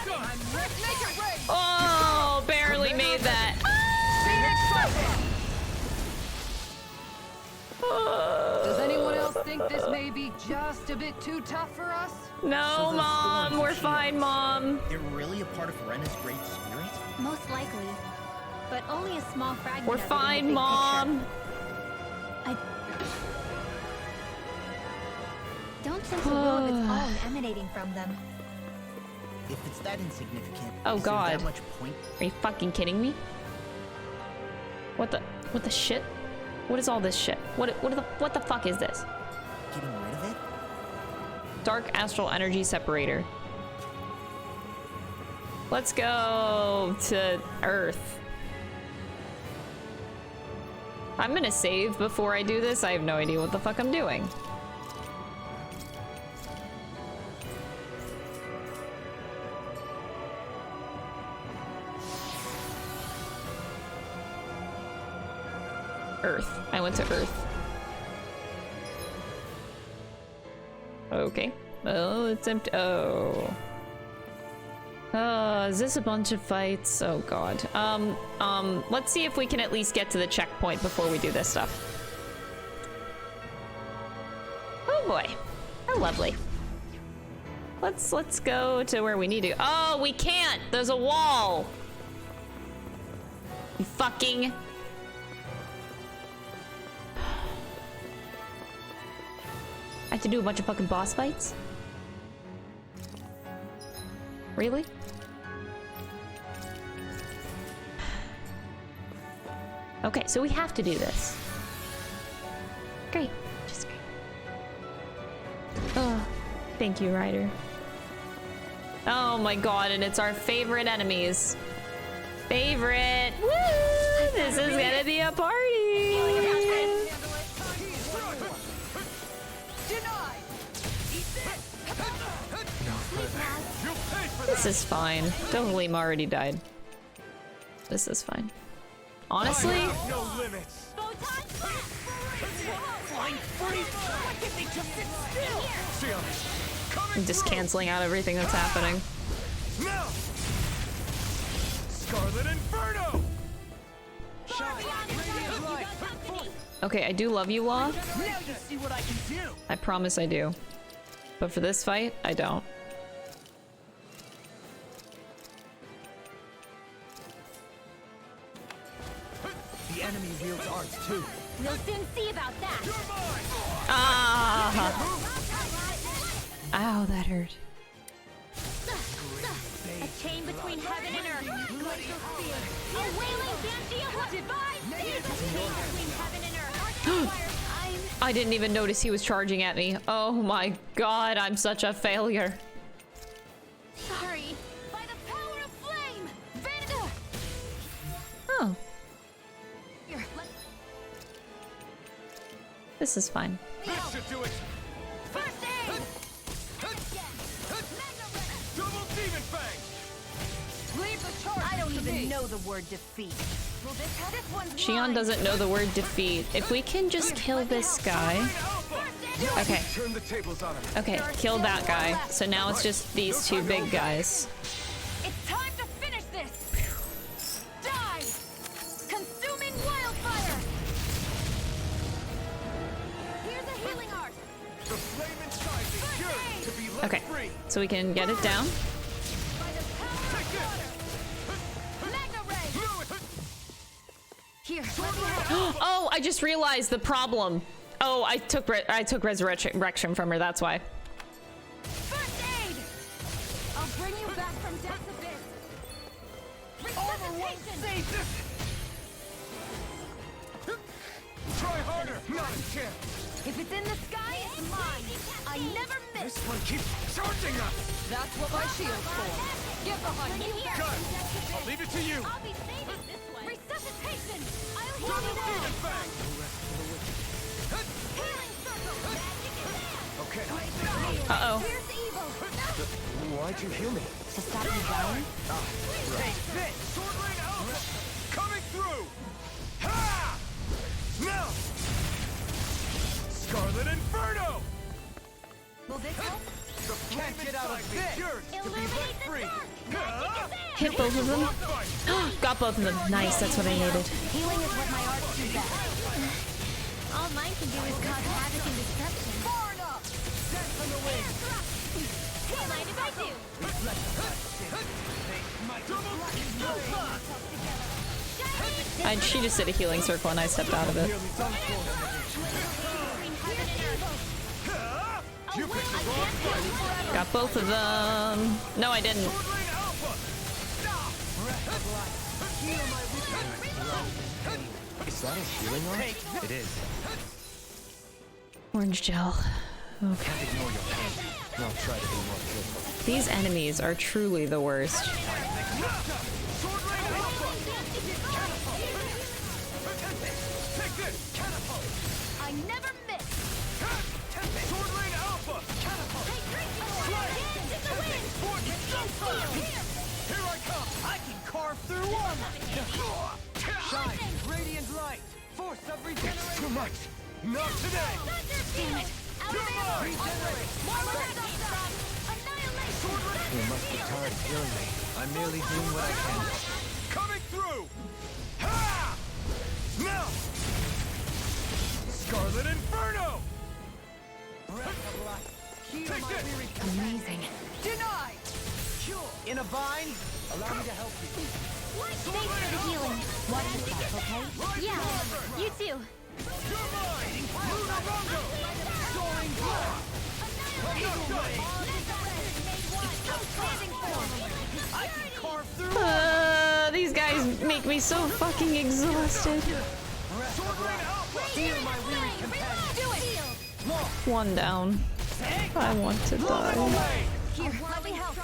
Oh, barely made that. Does anyone else think this may be just a bit too tough for us? No, Mom, we're fine, Mom. They're really a part of Rena's great spirit? Most likely. But only a small fragment We're of it in the fine, big Mom. picture. I don't sense a will of its own emanating from them. If it's that insignificant, Oh, is there God. that much point? Are you fucking kidding me? What the shit? What is all this shit? What the fuck is this? Getting rid of it? Dark astral energy separator. Let's go to Earth. I'm gonna save before I do this. I have no idea what the fuck I'm doing. Earth. I went to Earth. Okay. Oh, it's empty. Oh. Is this a bunch of fights? Oh god. Let's see if we can at least get to the checkpoint before we do this stuff. Oh boy. Oh, lovely. Let's go to where we need to. Oh, we can't! There's a wall! You fucking... I have to do a bunch of fucking boss fights? Really? Okay, so we have to do this. Great. Just great. Oh, thank you, Ryder. Oh my god, and it's our favorite enemies. Favorite! Woo! This is gonna be a party! This is fine. Dohalim already died. This is fine. Honestly, No limits! I'm just canceling out everything that's happening. Now! Scarlet Inferno! Okay, I do love you, Law. Now you see what I can do! I promise I do. But for this fight, I don't. The enemy wields arts too. We'll soon see about that. Ah! Ow, that hurt. A chain between heaven and earth. A wailing banshee of light. Divine season. A chain between heaven and earth. I didn't even notice he was charging at me. Oh my god, I'm such a failure. Sorry. By the power of flame. Oh, Here, let's this is fine. This should do it! first aid. Double demon fang! Leave the charge. I don't even know the word defeat. Will this have this one's Shion mine. doesn't know the word defeat. If we can just kill this guy. Okay, Turn the tables on him. okay, kill that guy. So now it's just these two big guys. It's time to finish this. Die. Consuming wildfire. Here's a healing art. The flame inside me yearns to be let Okay, free. so we can get it down. By the power Take of this! water. Magna ray. Here, let me have it. Oh, I just realized the problem. Oh, I took resurrection from her. That's why. First aid. I'll bring you back from death's abyss. Resuscitation. Try harder! Not a chance! If it's in the sky, it's mine. I never miss. This one keeps charging us! That's what my shield's for. Get behind me. Gun! I'll leave it to you! I'll be saving this one. Resuscitation. I'll heal Double you demon now. fang! go. Why'd you heal me? To stop you dying? Take this! Sword Rain Alpha! Coming through! Ha! Now! Scarlet Inferno! Will this help? Can't get out of this! Yours to be let free! Hit both of them. Got both of them. Nice, that's what I needed. Healing is what my arts do best. All mine can do is cause havoc and destruction. Far enough! Send from the wind! Don't mind if I do. She just did a healing circle and I stepped out of it. Got both of them. No, I didn't. Is that a healing art? It is. Orange gel. Okay. Can't ignore your pain. I'll try to be more careful. These enemies are truly the worst. I never miss. Sword Rain Alpha! Here I come! I can carve through armor! Shine! Radiant light! Force of regeneration! Too much! Not today! Damn it. Regenerate! You must be tired of healing me. I'm merely doing what I can. Coming through! Ha! Now! Scarlet Inferno! Take this! Amazing. Denied! In a bind? Allow me to help you. Thanks for the healing. Watch yourself, okay? Yeah, you too. You're mine! Lunarungo! Soaring Blood! I can carve through These guys make me so fucking exhausted. Sword Rain Alpha! Feel my weary companion! Do it. One down. I want to die. Here, let me help.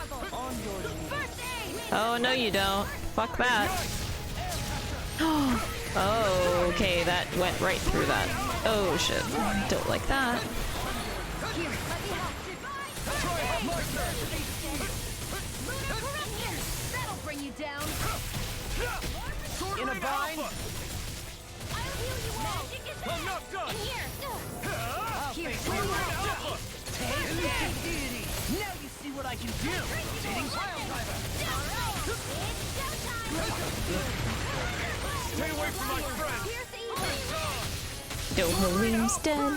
Oh, no you don't. Fuck that. Oh, okay, that went right through that. Oh shit. Don't like that. Here, let me help. That'll bring you down. In a bind? I'll heal you all. I'm not done! In here. Here, Sword Rain Alpha! Take this, deity! Now you see what I can do! Rotating Pile Driver! Stay away from my friend! Dohalim's dead.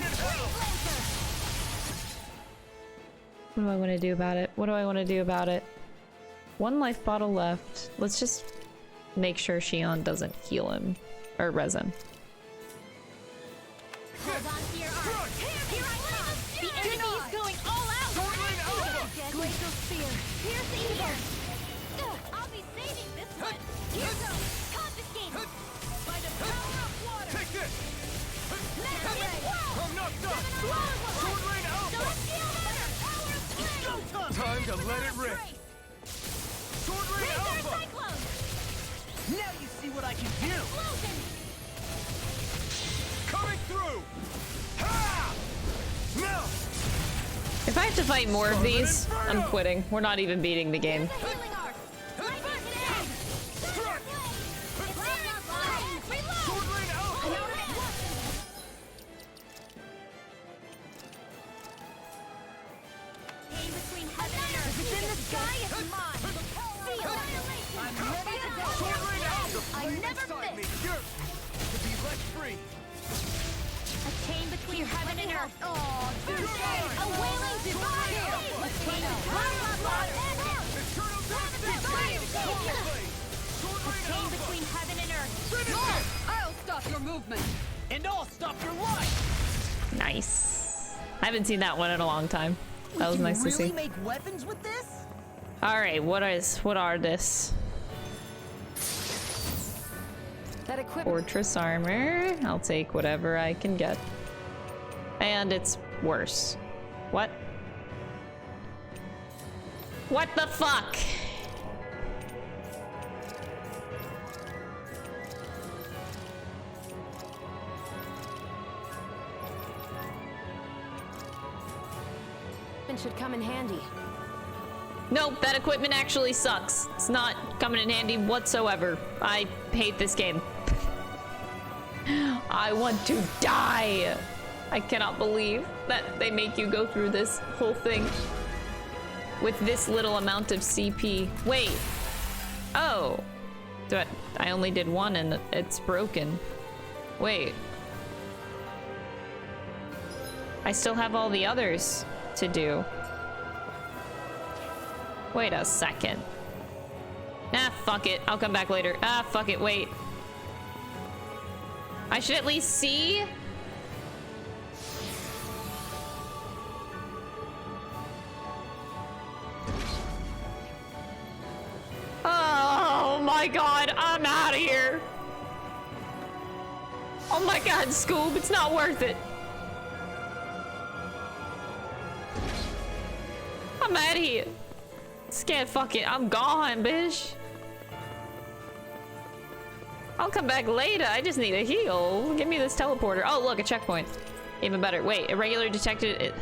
What do I want to do about it? What do I want to do about it? One life bottle left. Let's just make sure Shion doesn't heal him. Or resin. Hold on to your arm. Here I come. The enemy is going all out. Glacial Spear. Here's the evil. I'll be saving this one. Here goes. Confiscated. By the power of water. Take this! Whoa. I'm not done! Sword Rain Alpha! Don't feel better. Power of flame. Time to let it rip! Sword Rain Razor Alpha! Cyclone. Now you see what I can do! Explosion. Coming through! Ha! Now! If I have to fight more of these, I'm quitting. We're not even beating the game. Healing arc. Lightning Stab. Strike! It's not flying. Reload. Sword Rain Alpha! Pain between heaven and earth. If it's in the sky, it's mine. Feel it. I'm ready to go. Sword Rain Alpha! I never Inside me! miss. Yours to be let free! A chain between heaven and earth. Oh, first aid. A wailing divine. A chain between water and earth. Eternal Divine savior. Sword A Rain chain Alpha! between heaven and earth. Finish it! I'll stop your movement. And I'll stop your life! Nice. I haven't seen that one in a long time. That was nice to see. Make weapons with this? Alright, what are this? That equipment. Fortress armor. I'll take whatever I can get. And it's worse. What? What the fuck? equipment should come in handy. Nope, that equipment actually sucks. It's not coming in handy whatsoever. I hate this game. I want to die. I cannot believe that they make you go through this whole thing with this little amount of CP. Wait. Oh. I only did one and it's broken. Wait. I still have all the others to do. Wait a second. Ah, fuck it. I'll come back later. Ah, fuck it. Wait. I should at least see. Oh my god, I'm out of here. Oh my god, Scoob, it's not worth it. I'm out of here. Scared, fuck it, I'm gone, bitch. I'll come back later, I just need a heal. Give me this teleporter. Oh, look, a checkpoint. Even better. Wait, irregular detected it.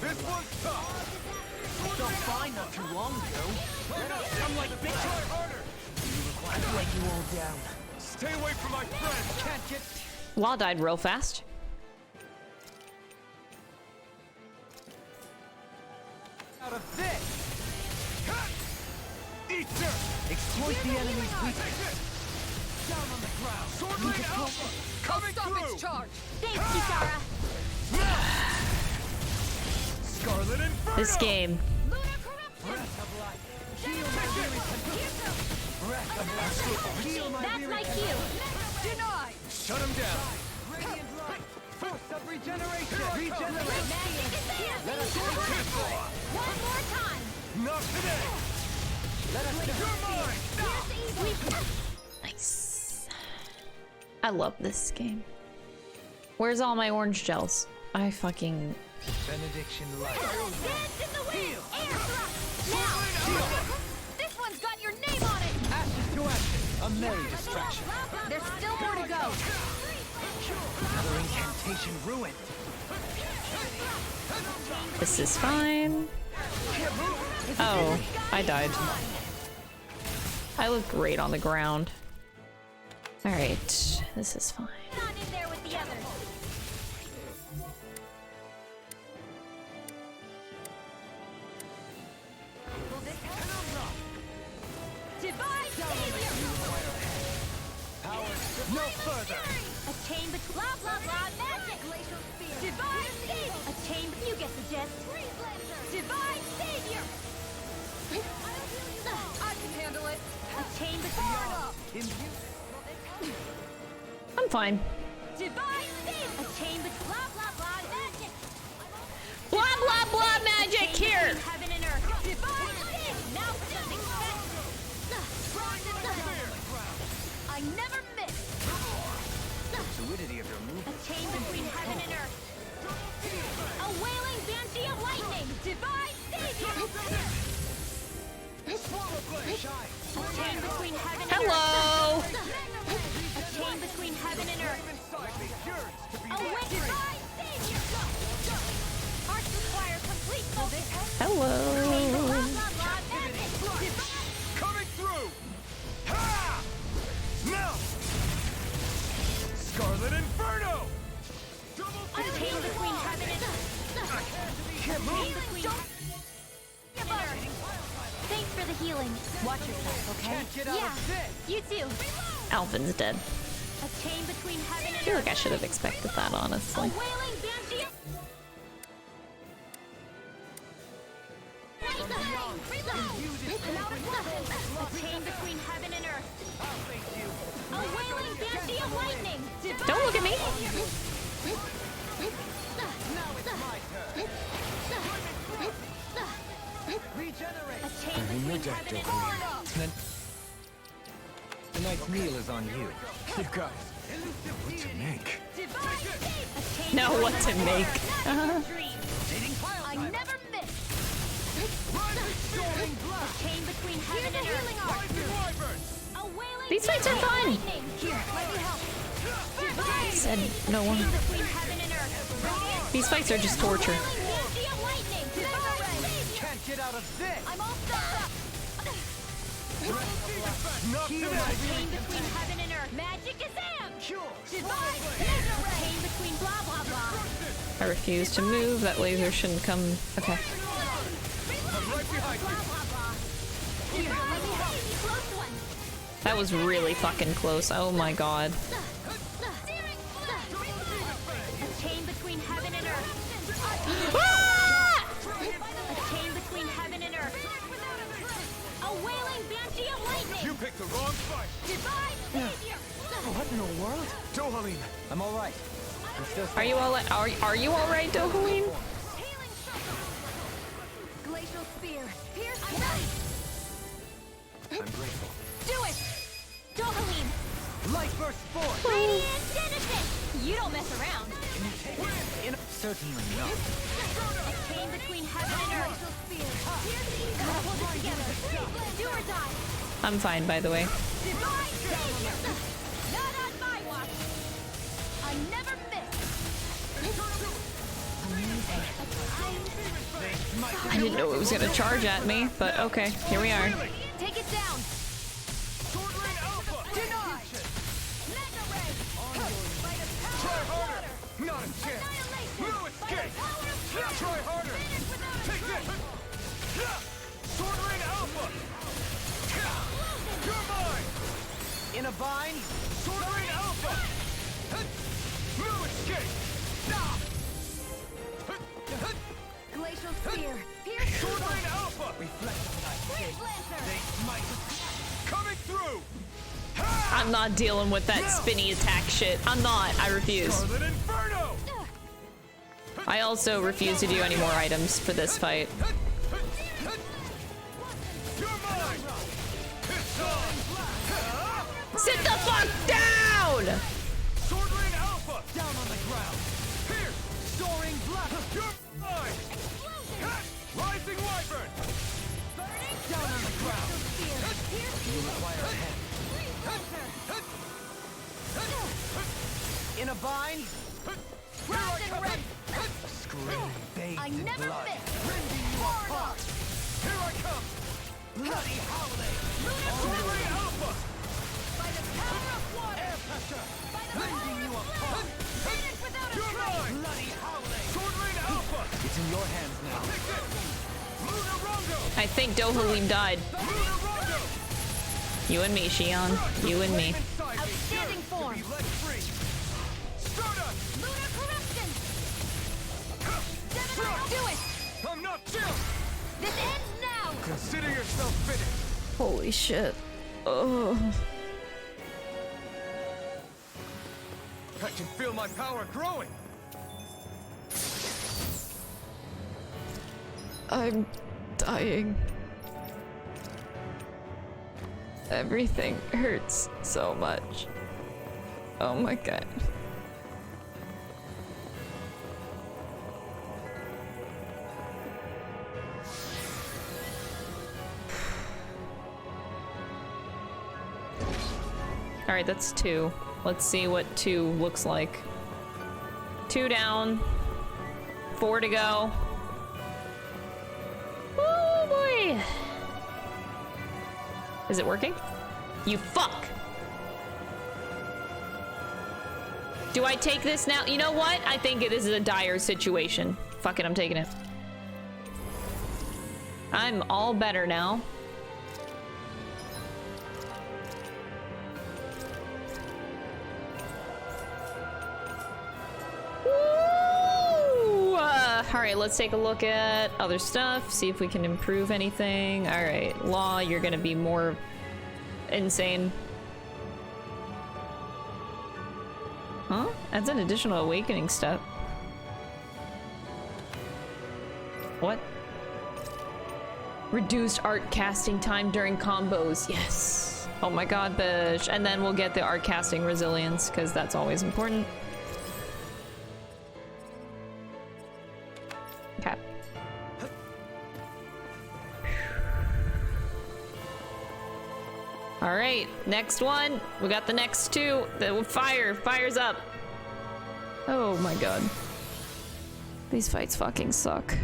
This one's tough. I felt fine not too long ago. I'm like big try harder. I feel like you all down. Stay away from my friend. Can't get. Law died real fast. Out of this. Eater. Exploit the enemy's weakness. Down on the ground. Sword Blade Alpha. Coming through. Charge. Thanks, Kisara. Scarlet Inferno. This game. Lunar corruption. That's my cue. Denied. Shut him down. Radiant light. Force of regeneration. Regenerate. Let us One more time. Not today. Let us go. You're mine. Nice. I love this game. Where's all my orange gels? I fucking... Benediction light. Dance in the wind. Air thrust. Now. This one's got your name on it. Ashes to ashes. A merry distraction. There's still more to go. Another incantation ruined. This is fine. Oh, I died. I look great on the ground. Alright, this is fine. Not in there with the others. Divine Savior! Power no further. A chain between blah blah blah magic! Glacial spear! Divine Savior! A chain you get the gist. Divine Savior! I can handle it. A chain between I'm fine. Divine Savior! A chain between blah blah blah magic! Blah blah blah magic here! Heaven and earth! Divine Savior! Now for something special! I never miss! Fluidity of your move. A chain between heaven and earth! A wailing banshee of lightning! Divine Savior! A chain between heaven and Hello! earth! A chain between heaven and earth! A divine Savior! Hearts require complete focus! Hello! Blah, blah, blah, magic! Coming through! Ha! Now! Scarlet Inferno! A chain between heaven and earth! A chain between heaven and earth! Thanks for the healing! healing. Watch yourself, okay? Can't get out Yeah, of this. you too. Alvin's dead. A chain between heaven and I feel like I should have expected that, honestly. A wailing banshee. A chain between heaven and earth. A wailing banshee of lightning. Don't look at me. Regenerate. A chain In your between deck, heaven and Dopamine. earth. Then tonight's meal is on you. You guys, what to make? A chain Know what to make. I never miss. A chain between heaven and earth. A wailing These fights are fun. lightning. Here, let me help. Said no one. Between heaven and earth. These fights are just torture. Wailing banshee of lightning. Can't get out of this. I'm all stuck up. Not A today. chain between heaven and earth. Magic is am. Cure. Divine laser ray. A chain between blah blah blah. I refuse to move. That laser shouldn't come. Okay. I'm right behind you. Blah blah blah. Here, let me help. Close one. That was really fucking close. Oh my god. A chain between heaven and earth. Ah! A chain between heaven and earth. A wailing banshee of lightning. You picked the wrong fight. Divine savior. What in the world? Dohalim! I'm all right. I'm still. Are you all are you all right, Dohalim? Glacial spear. Pierce. I'm grateful. Do it. Dohalim. Light burst forth. Radiant Genesis. You don't mess around. Certainly not. A chain between heaven and earth. Gotta hold it together. Do or die. I'm fine, by the way. Divine savior. Not on my watch. I never miss. I didn't know it was gonna charge at me, but okay, here we are. Take it down. Sword Rain Alpha. Denied. Mega ray. By the power Try of harder. water. Not a chance. Annihilation. No By escape. the power of fury. Try harder. Finish without a Take this. Sword Rain Alpha. You're mine. In a bind? Sword Rain Alpha. No escape. Glacial spear. Pierce. Sword Rain Alpha. Freeze lancer. Coming through. I'm not dealing with that spinny attack shit. I'm not. I refuse. Scarlet Inferno. I also refuse to do any more items for this fight. You're mine. It's on. Sit the fuck down! Sword Rain Alpha. Down on the ground. Here. Soaring black. You're mine. Rising Wyvern. Down on the ground. You require a hand. In a bind? Rising red. Scream bathed I in never blood. miss. Rending you apart. Here I come. Bloody holiday! Sword Rain Alpha. By the power of water. Air pressure. By the power of flow. Finish without a You're trace. mine. Bloody holiday! Sword Rain Alpha. It's in your hands now. Take this. Luna Rondo. I think Dohalim died. Luna Rondo. You and me, Shion. You and me. Outstanding form. Be let free. Stardust. Lunar corruption. Do it. I'm not chill. This ends now. Consider yourself finished. Holy shit. Oh. I can feel my power growing. I'm dying. Everything hurts so much. Oh my god. Alright, that's 2. Let's see what 2 looks like. 2 down. 4 to go. Oh boy! Is it working? You fuck! Do I take this now? You know what? I think it is a dire situation. Fuck it, I'm taking it. I'm all better now. Alright, let's take a look at other stuff, see if we can improve anything. Alright, Law, you're gonna be more insane. Huh? Adds an additional awakening step. What? Reduced art casting time during combos. Yes. Oh my god, bitch. And then we'll get the art casting resilience, because that's always important. Okay. Alright, next one. We got the next two. The fire's up. Oh my god. These fights fucking suck.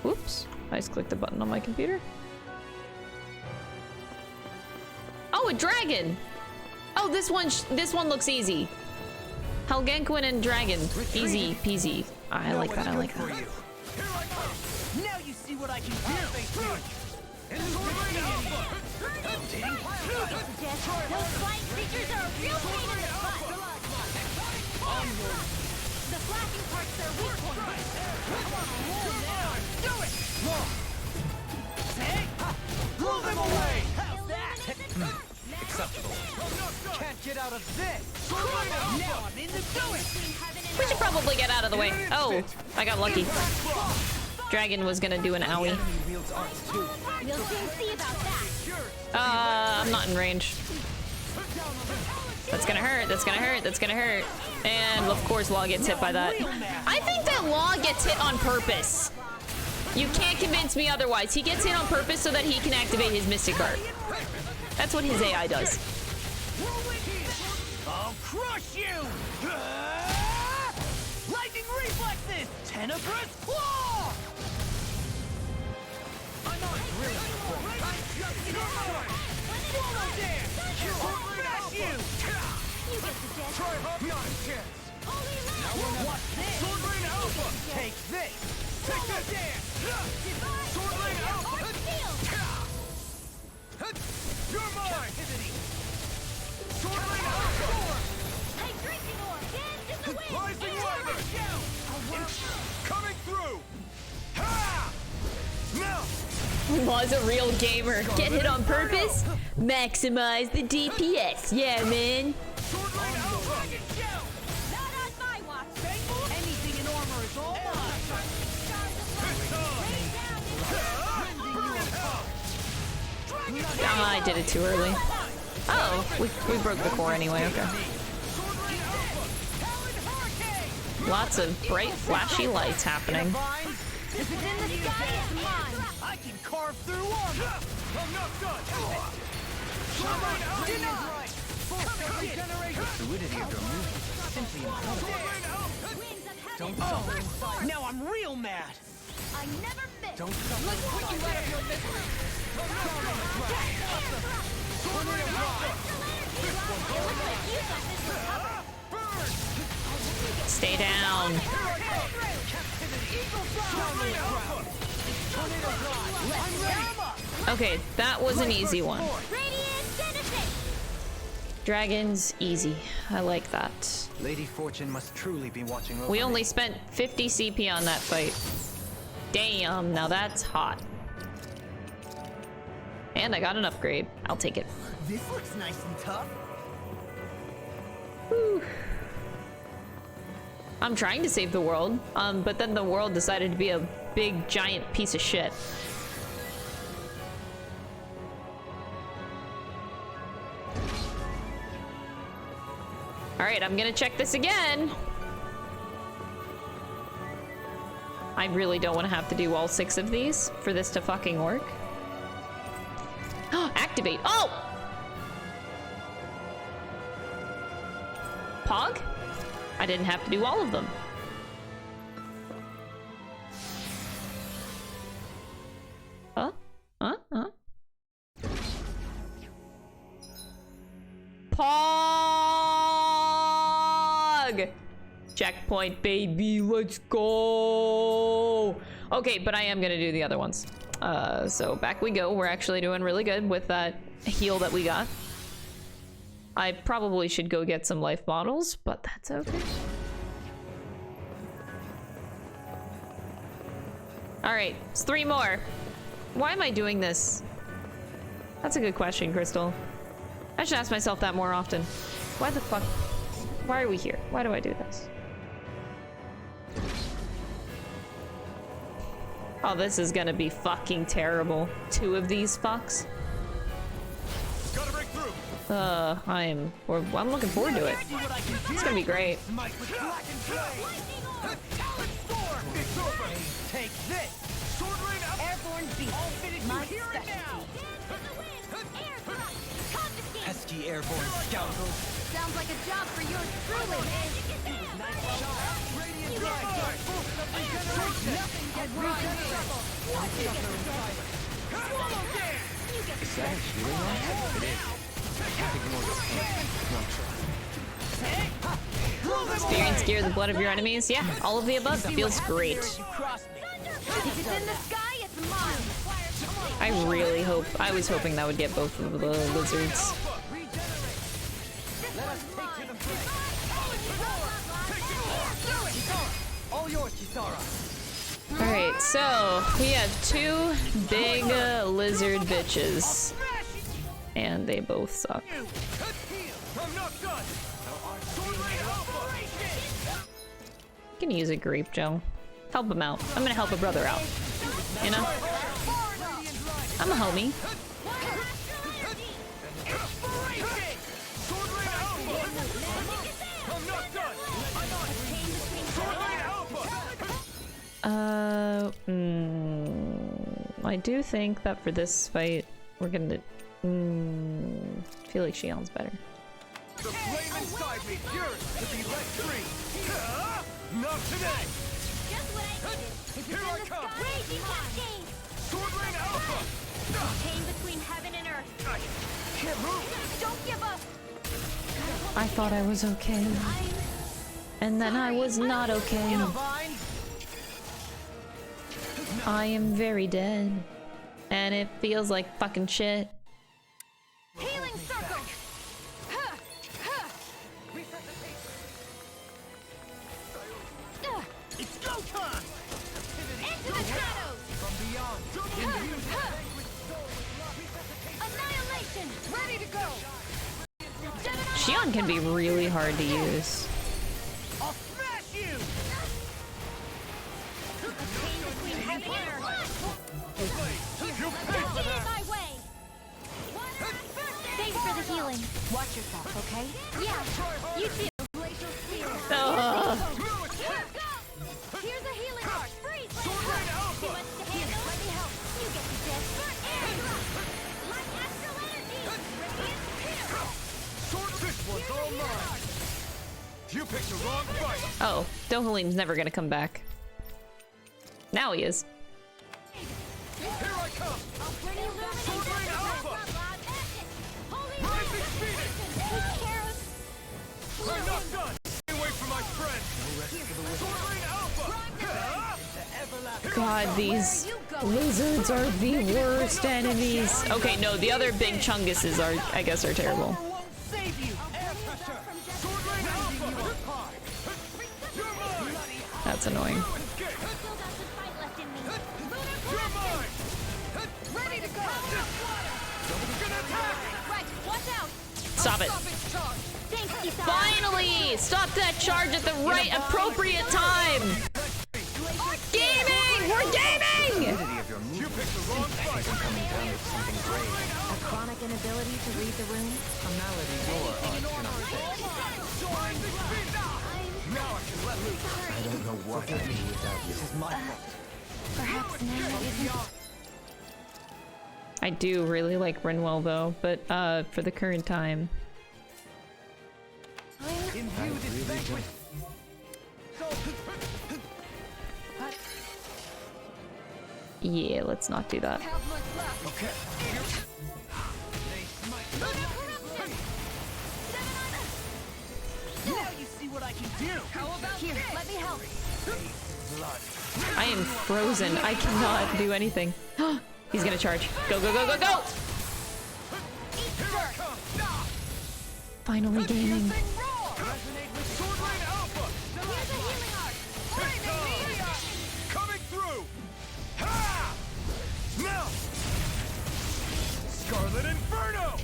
Whoops. I just clicked the button on my computer. Oh, a dragon! Oh, this one looks easy. Helgenquin and dragon. Easy peasy. I like that, I like that. Now you see what I can do. Those flying creatures are a real pain in the butt. The flashing parts are weak points. Do it! Blow them away! How's that? Acceptable. Can't get out of this! Now I'm in the doing! We should probably get out of the way. Oh, I got lucky. Dragon was gonna do an owie. We'll soon see about that. I'm not in range. That's gonna hurt, that's gonna hurt, that's gonna hurt. And of course Law gets hit by that. I think that Law gets hit on purpose. You can't convince me otherwise. He gets hit on purpose so that he can activate his Mystic Art. That's what his AI does. I'll crush you! Lightning reflexes! Tenebrous claw! I'm not really I'm just Swallow dance! Smash you! You get the gist. Try hop, not a chance! What's this? Sword Rain Alpha! Take this! Take this! Dance! Sword Rain Alpha! You're mine! Sword Rain Alpha! Hydration orb! Dance in the wind! Rising Wyvern! Coming through! Ha! Now! Law's a real gamer. Get hit on purpose, maximize the DPS. Yeah, man. Sword Rain Alpha! Not on my watch! Anything in armor is all mine! I did it too early. Oh, we broke the core anyway, okay. Lots of bright, flashy lights happening. If it's in the sky, it's mine! I can carve through armor! I'm not done! Denied! Regeneration! The fluidity of your movement is simply incredible. Oh, now I'm real mad! I never miss! Don't Let's put you out of your misery! Stay down. Okay, that was an easy one. Dragons, easy. I like that. Lady Fortune must truly be watching over We only me. spent 50 CP on that fight. Damn, now that's hot. And I got an upgrade. I'll take it. This looks nice and tough. Whew. I'm trying to save the world, but then the world decided to be a big, giant piece of shit. Alright, I'm gonna check this again. I really don't want to have to do all 6 of these for this to fucking work. Activate. Oh! Pog? I didn't have to do all of them. Huh? Huh? Huh? Pog! Checkpoint, baby. Let's go. Okay, but I am gonna do the other ones. So back we go. We're actually doing really good with that heal that we got. I probably should go get some life bottles, but that's okay. Alright, it's 3 more. Why am I doing this? That's a good question, Crystal. I should ask myself that more often. Why the fuck? Why are we here? Why do I do this? Oh, this is gonna be fucking terrible. 2 of these fucks. Gotta break through. I'm looking forward to it. It's gonna be great. Take this. Sword rain up. Airborne beast. All fitted My here and now. Pesky airborne scoundrels. Sounds like a job for yours truly. Radiant light. Nothing gets right in trouble. Swallow dance. Is that a healing art? It is. I can't ignore the pain. Experience gear the blood of your enemies. Yeah, all of the above. Feels great. If it's in the sky, it's mine. I really hope. I was hoping that would get both of the lizards. All yours, Kisara. Alright, so we have 2 big lizard bitches. And they both suck. I'm not done. You can use a grape gel. Help him out. I'm gonna help a brother out. You know? I'm a homie. I do think that for this fight, we're gonna feel like Shion's better. The flame inside me yearns to be let free. Not today. Just what I needed. Here I come. Raging cascade. Sword rain alpha. Chain between heaven and earth. Can't move. Don't give up. I thought I was okay. And then I was not okay. I am very dead. And it feels like fucking shit. Healing circle. It's go time. Into the shadows. From beyond. Annihilation. Ready to go. Shion can be really hard to use. I'll smash you. Chain between heaven and earth. Don't Get in my way. Thanks for the healing. Watch yourself, okay? Yeah, you too. Here's a healing art. Freeze. Too much to handle. Let me help. You get the gist. Air drop. Like astral energy. Sword, this one's all mine. You picked the wrong fight. Oh, Dohalim's never gonna come back. Now he is. Here I come. Sword rain alpha. Rising Phoenix. I'm not done. Stay away from my friend. Sword rain alpha. God, these lizards are the worst enemies. Okay, no, the other big chunguses are, I guess, are terrible. Won't save you. Air pressure. Sword rain alpha. You're mine. That's annoying. You're mine. Ready to go. Gonna attack. Right, watch out. Stop it. Thanks, Kisara. Finally! Stop that charge at the right appropriate time! Gaming! We're gaming! You picked the wrong fight. Coming down with something grave. A chronic inability to read the room? A malady your art cannot fix. Now I can let loose. I don't know what I'd do without you. This is my fault. Perhaps now isn't... I do really like Rinwell though, but for the current time. Imbue this banquet. Yeah, let's not do that. Okay. Now you see what I can do. How about Here, let me help. I am frozen. I cannot do anything. He's gonna charge. Go, go, go, go, go! Finally gaming. Resonate with Sword Rain Alpha. Here's a healing art. Coming through. Scarlet Inferno!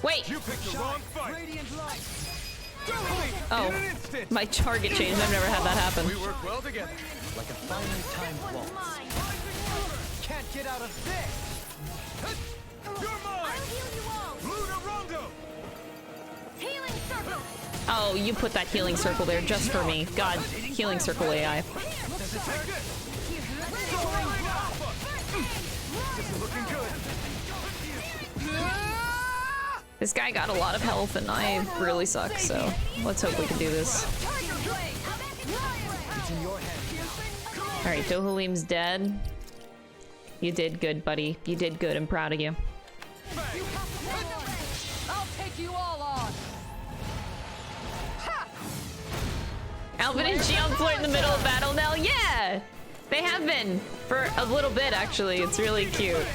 Wait. You picked the wrong fight. Radiant light. Oh, my target changed. I've never had that happen. We work well together. Like a finely timed waltz. Can't get out of this. You're mine. I'll heal you all. Lunarongo. Healing circle. Oh, you put that healing circle there just for me. God, healing circle AI. Does it take it? This is looking good. This guy got a lot of health and I really suck, so let's hope we can do this. Alright, Dohalim's dead. You did good, buddy. You did good. I'm proud of you. I'll take you all on. Alvin and Xion flirt in the middle of battle now? Yeah! They have been for a little bit, actually. It's really cute.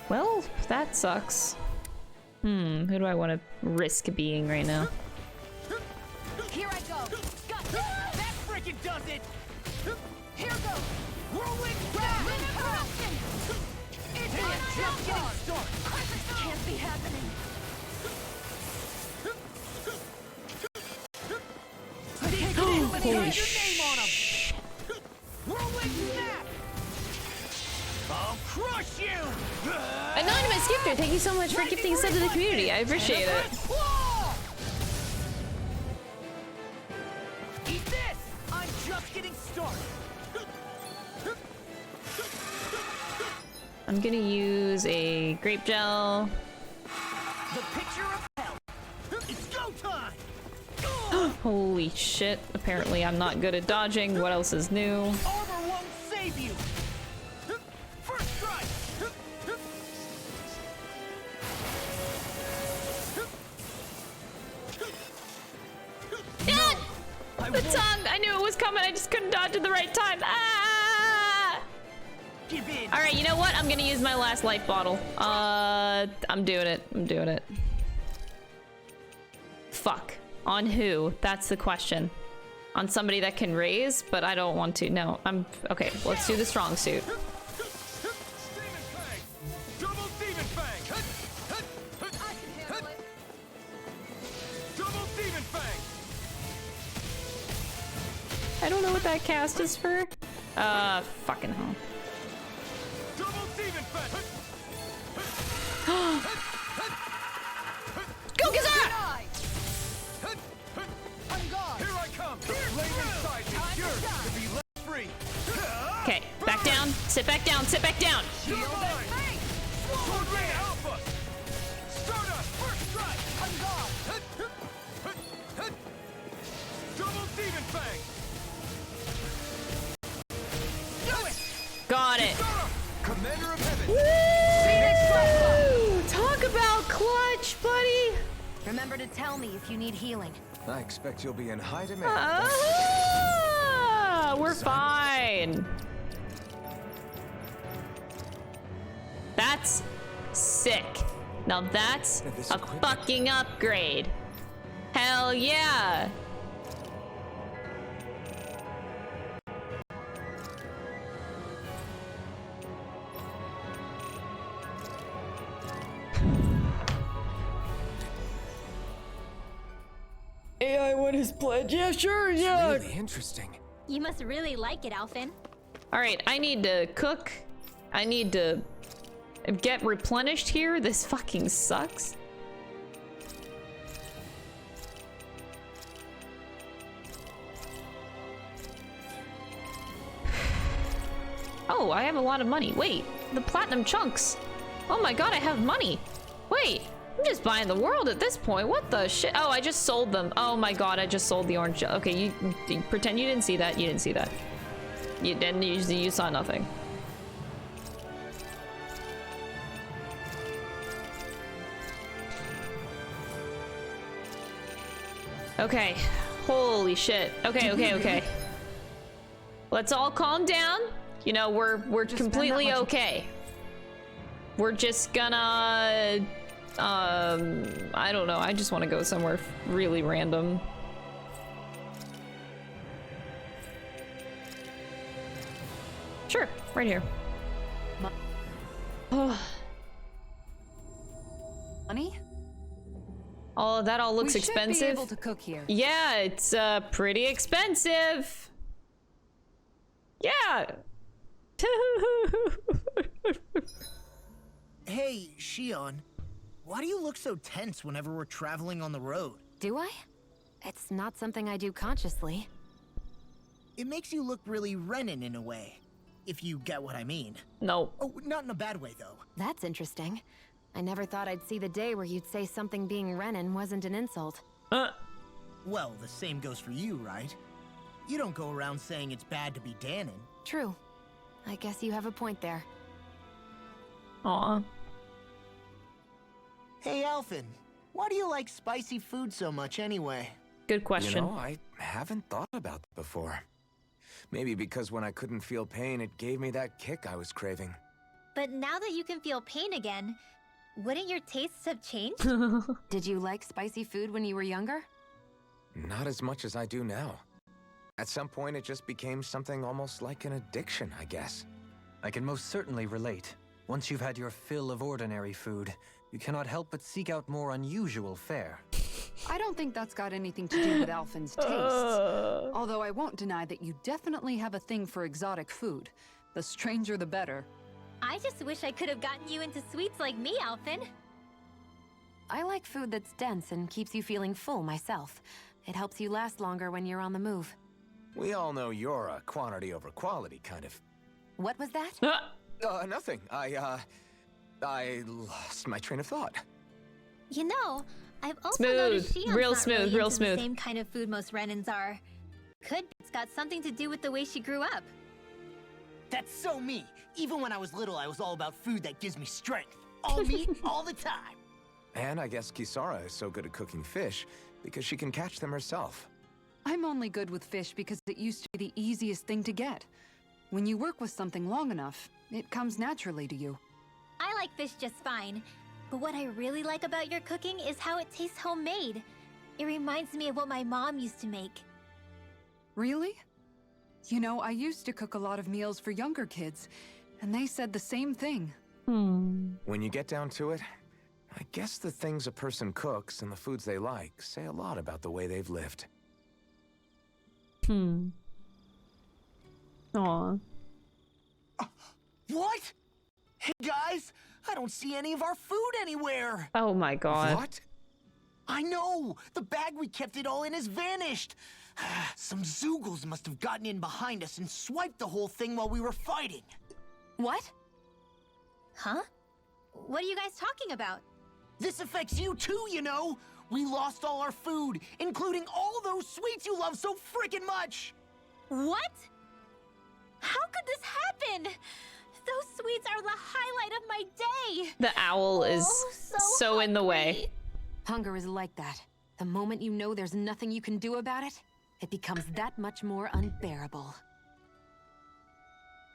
Well, that sucks. Who do I want to risk being right now? Here I go. That freaking does it. Here goes. Whirlwind grab. It's just getting started. Can't be happening. Holy shit. Whirlwind snap. I'll crush you. Anonymous Gifter, thank you so much for gifting a sub to the community. I appreciate it. Eat this. I'm just getting started. I'm gonna use a grape gel. The picture of hell. It's go time. Holy shit. Apparently I'm not good at dodging. What else is new? Armor won't save you. First strike. Yeah! The tongue! I knew it was coming. I just couldn't dodge at the right time. Ah! Give in. Alright, you know what? I'm gonna use my last life bottle. I'm doing it. I'm doing it. Fuck. On who? That's the question. On somebody that can raise, but I don't want to. No, I'm... Okay, let's do the strong suit. Double Demon Fang. I can handle it. Double Demon Fang. I don't know what that cast is for. Fucking hell. Double Demon Fang. Go, Kazara! Here I come. The flame inside me yearns to be let free. Okay, back down. Sit back down. Sit back down. Shield Ring. Sword Ray Alpha. Stardust. First strike. Double Demon Fang. Do it. Got it. Commander of Heaven. Woo! Talk about clutch, buddy. Remember to tell me if you need healing. I expect you'll be in high demand. Ah, we're fine. That's sick. Now that's a fucking upgrade. Hell yeah. AI won his pledge. Yeah, sure, yeah. Really interesting. You must really like it, Alphen. All right, I need to cook. I need to get replenished here. This fucking sucks. Oh, I have a lot of money. Wait, the platinum chunks. Oh my god, I have money. Wait, I'm just buying the world at this point. What the shit? Oh, I just sold them. Oh my god, I just sold the orange gel. Okay, you pretend you didn't see that. You didn't see that. You didn't. You saw nothing. Okay. Holy shit. Okay, okay, okay. Let's all calm down. You know, we're completely okay. We're just gonna I don't know. I just want to go somewhere really random. Right here. Oh. Money? Oh, that all looks we should expensive. Be able to cook here. Yeah, it's pretty expensive. Yeah. Hey, Shion. Why do you look so tense whenever we're traveling on the road? Do I? It's not something I do consciously. It makes you look really Renan in a way, if you get what I mean. No. Oh, not in a bad way, though. That's interesting. I never thought I'd see the day where you'd say something being Renan wasn't an insult. Well, the same goes for you, right? You don't go around saying it's bad to be Danon. True. I guess you have a point there. Aw. Hey, Alphen. Why do you like spicy food so much anyway? Good question. You know, I haven't thought about that before. Maybe because when I couldn't feel pain, it gave me that kick I was craving. But now that you can feel pain again, wouldn't your tastes have changed? Did you like spicy food when you were younger? Not as much as I do now. At some point, it just became something almost like an addiction, I guess. I can most certainly relate. Once you've had your fill of ordinary food, you cannot help but seek out more unusual fare. I don't think that's got anything to do with Alphen's tastes. Although I won't deny that you definitely have a thing for exotic food. The stranger the better. I just wish I could have gotten you into sweets like me, Alphen. I like food that's dense and keeps you feeling full myself. It helps you last longer when you're on the move. We all know you're a quantity over quality kind of... What was that? Nothing. I lost my train of thought. You know, I've also Smooth. noticed Shion's Real not smooth, really real into smooth. the same kind of food most Renans are. Could be it's got something to do with the way she grew up. That's so me. Even when I was little, I was all about food that gives me strength. All meat, all the time. And I guess Kisara is so good at cooking fish because she can catch them herself. I'm only good with fish because it used to be the easiest thing to get. When you work with something long enough, it comes naturally to you. I like fish just fine, but what I really like about your cooking is how it tastes homemade. It reminds me of what my mom used to make. Really? You know, I used to cook a lot of meals for younger kids, and they said the same thing. When you get down to it, I guess the things a person cooks and the foods they like say a lot about the way they've lived. Aw. What? Hey guys, I don't see any of our food anywhere. Oh my god. What? I know! The bag we kept it all in has vanished! Some Zoogles must have gotten in behind us and swiped the whole thing while we were fighting. What? Huh? What are you guys talking about? This affects you too, you know! We lost all our food, including all those sweets you love so freaking much! What? How could this happen? Those sweets are the highlight of my day! The owl is Oh, so in the way. Hunger is like that. The moment you know there's nothing you can do about it, it becomes that much more unbearable.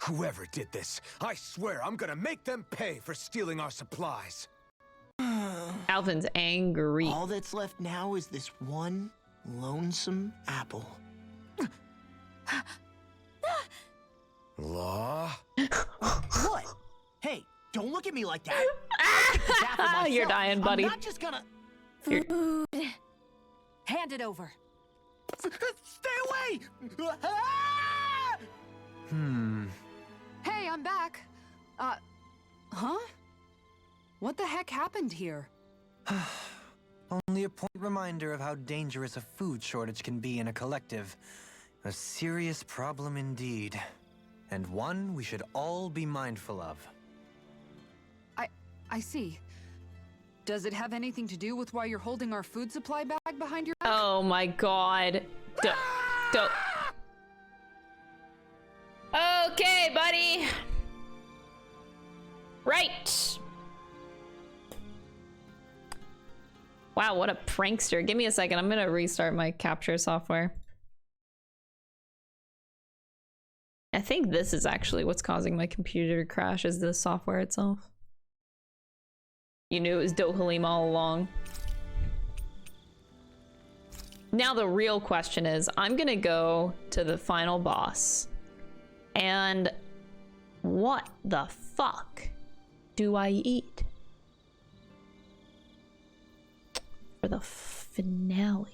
Whoever did this, I swear I'm gonna make them pay for stealing our supplies. Alvin's angry. All that's left now is this one lonesome apple. Law? What? Hey, don't look at me like that. I'll take this apple myself. You're dying, buddy. I'm not just gonna... Food. Hand it over. Stay away! Ah! Hey, I'm back. Huh? What the heck happened here? Only a point reminder of how dangerous a food shortage can be in a collective. A serious problem indeed. And one we should all be mindful of. I see. Does it have anything to do with why you're holding our food supply bag behind your back? Oh my god. Don't. Okay, buddy. Right. Wow, what a prankster. Give me a second. I'm gonna restart my capture software. I think this is actually what's causing my computer to crash, is the software itself. You knew it was Dohalim all along. Now the real question is, I'm gonna go to the final boss. And What the fuck do I eat for the finale?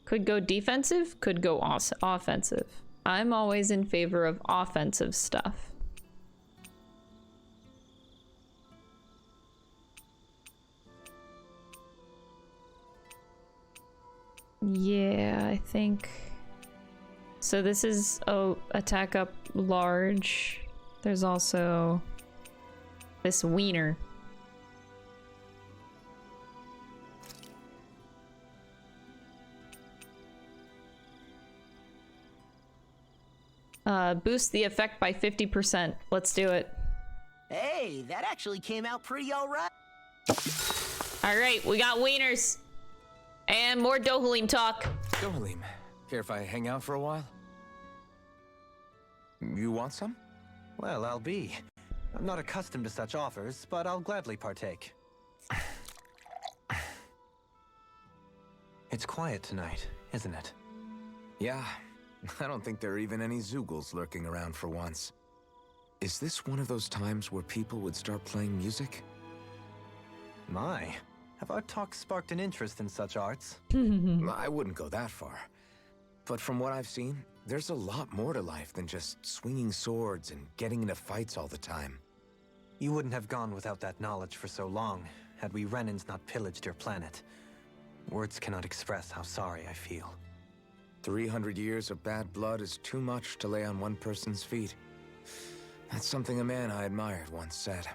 Could go defensive, could go offensive. I'm always in favor of offensive stuff. Yeah, I think so. This is attack up large. There's also this wiener. Boost the effect by 50%. Let's do it. Hey, that actually came out pretty alright. Alright, we got wieners. And more Dohalim talk. Dohalim, care if I hang out for a while? You want some? Well, I'll be. I'm not accustomed to such offers, but I'll gladly partake. It's quiet tonight, isn't it? Yeah. I don't think there are even any Zeugles lurking around for once. Is this one of those times where people would start playing music? My, have our talks sparked an interest in such arts? I wouldn't go that far. But from what I've seen, there's a lot more to life than just swinging swords and getting into fights all the time. You wouldn't have gone without that knowledge for so long, had we Renans not pillaged your planet. Words cannot express how sorry I feel. 300 years of bad blood is too much to lay on one person's feet. That's something a man I admired once said.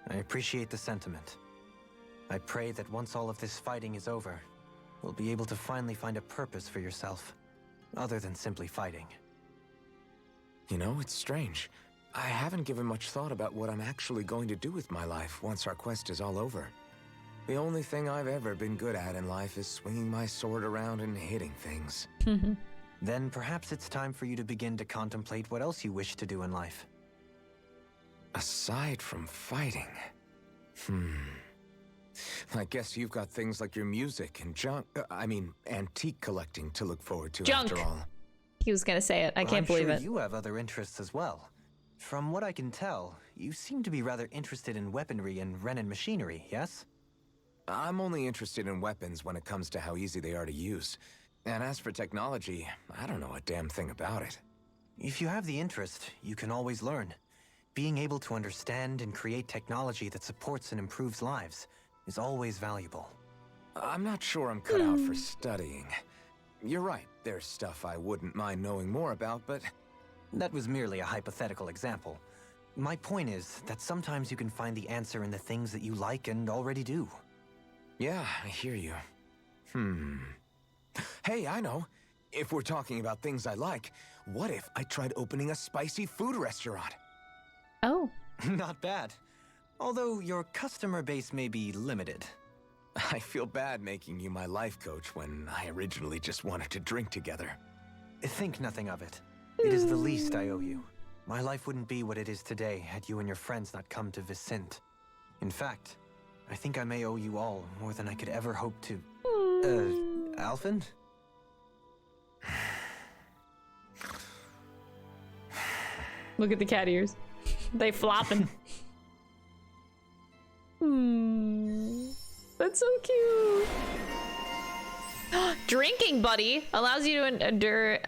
I appreciate the sentiment. I pray that once all of this fighting is over, you'll be able to finally find a purpose for yourself, other than simply fighting. You know, it's strange. I haven't given much thought about what I'm actually going to do with my life once our quest is all over. The only thing I've ever been good at in life is swinging my sword around and hitting things. Then perhaps it's time for you to begin to contemplate what else you wish to do in life. Aside from fighting... I guess you've got things like your music and antique collecting to look forward to Junk. after all. He was gonna say it. I can't believe I'm it. sure you have other interests as well. From what I can tell, you seem to be rather interested in weaponry and Renan machinery, yes? I'm only interested in weapons when it comes to how easy they are to use. And as for technology, I don't know a damn thing about it. If you have the interest, you can always learn. Being able to understand and create technology that supports and improves lives is always valuable. I'm not sure I'm cut out for studying. You're right, there's stuff I wouldn't mind knowing more about, but... That was merely a hypothetical example. My point is that sometimes you can find the answer in the things that you like and already do. Yeah, I hear you. Hey, I know. If we're talking about things I like, what if I tried opening a spicy food restaurant? Oh. Not bad. Although your customer base may be limited. I feel bad making you my life coach when I originally just wanted to drink together. Think nothing of it. It is the least I owe you. My life wouldn't be what it is today had you and your friends not come to Vicint. In fact, I think I may owe you all more than I could ever hope to... Alphen? Look at the cat ears. They flopping. That's so cute. Drinking Buddy allows you to endure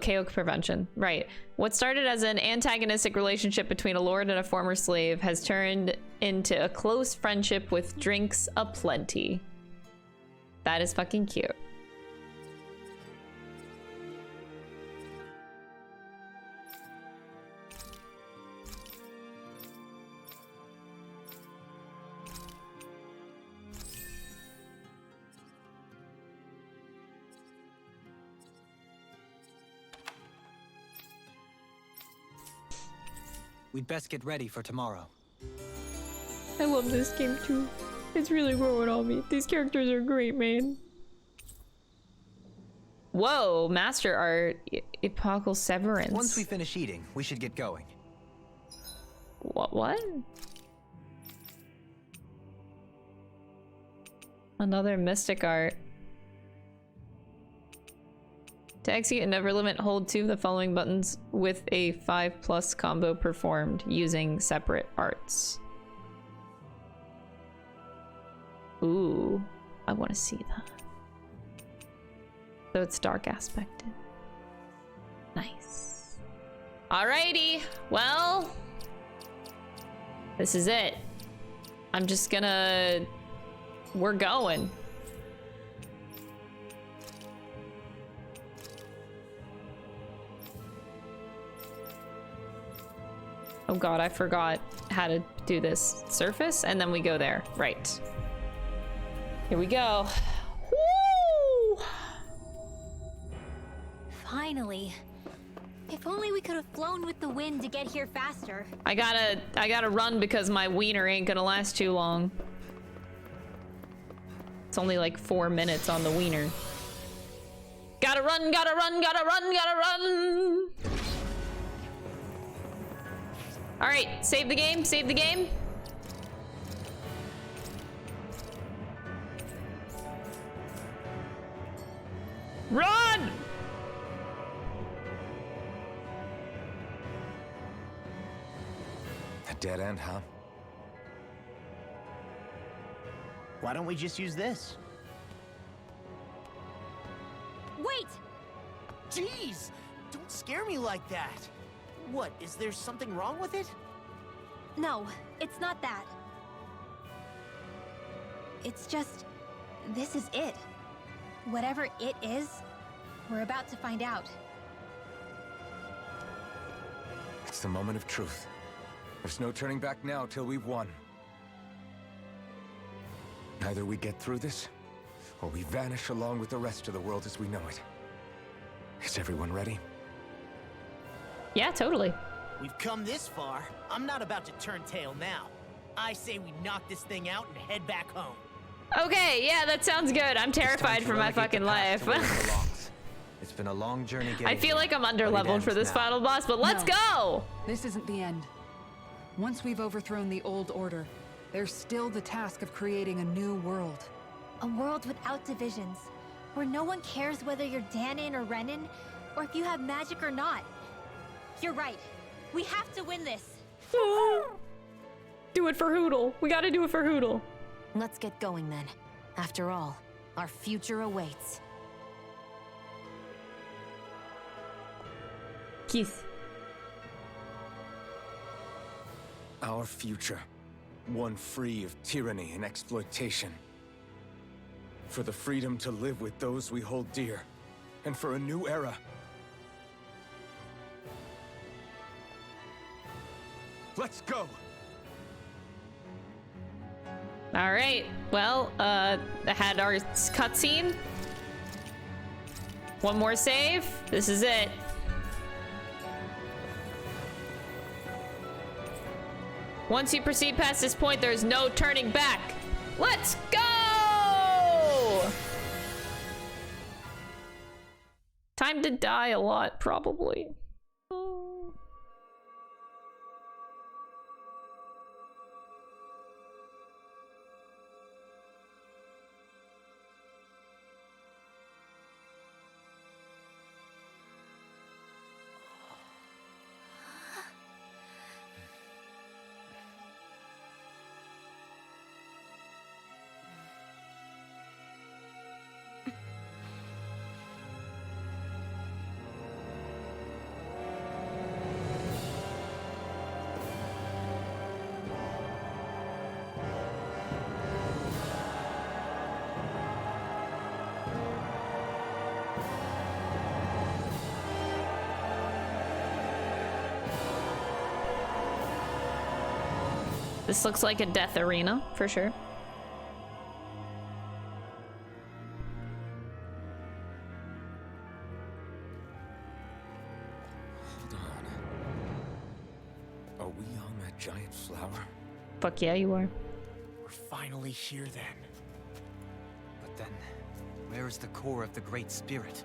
chaos prevention. Right. What started as an antagonistic relationship between a lord and a former slave has turned into a close friendship with drinks aplenty. That is fucking cute. We'd best get ready for tomorrow. I love this game too. It's really growing on me. These characters are great, man. Whoa, master art. Epochal Severance. Once we finish eating, we should get going. What? Another mystic art. To execute a never limit, hold 2 of the following buttons with a 5+ combo performed using separate arts. Ooh, I want to see that. So it's dark aspected. Nice. Alrighty, well, this is it. I'm just gonna... We're going. Oh god, I forgot how to do this. Surface, and then we go there. Right. Here we go. Woo! Finally. If only we could have flown with the wind to get here faster. I gotta run because my wiener ain't gonna last too long. It's only like 4 minutes on the wiener. Gotta run, gotta run, gotta run, gotta run! Alright, save the game, save the game. Run! A dead end, huh? Why don't we just use this? Wait! Jeez! Don't scare me like that! What, is there something wrong with it? No, it's not that. It's just... this is it. Whatever it is, we're about to find out. It's the moment of truth. There's no turning back now till we've won. Either we get through this, or we vanish along with the rest of the world as we know it. Is everyone ready? Yeah, totally. We've come this far. I'm not about to turn tail now. I say we knock this thing out and head back home. Okay, yeah, that sounds good. I'm terrified for my fucking life. It's been a long journey. I feel like I'm under-leveled for this final boss, but let's go! This isn't the end. Once we've overthrown the old order, there's still the task of creating a new world. A world without divisions, where no one cares whether you're Danon or Renan, or if you have magic or not. You're right. We have to win this. Do it for Hootle. We gotta do it for Hootle. Let's get going then. After all, our future awaits. Keith. Our future. One free of tyranny and exploitation. For the freedom to live with those we hold dear. And for a new era. Let's go! All right. Well, I had our cutscene. One more save. This is it. Once you proceed past this point, there's no turning back. Let's go! Time to die a lot, probably. This looks like a death arena, for sure. Hold on. Are we on that giant flower? Fuck yeah, you are. We're finally here then. But then, where is the core of the Great Spirit?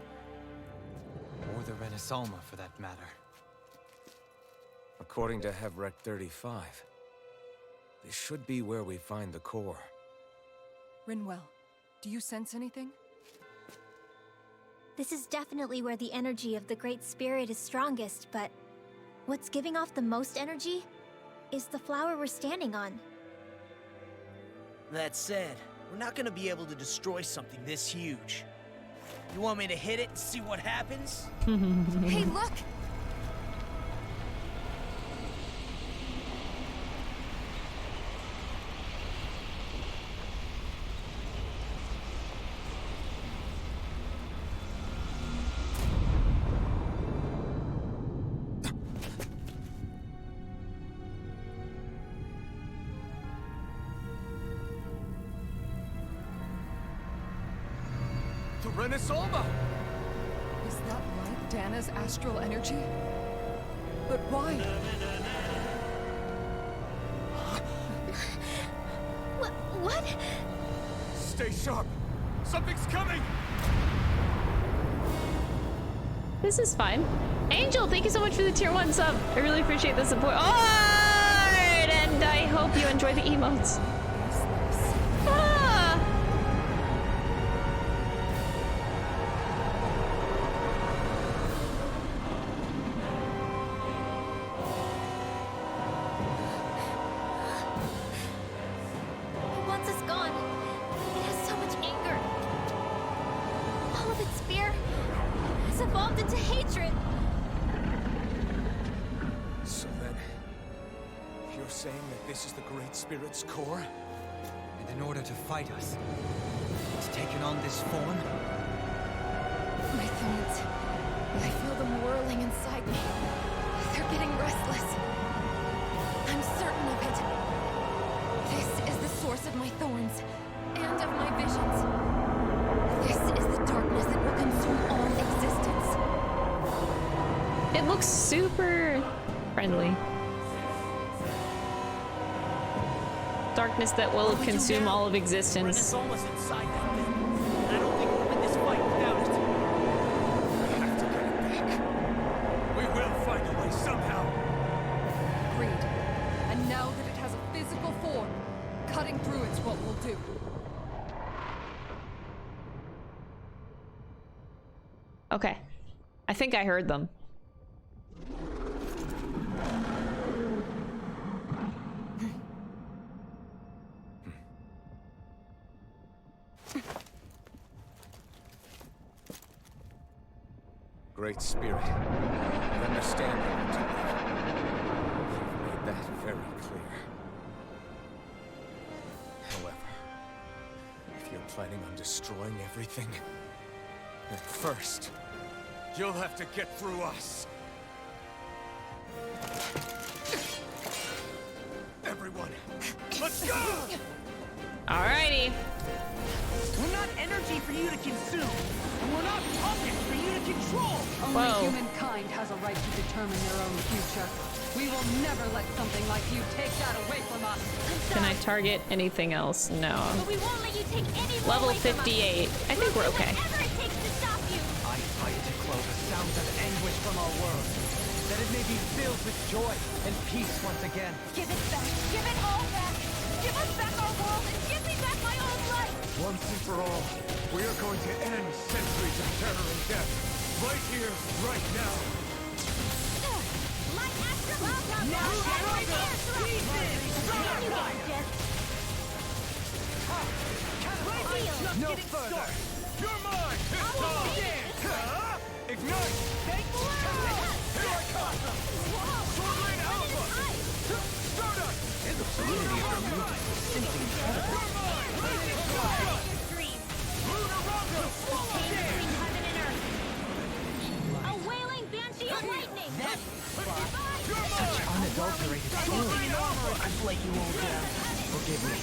Or the Renaissalma, for that matter? According to Hevrek 35, this should be where we find the core. Rinwell, do you sense anything? This is definitely where the energy of the Great Spirit is strongest, but what's giving off the most energy is the flower we're standing on. That said, we're not gonna be able to destroy something this huge. You want me to hit it and see what happens? Hey, look! The Renasolma! Is that like Dana's astral energy? But why? What? Stay sharp! Something's coming! This is fine. Angel, thank you so much for the tier 1 sub. I really appreciate the support. Alright, and I hope you enjoy the emotes. Ah! Once it's gone, it has so much anger. All of its fear has evolved into hatred. So then, you're saying that this is the Great Spirit's core? And in order to fight us, it's taken on this form? My thorns. I feel them whirling inside me. They're getting restless. I'm certain of it. This is the source of my thorns and of my visions. This is the darkness that will consume all existence. It looks super friendly. Darkness that will consume all of existence. Renasolma's inside that thing. I don't think we'll win this fight without it. We have to get it back. We will find a way somehow! Agreed. And now that it has a physical form, cutting through it's what we'll do. Okay. I think I heard them. Great Spirit, I understand you want to live. You've made that very clear. However, if you're planning on destroying everything, then first, you'll have to get through us. Everyone, let's go! Alrighty. We're not energy for you to consume. And we're not puppets for you to control. Only humankind has a right to determine their own future. We will never let something like you take that away from us. Can I target anything else? No. But we won't let you take any more Level away from us. 58. I think we're okay. Whatever it takes to stop you. I fight to close the sounds of anguish from our world, that it may be filled with joy and peace once again. Give it back. Give it all back. Give us back our world and give me back my own life. Once and for all, we are going to end centuries of terror and death. Right here, right now. My Astra Bomb Now, right Drago, here, seize this! No further! You're mine! This time! Ignite! Here I come! Sword Lane Alpha! Stardust! And the fluidity of her movement is simply incredible. You're mine! Lightning Shotgun! Lunar Rocket! Between heaven and earth. A wailing banshee of lightning. Such unadulterated feeling. I've let you all down. Forgive me.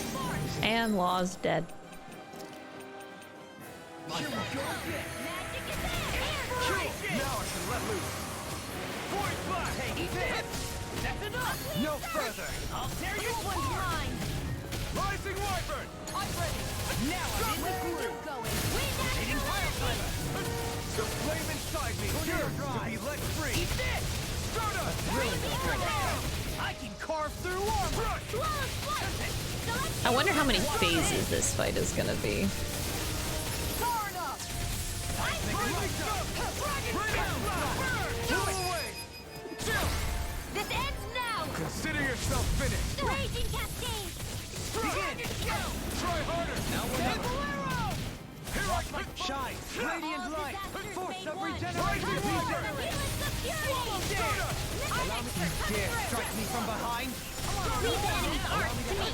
And Law's dead. Now I can let loose. Void Blast! Take this! That's enough! No further! I'll tear you This one's apart! mine. Rising Wyvern! I'm ready! Now I'm in the groove! Hitting pile driver! The flame inside me yearns to be let free! Eat this! Stardust! I can carve through armor! I wonder how many phases this fight is gonna be. Rising yourself finished. Raging Cascade! Begin! Try harder! Now we're not... Here I come! Shine! Radiant light! Force of regeneration! Allow me to dare strike me from behind! Leave the enemy's arc to me!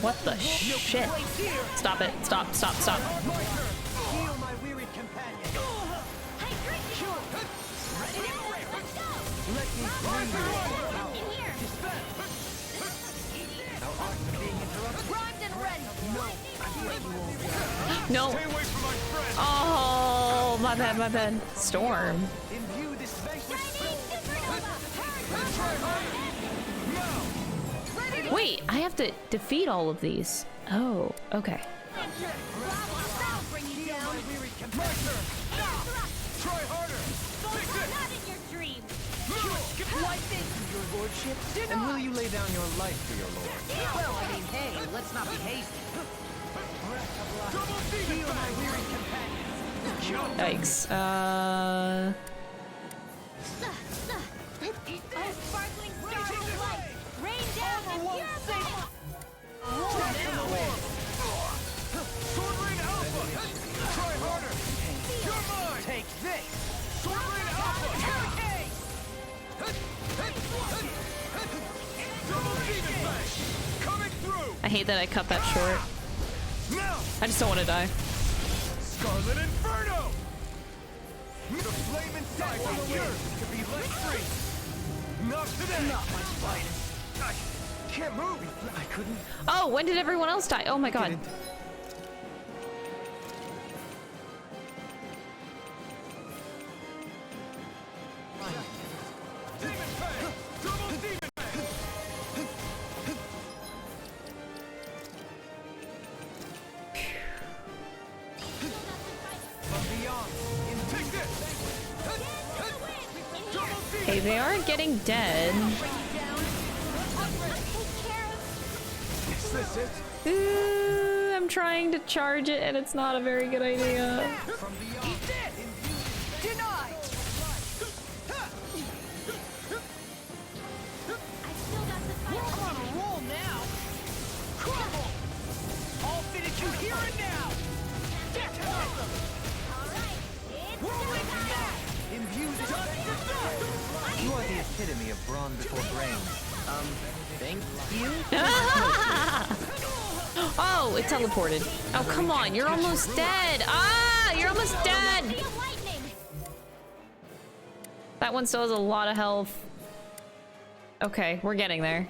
What the shit? Stop it. Stop, stop, stop. Heal my wearied companion! Hydration! Let's go! Let me bring you In here! Our arts are being interrupted. Primed and ready! No. Stay away from my friend! Oh, my bad, my bad. Storm. Imbue this vanquished Shining Supernova! Try harder! Now! Wait, I have to defeat all of these. Oh, okay. That'll bring you down! My wearied companion! Try harder! Fix it! Not in your dreams! Why, thank you, your lordship. And will you lay down your life for your lord? Well, I mean, hey, let's not be hasty. Double demon! Heal my wearied companion! Yikes. Oh, sparkling stars of light! Rain down and purify! Sword Rain Alpha! Try harder! You're mine! Take this! Sword Rain Alpha! Hurricane! Double demon fang! Coming through! I hate that I cut that short. Now! I just don't want to die. Scarlet Inferno! The flame inside me yearns to be let free! Not today! Not my finest! I can't move! I couldn't... Oh, when did everyone else die? Oh my god. Demon Fang! Double Demon Fang! From beyond, take this! Double Demon! Hey, they aren't getting dead. Is this it? Ooh, I'm trying to charge it and it's not a very good idea. From beyond, denied! We're on a roll now! Crumble! I'll finish you here and now! Death awesome! Rolling back! Imbued You are the epitome of brawn before brains. Thank you? Oh, it teleported. Oh, come on. You're almost dead. Ah, you're almost dead. That one still has a lot of health. Okay, we're getting there.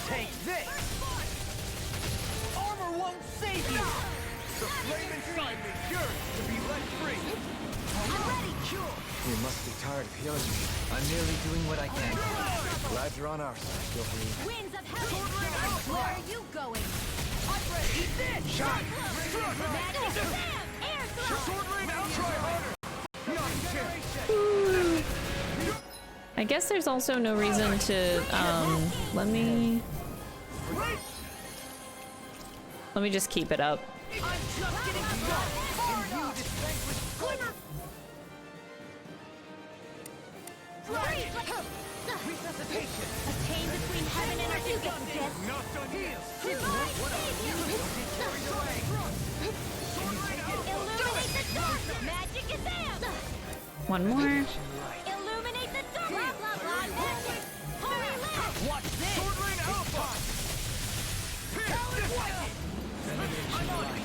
Take this! Armor won't save you! The flame inside me yearns to be let free! I'm ready! Cure! You must be tired of healing me. I'm merely doing what I can. Glad you're on our side, Gilbert. Winds of heaven! Where are you going? I'm ready! Eat this! Shot! Magic Sam! Air thrust! Sword Rain out! Try harder! Not generation! I guess there's also no reason to, let me just keep it up. I'm just getting started! Imbue this vanquished glimmer! Resuscitation! Attain between heaven and earth. You get this. Not done heal! Divine savior! Illuminate the dark! Magic is Sam! One more. Illuminate the dark! Blah, blah, blah, magic! Holy lamp! Watch this! Sword Rain Alpha! I'm on it!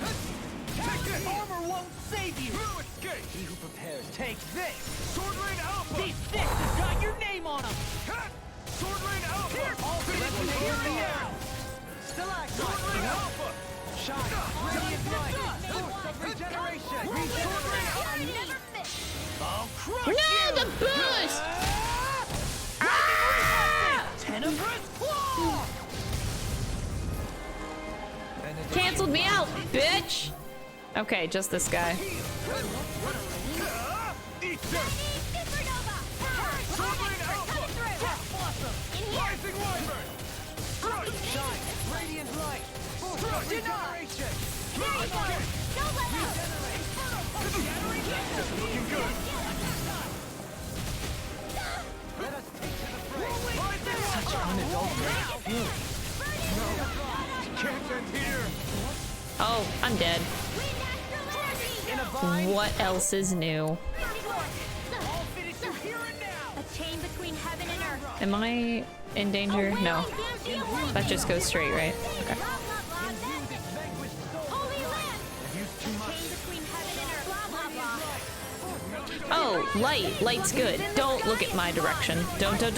Take this! Armor won't save you! No escape! He who prepares, take this! Sword Rain Alpha! These sticks have got your name on them! Sword Rain Alpha! Here! All finish here and now! Sword Rain Alpha! Shine! Radiant light! Force of regeneration! Sword Rain Alpha! Never miss! I'll crush No, you! the boost! Tenebrous Claw! Canceled me out, bitch! Okay, just this guy. Eat this! Supernova! Sword Rain Alpha! Death Blossom! Rising Wyvern! Shine! Radiant light! Regeneration! There you go! Don't let up! Looking good! Can't end here. Oh, I'm dead. What else is new? A chain between heaven and earth. Am I in danger? No. That just goes straight, right? Okay. Oh, light. Light's good. Don't look at my direction. Don't, no!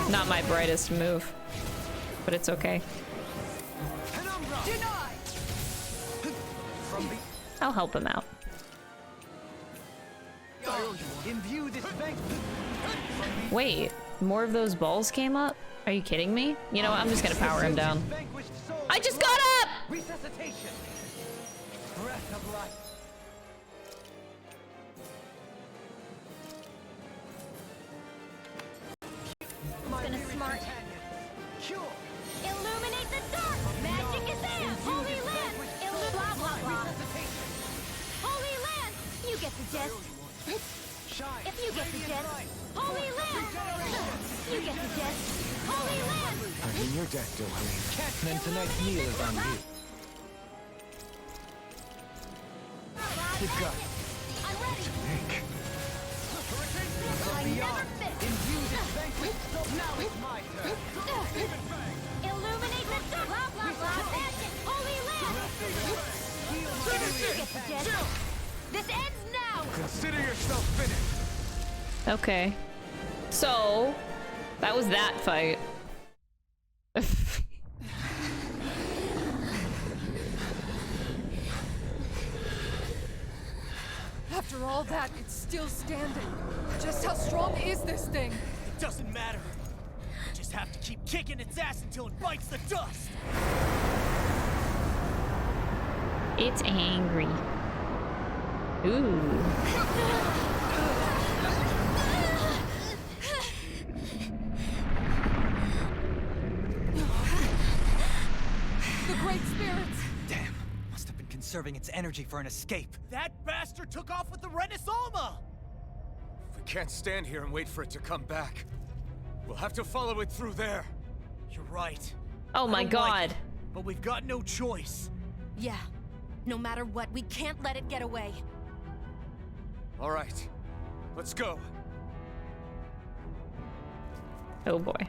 Not my brightest move, but it's okay. I'll help him out. Wait, more of those balls came up? Are you kidding me? You know what? I'm just gonna power him down. I just got up! Resuscitation. Breath of life. Gonna smart. Illuminate the dark. Magic is in. Holy land. Blah blah blah. Holy land. You get the gist. If you get the gist. Holy land. You get the gist. Holy land. I'm in your deck, Dohalim. Then tonight's meal is on you. Good God. I'm ready. I never fit. Now it's my turn. Illuminate the dark. Blah blah blah. Magic. Holy land. You get the gist. This ends now. Consider yourself finished. Okay. So, that was that fight. After all that, it's still standing. Just how strong is this thing? It doesn't matter. You just have to keep kicking its ass until it bites the dust. It's angry. Ooh. The Great Spirits! Damn. Must have been conserving its energy for an escape. That bastard took off with the Renasolma! We can't stand here and wait for it to come back. We'll have to follow it through there. You're right. Oh my god. Like it, but we've got no choice. Yeah. No matter what, we can't let it get away. All right. Let's go. Oh boy.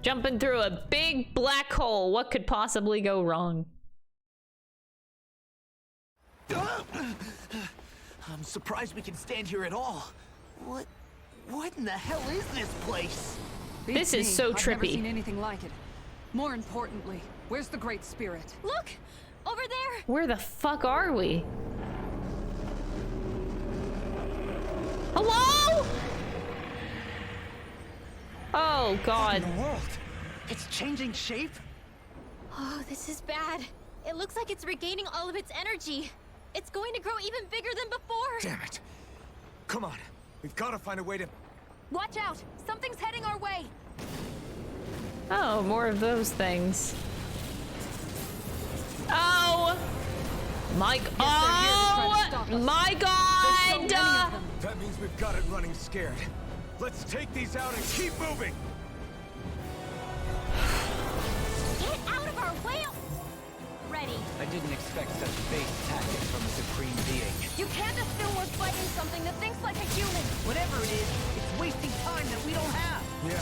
Jumping through a big black hole. What could possibly go wrong? I'm surprised we can stand here at all. What in the hell is this place? This is so I've never trippy. seen anything like it. More importantly, where's the Great Spirit? Look! Over there! Where the fuck are we? Hello? Oh god. What in the world? It's changing shape? Oh, this is bad. It looks like it's regaining all of its energy. It's going to grow even bigger than before. Damn it. Come on. We've got to find a way to... Watch out! Something's heading our way! Oh, more of those things. Oh! My my god! That means we've got it running scared. Let's take these out and keep moving! Get out of our way! Ready. I didn't expect such base tactics from a supreme being. You can't assume we're fighting something that thinks like a human! Whatever it is, it's wasting time that we don't have. Yeah,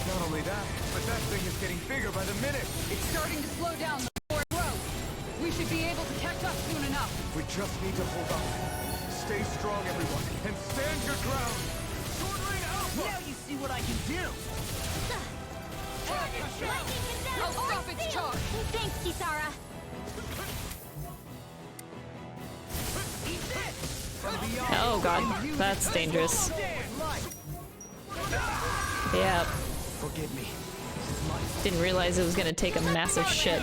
not only that, but that thing is getting bigger by the minute. It's starting to slow down the more it grows. We should be able to catch up soon enough. We just need to hold on. Stay strong, everyone, and stand your ground. Sword Rain Alpha! Now you see what I can do. I'll stop its charge. Thanks, Kisara. Oh god, that's dangerous. Yeah. Forgive me. Didn't realize it was gonna take a massive shit.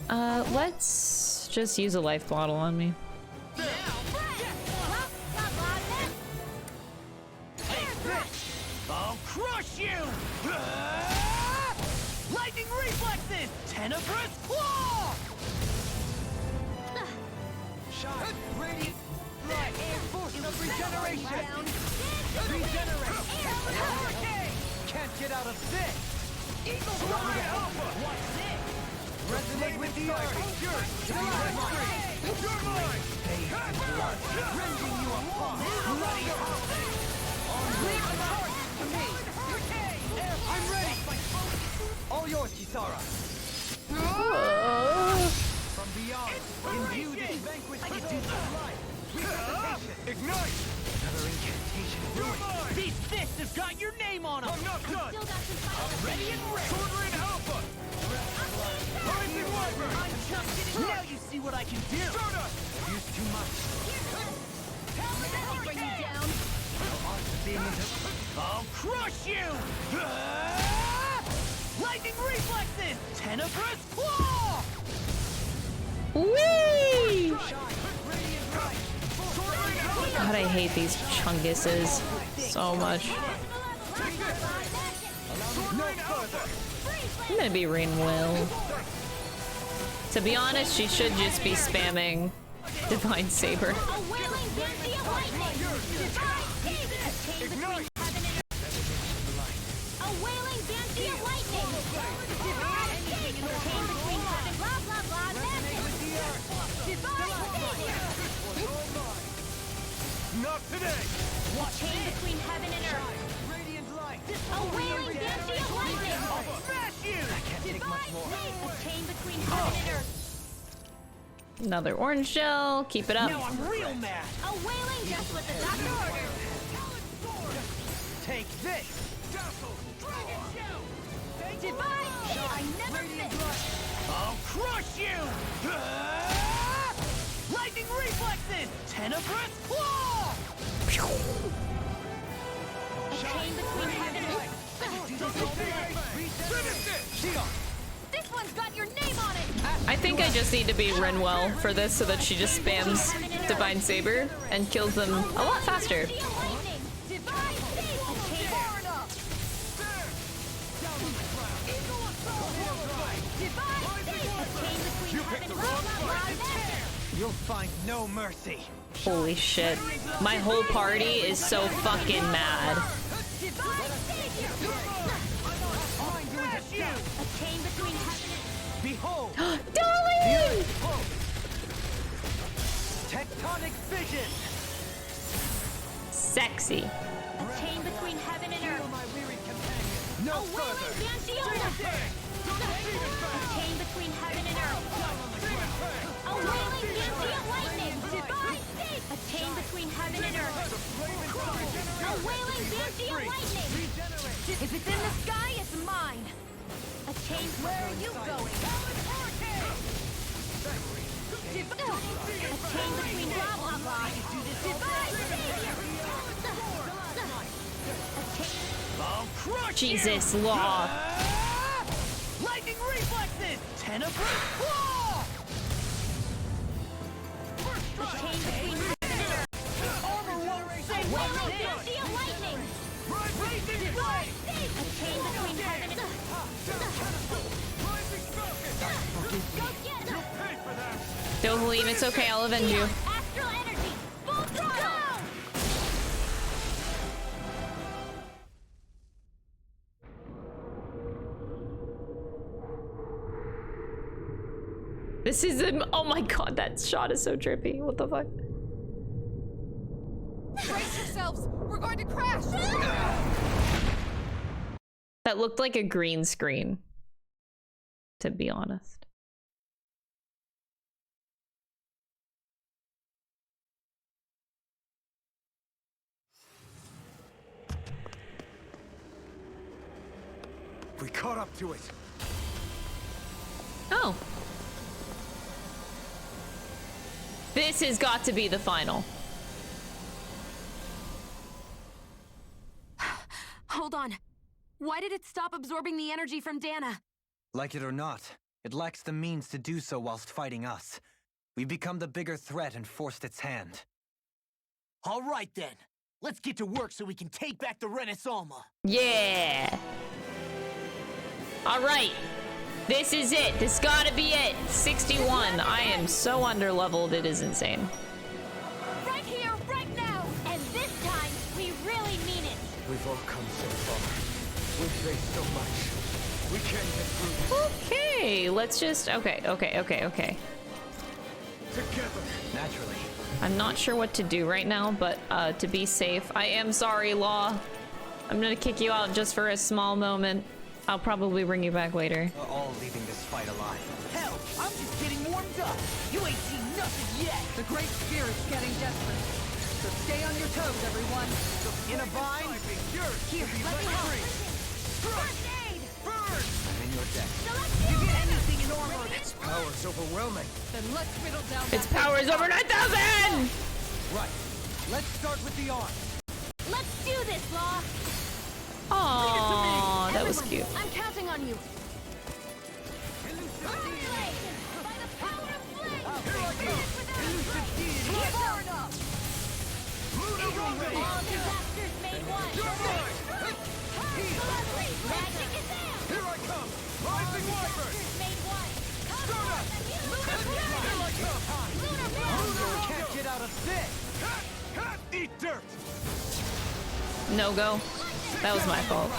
Let's just use a life bottle on me. I'll crush you! Lightning reflexes! Tenebrous claw! Shine! Radiant light! Force of regeneration! Regenerate! Hurricane! Can't get out of this! Eagle Fly! What's this? Resonate with the earth! Yours! Your mind! Rending you apart! Bloody holiday! Leave the torch to me! I'm ready! All yours, Kisara! From beyond, imbue this vanquished with life! Resuscitation! Ignite! Another incantation ruined! These fists have got your name on them! I'm not done! I'm ready and ready! Sword Rain Alpha! Rising Wyvern! I'm just getting... Now you see what I can do! Stardust! Use too much! I'll bring you down! I'll crush you! Lightning reflexes! Tenebrous claw! Whee! God, I hate these chunguses so much. I'm gonna be Rainwill. To be honest, she should just be spamming Divine Saber. Not today! A chain between heaven and earth. Radiant light! A wailing banshee of lightning. I'll smash you! I can't take much more. A chain between heaven and earth. Another orange shell. Keep it up. Now I'm real mad! A wailing just what the doctor ordered. Take this! Dazzle! Dragon Shout! Divine Seed, I never miss. I'll crush you! Lightning reflexes! Tenebrous claw! A chain between heaven and earth. Finish it! This one's got your name on it. I think I just need to be Renwell for this so that she just spams Divine Saber and kills them a lot faster. Divine Seed. A chain far enough. Divine Seed. A chain between heaven and earth. You'll find no mercy. Holy shit. My whole party is so fucking mad. Divine Savior. Smash you! A chain between heaven and Behold! Darling! Tectonic vision! Sexy. a chain between heaven and earth. My weary companion. No A wailing banshee of lightning. A chain between heaven and earth. A wailing banshee of lightning. Divine Seed. A chain between heaven and earth. A wailing banshee of lightning. If it's in the sky, it's mine. A chain. Where are you going? A chain between blah blah blah. Divine Savior. A chain. I'll crush Jesus, you! Law. Lightning reflexes! Tenebrous claw! A chain between heaven and earth. Armor won't say A what's wailing this! banshee of lightning. Rising flame! A chain between heaven and earth. Rising falcon! Go get him! Pay for that! Dohalim, it's okay, I'll avenge you. Astral energy! Full throttle! This is oh my god, that shot is so trippy. What the fuck? Brace yourselves! We're going to crash! That looked like a green screen, to be honest. We caught up to it. Oh. This has got to be the final. Hold on. Why did it stop absorbing the energy from Dana? Like it or not, it lacks the means to do so whilst fighting us. We've become the bigger threat and forced its hand. All right then. Let's get to work so we can take back the Renaissama. Yeah. All right. This is it. This gotta be it. 61. I am so underleveled. It is insane. Right here, right now! And this time, we really mean it! We've all come so far. We've faced so much. We can't get through this. Okay, let's just... Okay. Together. Naturally. I'm not sure what to do right now, but to be safe, I am sorry, Law. I'm gonna kick you out just for a small moment. I'll probably bring you back later. We're all leaving this fight alive. Hell, I'm just getting warmed up. You ain't seen nothing yet. The Great Spirit's getting desperate. So stay on your toes, everyone. In a vine? Here, let me help! First aid! I'm in your debt. You get anything in armor? Its power's overwhelming. Then let's whittle down Its that power is over 9,000! Right. Let's start with the arm. Let's do this, Law! Aww, that was cute. I'm counting on you! Annihilation! By the power of flame! Far enough! All disasters made one! Magic is out! Here I come. Rising Wyvern. Disasters made one! Here I come. Lunar Can't get out of this. Eat dirt. No go. That was my fault.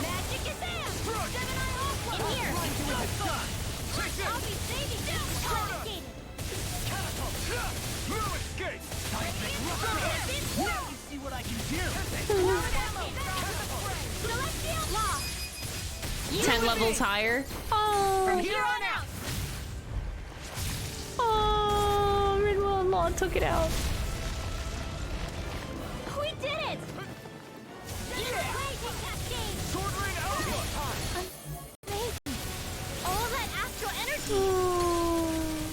Magic is out! In here! I'll be saving you! Confiscated! No escape. Now you see what I can do. Celestial Law! 10 levels higher. Oh, From here on out! oh, Rinwell and Law took it out. We did it! Blazing cascade! Sword Ring Alpha. Amazing! All that astral energy!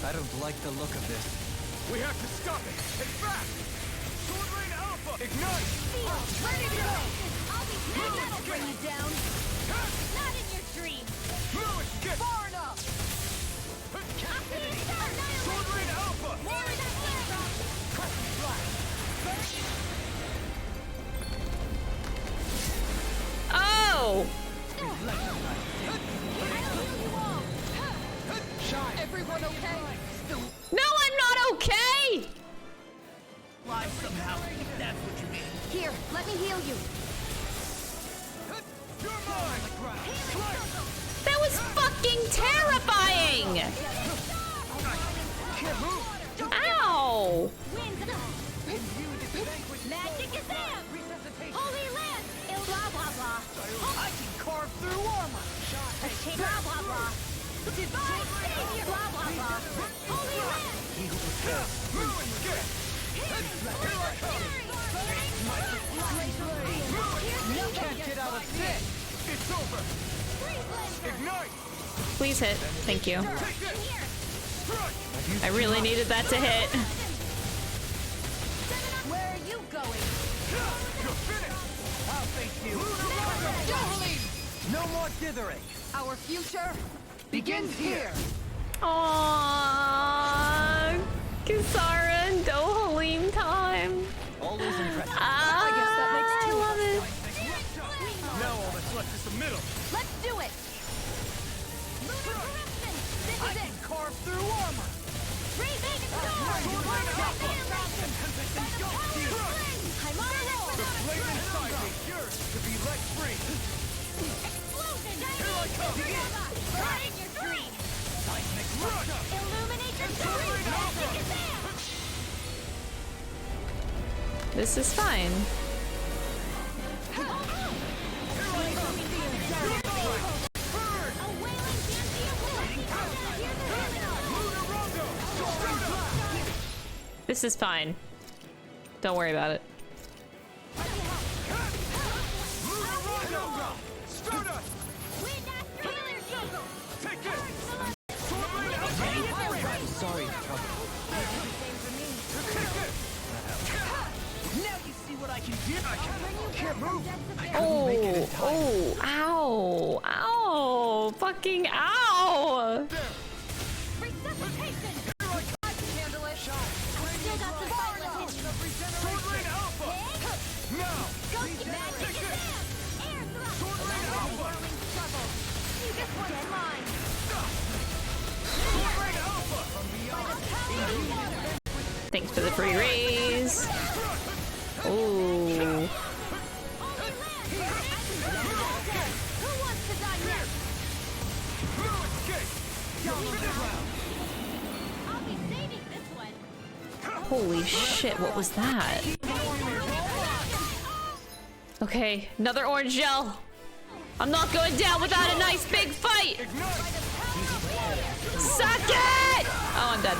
I don't like the look of this. We have to stop it. And fast. Sword Ring Alpha. Ignite. Ready to go! I'll be back! That'll bring you down! Not in your dream! No escape. Far enough! Sword Ring Alpha. More in that Oh! Everyone okay? No, I'm not okay! Live somehow, if that's what you mean. Here, let me heal you. You're mine. That was fucking terrifying! Ow! Magic is out! Holy land! Blah blah blah! I can carve through armor. Blah blah blah! Divine savior! Blah blah blah! Holy land! Can't get out of this. It's over. Ignite. Please hit. Thank you. Take this. I really needed that to hit. Where are you going? You're finished. I'll face you. No more dithering. Our future begins here. Aww, Kisara and Dohalim time. Always impressive. I guess that makes two I of love it. Now all that's left is the middle. Let's do it! I can carve through armor. Raven Storm! Annihilation! By the power of flame! I'm on a roll! The flame inside me yearns to be let free. Explosion! Here I come. Not in your dream! Illuminate your dream! Magic is out! This is fine. A wailing fancy of This is fine. Don't worry about it. Sorry, trouble. Now you see what I can do. I can't move. Oh, ow, ow, fucking ow. resuscitation! I can handle it! I still got some fight left in me. Thanks for the free raise. Ooh. Holy shit, what was that? Okay, another orange gel. I'm not going down without a nice big fight! Suck it! Oh, I'm dead.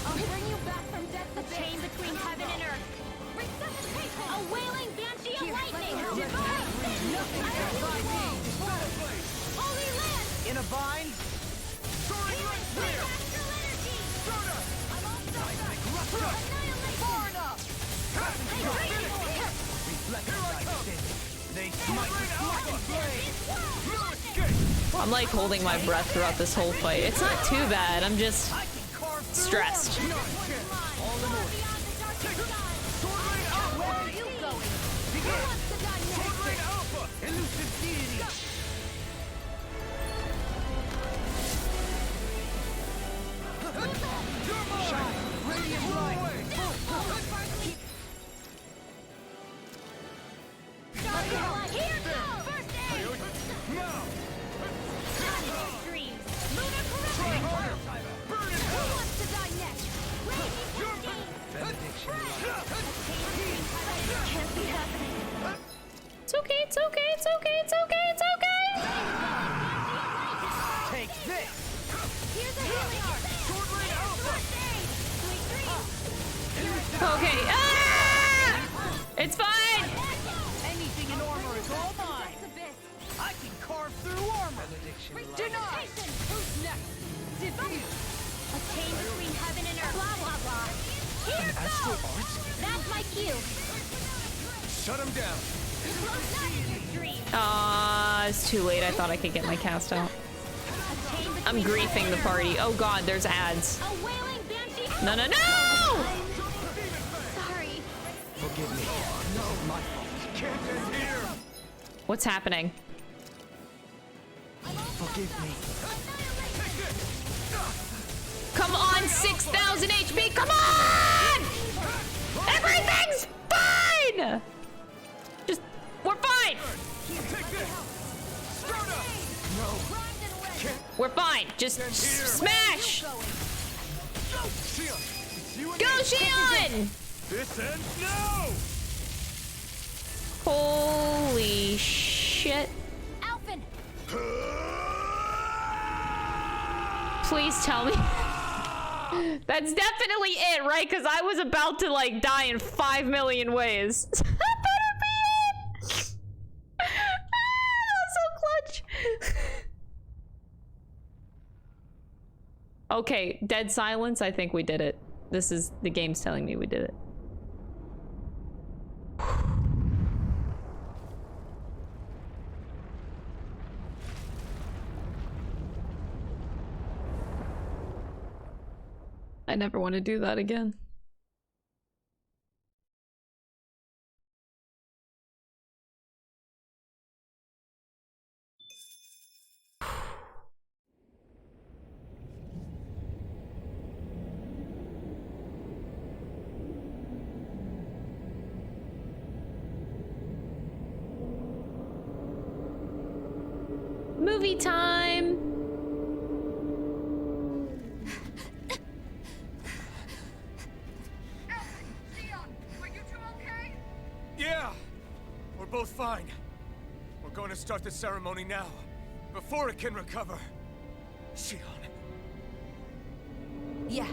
I'll bring you back from death. The chain between heaven and earth. A wailing banshee of lightning. Divine! Holy land! In a bind? Astral energy! I'm all Far enough! They smite with flying blade! I'm like holding my breath throughout this whole fight. It's not too bad, I'm just stressed. It's okay, it's okay, it's okay, it's okay, it's okay! Take this! Here's a healing arc! Okay, ah! It's fine! Anything in armor is all mine! I can carve through armor! Denied! Who's next? Defeat! A chain between heaven and earth. Blah, blah, blah. Here goes! That's my cue. Shut him down. It's too late. I thought I could get my cast out. I'm griefing the party. Oh god, there's ads. No, no, no! Sorry. Forgive me. No, my fault. Can't end here! What's happening? Forgive me. Come on, 6,000 HP! Come on! Everything's fine! Just, we're fine! We're fine. Just smash! Go, Xion! This ends now! Holy shit. Alphen! Please tell me. That's definitely it, right? Because I was about to, like, die in 5 million ways. That better be it! That was so clutch. Okay, dead silence. I think we did it. This is, the game's telling me we did it. I never want to do that again. Movie time! Yeah! We're both fine. We're going to start the ceremony now, before it can recover. Xion. Yeah.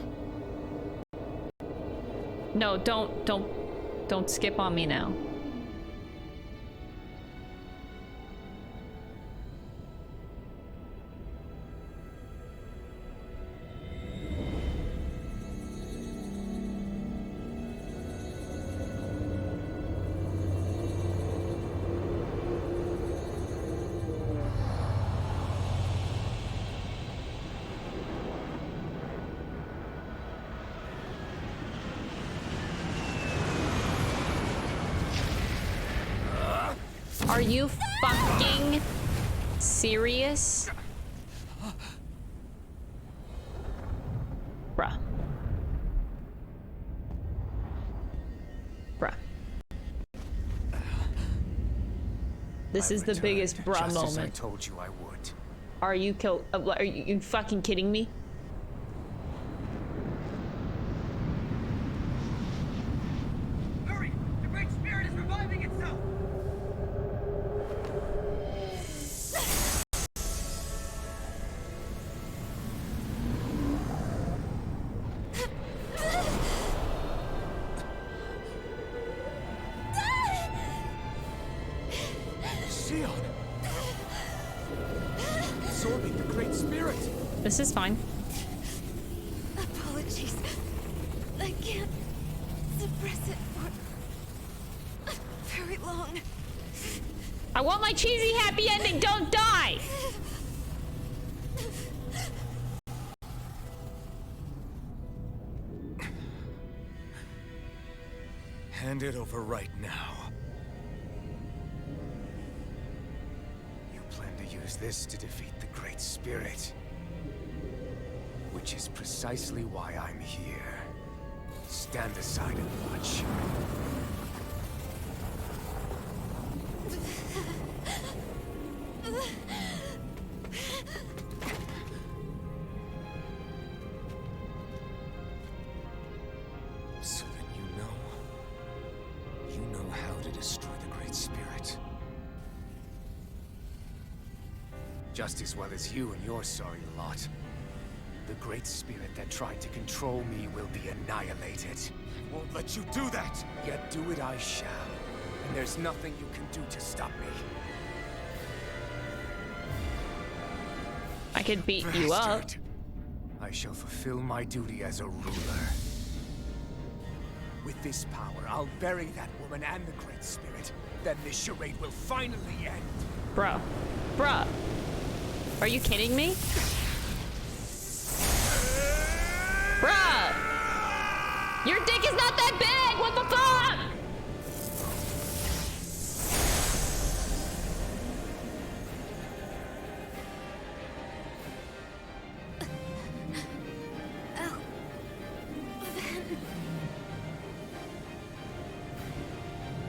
No, don't skip on me now. Are you fucking serious? Bruh. Bruh. This is the biggest bruh just as I moment. told you I would. Are you are you fucking kidding me? Hurry! The Great Spirit is reviving itself! Sion! Absorbing the Great Spirit! This is fine. Apologies. I can't suppress it for very long. I want my cheesy happy ending. Don't die. Hand it over right now. You plan to use this to defeat the Great Spirit. Which is precisely why I'm here. Stand aside and watch. So then you know how to destroy the Great Spirit. Just as well as you and your sorry lot. The Great Spirit that tried to control me will be annihilated. I won't let you do that! Yet do it I shall. And there's nothing you can do to stop me. I could beat you up. Bastard. I shall fulfill my duty as a ruler. With this power, I'll bury that woman and the Great Spirit. Then this charade will finally end. Bro. Bruh. Are you kidding me? Bruh! Your dick is not that big! What the fuck?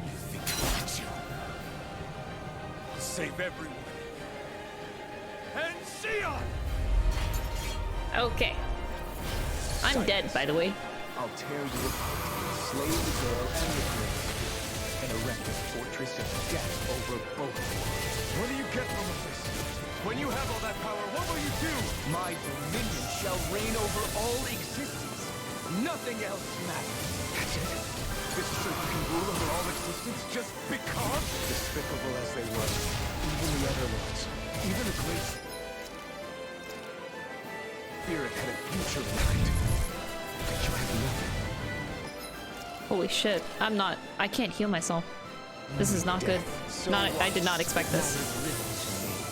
You think I'll let you? I'll save everyone. And Sion! Okay. I'm dead, by the way. I'll tear you apart, slay the girl and the Great Spirit, and erect a fortress of death over both worlds. What do you get from all this? When you have all that power, what will you do? My dominion shall reign over all existence. Nothing else matters. That's it? This is so you can rule over all existence just because? Despicable as they were, even the other lords, even the Great Spirit had a future in mind. But you have nothing. Holy shit. I can't heal myself. This is not good. I did not expect this.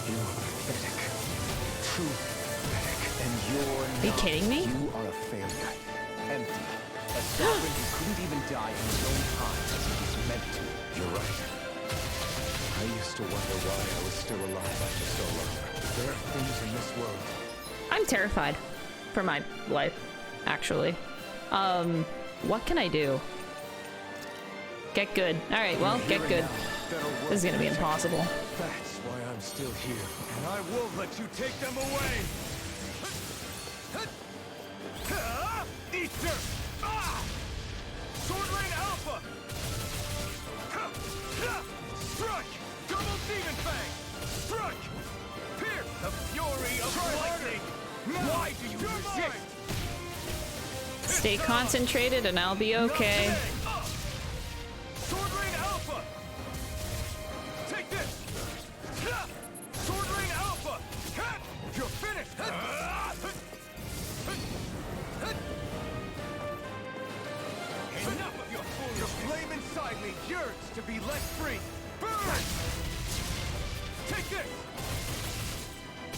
You are pathetic. Truly pathetic. And you're Are you kidding me? You are a failure. Empty. A sovereign who couldn't even die in his own time as he was meant to. You're right. I used to wonder why I was still alive after so long. There are things in this world. I'm terrified for my life, actually. What can I do? Get good. Alright, well, get good. This is gonna be impossible. That's why I'm still here. And I won't let you take them away! Eater! Sword Rain Alpha! Strike! Double Demon Fang! Strike! Pierce! The fury of lightning! Why do you resist? Stay concentrated and I'll be okay. Sword Rain Alpha! Take this! Sword Rain Alpha! You're finished! Enough of your foolishness! The flame inside me yearns to be let free! Burn! Take this!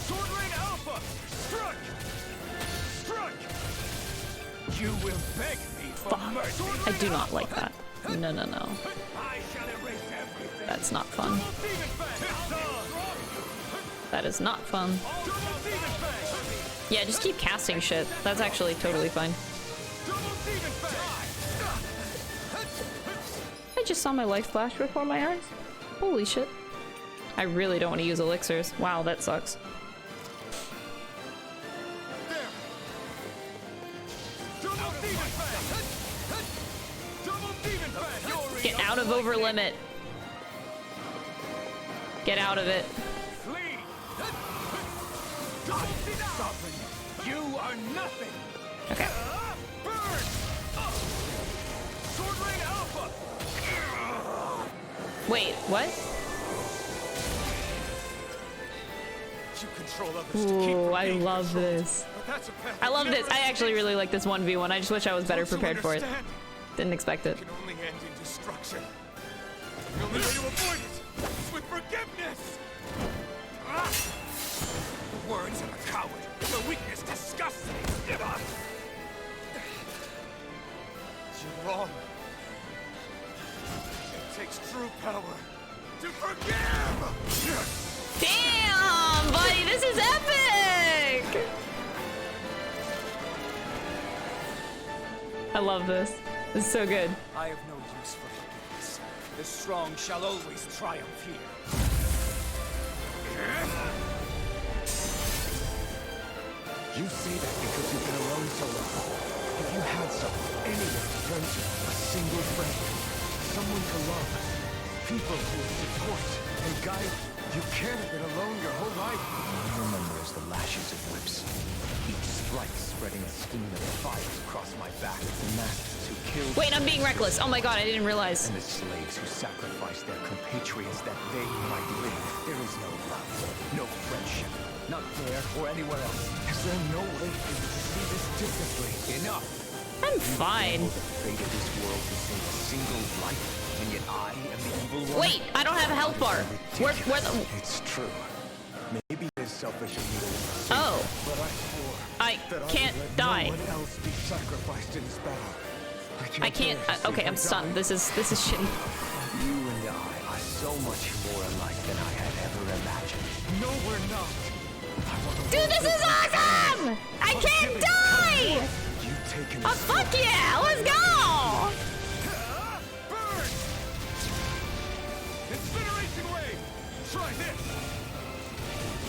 Sword Rain Alpha! Struck! Struck! You will beg me for mercy! I do not like that. No, no, no. That's not fun. That is not fun. Yeah, just keep casting shit. That's actually totally fine. I just saw my life flash before my eyes. Holy shit. I really don't want to use elixirs. Wow, that sucks. Get out of over limit. Get out of it. You are nothing. Okay. Sword Rain Alpha. Wait, what? You control others to keep Ooh, from I being love controlled. this. But that's a path I love never this. I actually takes. really like this 1v1. I just wish I was better Don't you prepared for it. understand? Didn't expect it. It can only end in destruction. The only way to avoid it is with forgiveness. The words of a coward. The weakness disgusts me. You're wrong. It takes true power to forgive. Damn, buddy, this is epic! I love this. This is so good. I have no use for forgiveness. The strong shall always triumph here. You say that because you've been alone so long. If you had someone, anyone to turn to, a single friend, someone to love, people who would support and guide you, can't have been alone your whole life. All I remember is the lashes of whips. Each strike spreading a skein of fire across my back. The masters who killed... Wait, I'm being reckless. Oh my god, I didn't realize. And the slaves who sacrificed their compatriots that they might live. There is no love, no friendship, not there or anywhere else. Is there no way for you to see this differently? Enough! I'm fine. You know the fate of this world to save a single life, and yet I am the evil one. Wait, I don't have a health bar. Where the... It's true. Maybe it is selfish of me to want to say Oh. that, but I swore I that can't I would let die. no one else be sacrificed in this battle. I can't... bear to see okay, her I'm stunned. die. This is shitty. You and I are so much more alike than I had ever imagined. No, we're not. Dude, this is awesome! I can't die! You've taken Oh, fuck yeah! Let's go! Burn! Incineration wave! Try this!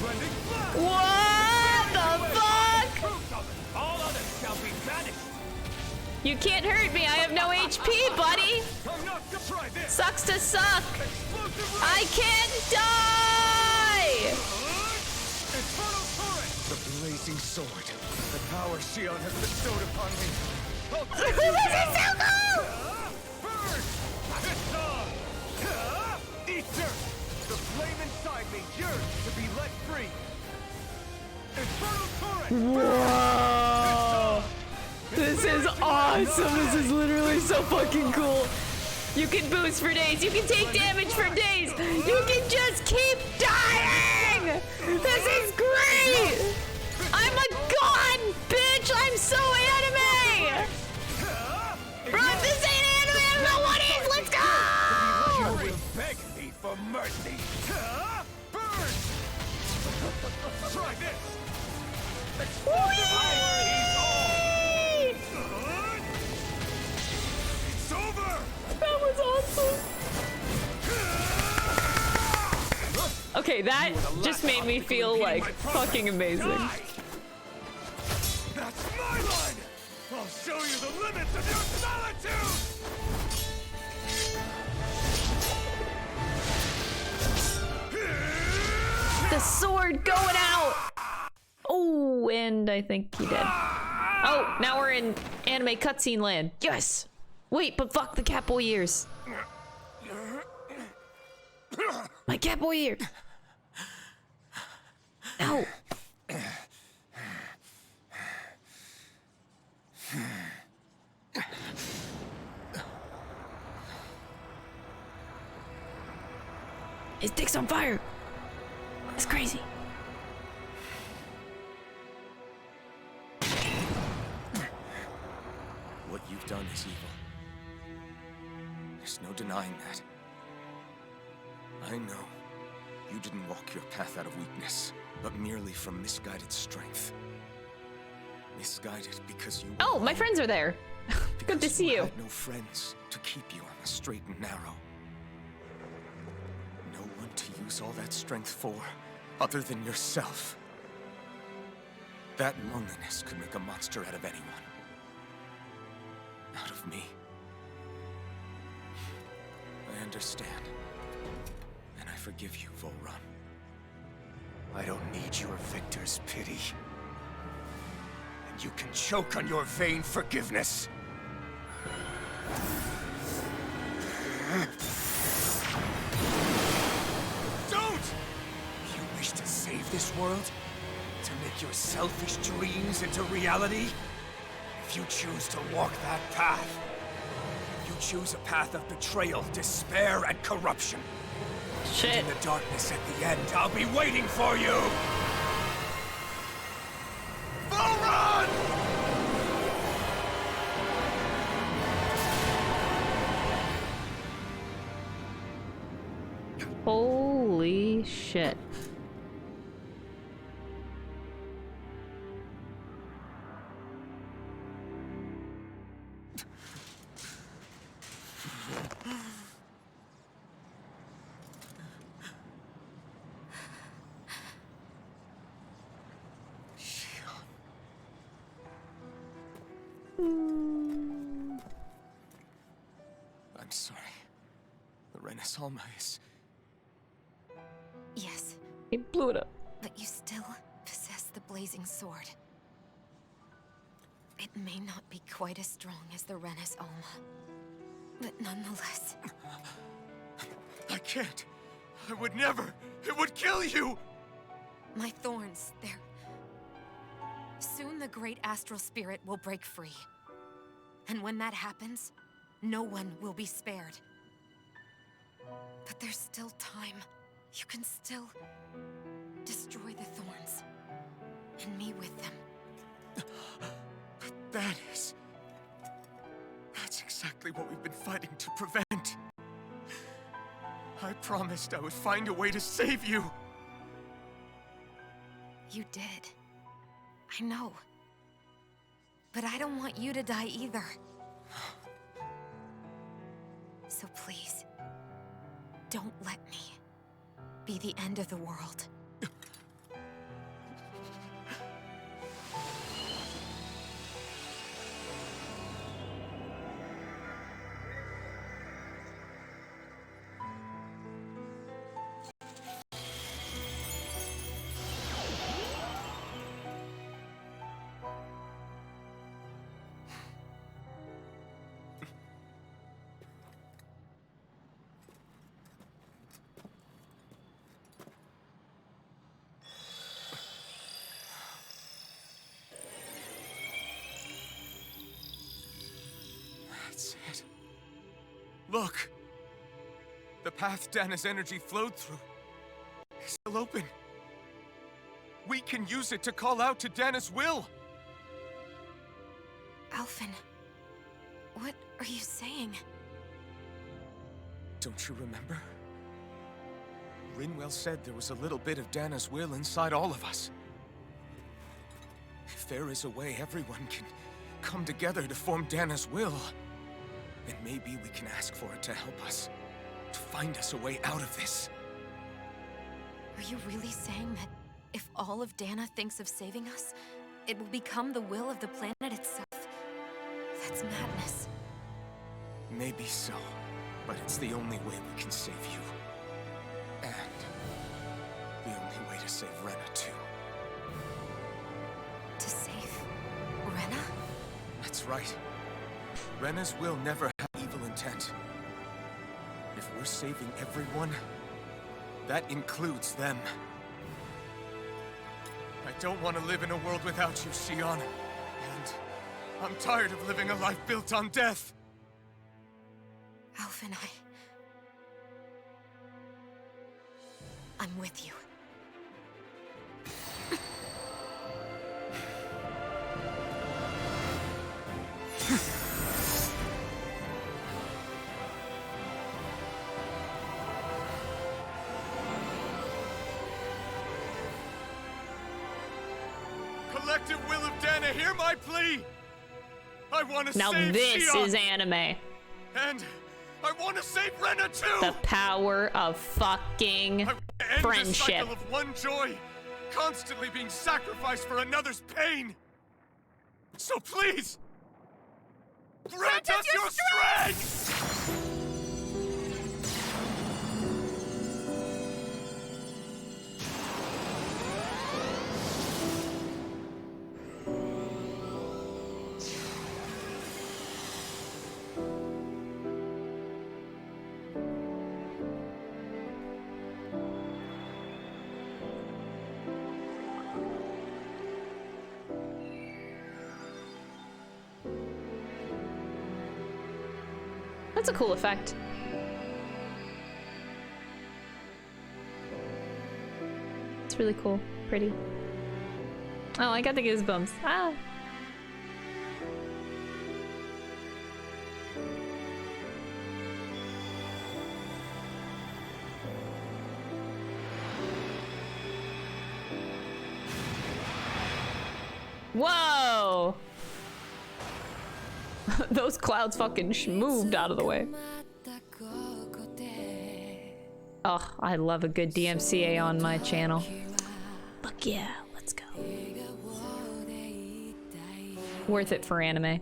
Blending blast! What the fuck? Truth of it. All others shall be banished! You can't hurt me. I have no HP, buddy. I'm not gonna try this! Sucks to suck. Explosive ray! I can't die! Infernal torrent! The blazing sword. The power Shion has bestowed upon me. This is so cool! Burn! Ether! The flame inside me yearns to be let free! Infernal torrent! Whoa! This is awesome. This is literally so fucking cool. You can boost for days. You can take damage for days. You can just keep dying. This is great. I'm a god, bitch. I'm so anime. Bro, if this ain't anime, I don't know what is. Let's You go. will beg me for mercy! Burn! Try this! Explosive power is all! It's over! That was awesome. Okay, that just made me feel like fucking amazing. Die! That's my line! I'll show you the limits of your solitude! The sword going out. Oh, and I think he did. Oh, now we're in anime cutscene land. Yes. Wait, but fuck the Catboy ears. My Catboy ear. No. His dick's on fire. It's crazy. What you've done is evil. There's no denying that. I know you didn't walk your path out of weakness, but merely from misguided strength. Misguided because you... Oh, my friends are there. Good to see you. Had no friends to keep you on the straight and narrow. No one to use all that strength for, other than yourself. That loneliness could make a monster out of anyone. Out of me. I understand. And I forgive you, Volron. I don't need your victor's pity. And you can choke on your vain forgiveness. Don't! You wish to save this world? To make your selfish dreams into reality? If you choose to walk that path, you choose a path of betrayal, despair, and corruption. Shit. In the darkness at the end, I'll be waiting for you! Volron! Holy shit. I'm sorry. The Renis Alma is... Yes, He blew it up. but you still possess the blazing sword. It may not be quite as strong as the Renis Alma, but nonetheless... I can't. I would never. It would kill you! My thorns, they're... Soon the great astral spirit will break free. And when that happens, no one will be spared. But there's still time. You can still destroy the thorns. And me with them. But that's exactly what we've been fighting to prevent. I promised I would find a way to save you. You did. I know. But I don't want you to die either. So please, don't let me be the end of the world. That's it. Look! The path Dana's energy flowed through is still open. We can use it to call out to Dana's will! Alphen, what are you saying? Don't you remember? Rinwell said there was a little bit of Dana's will inside all of us. If there is a way everyone can come together to form Dana's will, then maybe we can ask for it to help us, to find us a way out of this. Are you really saying that if all of Dana thinks of saving us, it will become the will of the planet itself? That's madness. Maybe so, but it's the only way we can save you. And the only way to save Rena, too. To save Rena? That's right. Rena's will never have evil intent. If we're saving everyone, that includes them. I don't want to live in a world without you, Xion. And I'm tired of living a life built on death. Alphen, I'm with you. vindictive will of Dana, hear my plea! I want to Now save this Shion, is anime. and I want to save Rena too! The power of fucking End the friendship. cycle of one joy, constantly being sacrificed for another's pain. So please, grant us your strength! That's a cool effect. It's really cool. Pretty. Oh, I got the goosebumps. Ah. Whoa! Those clouds fucking moved out of the way. Oh, I love a good DMCA on my channel. Fuck yeah, let's go. Worth it for anime.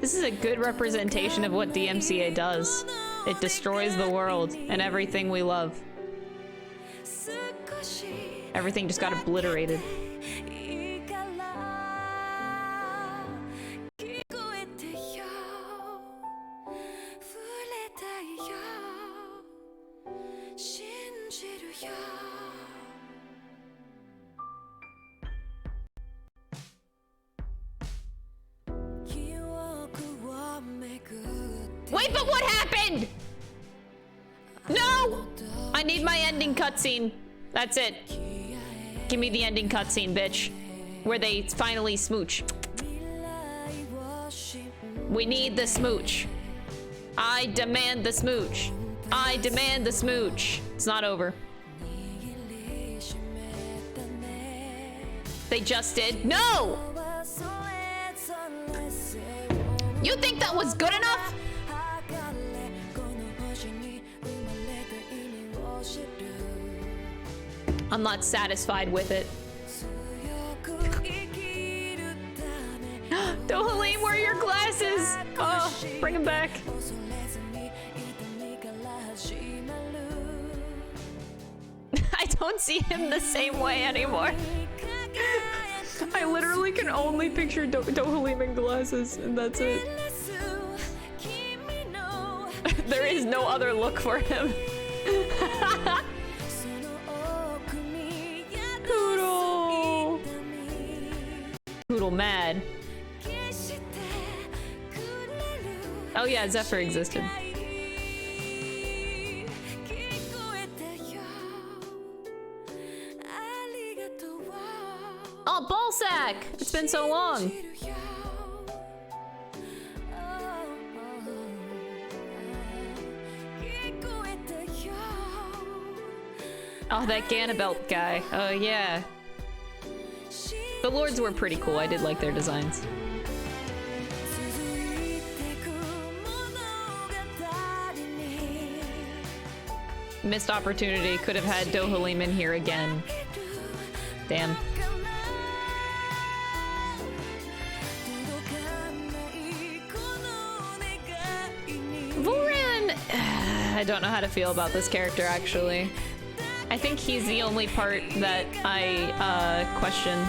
This is a good representation of what DMCA does. It destroys the world and everything we love. Everything just got obliterated. Wait, but what happened? No! I need my ending cutscene. That's it. Give me the ending cutscene, bitch. Where they finally smooch. We need the smooch. I demand the smooch. I demand the smooch. It's not over. They just did. No! You think that was good enough? I'm not satisfied with it. Dohalim, where are your glasses? Oh, bring them back. I don't see him the same way anymore. I literally can only picture Dohalim in glasses, and that's it. There is no other look for him. Poodle! Poodle mad. Oh yeah, Zephyr existed. Oh, Ballsack! It's been so long. Oh, that Ganabelt guy. Oh, yeah. The Lords were pretty cool. I did like their designs. Missed opportunity. Could have had Dohalim in here again. Damn. Voran... I don't know how to feel about this character, actually. I think he's the only part that I question.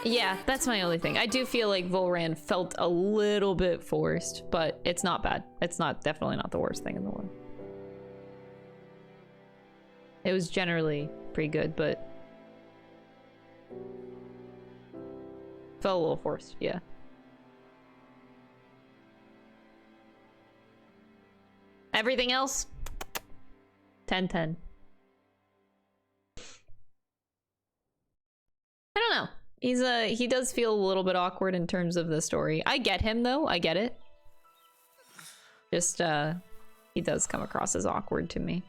Yeah, that's my only thing. I do feel like Volran felt a little bit forced, but it's not bad. It's definitely not the worst thing in the world. It was generally pretty good, but felt a little forced, yeah. Everything else, 10-10. I don't know. He does feel a little bit awkward in terms of the story. I get him though, I get it. Just he does come across as awkward to me.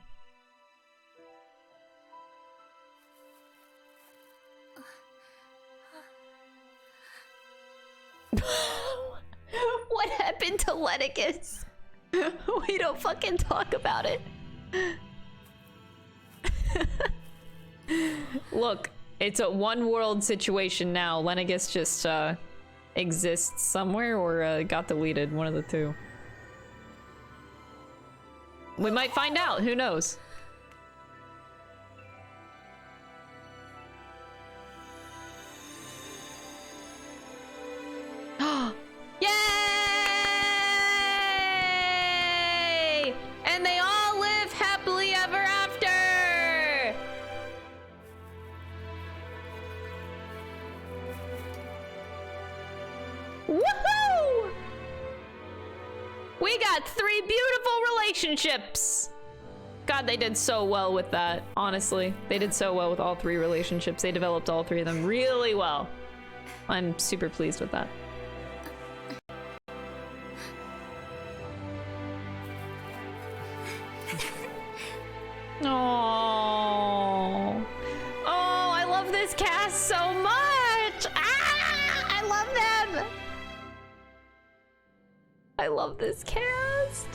What happened to Leticus? We don't fucking talk about it. Look, it's a one-world situation now. Lenicus just exists somewhere or got deleted, one of the two. We might find out, who knows? Yay! And they all live happily ever after! Woohoo! We got 3 beautiful relationships! God, they did so well with that, honestly. They did so well with all 3 relationships. They developed all 3 of them really well. I'm super pleased with that. Oh, I love this cast so much. I love them. I love this cast.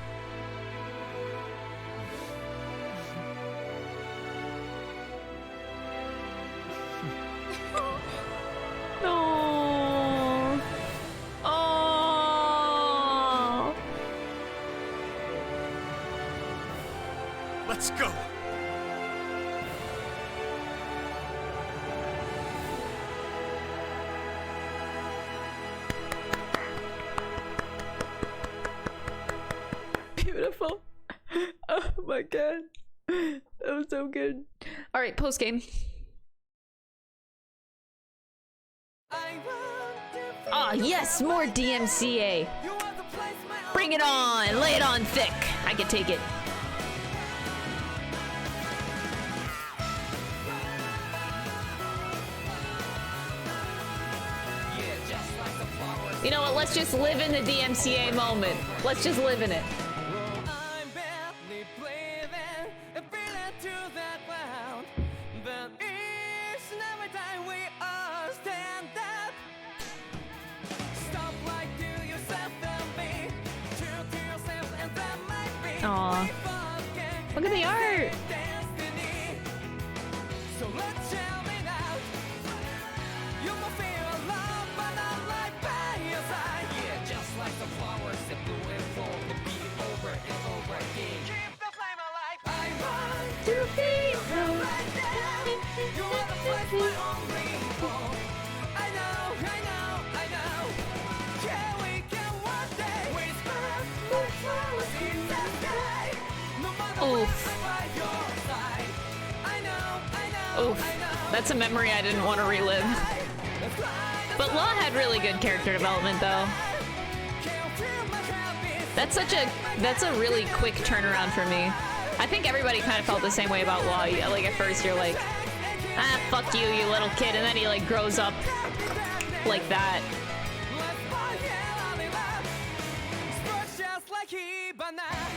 Oh. Oh. Let's go. Beautiful. Oh my god. That was so good. Alright, post game. Ah, yes, more DMCA. Bring it on. Lay it on thick. I can take it. You know what? Let's just live in the DMCA moment. Let's just live in it. Aw. Look at the art! Oof. Oof. That's a memory I didn't want to relive. But Law had really good character development though. That's a really quick turnaround for me. I think everybody kind of felt the same way about Law. Like at first you're like, ah, fuck you, you little kid, and then he like grows up like that.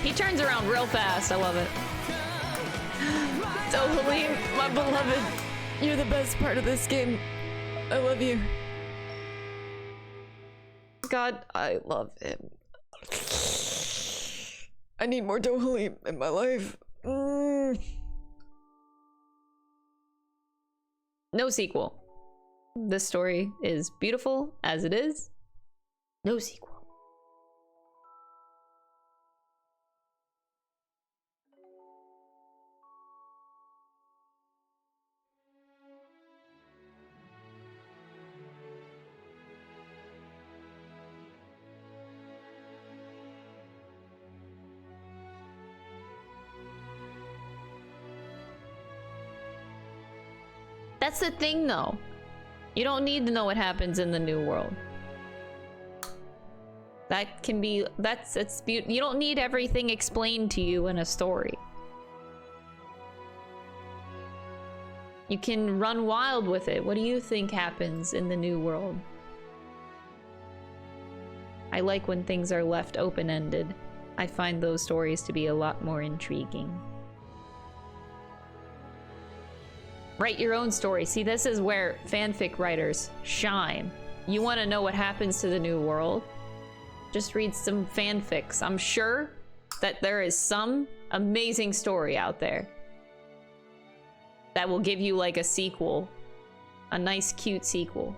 He turns around real fast. I love it. Dohalim, my beloved. You're the best part of this game. I love you. God, I love him. I need more Dohalim in my life. No sequel. This story is beautiful as it is. No sequel. That's the thing, though. You don't need to know what happens in the new world. That can be... It's beautiful. You don't need everything explained to you in a story. You can run wild with it. What do you think happens in the new world? I like when things are left open-ended. I find those stories to be a lot more intriguing. Write your own story. See, this is where fanfic writers shine. You want to know what happens to the new world? Just read some fanfics. I'm sure that there is some amazing story out there that will give you like a sequel. A nice, cute sequel.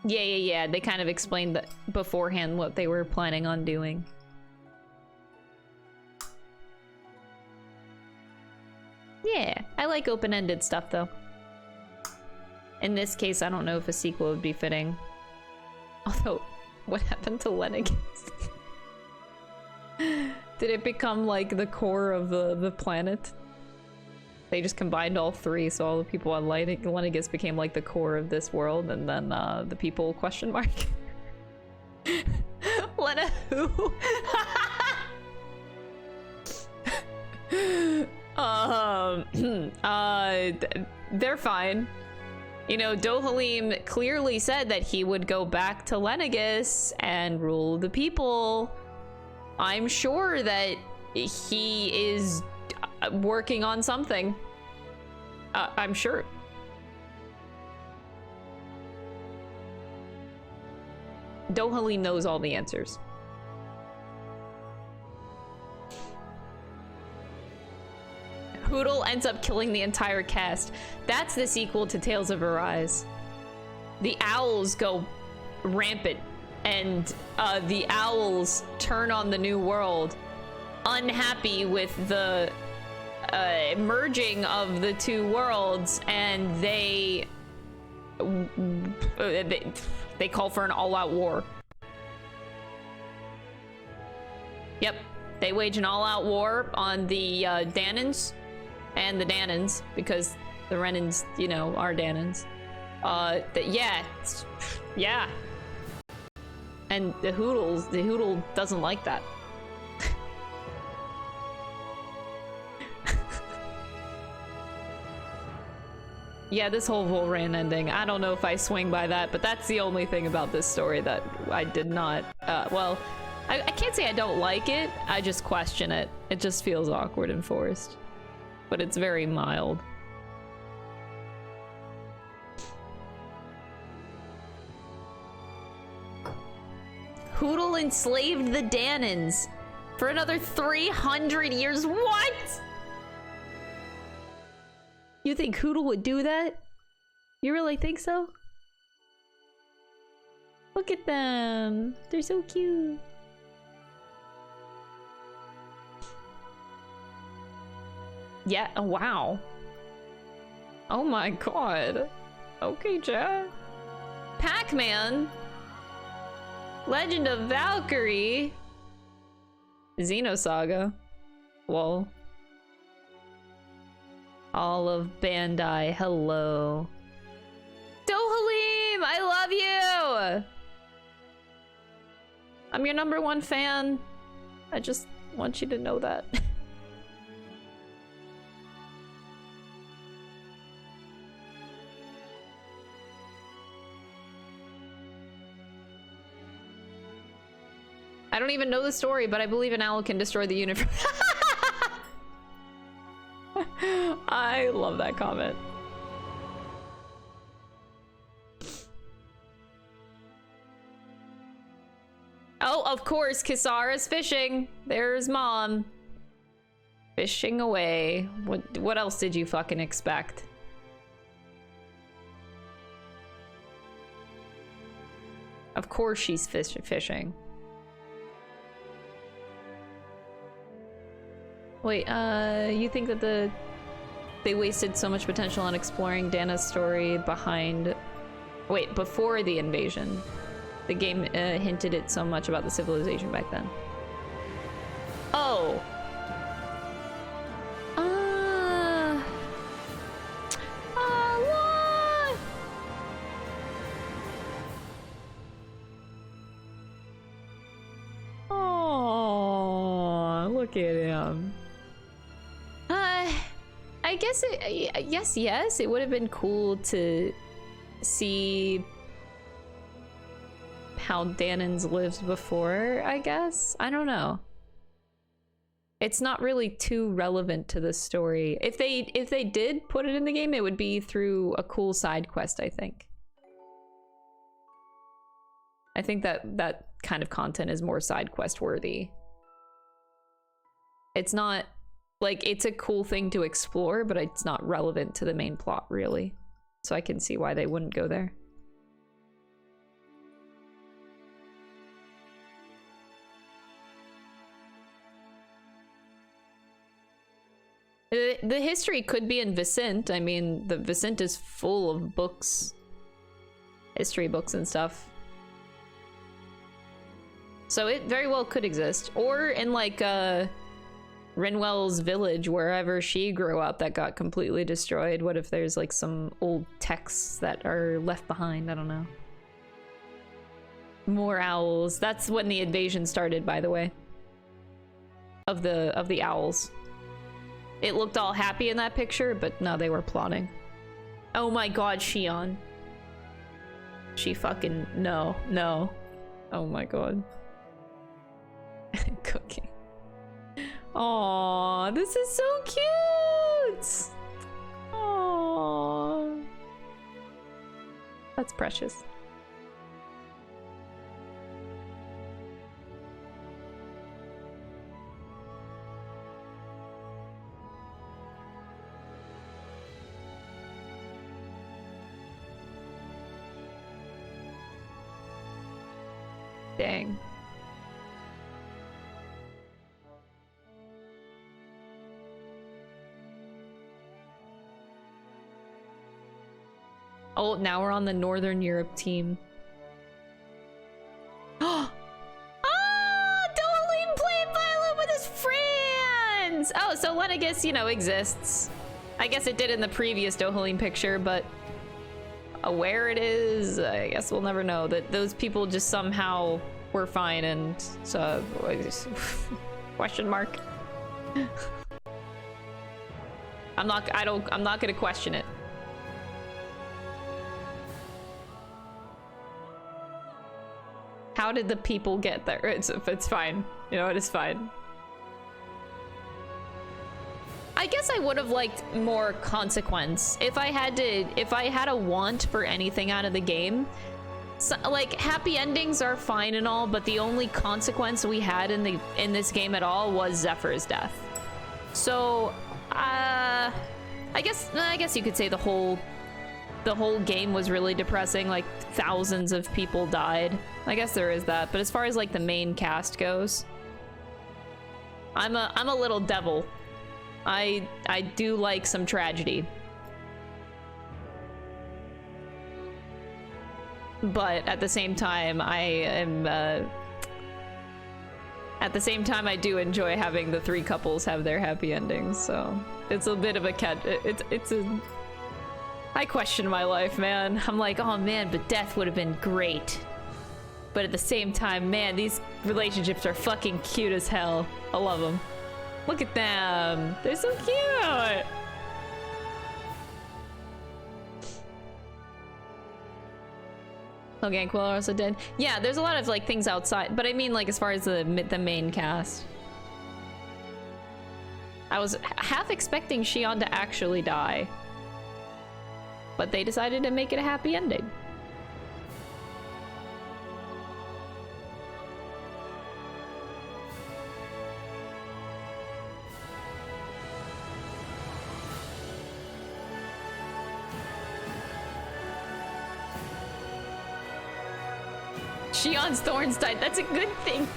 Yeah. They kind of explained that beforehand what they were planning on doing. Yeah, I like open-ended stuff though. In this case, I don't know if a sequel would be fitting. Although, what happened to Lennigus? Did it become like the core of the planet? They just combined all three, so all the people on Lennigus became like the core of this world, and then the people question mark. Lena who? They're fine. You know, Dohalim clearly said that he would go back to Lennigus and rule the people. I'm sure that he is working on something. I'm sure. Dohalim knows all the answers. Hootle ends up killing the entire cast. That's the sequel to Tales of Arise. The owls go rampant, and the owls turn on the new world, unhappy with the merging of the two worlds, and they call for an all-out war. Yep, they wage an all-out war on the Danans and the Danans, because the Renans, you know, are Danans. Yeah. And the Hootle doesn't like that. Yeah, this whole Volran ending, I don't know if I swing by that, but that's the only thing about this story that I did not, well, I can't say I don't like it, I just question it. It just feels awkward and forced. But it's very mild. Hootle enslaved the Danans for another 300 years. What? You think Hootle would do that? You really think so? Look at them. They're so cute. Yeah, oh, wow. Oh my god. Okay, chat. Pac-Man. Legend of Valkyrie. Xenosaga. Whoa. All of Bandai, hello. Dohalim, I love you! I'm your #1 fan. I just want you to know that. I don't even know the story, but I believe an owl can destroy the universe. I love that comment. Oh, of course, Kisara's fishing. There's Mom. Fishing away. What else did you fucking expect? Of course she's fishing. Wait, you think that they wasted so much potential on exploring Dana's story before the invasion? The game hinted it so much about the civilization back then. Oh. What? Oh, look at him. I guess yes, it would have been cool to see how Danans lived before, I guess. I don't know. It's not really too relevant to the story. If they did put it in the game, it would be through a cool side quest, I think. I think that kind of content is more side quest worthy. It's not like, it's a cool thing to explore, but it's not relevant to the main plot, really. So I can see why they wouldn't go there. The history could be in Vicente. I mean, the Vicente is full of books. History books and stuff. So it very well could exist. Or in like Rinwell's village, wherever she grew up, that got completely destroyed. What if there's like some old texts that are left behind? I don't know. More owls. That's when the invasion started, by the way. Of the owls. It looked all happy in that picture, but no, they were plotting. Oh my god, Shion. She fucking... No. Oh my god. Cooking. Aww, this is so cute! Aww. That's precious. Dang. Oh, now we're on the Northern Europe team. Dohalim playing violin with his friends! Oh, so Lenegus, you know, exists. I guess it did in the previous Dohalim picture, but where it is, I guess we'll never know. That those people just somehow were fine, and so question mark. I'm not gonna question it. How did the people get there? It's fine. You know, it is fine. I guess I would have liked more consequence. If I had a want for anything out of the game, so, like, happy endings are fine and all, but the only consequence we had in this game at all was Zephyr's death. So, I guess you could say the whole game was really depressing. Like, thousands of people died. I guess there is that. But as far as like the main cast goes, I'm a little devil. I do like some tragedy. But at the same time, I do enjoy having the three couples have their happy endings. So it's a bit of a I question my life, man. I'm like, oh man, but death would have been great. But at the same time, man, these relationships are fucking cute as hell. I love them. Look at them. They're so cute. Logan Quill also did. Yeah, there's a lot of like things outside, but I mean like as far as the main cast. I was half expecting Xion to actually die, but they decided to make it a happy ending. Xion's thorns died. That's a good thing.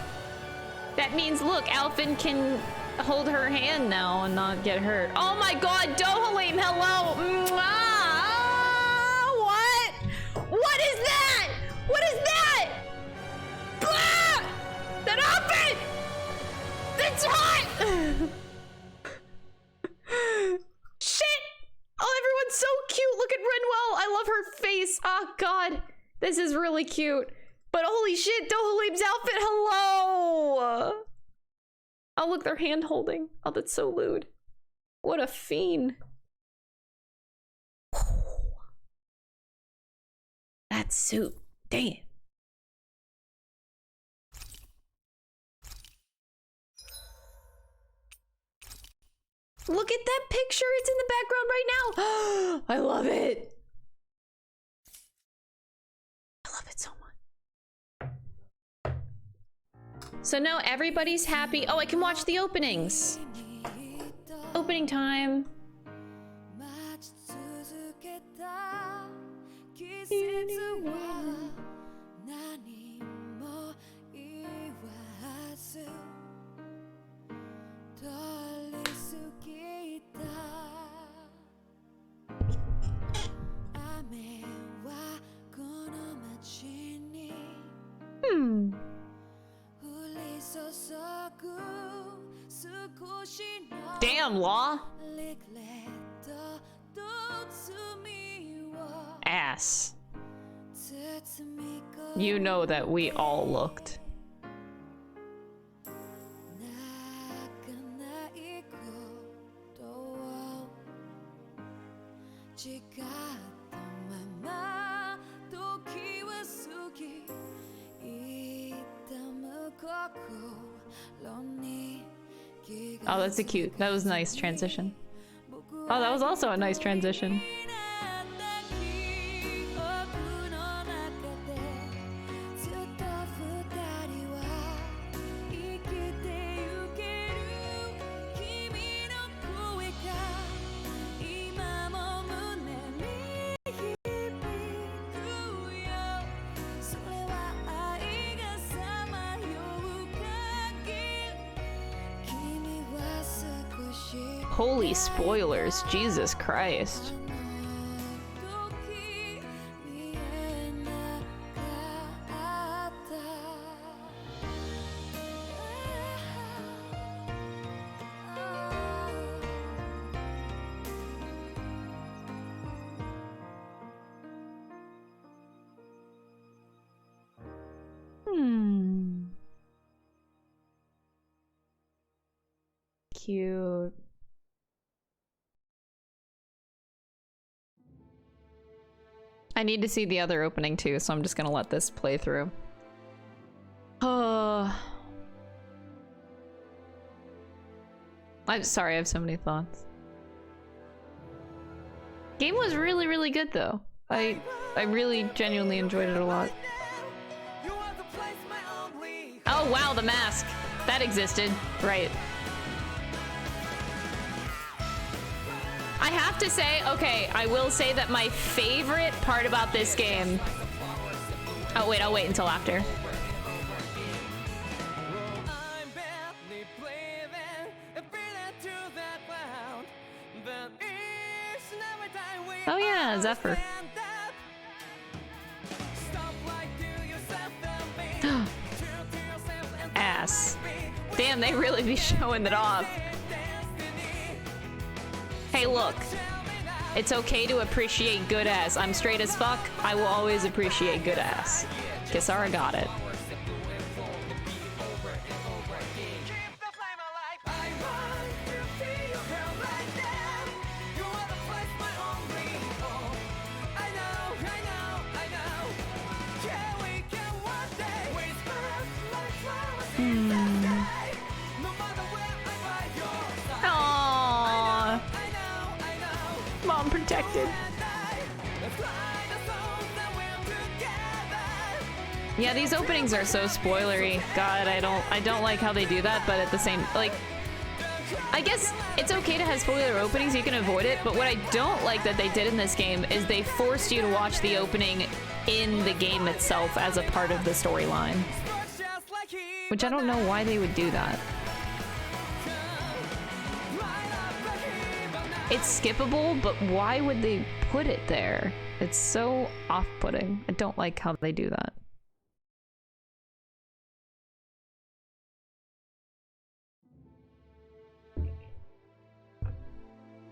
That means, look, Alphen can hold her hand now and not get hurt. Oh my god, Dohalim, hello! What? What is that? What is that? Ah! That Alphen! It's hot! Shit! Oh, everyone's so cute. Look at Renwell. I love her face. Oh god. This is really cute. But holy shit, Dohalim's outfit, hello! Oh look, they're hand holding. Oh, that's so lewd. What a fiend. That suit, damn. Look at that picture, it's in the background right now. I love it. I love it so much. So now everybody's happy. Oh, I can watch the openings. Opening time. Damn, Law. Ass. You know that we all looked. Oh, that's a cute. That was a nice transition. Oh, that was also a nice transition. Holy spoilers, Jesus Christ. Cute. I need to see the other opening too, so I'm just gonna let this play through. Oh. I'm sorry, I have so many thoughts. Game was really, really good though. I really genuinely enjoyed it a lot. Oh wow, the mask. That existed. Right. I have to say, okay, I will say that my favorite part about this game... Oh wait, I'll wait until after. Oh yeah, Zephyr. Ass. Damn, they really be showing it off. Hey, look. It's okay to appreciate good ass. I'm straight as fuck. I will always appreciate good ass. Kisara got it. Aww. Mom protected. Yeah, these openings are so spoilery. God, I don't like how they do that, but at the same, like, I guess it's okay to have spoiler openings, you can avoid it, but what I don't like that they did in this game is they forced you to watch the opening in the game itself as a part of the storyline. Which I don't know why they would do that. It's skippable, but why would they put it there? It's so off-putting. I don't like how they do that.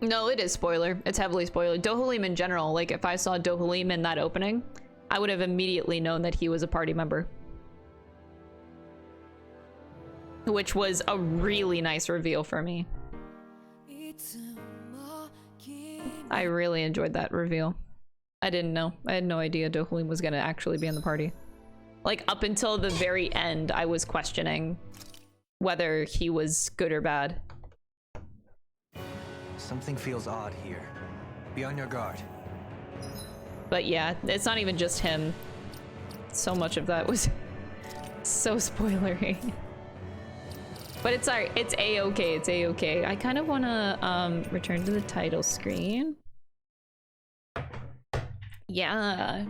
No, it is spoiler. It's heavily spoiler. Dohalim in general, like if I saw Dohalim in that opening, I would have immediately known that he was a party member. Which was a really nice reveal for me. I really enjoyed that reveal. I didn't know. I had no idea Dohalim was gonna actually be in the party. Like up until the very end, I was questioning whether he was good or bad. Something feels odd here. Be on your guard. But yeah, it's not even just him. So much of that was so spoilery. But it's alright. It's a-okay. It's a-okay. I kind of want to return to the title screen. Yeah.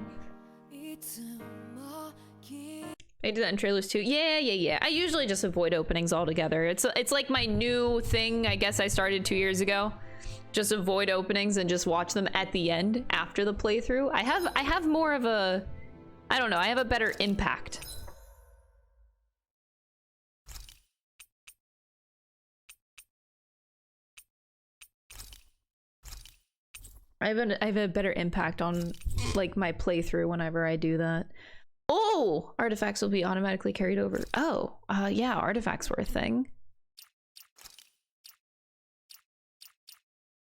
I did that in trailers too. Yeah. I usually just avoid openings altogether. It's like my new thing, I guess I started 2 years ago. Just avoid openings and just watch them at the end after the playthrough. I have more of a, I don't know, I have a better impact. I have a better impact on like my playthrough whenever I do that. Oh, artifacts will be automatically carried over. Oh, yeah, artifacts were a thing.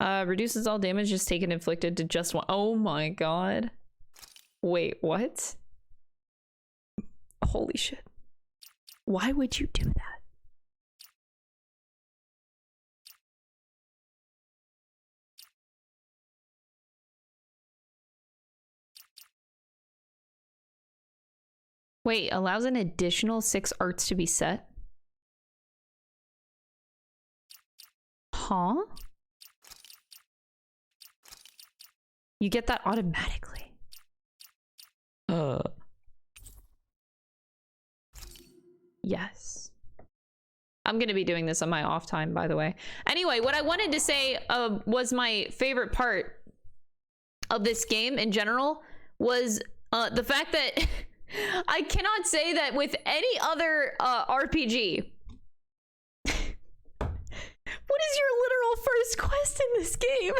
Reduces all damage just taken inflicted to just one. Oh my god. Wait, what? Holy shit. Why would you do that? Wait, allows an additional 6 arts to be set? Huh? You get that automatically. Yes. I'm gonna be doing this on my off time, by the way. Anyway, what I wanted to say was my favorite part of this game in general was the fact that I cannot say that with any other RPG. What is your literal first quest in this game?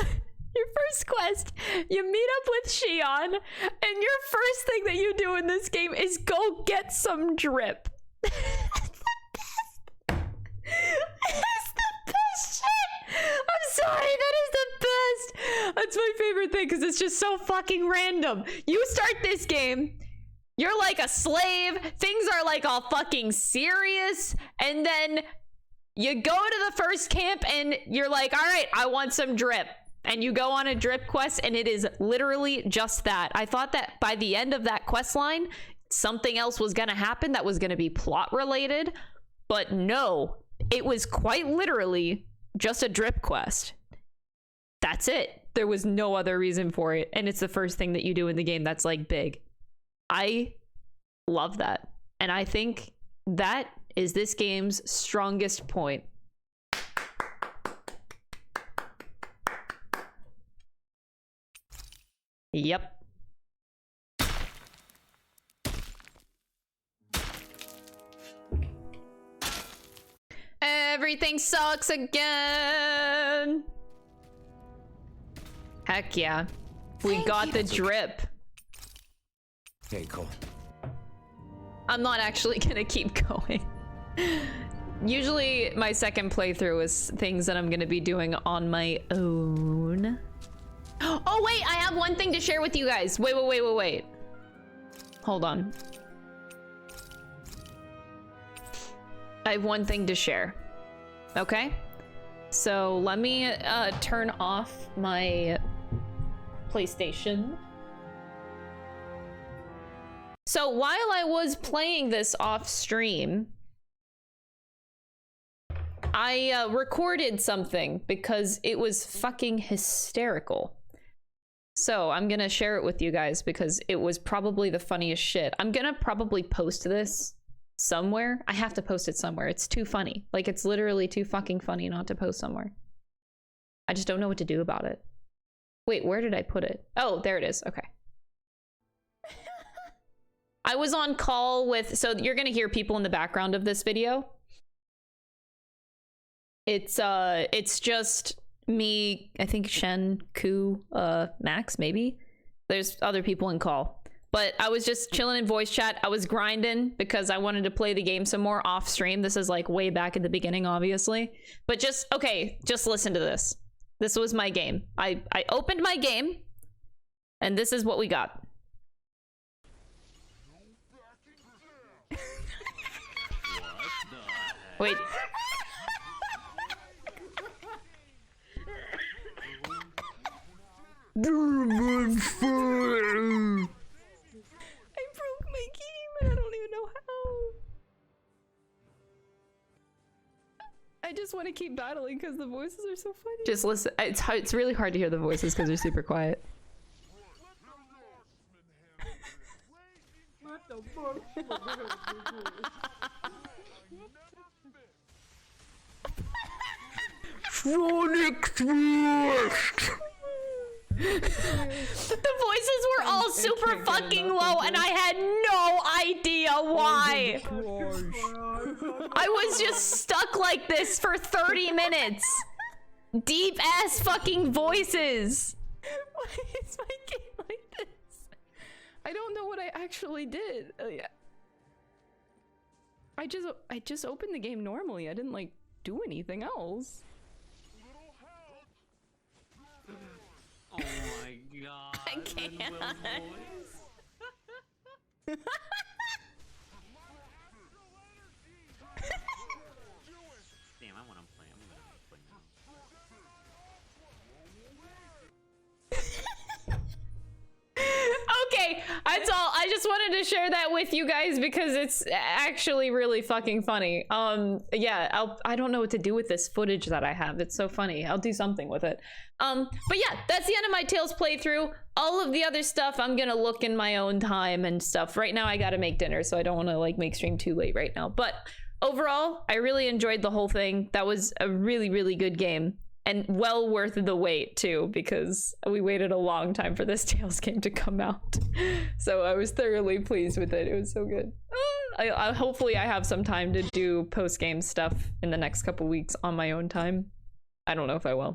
Your first quest, you meet up with Xion, and your first thing that you do in this game is go get some drip. That's the best. That's the best shit. I'm sorry, that is the best. That's my favorite thing because it's just so fucking random. You start this game, you're like a slave, things are like all fucking serious, and then you go to the first camp and you're like, all right, I want some drip. And you go on a drip quest and it is literally just that. I thought that by the end of that quest line, something else was gonna happen that was gonna be plot related, but no, it was quite literally just a drip quest. That's it. There was no other reason for it. And it's the first thing that you do in the game that's like big. I love that. And I think that is this game's strongest point. Yep. Everything sucks again. Heck yeah. We got the drip. Hey, Cole. I'm not actually gonna keep going. Usually my second playthrough is things that I'm gonna be doing on my own. Oh wait, I have one thing to share with you guys. Wait. Hold on. I have one thing to share. Okay? So let me turn off my PlayStation. So while I was playing this off stream, I recorded something because it was fucking hysterical. So I'm gonna share it with you guys because it was probably the funniest shit. I'm gonna probably post this somewhere. I have to post it somewhere. It's too funny. Like, it's literally too fucking funny not to post somewhere. I just don't know what to do about it. Wait, where did I put it? Oh, there it is. Okay. I was on call with, so you're gonna hear people in the background of this video. It's just me, I think Shen, Ku, Max, maybe. There's other people in call. But I was just chilling in voice chat. I was grinding because I wanted to play the game some more off stream. This is like way back at the beginning, obviously. But just, okay, just listen to this. This was my game. I opened my game, and this is what we got. Wait. I broke my game and I don't even know how. I just want to keep battling because the voices are so funny. Just listen. It's really hard to hear the voices because they're super quiet. Sonic Thrust! The voices were all super fucking low and I had no idea why. I was just stuck like this for 30 minutes. Deep ass fucking voices. Why is my game like this? I don't know what I actually did. I just opened the game normally. I didn't like do anything else. Oh my god. I can't. Damn, I want to play. I'm gonna play now. Okay, that's all. I just wanted to share that with you guys because it's actually really fucking funny. Yeah, I don't know what to do with this footage that I have. It's so funny. I'll do something with it. But yeah, that's the end of my Tales playthrough. All of the other stuff I'm gonna look in my own time and stuff. Right now I gotta make dinner, so I don't want to like make stream too late right now. But overall, I really enjoyed the whole thing. That was a really, really good game. And well worth the wait too, because we waited a long time for this Tales game to come out. So I was thoroughly pleased with it. It was so good. Hopefully I have some time to do post-game stuff in the next couple weeks on my own time. I don't know if I will.